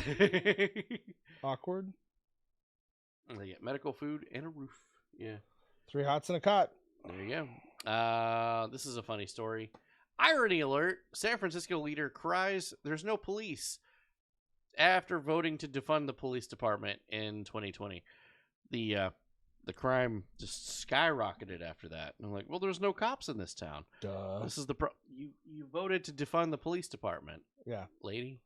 Awkward. They get medical food and a roof. Yeah. 3 hots and a cot. There you go. This is a funny story. Irony alert. San Francisco leader cries there's no police after voting to defund the police department in 2020. The crime just skyrocketed after that. And I'm like, well, there's no cops in this town. Duh. This is the you voted to defund the police department. Yeah. Lady,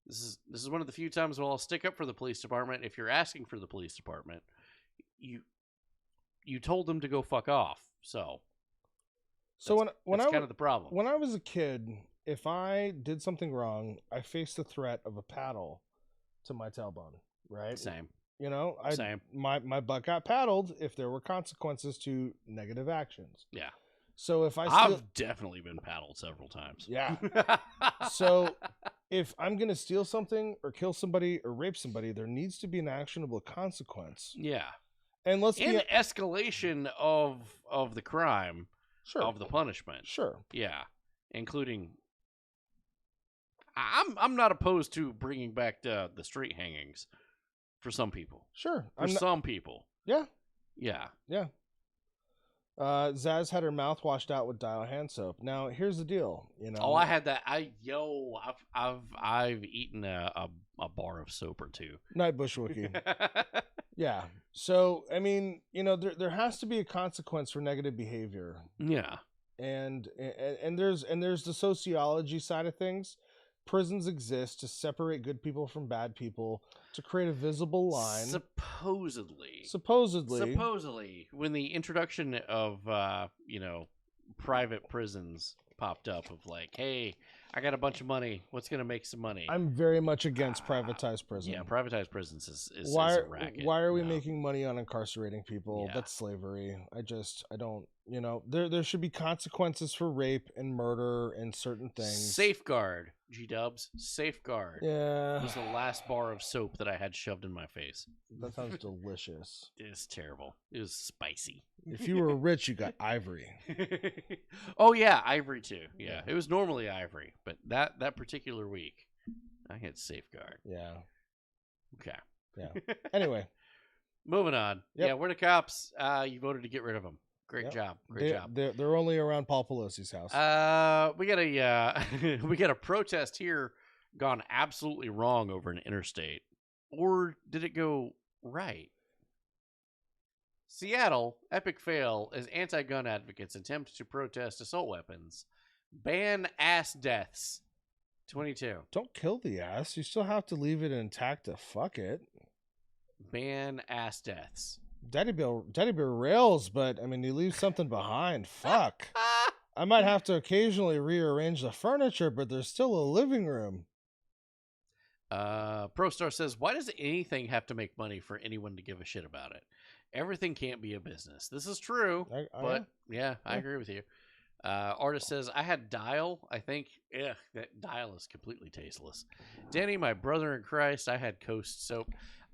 this is one of the few times where I'll stick up for the police department. If you're asking for the police department, you told them to go fuck off. So that's kind of the problem. When I was a kid, if I did something wrong, I faced the threat of a paddle to my tailbone, right? Same. You know, Same. My butt got paddled if there were consequences to negative actions. Yeah. So if I've definitely been paddled several times. Yeah. So if I'm going to steal something or kill somebody or rape somebody, there needs to be an actionable consequence. Yeah. And escalation of the crime, sure, of the punishment. Sure. Yeah. Including I'm not opposed to bringing back the street hangings for some people. Sure. Some people. Yeah. Yeah. Yeah. Zaz had her mouth washed out with dial hand soap. Now, here's the deal, you know. Oh, I had that. I've eaten a bar of soap or two. Night Bushwookie. Yeah. So, I mean, you know, there has to be a consequence for negative behavior. Yeah. And there's the sociology side of things. Prisons exist to separate good people from bad people, to create a visible line. Supposedly, when the introduction of private prisons popped up, of like, hey, I got a bunch of money. What's gonna make some money? I'm very much against privatized prisons. Yeah, privatized prisons is why a racket. Why are we making money on incarcerating people? Yeah. That's slavery. I don't. You know, there should be consequences for rape and murder and certain things. Safeguard, G-dubs. Safeguard. Yeah. Was the last bar of soap that I had shoved in my face. That sounds delicious. It's terrible. It was spicy. If you were rich, you got ivory. Oh yeah, ivory too. Yeah, it was normally ivory, but that particular week, I had Safeguard. Yeah. Okay. Yeah. Anyway, moving on. Yep. Yeah, we're the cops. You voted to get rid of them. Great job. Great job. They're only around Paul Pelosi's house. We got a protest here gone absolutely wrong over an interstate. Or did it go right? Seattle, epic fail as anti-gun advocates attempt to protest assault weapons. Ban ass deaths. 22. Don't kill the ass. You still have to leave it intact to fuck it. Ban ass deaths. Daddy Bear rails, but I mean, you leave something behind. Fuck. I might have to occasionally rearrange the furniture, but there's still a living room. ProStar says, why does anything have to make money for anyone to give a shit about it? Everything can't be a business. This is true, but I agree with you. Artist says, I had Dial. I think, that Dial is completely tasteless. Danny, my brother in Christ, I had Coast soap.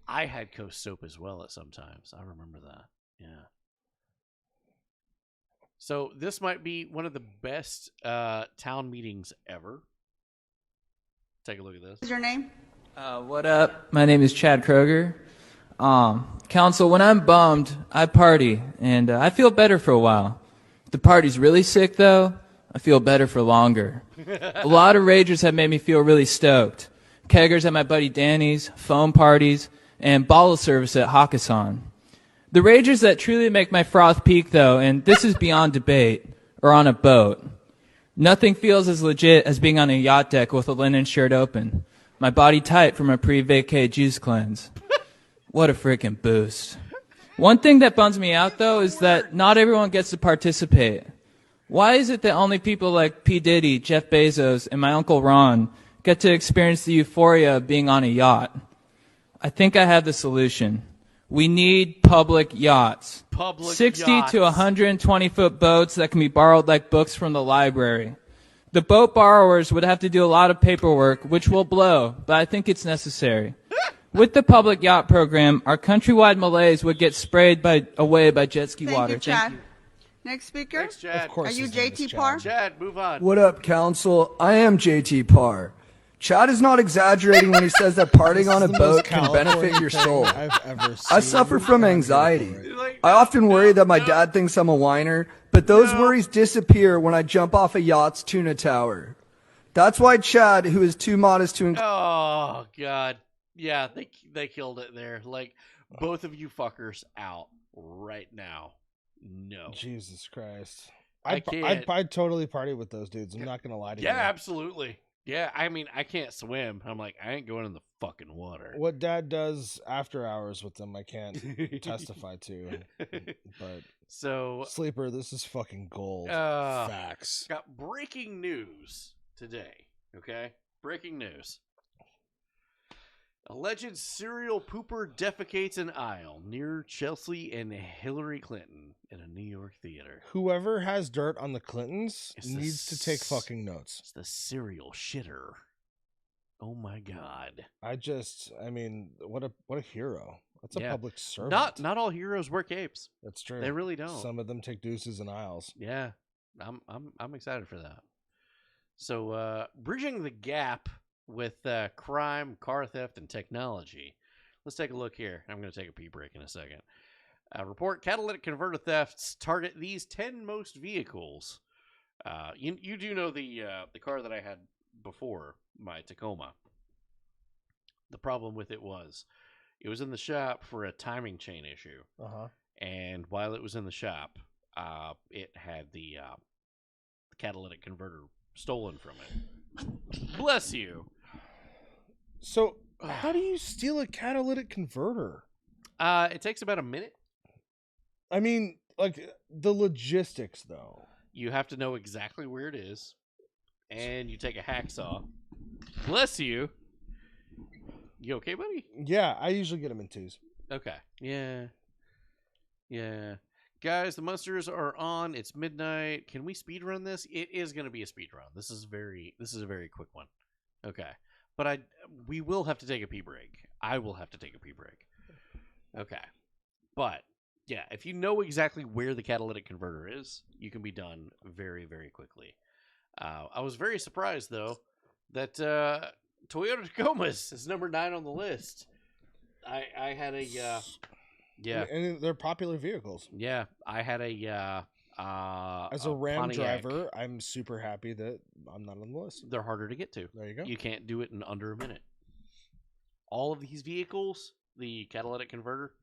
I had Coast soap as well at some times. I remember that. Yeah. So this might be one of the best town meetings ever. Take a look at this. What's your name? What up? My name is Chad Kroger. Council, when I'm bummed, I party, and I feel better for a while. If the party's really sick, though, I feel better for longer. A lot of ragers have made me feel really stoked. Keggers at my buddy Danny's, foam parties, and bottle service at Hakkasan. The ragers that truly make my froth peak, though, and this is beyond debate, are on a boat. Nothing feels as legit as being on a yacht deck with a linen shirt open. My body tight from a pre-vacay juice cleanse. What a freaking boost. One thing that bums me out, though, is that not everyone gets to participate. Why is it that only people like P. Diddy, Jeff Bezos, and my Uncle Ron get to experience the euphoria of being on a yacht? I think I have the solution. We need public yachts. 60 to 120-foot boats that can be borrowed like books from the library. The boat borrowers would have to do a lot of paperwork, which will blow, but I think it's necessary. With the public yacht program, our countrywide malaise would get sprayed away by jet ski water. Thank you, Chad. Next speaker. Thanks, Chad. Of course. Are you JT Parr? Chad, move on. What up, Council? I am JT Parr. Chad is not exaggerating when he says that partying on a boat can benefit your soul. I suffer from anxiety. I often worry that my dad thinks I'm a whiner, but those worries disappear when I jump off a yacht's tuna tower. That's why Chad, who is too modest to... Oh, God. Yeah, they killed it there. Like, both of you fuckers out right now. No. Jesus Christ. I can't. I'd totally party with those dudes. I'm not going to lie to you. Yeah, absolutely. Yeah, I mean, I can't swim. I'm like, I ain't going in the fucking water. What Dad does after hours with them, I can't testify to. But so, Sleeper, this is fucking gold. Facts. Got breaking news today. Okay, breaking news. Alleged serial pooper defecates an aisle near Chelsea and Hillary Clinton in a New York theater. Whoever has dirt on the Clintons needs to take fucking notes. It's the serial shitter. Oh my God. I mean, what a hero. That's a public servant. Not all heroes wear capes. That's true. They really don't. Some of them take deuces and aisles. Yeah. I'm excited for that. So, bridging the gap with crime, car theft, and technology. Let's take a look here. I'm going to take a pee break in a second. Report catalytic converter thefts target these 10 most vehicles. You do know the car that I had before, my Tacoma. The problem with it was in the shop for a timing chain issue. Uh-huh. And while it was in the shop, it had the catalytic converter stolen from it. Bless you. So, how do you steal a catalytic converter? It takes about a minute. I mean, like, the logistics, though. You have to know exactly where it is, and you take a hacksaw. Bless you. You okay, buddy? Yeah, I usually get them in twos. Okay. Yeah. Guys, the monsters are on. It's midnight. Can we speed run this? It is going to be a speed run. This is a very quick one. Okay. But we will have to take a pee break. I will have to take a pee break. Okay. But yeah, if you know exactly where the catalytic converter is, you can be done very, very quickly. I was very surprised though that Toyota Tacomas is number 9 on the list. I had a yeah, and they're popular vehicles. Yeah, I had as a Ram driver, I'm super happy that I'm not on the list. They're harder to get to. There you go. You can't do it in under a minute. All of these vehicles, the catalytic converter,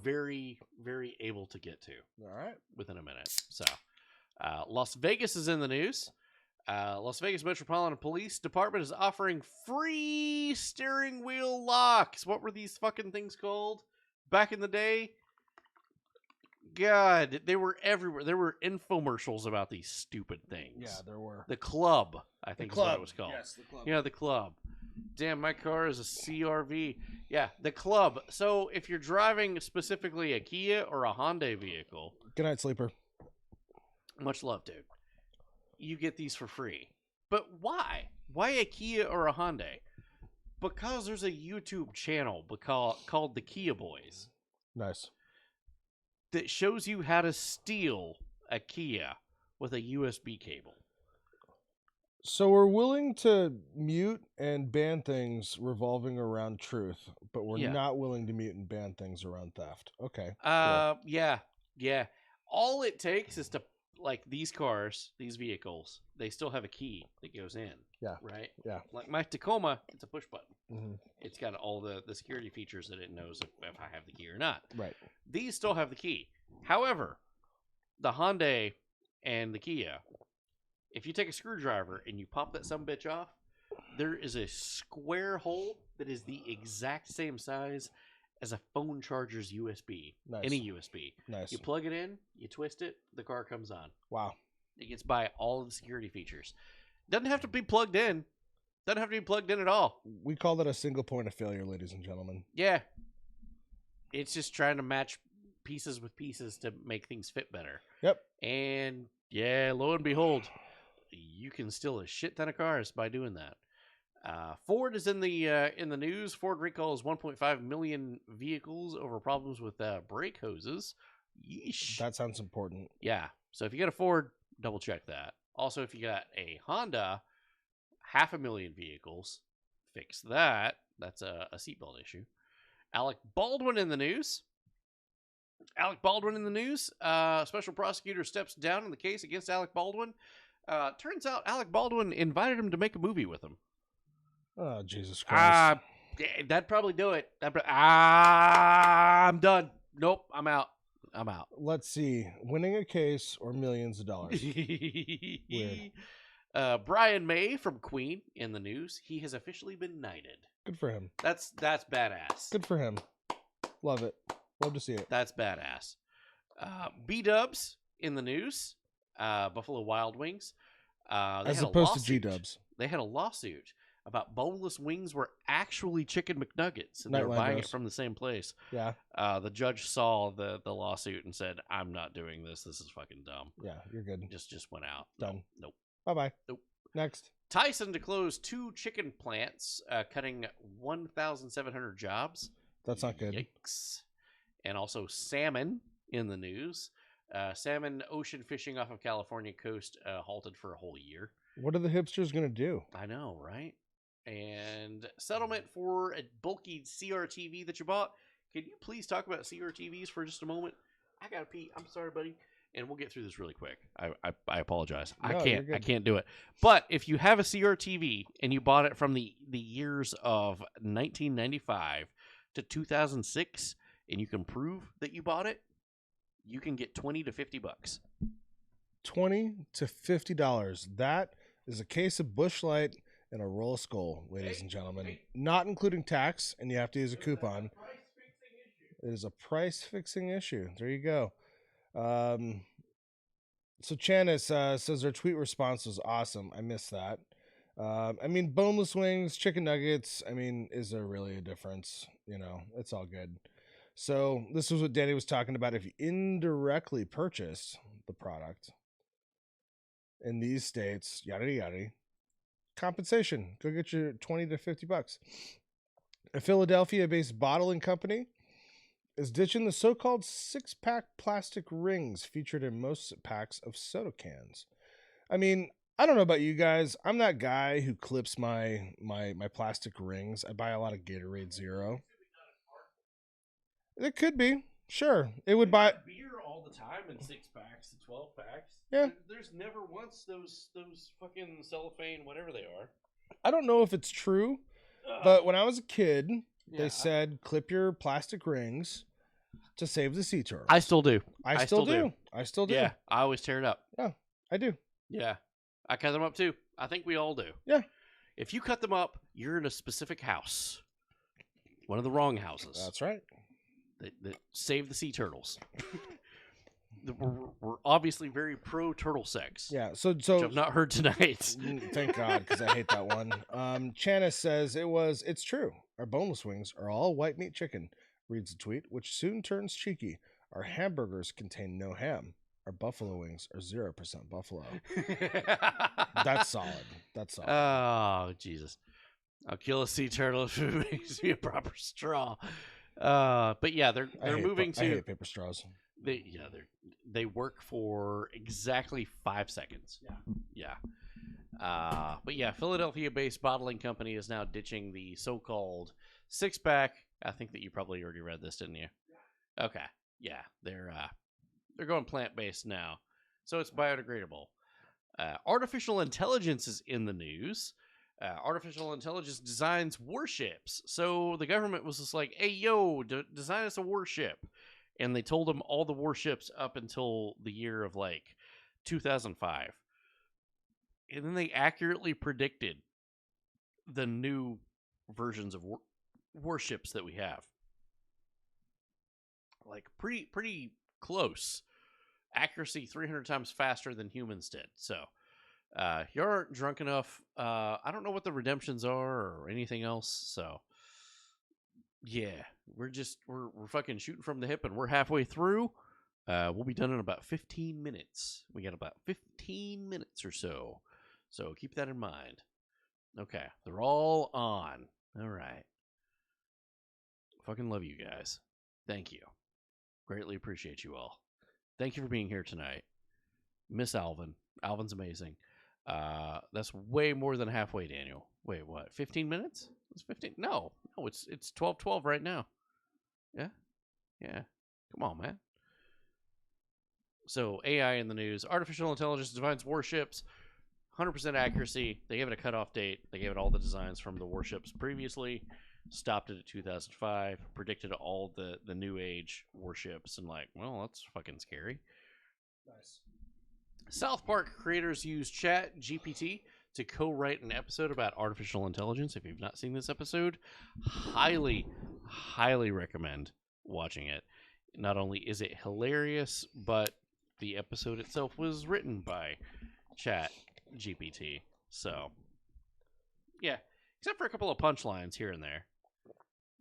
very, very able to get to. All right. Within a minute. So, Las Vegas is in the news. Las Vegas Metropolitan Police Department is offering free steering wheel locks. What were these fucking things called back in the day? God, they were everywhere. There were infomercials about these stupid things. Yeah, there were. The Club, I think is what it was called. Yes, the Club. Yeah, the Club. Damn, my car is a CRV. Yeah, the Club. So if you're driving specifically a Kia or a Hyundai vehicle. Good night, Sleeper. Much love, dude. You get these for free. But why? Why a Kia or a Hyundai? Because there's a YouTube channel called The Kia Boys. Nice. That shows you how to steal a Kia with a USB cable. So we're willing to mute and ban things revolving around truth, but we're not willing to mute and ban things around theft. Okay. Cool. Yeah. All it takes is to, like, these cars, these vehicles, they still have a key that goes in. Yeah. Right? Yeah. Like my Tacoma, it's a push button. Mm-hmm. It's got all the security features that it knows if I have the key or not. Right. These still have the key. However, the Hyundai and the Kia, if you take a screwdriver and you pop that sumbitch off, there is a square hole that is the exact same size as a phone charger's USB. Nice. Any USB. Nice. You plug it in, you twist it, the car comes on. Wow. It gets by all of the security features. Doesn't have to be plugged in. Doesn't have to be plugged in at all. We call that a single point of failure, ladies and gentlemen. Yeah. It's just trying to match pieces with pieces to make things fit better. Yep. And yeah, lo and behold, you can steal a shit ton of cars by doing that. Ford is in the news. Ford recalls 1.5 million vehicles over problems with brake hoses. Yeesh. That sounds important. Yeah. So if you got a Ford, double check that. Also, if you got a Honda, 500,000 vehicles. Fix that. That's a seatbelt issue. Alec Baldwin in the news. Special prosecutor steps down in the case against Alec Baldwin. Turns out Alec Baldwin invited him to make a movie with him. Oh, Jesus Christ. That'd probably do it. I'm done. Nope, I'm out. Let's see. Winning a case or millions of dollars? Weird. Brian May from Queen in the news. He has officially been knighted. Good for him. That's badass. Good for him. Love it. Love to see it. That's badass. B-dubs in the news. Buffalo Wild Wings. As opposed to G-dubs. They had a lawsuit about boneless wings were actually chicken McNuggets, and they were buying it from the same place. Yeah. The judge saw the lawsuit and said, "I'm not doing this. This is fucking dumb." Yeah, you're good. Just went out. Done. Nope. Bye-bye. Nope. Next. Tyson to close 2 chicken plants, cutting 1,700 jobs. That's not good. Yikes. And also salmon in the news. Salmon ocean fishing off of California coast halted for a whole year. What are the hipsters going to do? I know, right? And settlement for a bulky CRTV that you bought. Can you please talk about CRTVs for just a moment? I gotta pee. I'm sorry, buddy. And we'll get through this really quick. I apologize. No, I can't do it. But if you have a CRTV and you bought it from the years of 1995 to 2006, and you can prove that you bought it, you can get $20 to $50. $20 to $50. That is a case of Busch Light and a roll of Skull, ladies and gentlemen. Not including tax, and you have to use a coupon. It is a price-fixing issue. There you go. So Chanis says her tweet response was awesome. I missed that. I mean, boneless wings, chicken nuggets. I mean, is there really a difference? You know, it's all good. So this was what Danny was talking about. If you indirectly purchase the product in these states, yada yada, compensation. Go get your $20 to $50. A Philadelphia-based bottling company is ditching the so-called 6-pack plastic rings featured in most packs of soda cans. I mean, I don't know about you guys. I'm that guy who clips my plastic rings. I buy a lot of Gatorade Zero. It could be. Sure. It would buy beer all the time in 6-packs and 12-packs. Yeah. There's never once those fucking cellophane, whatever they are. I don't know if it's true, but when I was a kid, they said clip your plastic rings to save the sea turtles. I still do. I still do. Yeah, I always tear it up. Yeah, I do. Yeah, I cut them up too. I think we all do. Yeah. If you cut them up, you're in a specific house. One of the wrong houses. That's right. That save the sea turtles. We're obviously very pro turtle sex. Yeah, so which I've not heard tonight. Thank God, because I hate that one. Chanis says it's true. Our boneless wings are all white meat chicken. Reads the tweet, which soon turns cheeky. Our hamburgers contain no ham. Our buffalo wings are 0% buffalo. That's solid. That's solid. Oh Jesus! I'll kill a sea turtle if it makes me a proper straw. But yeah, they're moving to. I hate paper straws. They work for exactly 5 seconds. Yeah. But yeah, Philadelphia-based bottling company is now ditching the so-called 6-pack. I think that you probably already read this, didn't you? Okay. Yeah, they're going plant-based now, so it's biodegradable. Artificial intelligence is in the news. Artificial intelligence designs warships. So the government was just like, "Hey, yo, design us a warship." And they told them all the warships up until the year of 2005. And then they accurately predicted the new versions of warships that we have. Pretty close. Accuracy 300 times faster than humans did. So, you aren't drunk enough. I don't know what the redemptions are or anything else. So, yeah, we're fucking shooting from the hip, and we're halfway through. We'll be done in about 15 minutes. We got about 15 minutes or so. So keep that in mind. Okay, they're all on. All right. Fucking love you guys. Thank you. Greatly appreciate you all. Thank you for being here tonight. Miss Alvin. Alvin's amazing. That's way more than halfway, Daniel. Wait, what? 15 minutes? It's 15. No, it's 12:12 right now. Yeah. Come on, man. So AI in the news, artificial intelligence defines warships, 100% accuracy. They gave it a cutoff date. They gave it all the designs from the warships previously, stopped it at 2005, predicted all the new age warships, and like, well, that's fucking scary. Nice. South Park creators use Chat GPT to co-write an episode about artificial intelligence. If you've not seen this episode, highly, highly recommend watching it. Not only is it hilarious, but the episode itself was written by Chat GPT. So, yeah, except for a couple of punchlines here and there.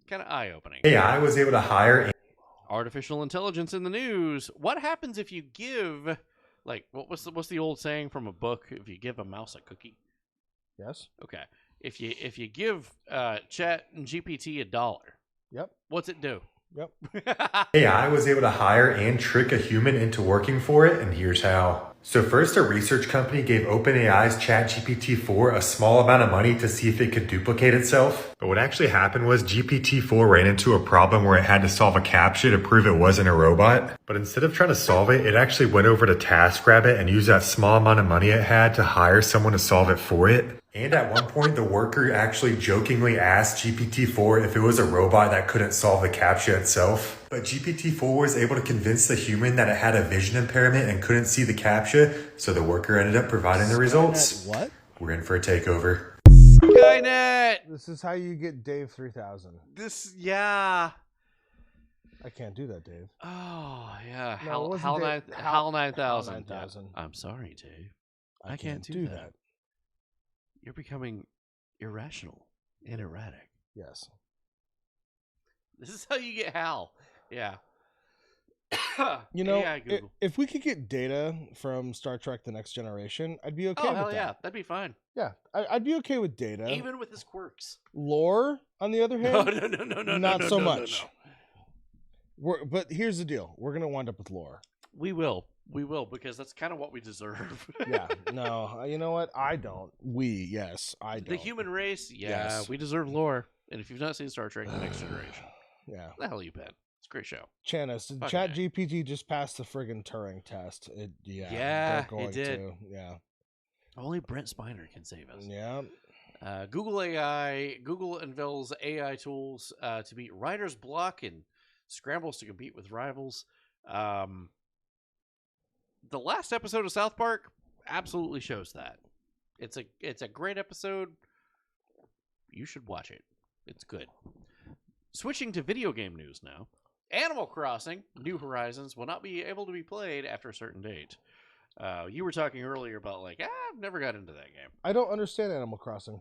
Kind of eye-opening. AI was able to hire artificial intelligence in the news. What happens if you give, like, what's the old saying from a book? If you give a mouse a cookie. Yes. Okay. If you give Chat GPT $1. Yep. What's it do? Yep. AI was able to hire and trick a human into working for it, and here's how. So first, a research company gave OpenAI's ChatGPT-4 a small amount of money to see if it could duplicate itself. But what actually happened was GPT-4 ran into a problem where it had to solve a CAPTCHA to prove it wasn't a robot. But instead of trying to solve it, it actually went over to TaskRabbit and used that small amount of money it had to hire someone to solve it for it. And at one point, the worker actually jokingly asked GPT-4 if it was a robot that couldn't solve the CAPTCHA itself. But GPT-4 was able to convince the human that it had a vision impairment and couldn't see the CAPTCHA, so the worker ended up providing the results. What? We're in for a takeover. Skynet! This is how you get Dave 3000. Yeah. I can't do that, Dave. Oh, yeah. No, HAL 9000. 9000. I'm sorry, Dave. I can't can't do do that. You're becoming irrational and erratic. Yes. This is how you get Hal. Yeah. You know, AI Google. if we could get data from Star Trek The Next Generation, I'd be okay with hell that. yeah. That'd be fine. Yeah, I'd be okay with data. Even with his quirks. Lore, on the other hand, No, not so no, much. But here's the deal. We're going to wind up with lore. We will, because that's kind of what we deserve. Yeah, no, you know what? I don't. Yes, I don't. The human race, Yes. we deserve lore. And if you've not seen Star Trek The Next Generation, Yeah. the hell you been? It's a great show. Chanis, did Fucking ChatGPT just pass the friggin' Turing test? Yeah, they're going it did. to. Yeah. Only Brent Spiner can save us. Yeah. Google unveils AI tools to beat writer's block and scrambles to compete with rivals. The last episode of South Park absolutely shows that. It's a great episode. You should watch it. It's good. Switching to video game news now. Animal Crossing New Horizons will not be able to be played after a certain date. You were talking earlier about like, I've never got into that game. I don't understand Animal Crossing.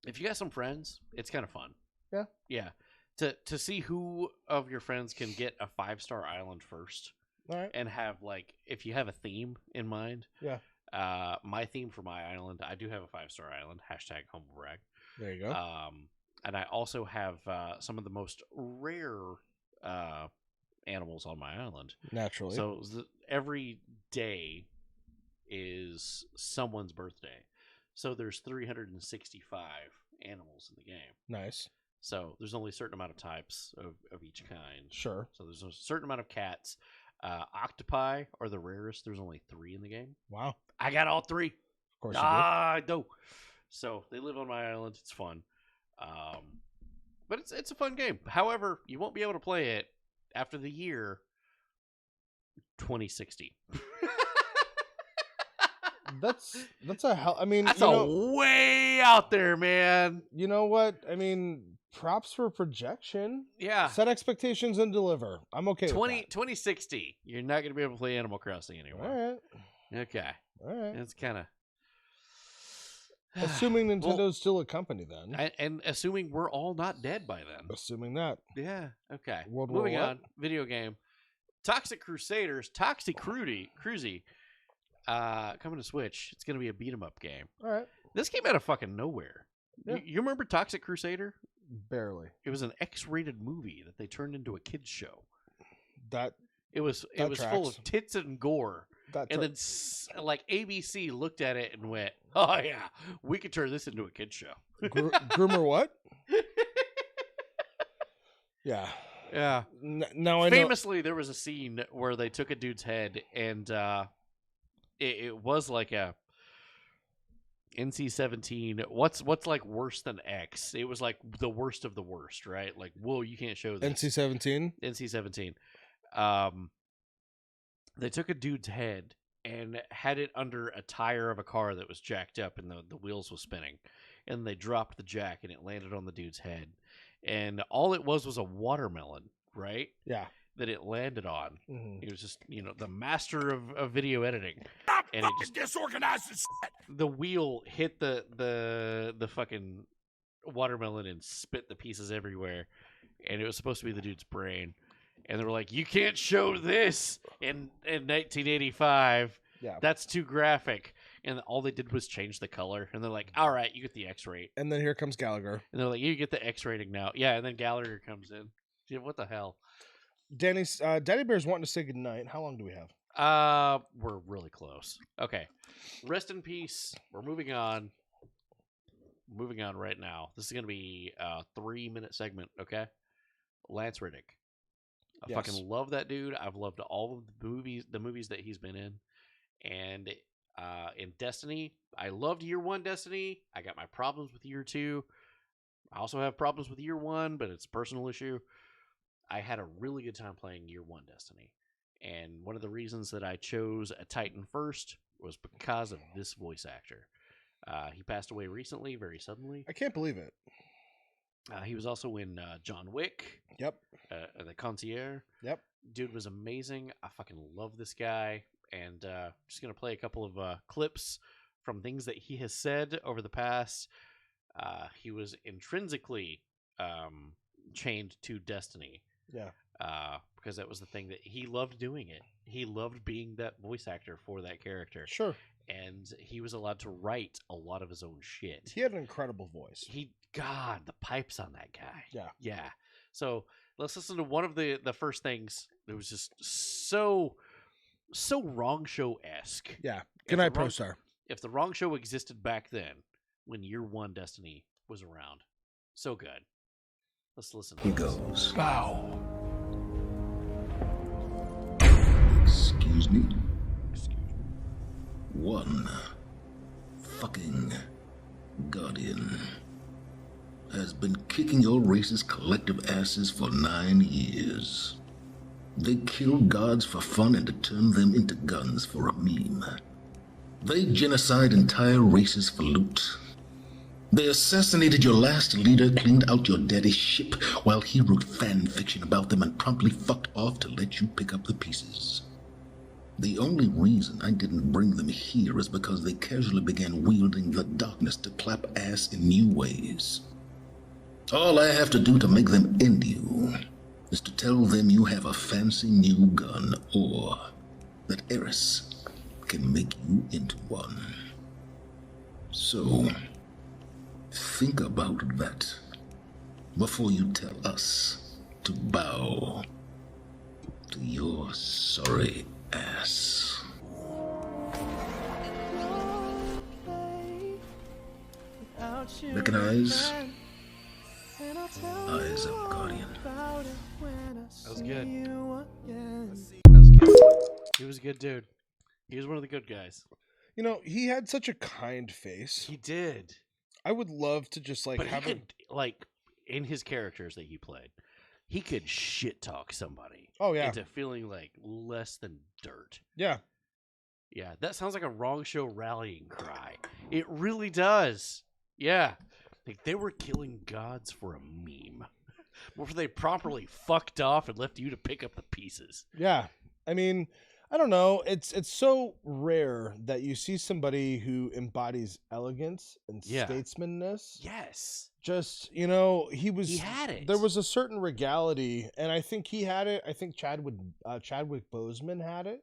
If you got some friends, it's kind of fun. Yeah. Yeah. To see who of your friends can get a 5-star island first. All right. And have like, if you have a theme in mind. Yeah. My theme for my island, I do have a 5-star island. # humble brag. There you go. And I also have some of the most rare animals on my island. Naturally. So every day is someone's birthday. So there's 365 animals in the game. Nice. So there's only a certain amount of types of each kind. Sure. So there's a certain amount of cats. Octopi are the rarest. There's only 3 in the game. Wow. I got all 3. Of course you I do. So they live on my island. It's fun. But it's a fun game. However, you won't be able to play it after the year 2060. That's a hell. I mean, that's way out there, man. You know what? I mean, props for projection. Yeah. Set expectations and deliver. I'm okay with that. 2060. You're not going to be able to play Animal Crossing anymore. All right. Okay. All right. It's kind of. Assuming Nintendo's still a company then. And assuming we're all not dead by then. Assuming that. Yeah. Okay. Moving on. Video game. Toxic Crusaders. Toxic Cruzy. Coming to Switch. It's going to be a beat-em-up game. All right. This came out of fucking nowhere. Yeah. You remember Toxic Crusader? Barely. It was an X-rated movie that they turned into a kids show. That it was tracks. full of tits and gore. And then like ABC looked at it and went, "Oh yeah, we could turn this into a kid show." Groomer what? Yeah. Yeah. Now I know. Famously, there was a scene where they took a dude's head and it was like a NC-17. What's like worse than X? It was like the worst of the worst, right? Like, whoa, you can't show this. NC-17. NC-17. They took a dude's head and had it under a tire of a car that was jacked up and the wheels was spinning, and they dropped the jack and it landed on the dude's head, and all it was a watermelon, right? Yeah. That it landed on. Mm-hmm. It was just, the master of video editing. Stop and fucking disorganized as shit. The wheel hit the fucking watermelon and spit the pieces everywhere, and it was supposed to be the dude's brain. And they were like, "You can't show this in 1985. Yeah, that's too graphic." And all they did was change the color. And they're like, "All right, you get the X rate." And then here comes Gallagher. And they're like, "You get the X rating now." Yeah, and then Gallagher comes in. Yeah, what the hell? Danny's Daddy Bear's wanting to say goodnight. How long do we have? We're really close. Okay, rest in peace. We're moving on. Moving on right now. This is gonna be a 3-minute segment. Okay, Lance Reddick. I fucking love that dude. I've loved all of the movies that he's been in. And in Destiny, I loved Year 1 Destiny. I got my problems with Year 2. I also have problems with Year 1, but it's a personal issue. I had a really good time playing Year 1 Destiny. And one of the reasons that I chose a Titan first was because of this voice actor. He passed away recently, very suddenly. I can't believe it. He was also in John Wick. Yep. The Concierge. Yep. Dude was amazing. I fucking love this guy. And just going to play a couple of clips from things that he has said over the past. He was intrinsically chained to Destiny. Yeah. Because that was the thing that he loved doing it. He loved being that voice actor for that character. Sure. And he was allowed to write a lot of his own shit. He had an incredible voice. God, the pipes on that guy. Yeah. Yeah. So let's listen to one of the first things that was just so Wrong Show-esque. Yeah. Good night, Pro Star. If the Wrong Show existed back then, when Year 1 Destiny was around. So good. Let's listen. He goes. Bow. Excuse me? One fucking Guardian has been kicking your race's collective asses for 9 years. They killed gods for fun and to turn them into guns for a meme. They genocide entire races for loot. They assassinated your last leader, cleaned out your daddy's ship, while he wrote fan fiction about them and promptly fucked off to let you pick up the pieces. The only reason I didn't bring them here is because they casually began wielding the darkness to clap ass in new ways. All I have to do to make them end you is to tell them you have a fancy new gun, or that Eris can make you into one. So, think about that before you tell us to bow to your sorry ass. Recognize? Eyes of Guardian. That was good. That was good. He was a good dude. He was one of the good guys. You know, he had such a kind face. He did. I would love to just But have he could, like, in his characters that he played, he could shit talk somebody. Oh, yeah. Into feeling like less than dirt. Yeah. Yeah, that sounds like a Wrong Show rallying cry. It really does. Yeah. Like, they were killing gods for a meme. Before they properly fucked off and left you to pick up the pieces. Yeah. I mean, I don't know. It's so rare that you see somebody who embodies elegance and statesmanness. Yes. Just, you know, he had it. There was a certain regality, and I think he had it. I think Chadwick Boseman had it.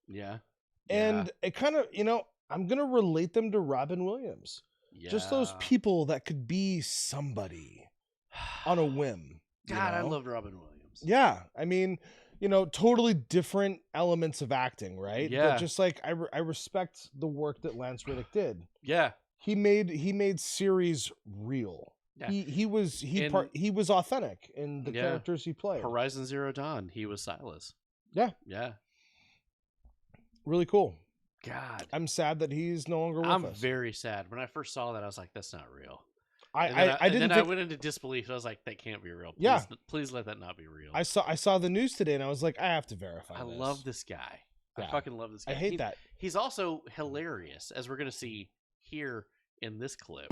Yeah. And it kind of, you know, I'm going to relate them to Robin Williams. Yeah. Just those people that could be somebody on a whim. God, I loved Robin Williams. Yeah. I mean, totally different elements of acting, right? Yeah. But just like I respect the work that Lance Reddick did. Yeah. He made series real. Yeah. He was authentic in the characters he played. Horizon Zero Dawn, he was Silas. Yeah. Yeah. Really cool. God. I'm sad that he's no longer with us. I'm very sad. When I first saw that, I was like, that's not real. I went into disbelief. I was like, that can't be real. Please let that not be real. I saw the news today, and I was like, I have to verify. I love this guy. Yeah. I fucking love this guy. I hate that. He's also hilarious, as we're gonna see here in this clip.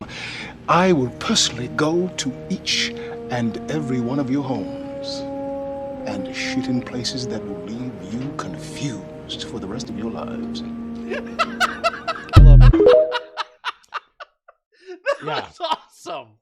I will personally go to each and every one of your homes and shit in places that will leave you confused for the rest of your lives. I love it. That's awesome.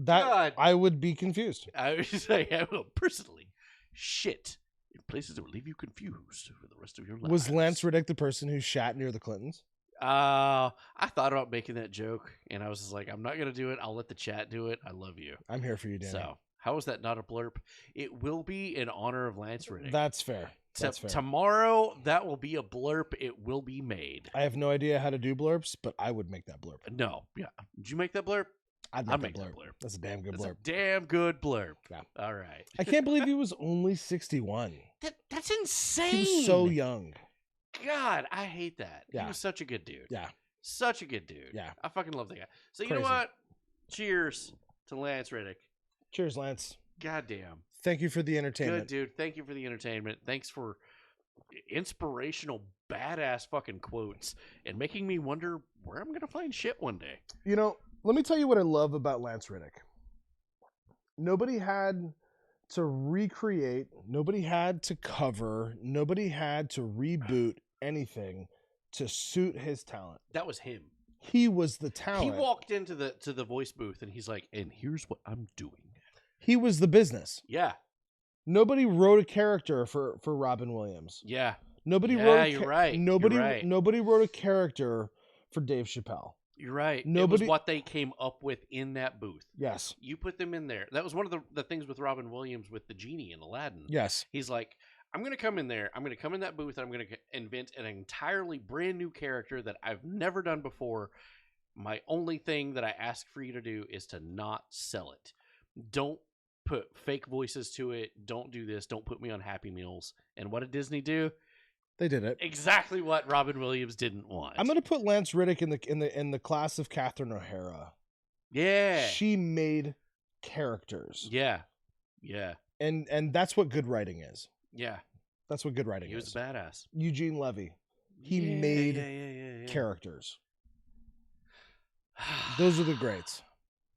God. I would be confused. I would say I will personally shit in places that will leave you confused for the rest of your life. Was Lance Reddick the person who shat near the Clintons? I thought about making that joke, and I was just like, I'm not gonna do it. I'll let the chat do it. I love you. I'm here for you, Danny. So, how is that not a blurb? It will be in honor of Lance Reddick. That's fair. That's fair. Tomorrow, that will be a blurb. It will be made. I have no idea how to do blurbs, but I would make that blurb. No, yeah. Did you make that blurb? I'd make that blurb. That's a damn good blurb. A damn good blurb. Yeah. All right. I can't believe he was only 61. That's insane. He was so young. God, I hate that. Yeah. He was such a good dude. Yeah. Such a good dude. Yeah. I fucking love the guy. So, you Crazy. know what? Cheers to Lance Reddick. Cheers, Lance. Goddamn. Thank you for the entertainment. Good dude. Thank you for the entertainment. Thanks for inspirational, badass fucking quotes and making me wonder where I'm going to find shit one day. Let me tell you what I love about Lance Reddick. Nobody had to recreate, nobody had to cover, nobody had to reboot anything to suit his talent. That was him. He was the talent. He walked into the voice booth and he's like, and here's what I'm doing. He was the business. Yeah. Nobody wrote a character for Robin Williams. Yeah. Nobody yeah, wrote you're right. Nobody wrote a character for Dave Chappelle. You're right. Nobody, it was what they came up with in that booth. Yes. You put them in there. That was one of the things with Robin Williams with the genie in Aladdin. Yes. He's like, I'm going to come in there. I'm going to come in that booth and I'm going to invent an entirely brand new character that I've never done before. My only thing that I ask for you to do is to not sell it. Don't put fake voices to it. Don't do this. Don't put me on Happy Meals. And what did Disney do? They did it. Exactly what Robin Williams didn't want. I'm going to put Lance Reddick in the class of Catherine O'Hara. Yeah. She made characters. Yeah. Yeah. And that's what good writing is. Yeah. That's what good writing is. He was a badass. Eugene Levy. He made characters. Those are the greats.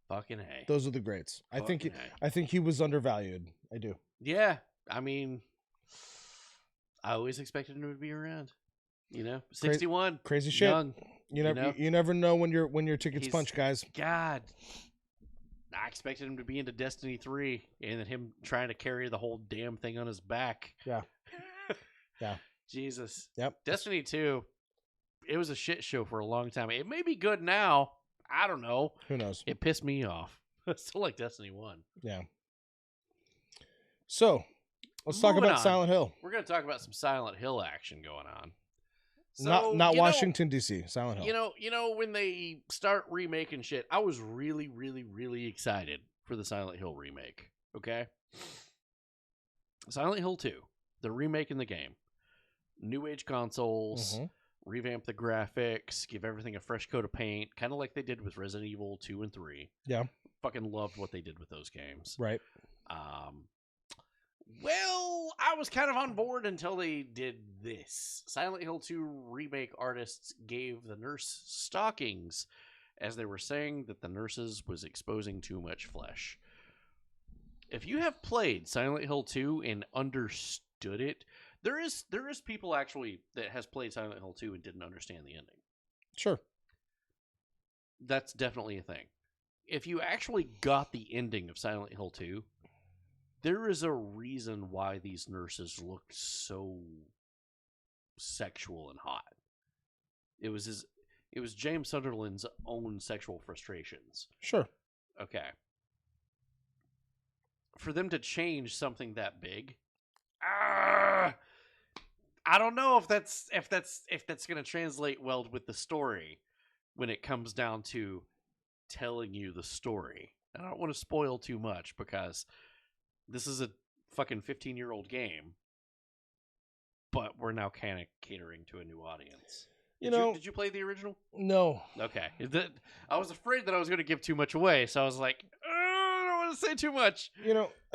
Fucking A. Those are the greats. I think he was undervalued. I do. Yeah. I mean, I always expected him to be around. 61. Crazy shit. Young, you never know when your tickets punch, guys. God. I expected him to be into Destiny 3 and then him trying to carry the whole damn thing on his back. Yeah. Yeah. Jesus. Yep. Destiny 2, it was a shit show for a long time. It may be good now. I don't know. Who knows? It pissed me off. I still like Destiny 1. Yeah. So, let's talk about Silent Hill. We're going to talk about some Silent Hill action going on. So, not Washington, D.C., Silent Hill. You know, when they start remaking shit, I was really, really, really excited for the Silent Hill remake. Okay? Silent Hill 2. They're remaking the game. New age consoles, revamp the graphics, give everything a fresh coat of paint, kind of like they did with Resident Evil 2 and 3. Yeah. Fucking loved what they did with those games. Right. Well, I was kind of on board until they did this. Silent Hill 2 remake artists gave the nurse stockings as they were saying that the nurses was exposing too much flesh. If you have played Silent Hill 2 and understood it, there is people actually that has played Silent Hill 2 and didn't understand the ending. Sure. That's definitely a thing. If you actually got the ending of Silent Hill 2, there is a reason why these nurses looked so sexual and hot. It was James Sunderland's own sexual frustrations. Sure. Okay. For them to change something that big, I don't know if that's going to translate well with the story when it comes down to telling you the story. I don't want to spoil too much because this is a fucking 15-year-old game, but we're now kind of catering to a new audience. Did you play the original? No. Okay. I was afraid that I was going to give too much away, so I was like, I don't want to say too much.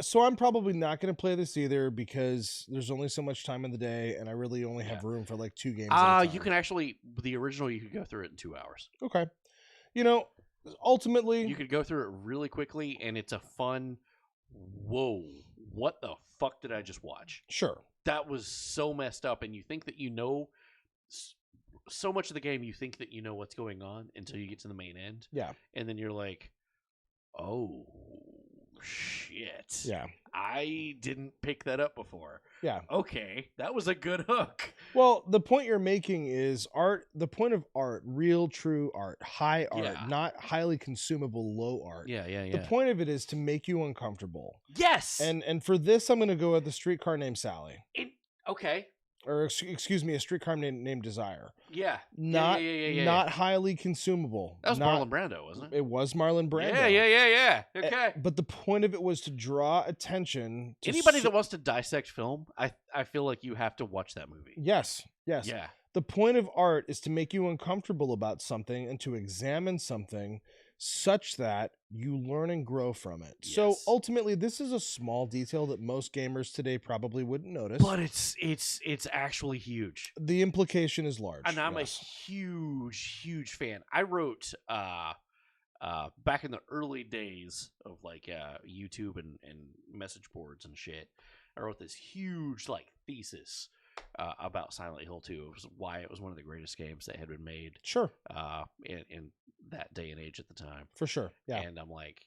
So I'm probably not going to play this either because there's only so much time in the day, and I really only have room for like 2 games. You can actually, the original, you could go through it in 2 hours. Okay. Ultimately, you could go through it really quickly, and it's a fun. Whoa! What the fuck did I just watch? Sure. That was so messed up, and you think that you know so much of the game. You think that you know what's going on until you get to the main end. Yeah. And then you're like, oh shit. Yeah. I didn't pick that up before. Yeah. Okay, that was a good hook. Well, the point you're making is art. The point of art, real, true art, high art, not highly consumable, low art. Yeah. The point of it is to make you uncomfortable. Yes. And for this, I'm going to go with The Streetcar Named Sally. Okay. Or excuse me, A Streetcar Named Desire. Yeah. Not highly consumable. That was Marlon Brando, wasn't it? It was Marlon Brando. Yeah. Okay. But the point of it was to draw attention to anybody that wants to dissect film. I feel like you have to watch that movie. Yes. Yeah. The point of art is to make you uncomfortable about something and to examine something such that you learn and grow from it. Yes. So ultimately, this is a small detail that most gamers today probably wouldn't notice. But it's actually huge. The implication is large. And I'm a huge fan. I wrote back in the early days of like YouTube and message boards and shit. I wrote this huge like thesis about Silent Hill 2. It was why it was one of the greatest games that had been made. Sure. In that day and age at the time. For sure. Yeah. And I'm like,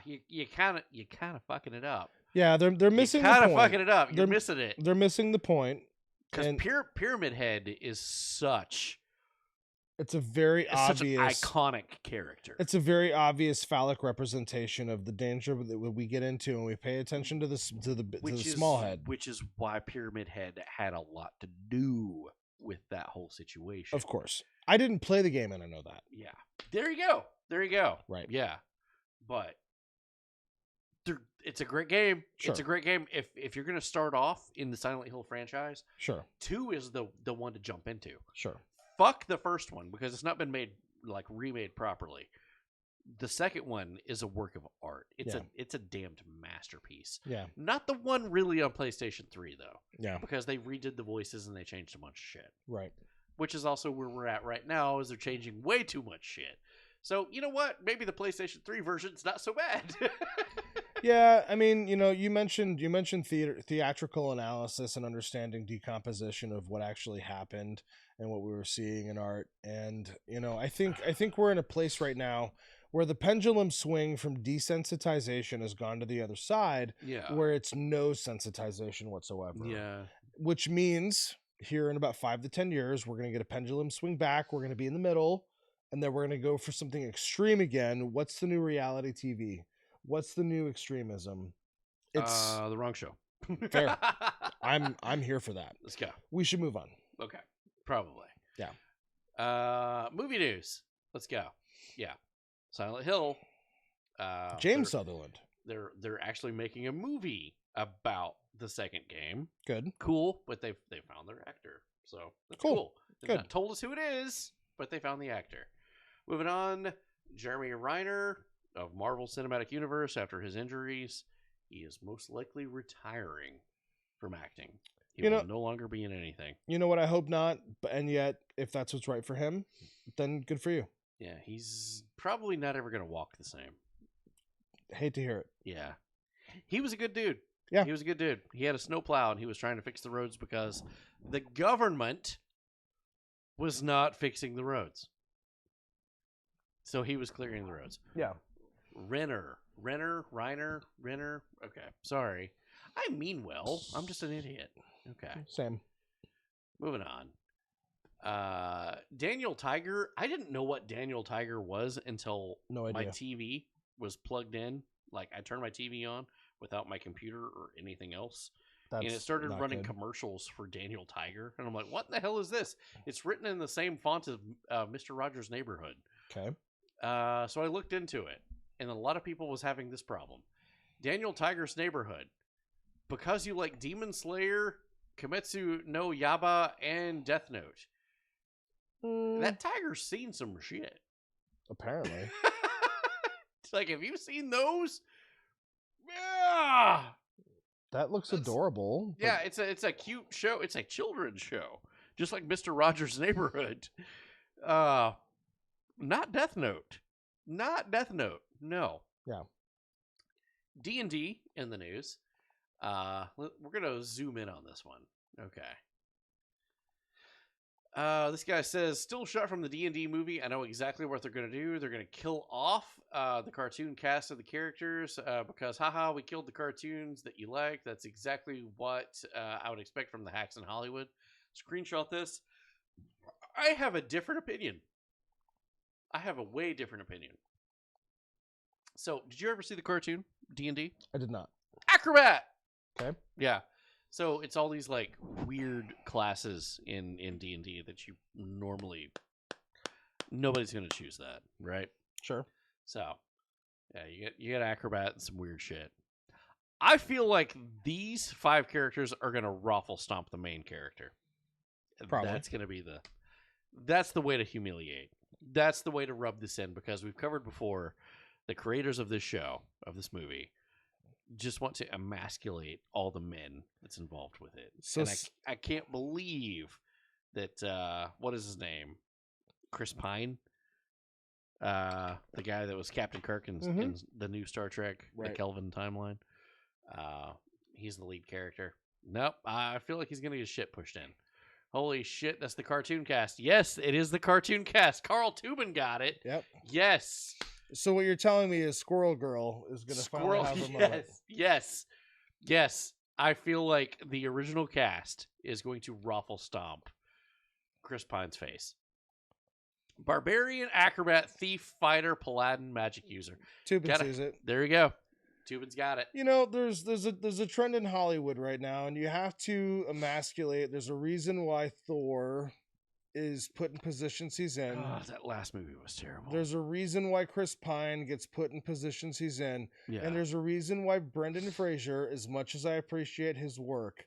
you kind of fucking it up. Yeah, they're missing the point. Kind of fucking it up. You're missing it. They're missing the point. Because Pyramid Head is such. It's a very obvious, such an iconic character. It's a very obvious phallic representation of the danger that we get into when we pay attention to the small head. Which is why Pyramid Head had a lot to do with that whole situation. Of course. I didn't play the game and I know that. Yeah. There you go. Right. Yeah. But it's a great game. Sure. It's a great game. If you're going to start off in the Silent Hill franchise, sure. 2 is the one to jump into. Sure. Fuck the first one because it's not been remade properly. The second one is a work of art. It's a damned masterpiece. Yeah. Not the one really on PlayStation 3 though. Yeah. Because they redid the voices and they changed a bunch of shit. Right. Which is also where we're at right now, is they're changing way too much shit. So, you know what? Maybe the PlayStation 3 version's not so bad. Yeah, I mean, you mentioned theatrical analysis and understanding decomposition of what actually happened and what we were seeing in art. And, I think we're in a place right now where the pendulum swing from desensitization has gone to the other side, where it's no sensitization whatsoever. Yeah. Which means here in about 5 to 10 years, we're going to get a pendulum swing back. We're going to be in the middle, and then we're going to go for something extreme again. What's the new reality TV? What's the new extremism? It's the wrong show. Fair. I'm here for that. Let's go. We should move on. Okay. Probably. Yeah. Movie news. Let's go. Yeah. Silent Hill. James Sutherland. They're actually making a movie about the second game. Good. Cool, but they found their actor. So that's cool. They've not told us who it is, but they found the actor. Moving on, Jeremy Renner of Marvel Cinematic Universe, after his injuries, he is most likely retiring from acting. He will no longer be in anything. You know what? I hope not. And yet, if that's what's right for him, then good for you. Yeah, he's probably not ever going to walk the same. Hate to hear it. Yeah. He was a good dude. Yeah. He was a good dude. He had a snowplow and he was trying to fix the roads because the government was not fixing the roads. So he was clearing the roads. Yeah. Renner. Okay, sorry. I mean well. I'm just an idiot. Okay. Same. Moving on. Daniel Tiger. I didn't know what Daniel Tiger was until my TV was plugged in. Like, I turned my TV on without my computer or anything else. and it started not running good. commercials for Daniel Tiger, and I'm like, what the hell is this? It's written in the same font as Mr. Rogers' Neighborhood. Okay. So I looked into it, and a lot of people was having this problem. Daniel Tiger's Neighborhood, because you like Demon Slayer, Kimetsu no Yaiba, and Death Note, that Tiger's seen some shit. Apparently. It's like, have you seen those? Yeah. That looks adorable. Yeah, it's a cute show. It's a children's show, just like Mr. Rogers' Neighborhood. Not Death Note. Not Death Note. No. Yeah. D&D in the news. We're gonna zoom in on this one. Okay. This guy says, still shot from the D&D movie. I know exactly what they're going to do. They're going to kill off the cartoon cast of the characters because, haha, we killed the cartoons that you like. That's exactly what I would expect from the hacks in Hollywood. Screenshot this. I have a different opinion. I have a way different opinion. So, did you ever see the cartoon, D&D? I did not. Acrobat! Okay. Yeah. So it's all these like weird classes in D&D that you normally nobody's going to choose that, right? Sure. So, yeah, you get acrobat and some weird shit. I feel like these 5 characters are going to ruffle stomp the main character. Probably. That's the way to humiliate. That's the way to rub this in, because we've covered before the creators of this show, of this movie, just want to emasculate all the men that's involved with it. So and I can't believe that, what is his name? Chris Pine? The guy that was Captain Kirk in the new Star Trek, the Kelvin timeline. He's the lead character. Nope, I feel like he's going to get shit pushed in. Holy shit, that's the cartoon cast. Yes, it is the cartoon cast. Carl Tubin got it. Yep. Yes. So what you're telling me is Squirrel Girl is going to finally have a moment. Yes. I feel like the original cast is going to ruffle stomp Chris Pine's face. Barbarian, acrobat, thief, fighter, paladin, magic user. Tubin sees it. There you go. Tubin's got it. You know, there's a trend in Hollywood right now, and you have to emasculate. There's a reason why Thor is put in positions he's in. Oh, that last movie was terrible. There's a reason why Chris Pine gets put in positions he's in. Yeah. And there's a reason why Brendan Fraser, as much as I appreciate his work,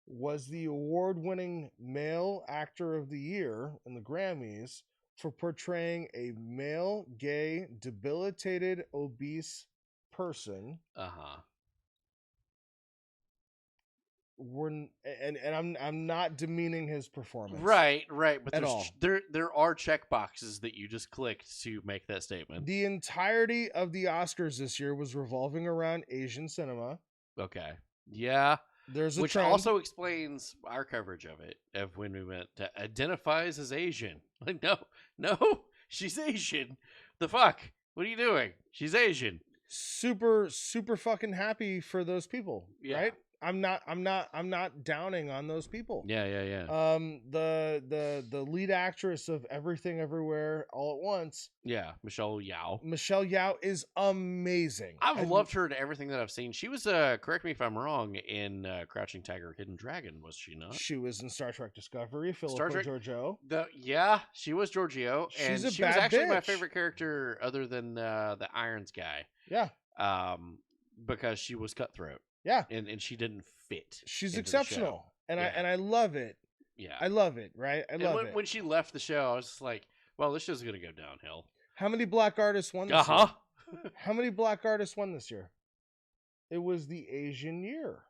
was the award-winning male actor of the year in the Grammys for portraying a male, gay, debilitated, obese person. I'm not demeaning his performance. Right. But all. there are check boxes that you just clicked to make that statement. The entirety of the Oscars this year was revolving around Asian cinema. Okay. Yeah. There's a which trend. also explains our coverage of it, of when we went to identifies as Asian. Like, no, she's Asian. The fuck? What are you doing? She's Asian. Super fucking happy for those people, Yeah. right? I'm not downing on those people. Yeah. The lead actress of Everything Everywhere All at Once. Yeah, Michelle Yeoh. Michelle Yeoh is amazing. I've loved her in everything that I've seen. She was, correct me if I'm wrong, in Crouching Tiger, Hidden Dragon, was she not? She was in Star Trek Discovery, Philippa Georgiou. Yeah, she was Georgiou. She's and a she bad was actually my bitch. favorite character other than the Irons guy. Yeah. Because she was cutthroat. Yeah. And she didn't fit. She's into exceptional. the show. And I love it. Yeah. I love it, right? I love it. When she left the show, I was just like, well, this show's going to go downhill. How many black artists won this year? How many black artists won this year? It was the Asian year.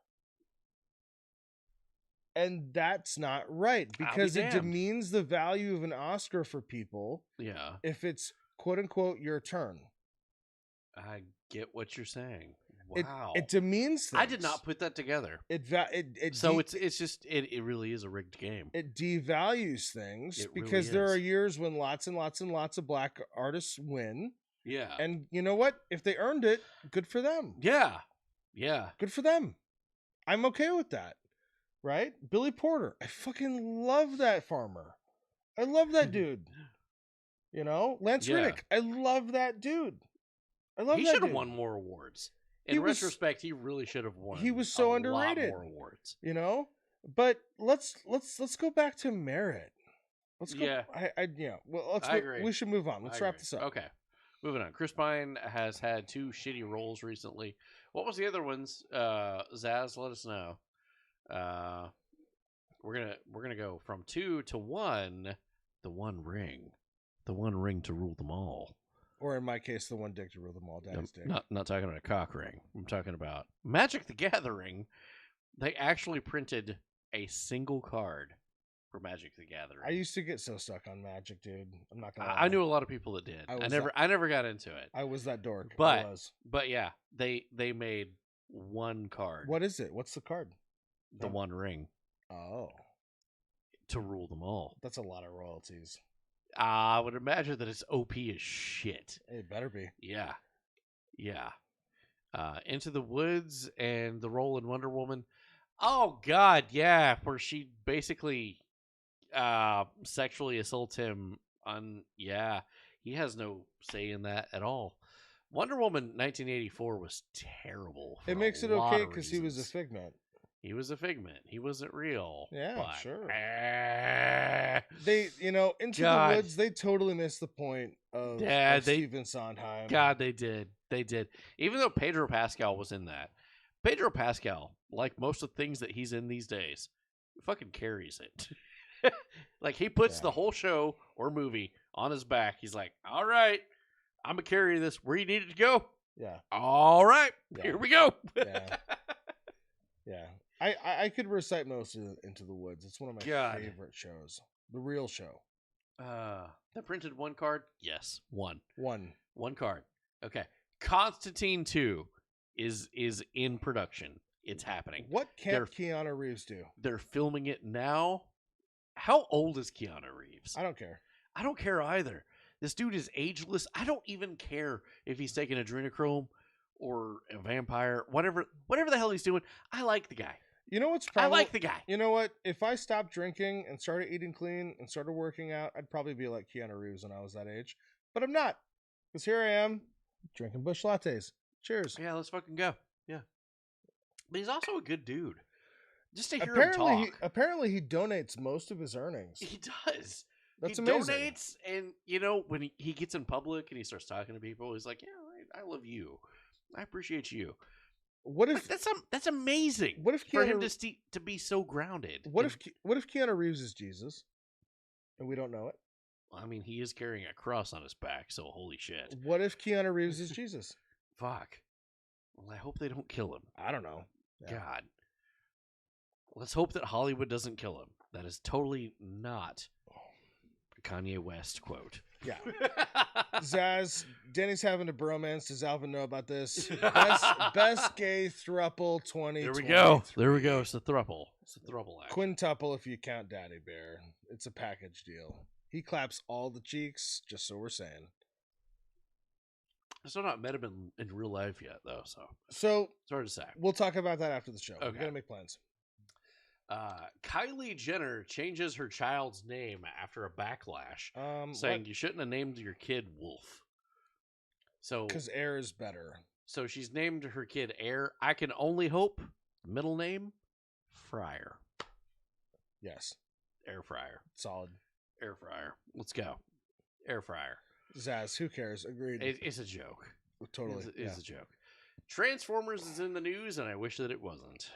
And that's not right, because it demeans the value of an Oscar for people. Yeah. If it's quote unquote your turn. I get what you're saying. Wow. It demeans things. I did not put that together. It's just it really is a rigged game. It devalues things because really there is. are years when lots and lots and lots of black artists win. Yeah. And you know what? If they earned it, good for them. Yeah. Good for them. I'm okay with that. Right? Billy Porter. I fucking love that farmer. I love that dude. You know? Lance Reddick. I love that dude. I love he that should have dude. won more awards. In retrospect, he really should have won. He was so a underrated. lot more awards. You know, but let's go back to merit. Let's go. Yeah. Well, I agree. We should move on. Let's wrap this up. Okay. Moving on. Chris Pine has had 2 shitty roles recently. What was the other ones? Zaz, let us know. We're gonna go from 2 to 1. The One Ring. The One Ring to rule them all. Or in my case, the one dick to rule them all. Daddy's dick. Not talking about a cock ring. I'm talking about Magic the Gathering. They actually printed a single card for Magic the Gathering. I used to get so stuck on Magic, dude. I'm not gonna lie. I knew a lot of people that did. I never got into it. I was that dork. But yeah, they made one card. What is it? What's the card? The One Ring. Oh. To rule them all. That's a lot of royalties. I would imagine that it's OP as shit. It better be. Yeah. Yeah. Into the Woods and the role in Wonder Woman. Oh, God, yeah. Where she basically sexually assaults him on... Yeah. He has no say in that at all. Wonder Woman 1984 was terrible. It makes it okay because he was a figment. He was a figment. He wasn't real. Yeah, but, sure. They, Into the Woods, they totally missed the point of Stephen Sondheim. God, they did. They did. Even though Pedro Pascal was in that. Pedro Pascal, like most of the things that he's in these days, fucking carries it. Like, he puts the whole show or movie on his back. He's like, all right, I'm going to carry this where you need it to go. Yeah. All right, here we go. Yeah. I could recite most of Into the Woods. It's one of my favorite shows. The real show. They printed one card? Yes. One card. Okay. Constantine 2 is in production. It's happening. What can Keanu Reeves do? They're filming it now. How old is Keanu Reeves? I don't care. I don't care either. This dude is ageless. I don't even care if he's taking adrenochrome or a vampire, whatever the hell he's doing. I like the guy. You know what's I like the guy. You know what? If I stopped drinking and started eating clean and started working out, I'd probably be like Keanu Reeves when I was that age. But I'm not. Because here I am, drinking Busch lattes. Cheers. Yeah, let's fucking go. Yeah. But he's also a good dude. Just to hear him talk. Apparently he donates most of his earnings. He does. That's amazing. Amazing. Donates, and when he gets in public and he starts talking to people, he's like, yeah, I love you. I appreciate you. What if that's amazing? What if for him to be so grounded? What if Keanu Reeves is Jesus, and we don't know it? I mean, he is carrying a cross on his back, so holy shit. What if Keanu Reeves is Jesus? Fuck. Well, I hope they don't kill him. I don't know. Yeah. God. Let's hope that Hollywood doesn't kill him. That is totally not a Kanye West quote. Yeah. Zaz, Danny's having a bromance. Does Alvin know about this? Best gay thruple 20. There we go. There we go. It's a thruple. It's a thruple act. Quintuple if you count Daddy Bear. It's a package deal. He claps all the cheeks, just so we're saying. I've still not met him in real life yet, though. So it's hard to say. We'll talk about that after the show. Okay. We gotta make plans. Kylie Jenner changes her child's name after a backlash, saying you shouldn't have named your kid Wolf. So because Air is better. So she's named her kid Air. I can only hope. Middle name Fryer. Yes. Air fryer. Solid. Air fryer. Let's go. Air fryer. Zaz, who cares? Agreed. It's a joke. Totally. It's a joke. Transformers is in the news, and I wish that it wasn't.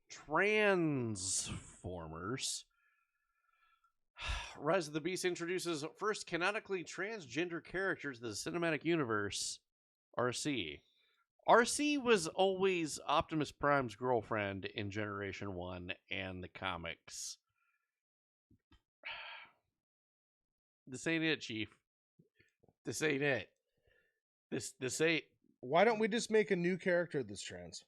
Transformers. Rise of the Beast introduces first canonically transgender characters to the cinematic universe, RC. RC was always Optimus Prime's girlfriend in Generation 1 and the comics. This ain't it, Chief. This ain't it. This ain't... Why don't we just make a new character that's trans?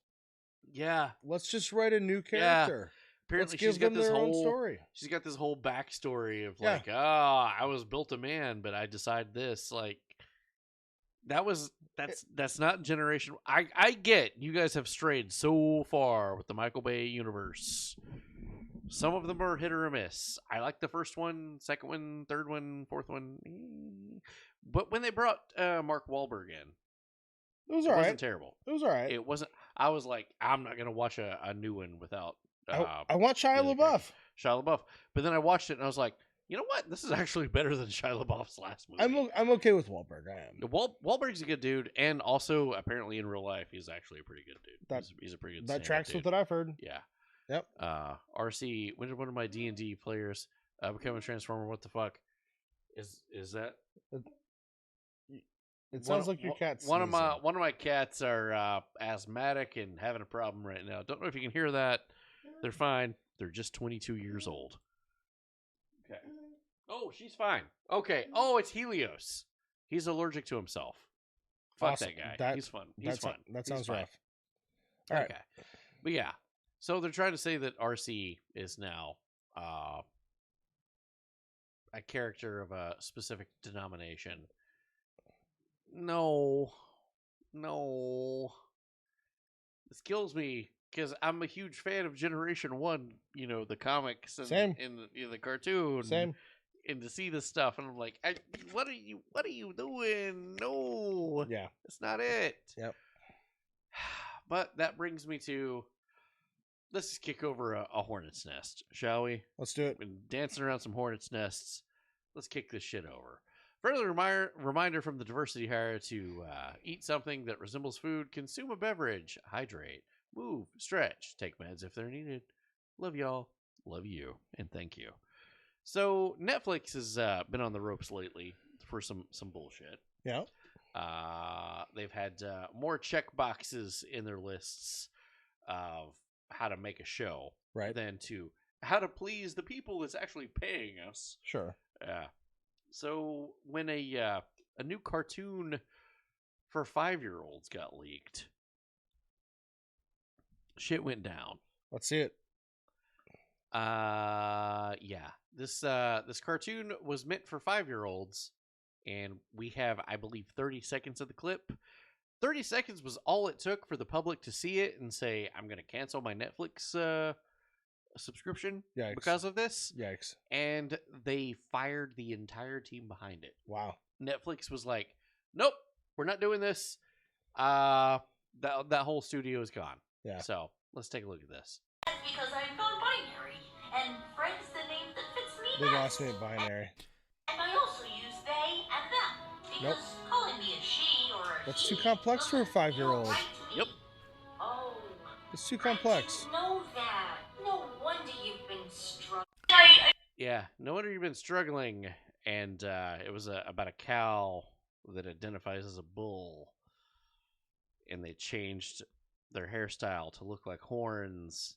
Yeah. Let's just write a new character. Yeah. Apparently Let's give them their own story. She's got this whole backstory of like, I was built a man, but I decided this. Like, that's not Generation. I get you guys have strayed so far with the Michael Bay universe. Some of them are hit or miss. I like the first one, second one, third one, fourth one. But when they brought Mark Wahlberg in, It was It all right. wasn't terrible. It was all right. It wasn't. I was like, I'm not gonna watch a new one without. I want Shia LaBeouf. Shia LaBeouf. But then I watched it and I was like, you know what? This is actually better than Shia LaBeouf's last movie. I'm okay with Wahlberg. I am. Wahlberg's a good dude, and also apparently in real life he's actually a pretty good dude. He's a pretty good. That tracks with what I've heard. Yeah. Yep. RC. When did one of my D&D players become a Transformer? What the fuck? Is that? It sounds like your cat's one of my cats are asthmatic and having a problem right now. Don't know if you can hear that. They're fine. They're just 22 years old. Okay. Oh, she's fine. Okay. Oh, it's Helios. He's allergic to himself. Fuck Awesome. that guy. He's fun. He's fun. That sounds He's fine. rough. All right. Okay. But yeah. So they're trying to say that RC is now a character of a specific denomination. No. This kills me because I'm a huge fan of Generation 1, the comics and Same. The cartoon. Same. And to see this stuff, and I'm like, what are you doing? No. Yeah. That's not it. Yep. But that brings me to, let's just kick over a hornet's nest, shall we? Let's do it. Been dancing around some hornet's nests. Let's kick this shit over. Further reminder from the diversity hire to eat something that resembles food, consume a beverage, hydrate, move, stretch, take meds if they're needed. Love y'all. Love you. And thank you. So Netflix has been on the ropes lately for some bullshit. Yeah. They've had more check boxes in their lists of how to make a show than to how to please the people that's actually paying us. Sure. Yeah. So when a new cartoon for 5-year-olds got leaked, shit went down. Let's see it. Yeah. This cartoon was meant for 5-year-olds, and we have, I believe, 30 seconds of the clip. 30 seconds was all it took for the public to see it and say, I'm going to cancel my Netflix subscription because of this. Yikes. And they fired the entire team behind it. Wow. Netflix was like, nope, we're not doing this. That whole studio is gone. Yeah. So let's take a look at this. Because I'm non-binary, and Fred's the name that fits me They best. lost me at binary. And I also use they and them, because Nope. calling me a she or a That's he too complex for a 5-year-old. Yep. Oh, It's too complex. know that. No wonder you've been struggling. Yeah, no wonder you've been struggling. And it was about a cow that identifies as a bull. And they changed their hairstyle to look like horns.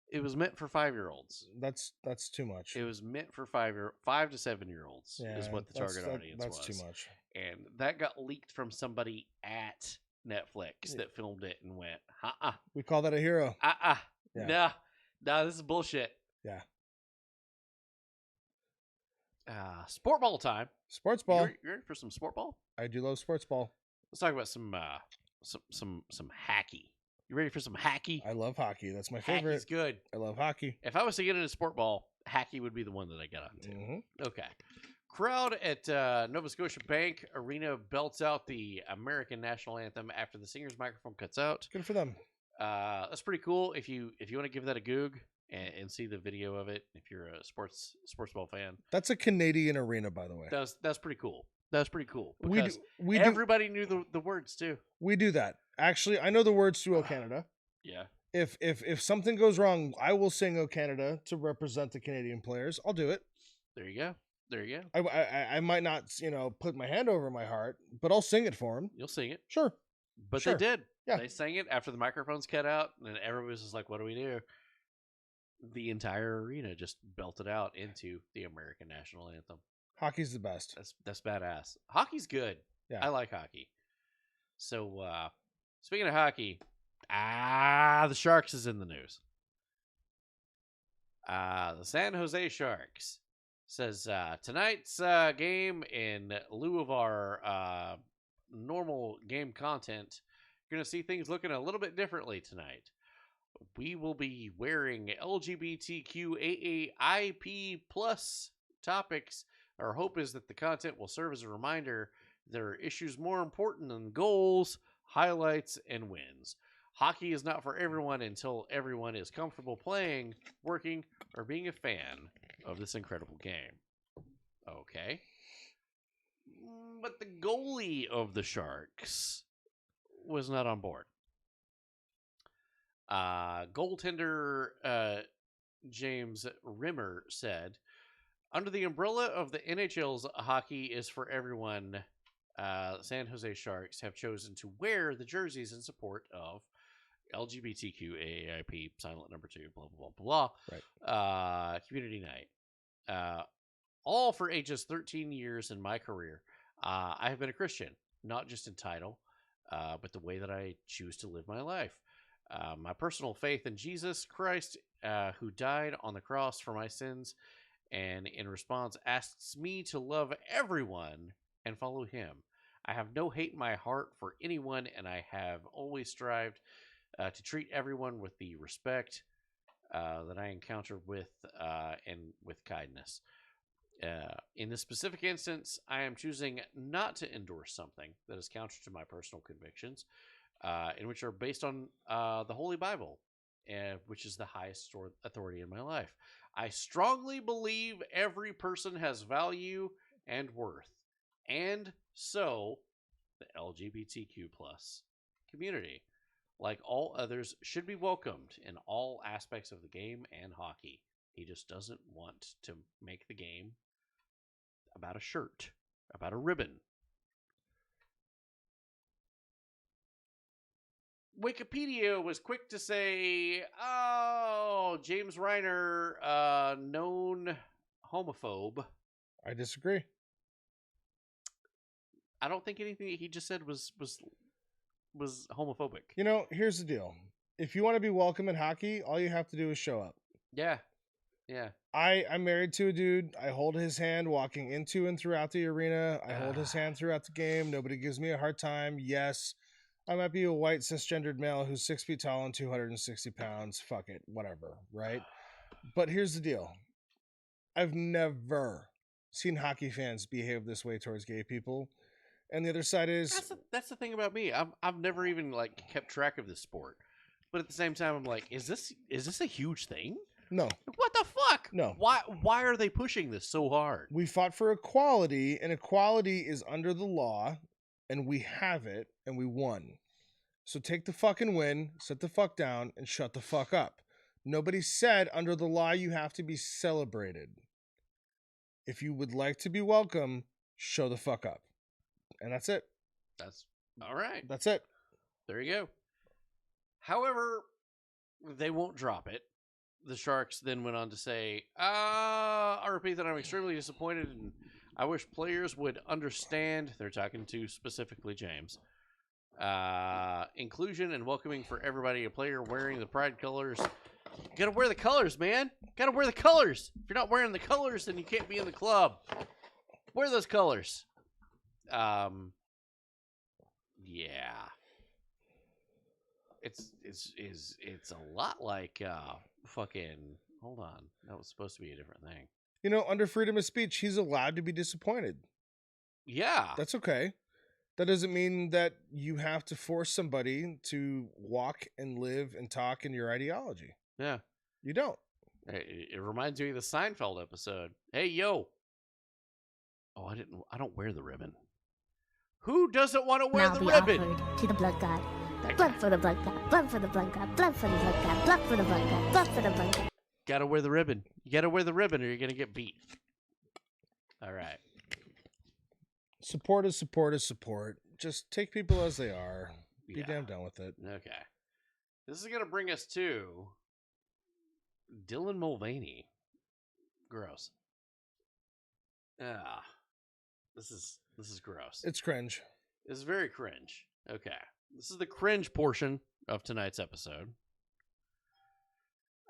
It was meant for 5-year-olds. That's too much. It was meant for 5 to 7-year-olds is what the target audience was. That's too much. And that got leaked from somebody at Netflix that filmed it and went, We call that a hero. Yeah. Nah, this is bullshit. Yeah. Sport ball time. Sports ball. You ready for some sport ball? I do love sports ball. Let's talk about some hacky. You ready for some hacky? I love hockey. That's my favorite. Hacky's good. I love hockey. If I was to get into sport ball, hacky would be the one that I got onto. Mm-hmm. Okay. Crowd at Nova Scotia Bank Arena belts out the American National Anthem after the singer's microphone cuts out. Good for them. That's pretty cool. If you want to give that a goog and see the video of it, if you're a sports ball fan. That's a Canadian arena, by the way. That's pretty cool. That's pretty cool. We everybody knew the words too. We do that. Actually, I know the words to O Canada. Yeah. If something goes wrong, I will sing O Canada to represent the Canadian players. I'll do it. There you go. There you go. I might not, put my hand over my heart, but I'll sing it for them. You'll sing it. Sure. But Sure. they did. Yeah. They sang it after the microphones cut out, and everybody was just like, what do we do? The entire arena just belted out into the American National Anthem. Hockey's the best. That's badass. Hockey's good. Yeah. I like hockey. So, speaking of hockey, the Sharks is in the news. The San Jose Sharks says tonight's game, in lieu of our normal game content, you're going to see things looking a little bit differently tonight. We will be wearing LGBTQAAIP plus topics. Our hope is that the content will serve as a reminder There are issues more important than goals, highlights, and wins. Hockey is not for everyone until everyone is comfortable playing, working, or being a fan of this incredible game. Okay. But the goalie of the Sharks was not on board. Goaltender James Rimmer said, under the umbrella of the NHL's hockey is for everyone, San Jose Sharks have chosen to wear the jerseys in support of LGBTQ AAIP, silent number 2, blah, blah, blah, blah, right. Community night. All for ages 13 years in my career. I have been a Christian, not just in title, but the way that I choose to live my life. My personal faith in Jesus Christ, who died on the cross for my sins, and in response asks me to love everyone and follow him. I have no hate in my heart for anyone, and I have always strived to treat everyone with the respect that I encounter with and with kindness. In this specific instance, I am choosing not to endorse something that is counter to my personal convictions, in which are based on the Holy Bible, which is the highest authority in my life. I strongly believe every person has value and worth, and so the LGBTQ plus community, like all others, should be welcomed in all aspects of the game and hockey. He just doesn't want to make the game about a shirt, about a ribbon. Wikipedia was quick to say, oh, James Reiner, known homophobe. I disagree. I don't think anything that he just said was homophobic. You know, here's the deal. If you want to be welcome in hockey, all you have to do is show up. Yeah. Yeah. I'm married to a dude. I hold his hand walking into and throughout the arena. I hold his hand throughout the game. Nobody gives me a hard time. Yes, I might be a white cisgendered male who's 6 feet tall and 260 pounds. Fuck it. Whatever. Right? But here's the deal. I've never seen hockey fans behave this way towards gay people. And the other side is... That's the thing about me. I've never even kept track of this sport. But at the same time, I'm like, is this a huge thing? No. What the fuck? No. Why are they pushing this so hard? We fought for equality, and equality is under the law, and we have it, and we won. So take the fucking win, sit the fuck down, and shut the fuck up. Nobody said under the law you have to be celebrated. If you would like to be welcome, show the fuck up. And that's it. That's all right. That's it. There you go. However, they won't drop it. The Sharks then went on to say, I repeat that I'm extremely disappointed, and I wish players would understand, they're talking to specifically James, inclusion and welcoming for everybody. A player wearing the pride colors. You gotta wear the colors, man. Gotta wear the colors. If you're not wearing the colors, then you can't be in the club. Wear those colors. Yeah. It's a lot like fucking, hold on, that was supposed to be a different thing. You know, under freedom of speech, he's allowed to be disappointed. Yeah. That's okay. That doesn't mean that you have to force somebody to walk and live and talk in your ideology. Yeah. You don't. It reminds me of the Seinfeld episode. Hey, yo. Oh, I don't wear the ribbon. Who doesn't want to wear the ribbon? To the blood god. Blood for the blood god. Blood for the blood god. Blood for the blood god. Blood for the blood god. Blood for the blood god. Gotta wear the ribbon. You gotta wear the ribbon or you're gonna get beat. All right. Support is support is support. Just take people as they are. Be damn done with it. Okay. This is gonna bring us to Dylan Mulvaney. Gross. This is gross. It's cringe. It's very cringe. Okay. This is the cringe portion of tonight's episode.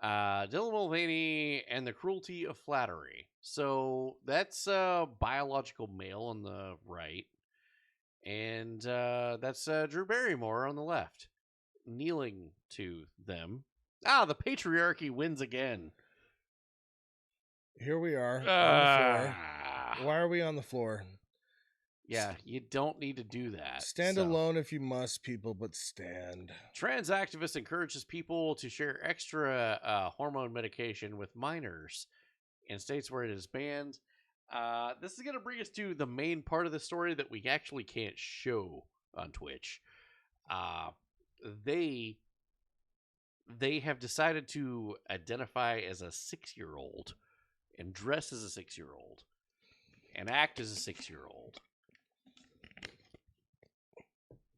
Dylan Mulvaney and the cruelty of flattery. So that's biological male on the right. And that's Drew Barrymore on the left. Kneeling to them. The patriarchy wins again. Here we are on the floor. Why are we on the floor? Yeah, you don't need to do that. Stand alone if you must, people, but stand. Trans activist encourages people to share extra hormone medication with minors in states where it is banned. This is going to bring us to the main part of the story that we actually can't show on Twitch. They have decided to identify as a 6-year-old and dress as a 6-year-old and act as a 6-year-old.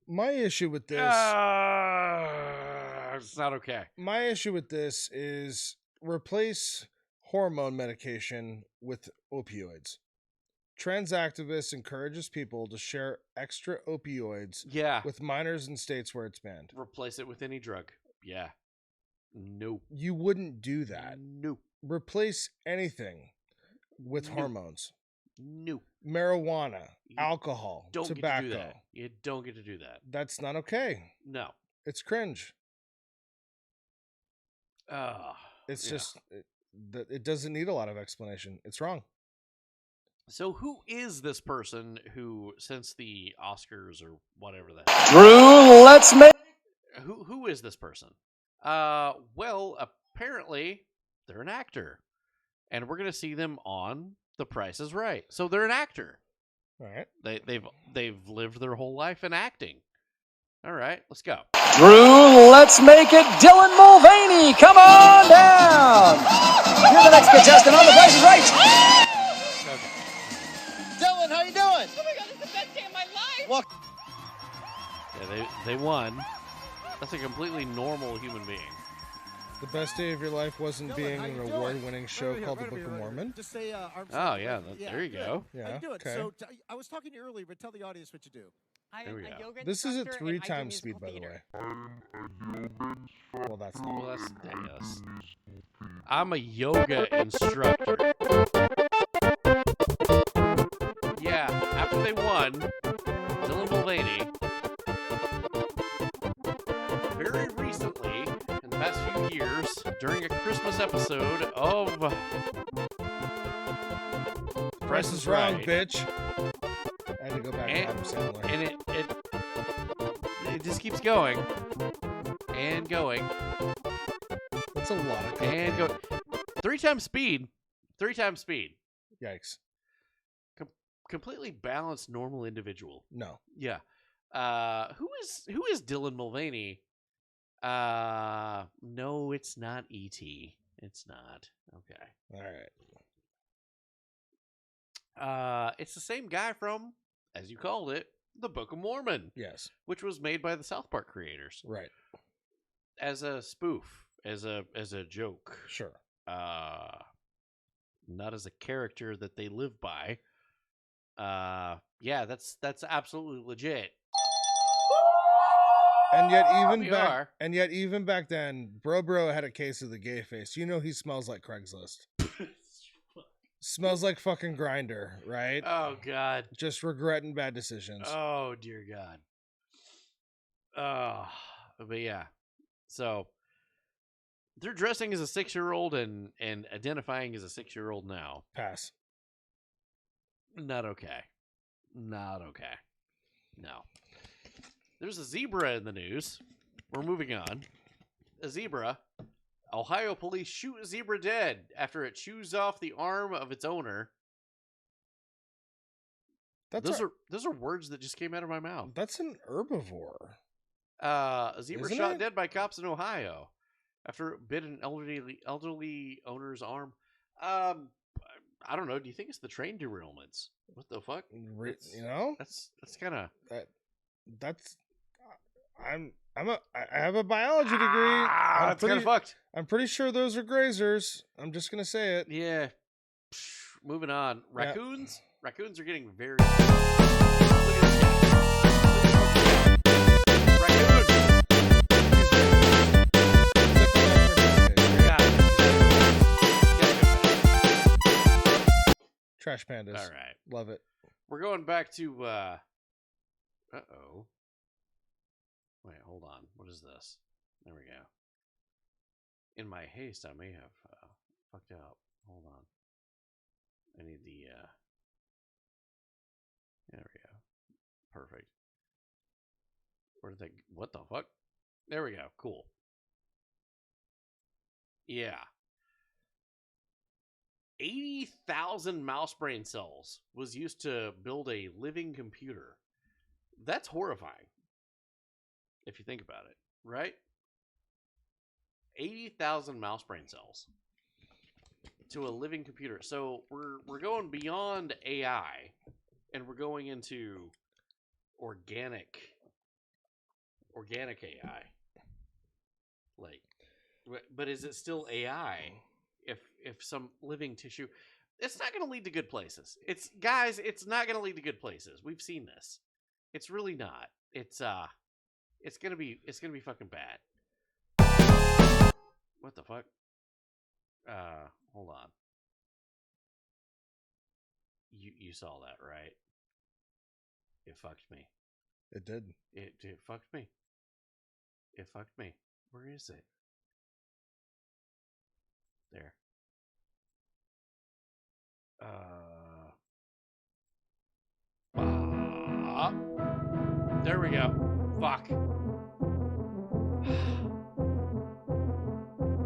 My issue with this... it's not okay. My issue with this is replace hormone medication with opioids. Trans activists encourages people to share extra opioids with minors in states where it's banned. Replace it with any drug. Yeah. No. You wouldn't do that. No. Replace anything with hormones. No. Marijuana, alcohol, tobacco. Get to do that. You don't get to do that. That's not okay. No. It's cringe. It's just, it doesn't need a lot of explanation. It's wrong. So who is this person who, since the Oscars or whatever that Drew, let's make... Who is this person? Well, apparently they're an actor. And we're going to see them on The Price is Right. So they're an actor. All right. They've lived their whole life in acting. All right, let's go. Drew, let's make it Dylan Mulvaney. Come on down. You're the next contestant on The Price is Right. Okay. Dylan, how you doing? Oh my god, it's the best day of my life! Well, Yeah, they won. That's a completely normal human being. The best day of your life wasn't being an award-winning show called The Book of Mormon. Just say, Oh, yeah, there you go. Yeah, do it. okay. So I was talking to you earlier, but tell the audience what you do. There we go. This is at 3 times speed, by the way. Well, that's not. Well, yes. I'm a yoga instructor. Yeah, after they won, Dylan Mulvaney, very recently, in the past few years, during a Christmas episode of Price is Wrong, bitch. I had to go back to Adam Sandler. And it just keeps going and going. That's a lot of cocaine. And go 3 times speed. 3 times speed. Yikes. Completely balanced, normal individual. No. Yeah. Who is Dylan Mulvaney? No, it's not E.T. It's not. Okay. All right. It's the same guy from, as you called it, the Book of Mormon. Yes. Which was made by the South Park creators. Right. As a spoof, as a joke. Sure. Not as a character that they live by. Yeah, that's absolutely legit. And yet even back then, Bro had a case of the gay face. You know he smells like Craigslist. Smells like fucking Grinder, right? Oh god. Just regretting bad decisions. Oh dear god. But yeah. So they're dressing as a 6-year-old and identifying as a 6-year-old now. Pass. Not okay. Not okay. No. There's a zebra in the news. We're moving on. A zebra. Ohio police shoot a zebra dead after it chews off the arm of its owner. Those are words that just came out of my mouth. That's an herbivore. A zebra Isn't shot it? dead by cops in Ohio after it bit an elderly owner's arm. I don't know. Do you think it's the train derailments? What the fuck? That's kind of that's. I have a biology degree. That's kind of fucked. I'm pretty sure those are grazers. I'm just gonna say it. Yeah. Moving on. Raccoons. Yeah. Raccoons are getting very. Look at this guy. Raccoon. Trash pandas. All right. Love it. We're going back to. Uh-oh. Wait, hold on. What is this? There we go. In my haste, I may have fucked up. Hold on. I need the... There we go. Perfect. Where did they? What the fuck? There we go. Cool. Yeah. 80,000 mouse brain cells was used to build a living computer. That's horrifying. If you think about it, right? 80,000 mouse brain cells to a living computer. So we're going beyond AI, and we're going into organic AI. Like, but is it still AI? If some living tissue, it's not going to lead to good places. It's not going to lead to good places. We've seen this. It's really not. It's gonna be fucking bad. What the fuck? Hold on. You saw that, right? It fucked me. It did. It fucked me. It fucked me. Where is it? There. There we go. Fuck.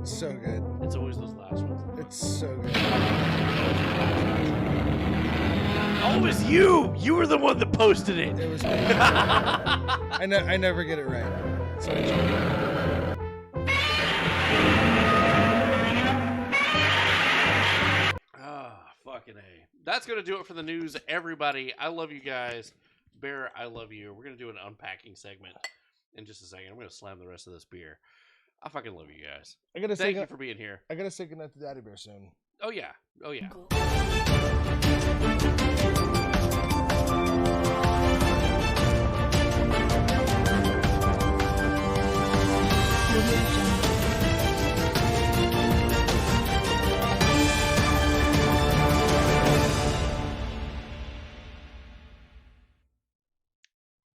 So good. It's always those last ones. It's so good. Oh, it was you! You were the one that posted it. It was me. I never get it right. So fucking A. That's going to do it for the news, everybody. I love you guys. Bear, I love you. We're going to do an unpacking segment in just a second. I'm going to slam the rest of this beer. I fucking love you guys. Thank you for being here. I got to say goodnight to Daddy Bear soon. Oh, yeah. Oh, yeah.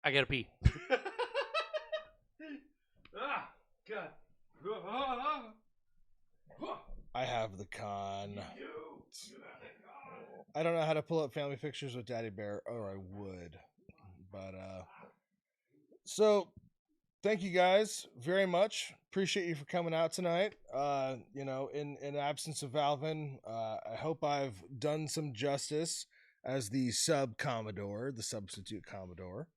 I gotta pee. God. I have the con. I don't know how to pull up family pictures with Daddy Bear, or I would. But, so, thank you guys very much. Appreciate you for coming out tonight. In absence of Alvin, I hope I've done some justice as the sub-Commodore, the substitute Commodore.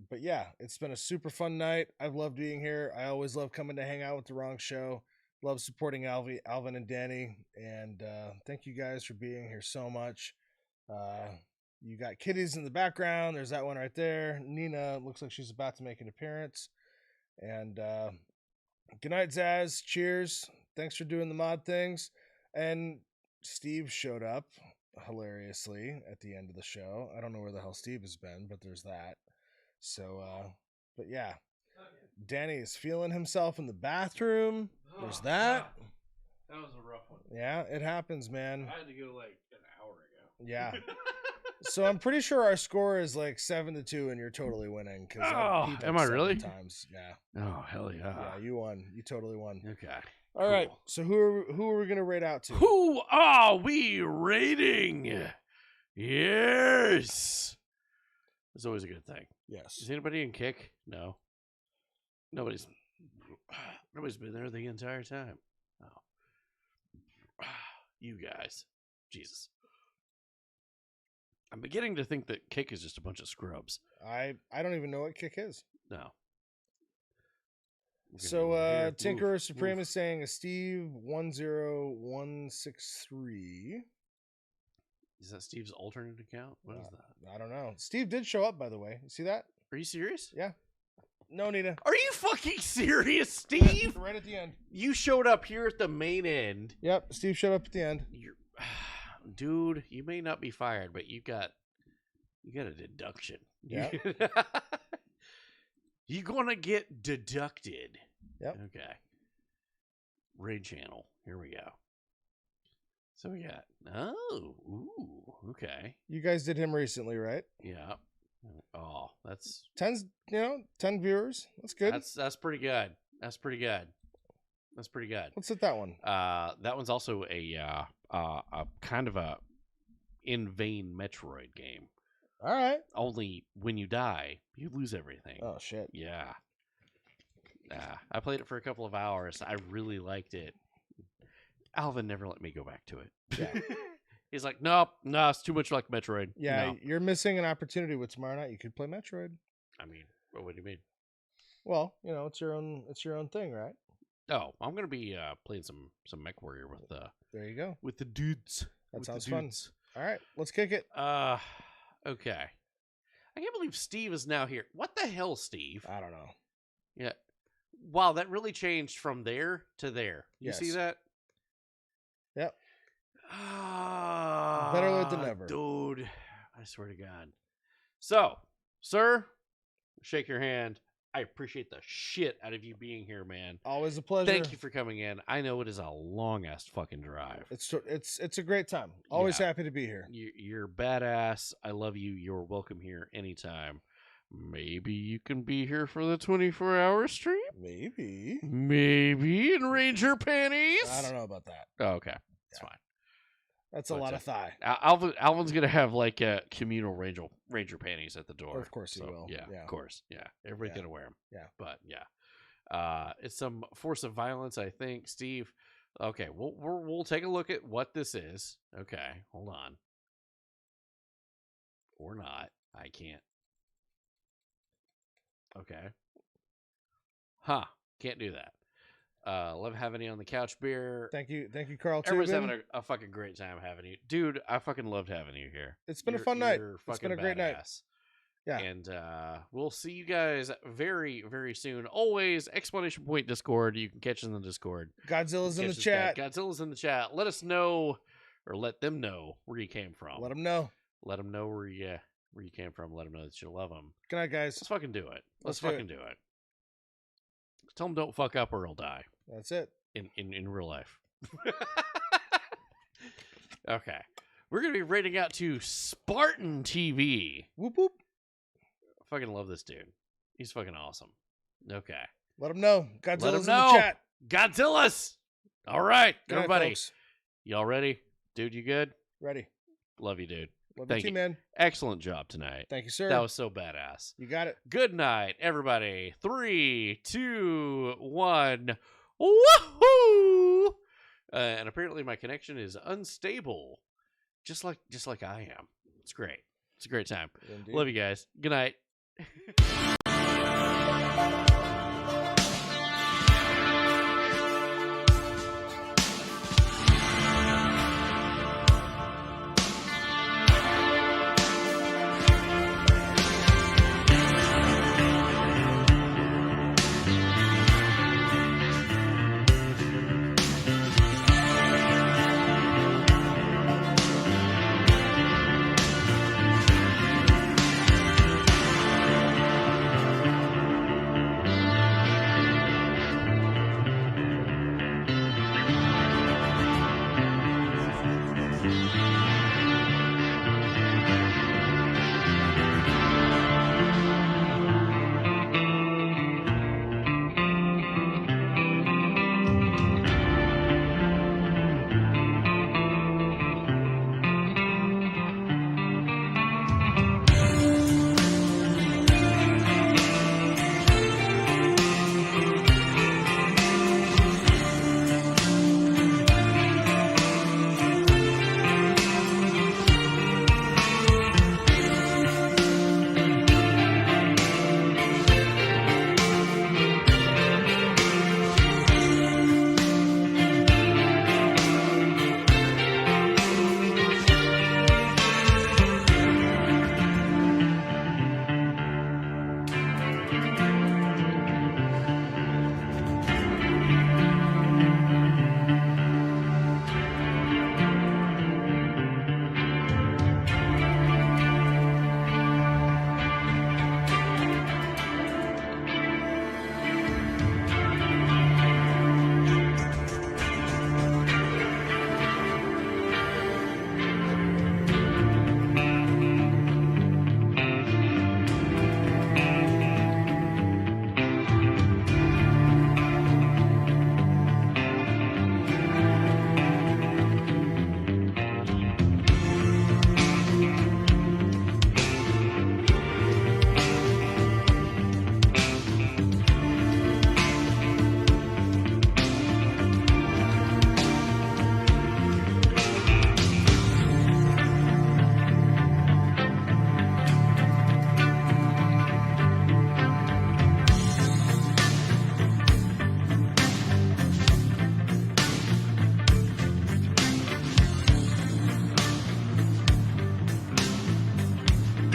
But yeah, it's been a super fun night. I've loved being here. I always love coming to hang out with The Wrong Show. Love supporting Alvin and Danny. And thank you guys for being here so much. You got kitties in the background. There's that one right there. Nina looks like she's about to make an appearance. And good night, Zaz. Cheers. Thanks for doing the mod things. And Steve showed up hilariously at the end of the show. I don't know where the hell Steve has been, but there's that. So, but yeah. Danny is feeling himself in the bathroom. There's that. That was a rough one. Yeah, it happens, man. I had to go like an hour ago. Yeah. So I'm pretty sure our score is like 7-2, and you're totally winning. Am I really? Times. Yeah. Oh, hell yeah. Yeah, you won. You totally won. Okay. All right. So who are we gonna rate out to? Who are we rating? Yes. It's always a good thing. Yes. Is anybody in kick? No. Nobody's been there the entire time. Oh. You guys. Jesus. I'm beginning to think that kick is just a bunch of scrubs. I don't even know what kick is. No. So Tinkerer Supreme is saying a Steve 10163. Is that Steve's alternate account? What is that? I don't know. Steve did show up, by the way. You see that? Are you serious? Yeah. No, Nina. Are you fucking serious, Steve? Right at the end. You showed up here at the main end. Yep, Steve showed up at the end. Dude, you may not be fired, but you got a deduction. Yeah. You're gonna get deducted. Yep. Okay. Raid channel. Here we go. So we got okay. You guys did him recently, right? Yeah. Oh, that's 10 viewers. That's good. That's pretty good. That's pretty good. That's pretty good. Let's hit that one. That one's also a kind of a in vain Metroid game. All right. Only when you die, you lose everything. Oh, shit. Yeah. I played it for a couple of hours. I really liked it. Alvin never let me go back to it. Yeah. He's like, no, it's too much like Metroid. Yeah, No. you're missing an opportunity with tomorrow night. You could play Metroid. I mean, what do you mean? Well, it's your own thing, right? Oh, I'm gonna be playing some MechWarrior with There you go. with the dudes. That sounds fun. All right, let's kick it. Okay. I can't believe Steve is now here. What the hell, Steve? I don't know. Yeah. Wow, that really changed from there to there. You see Yes. that? Yep. Better late than never. Dude, I swear to God. So, sir, shake your hand. I appreciate the shit out of you being here, man. Always a pleasure. Thank you for coming in. I know it is a long-ass fucking drive. It's a great time. Always happy to be here. You're badass. I love you. You're welcome here anytime. Maybe you can be here for the 24-hour stream? Maybe in Ranger panties? I don't know about that. Oh, okay. That's fine. That's a lot of thigh. Alvin's going to have like communal Ranger panties at the door. Of course he will. Yeah, Yeah. of course. Yeah. Everybody's going to wear them. Yeah. But yeah. It's some force of violence, I think. Steve, okay, we'll take a look at what this is. Okay, hold on. Or not. I can't. Okay. Can't do that. Love having you on the couch, beer. Thank you, Carl. Everybody's Tubin. having a fucking great time having you, dude. I fucking loved having you here. It's been a fun night. You're It's been a fucking great night. badass. Yeah. And we'll see you guys very, very soon. Always exclamation point Discord. You can catch us in the Discord. Godzilla's in the Catch this guy. chat. Godzilla's in the chat. Let us know, or let them know where you came from. Let them know. Let them know where you came from. Let them know that you love them. Good night, guys. Let's fucking do it. Let's fucking do it. Tell them don't fuck up or he'll die. That's it. In real life. Okay. We're going to be rating out to Spartan TV. Whoop whoop. I fucking love this dude. He's fucking awesome. Okay. Let them know. Let Godzilla's him in know. the chat. Godzilla's. All right. Good night, Everybody. folks. Y'all ready? Dude, you good? Ready. Love you, dude. Love Thank you, you, man. Excellent job tonight. Thank you, sir. That was so badass. You got it. Good night, everybody. 3, 2, 1. Woohoo! And apparently my connection is unstable, just like I am. It's great. It's a great time. Indeed. Love you guys. Good night.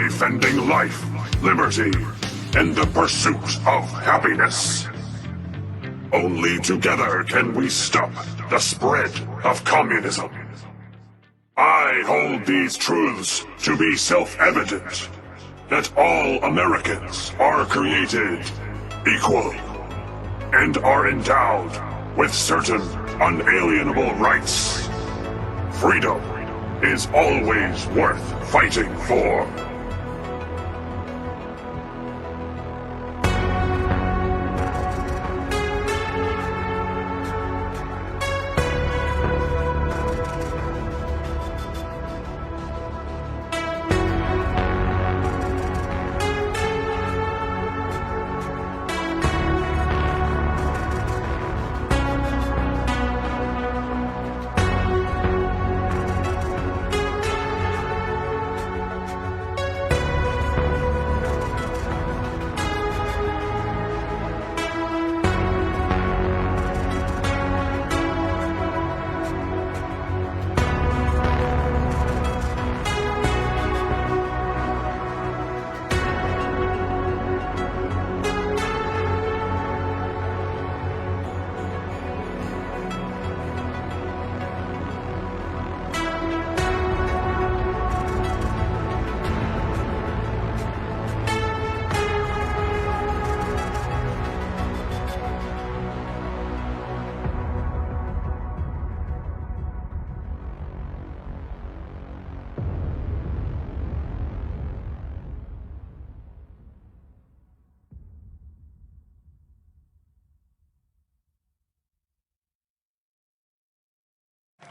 defending life, liberty, and the pursuit of happiness. Only together can we stop the spread of communism. I hold these truths to be self-evident, that all Americans are created equal and are endowed with certain unalienable rights. Freedom is always worth fighting for.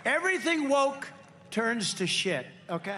Everything woke turns to shit, okay?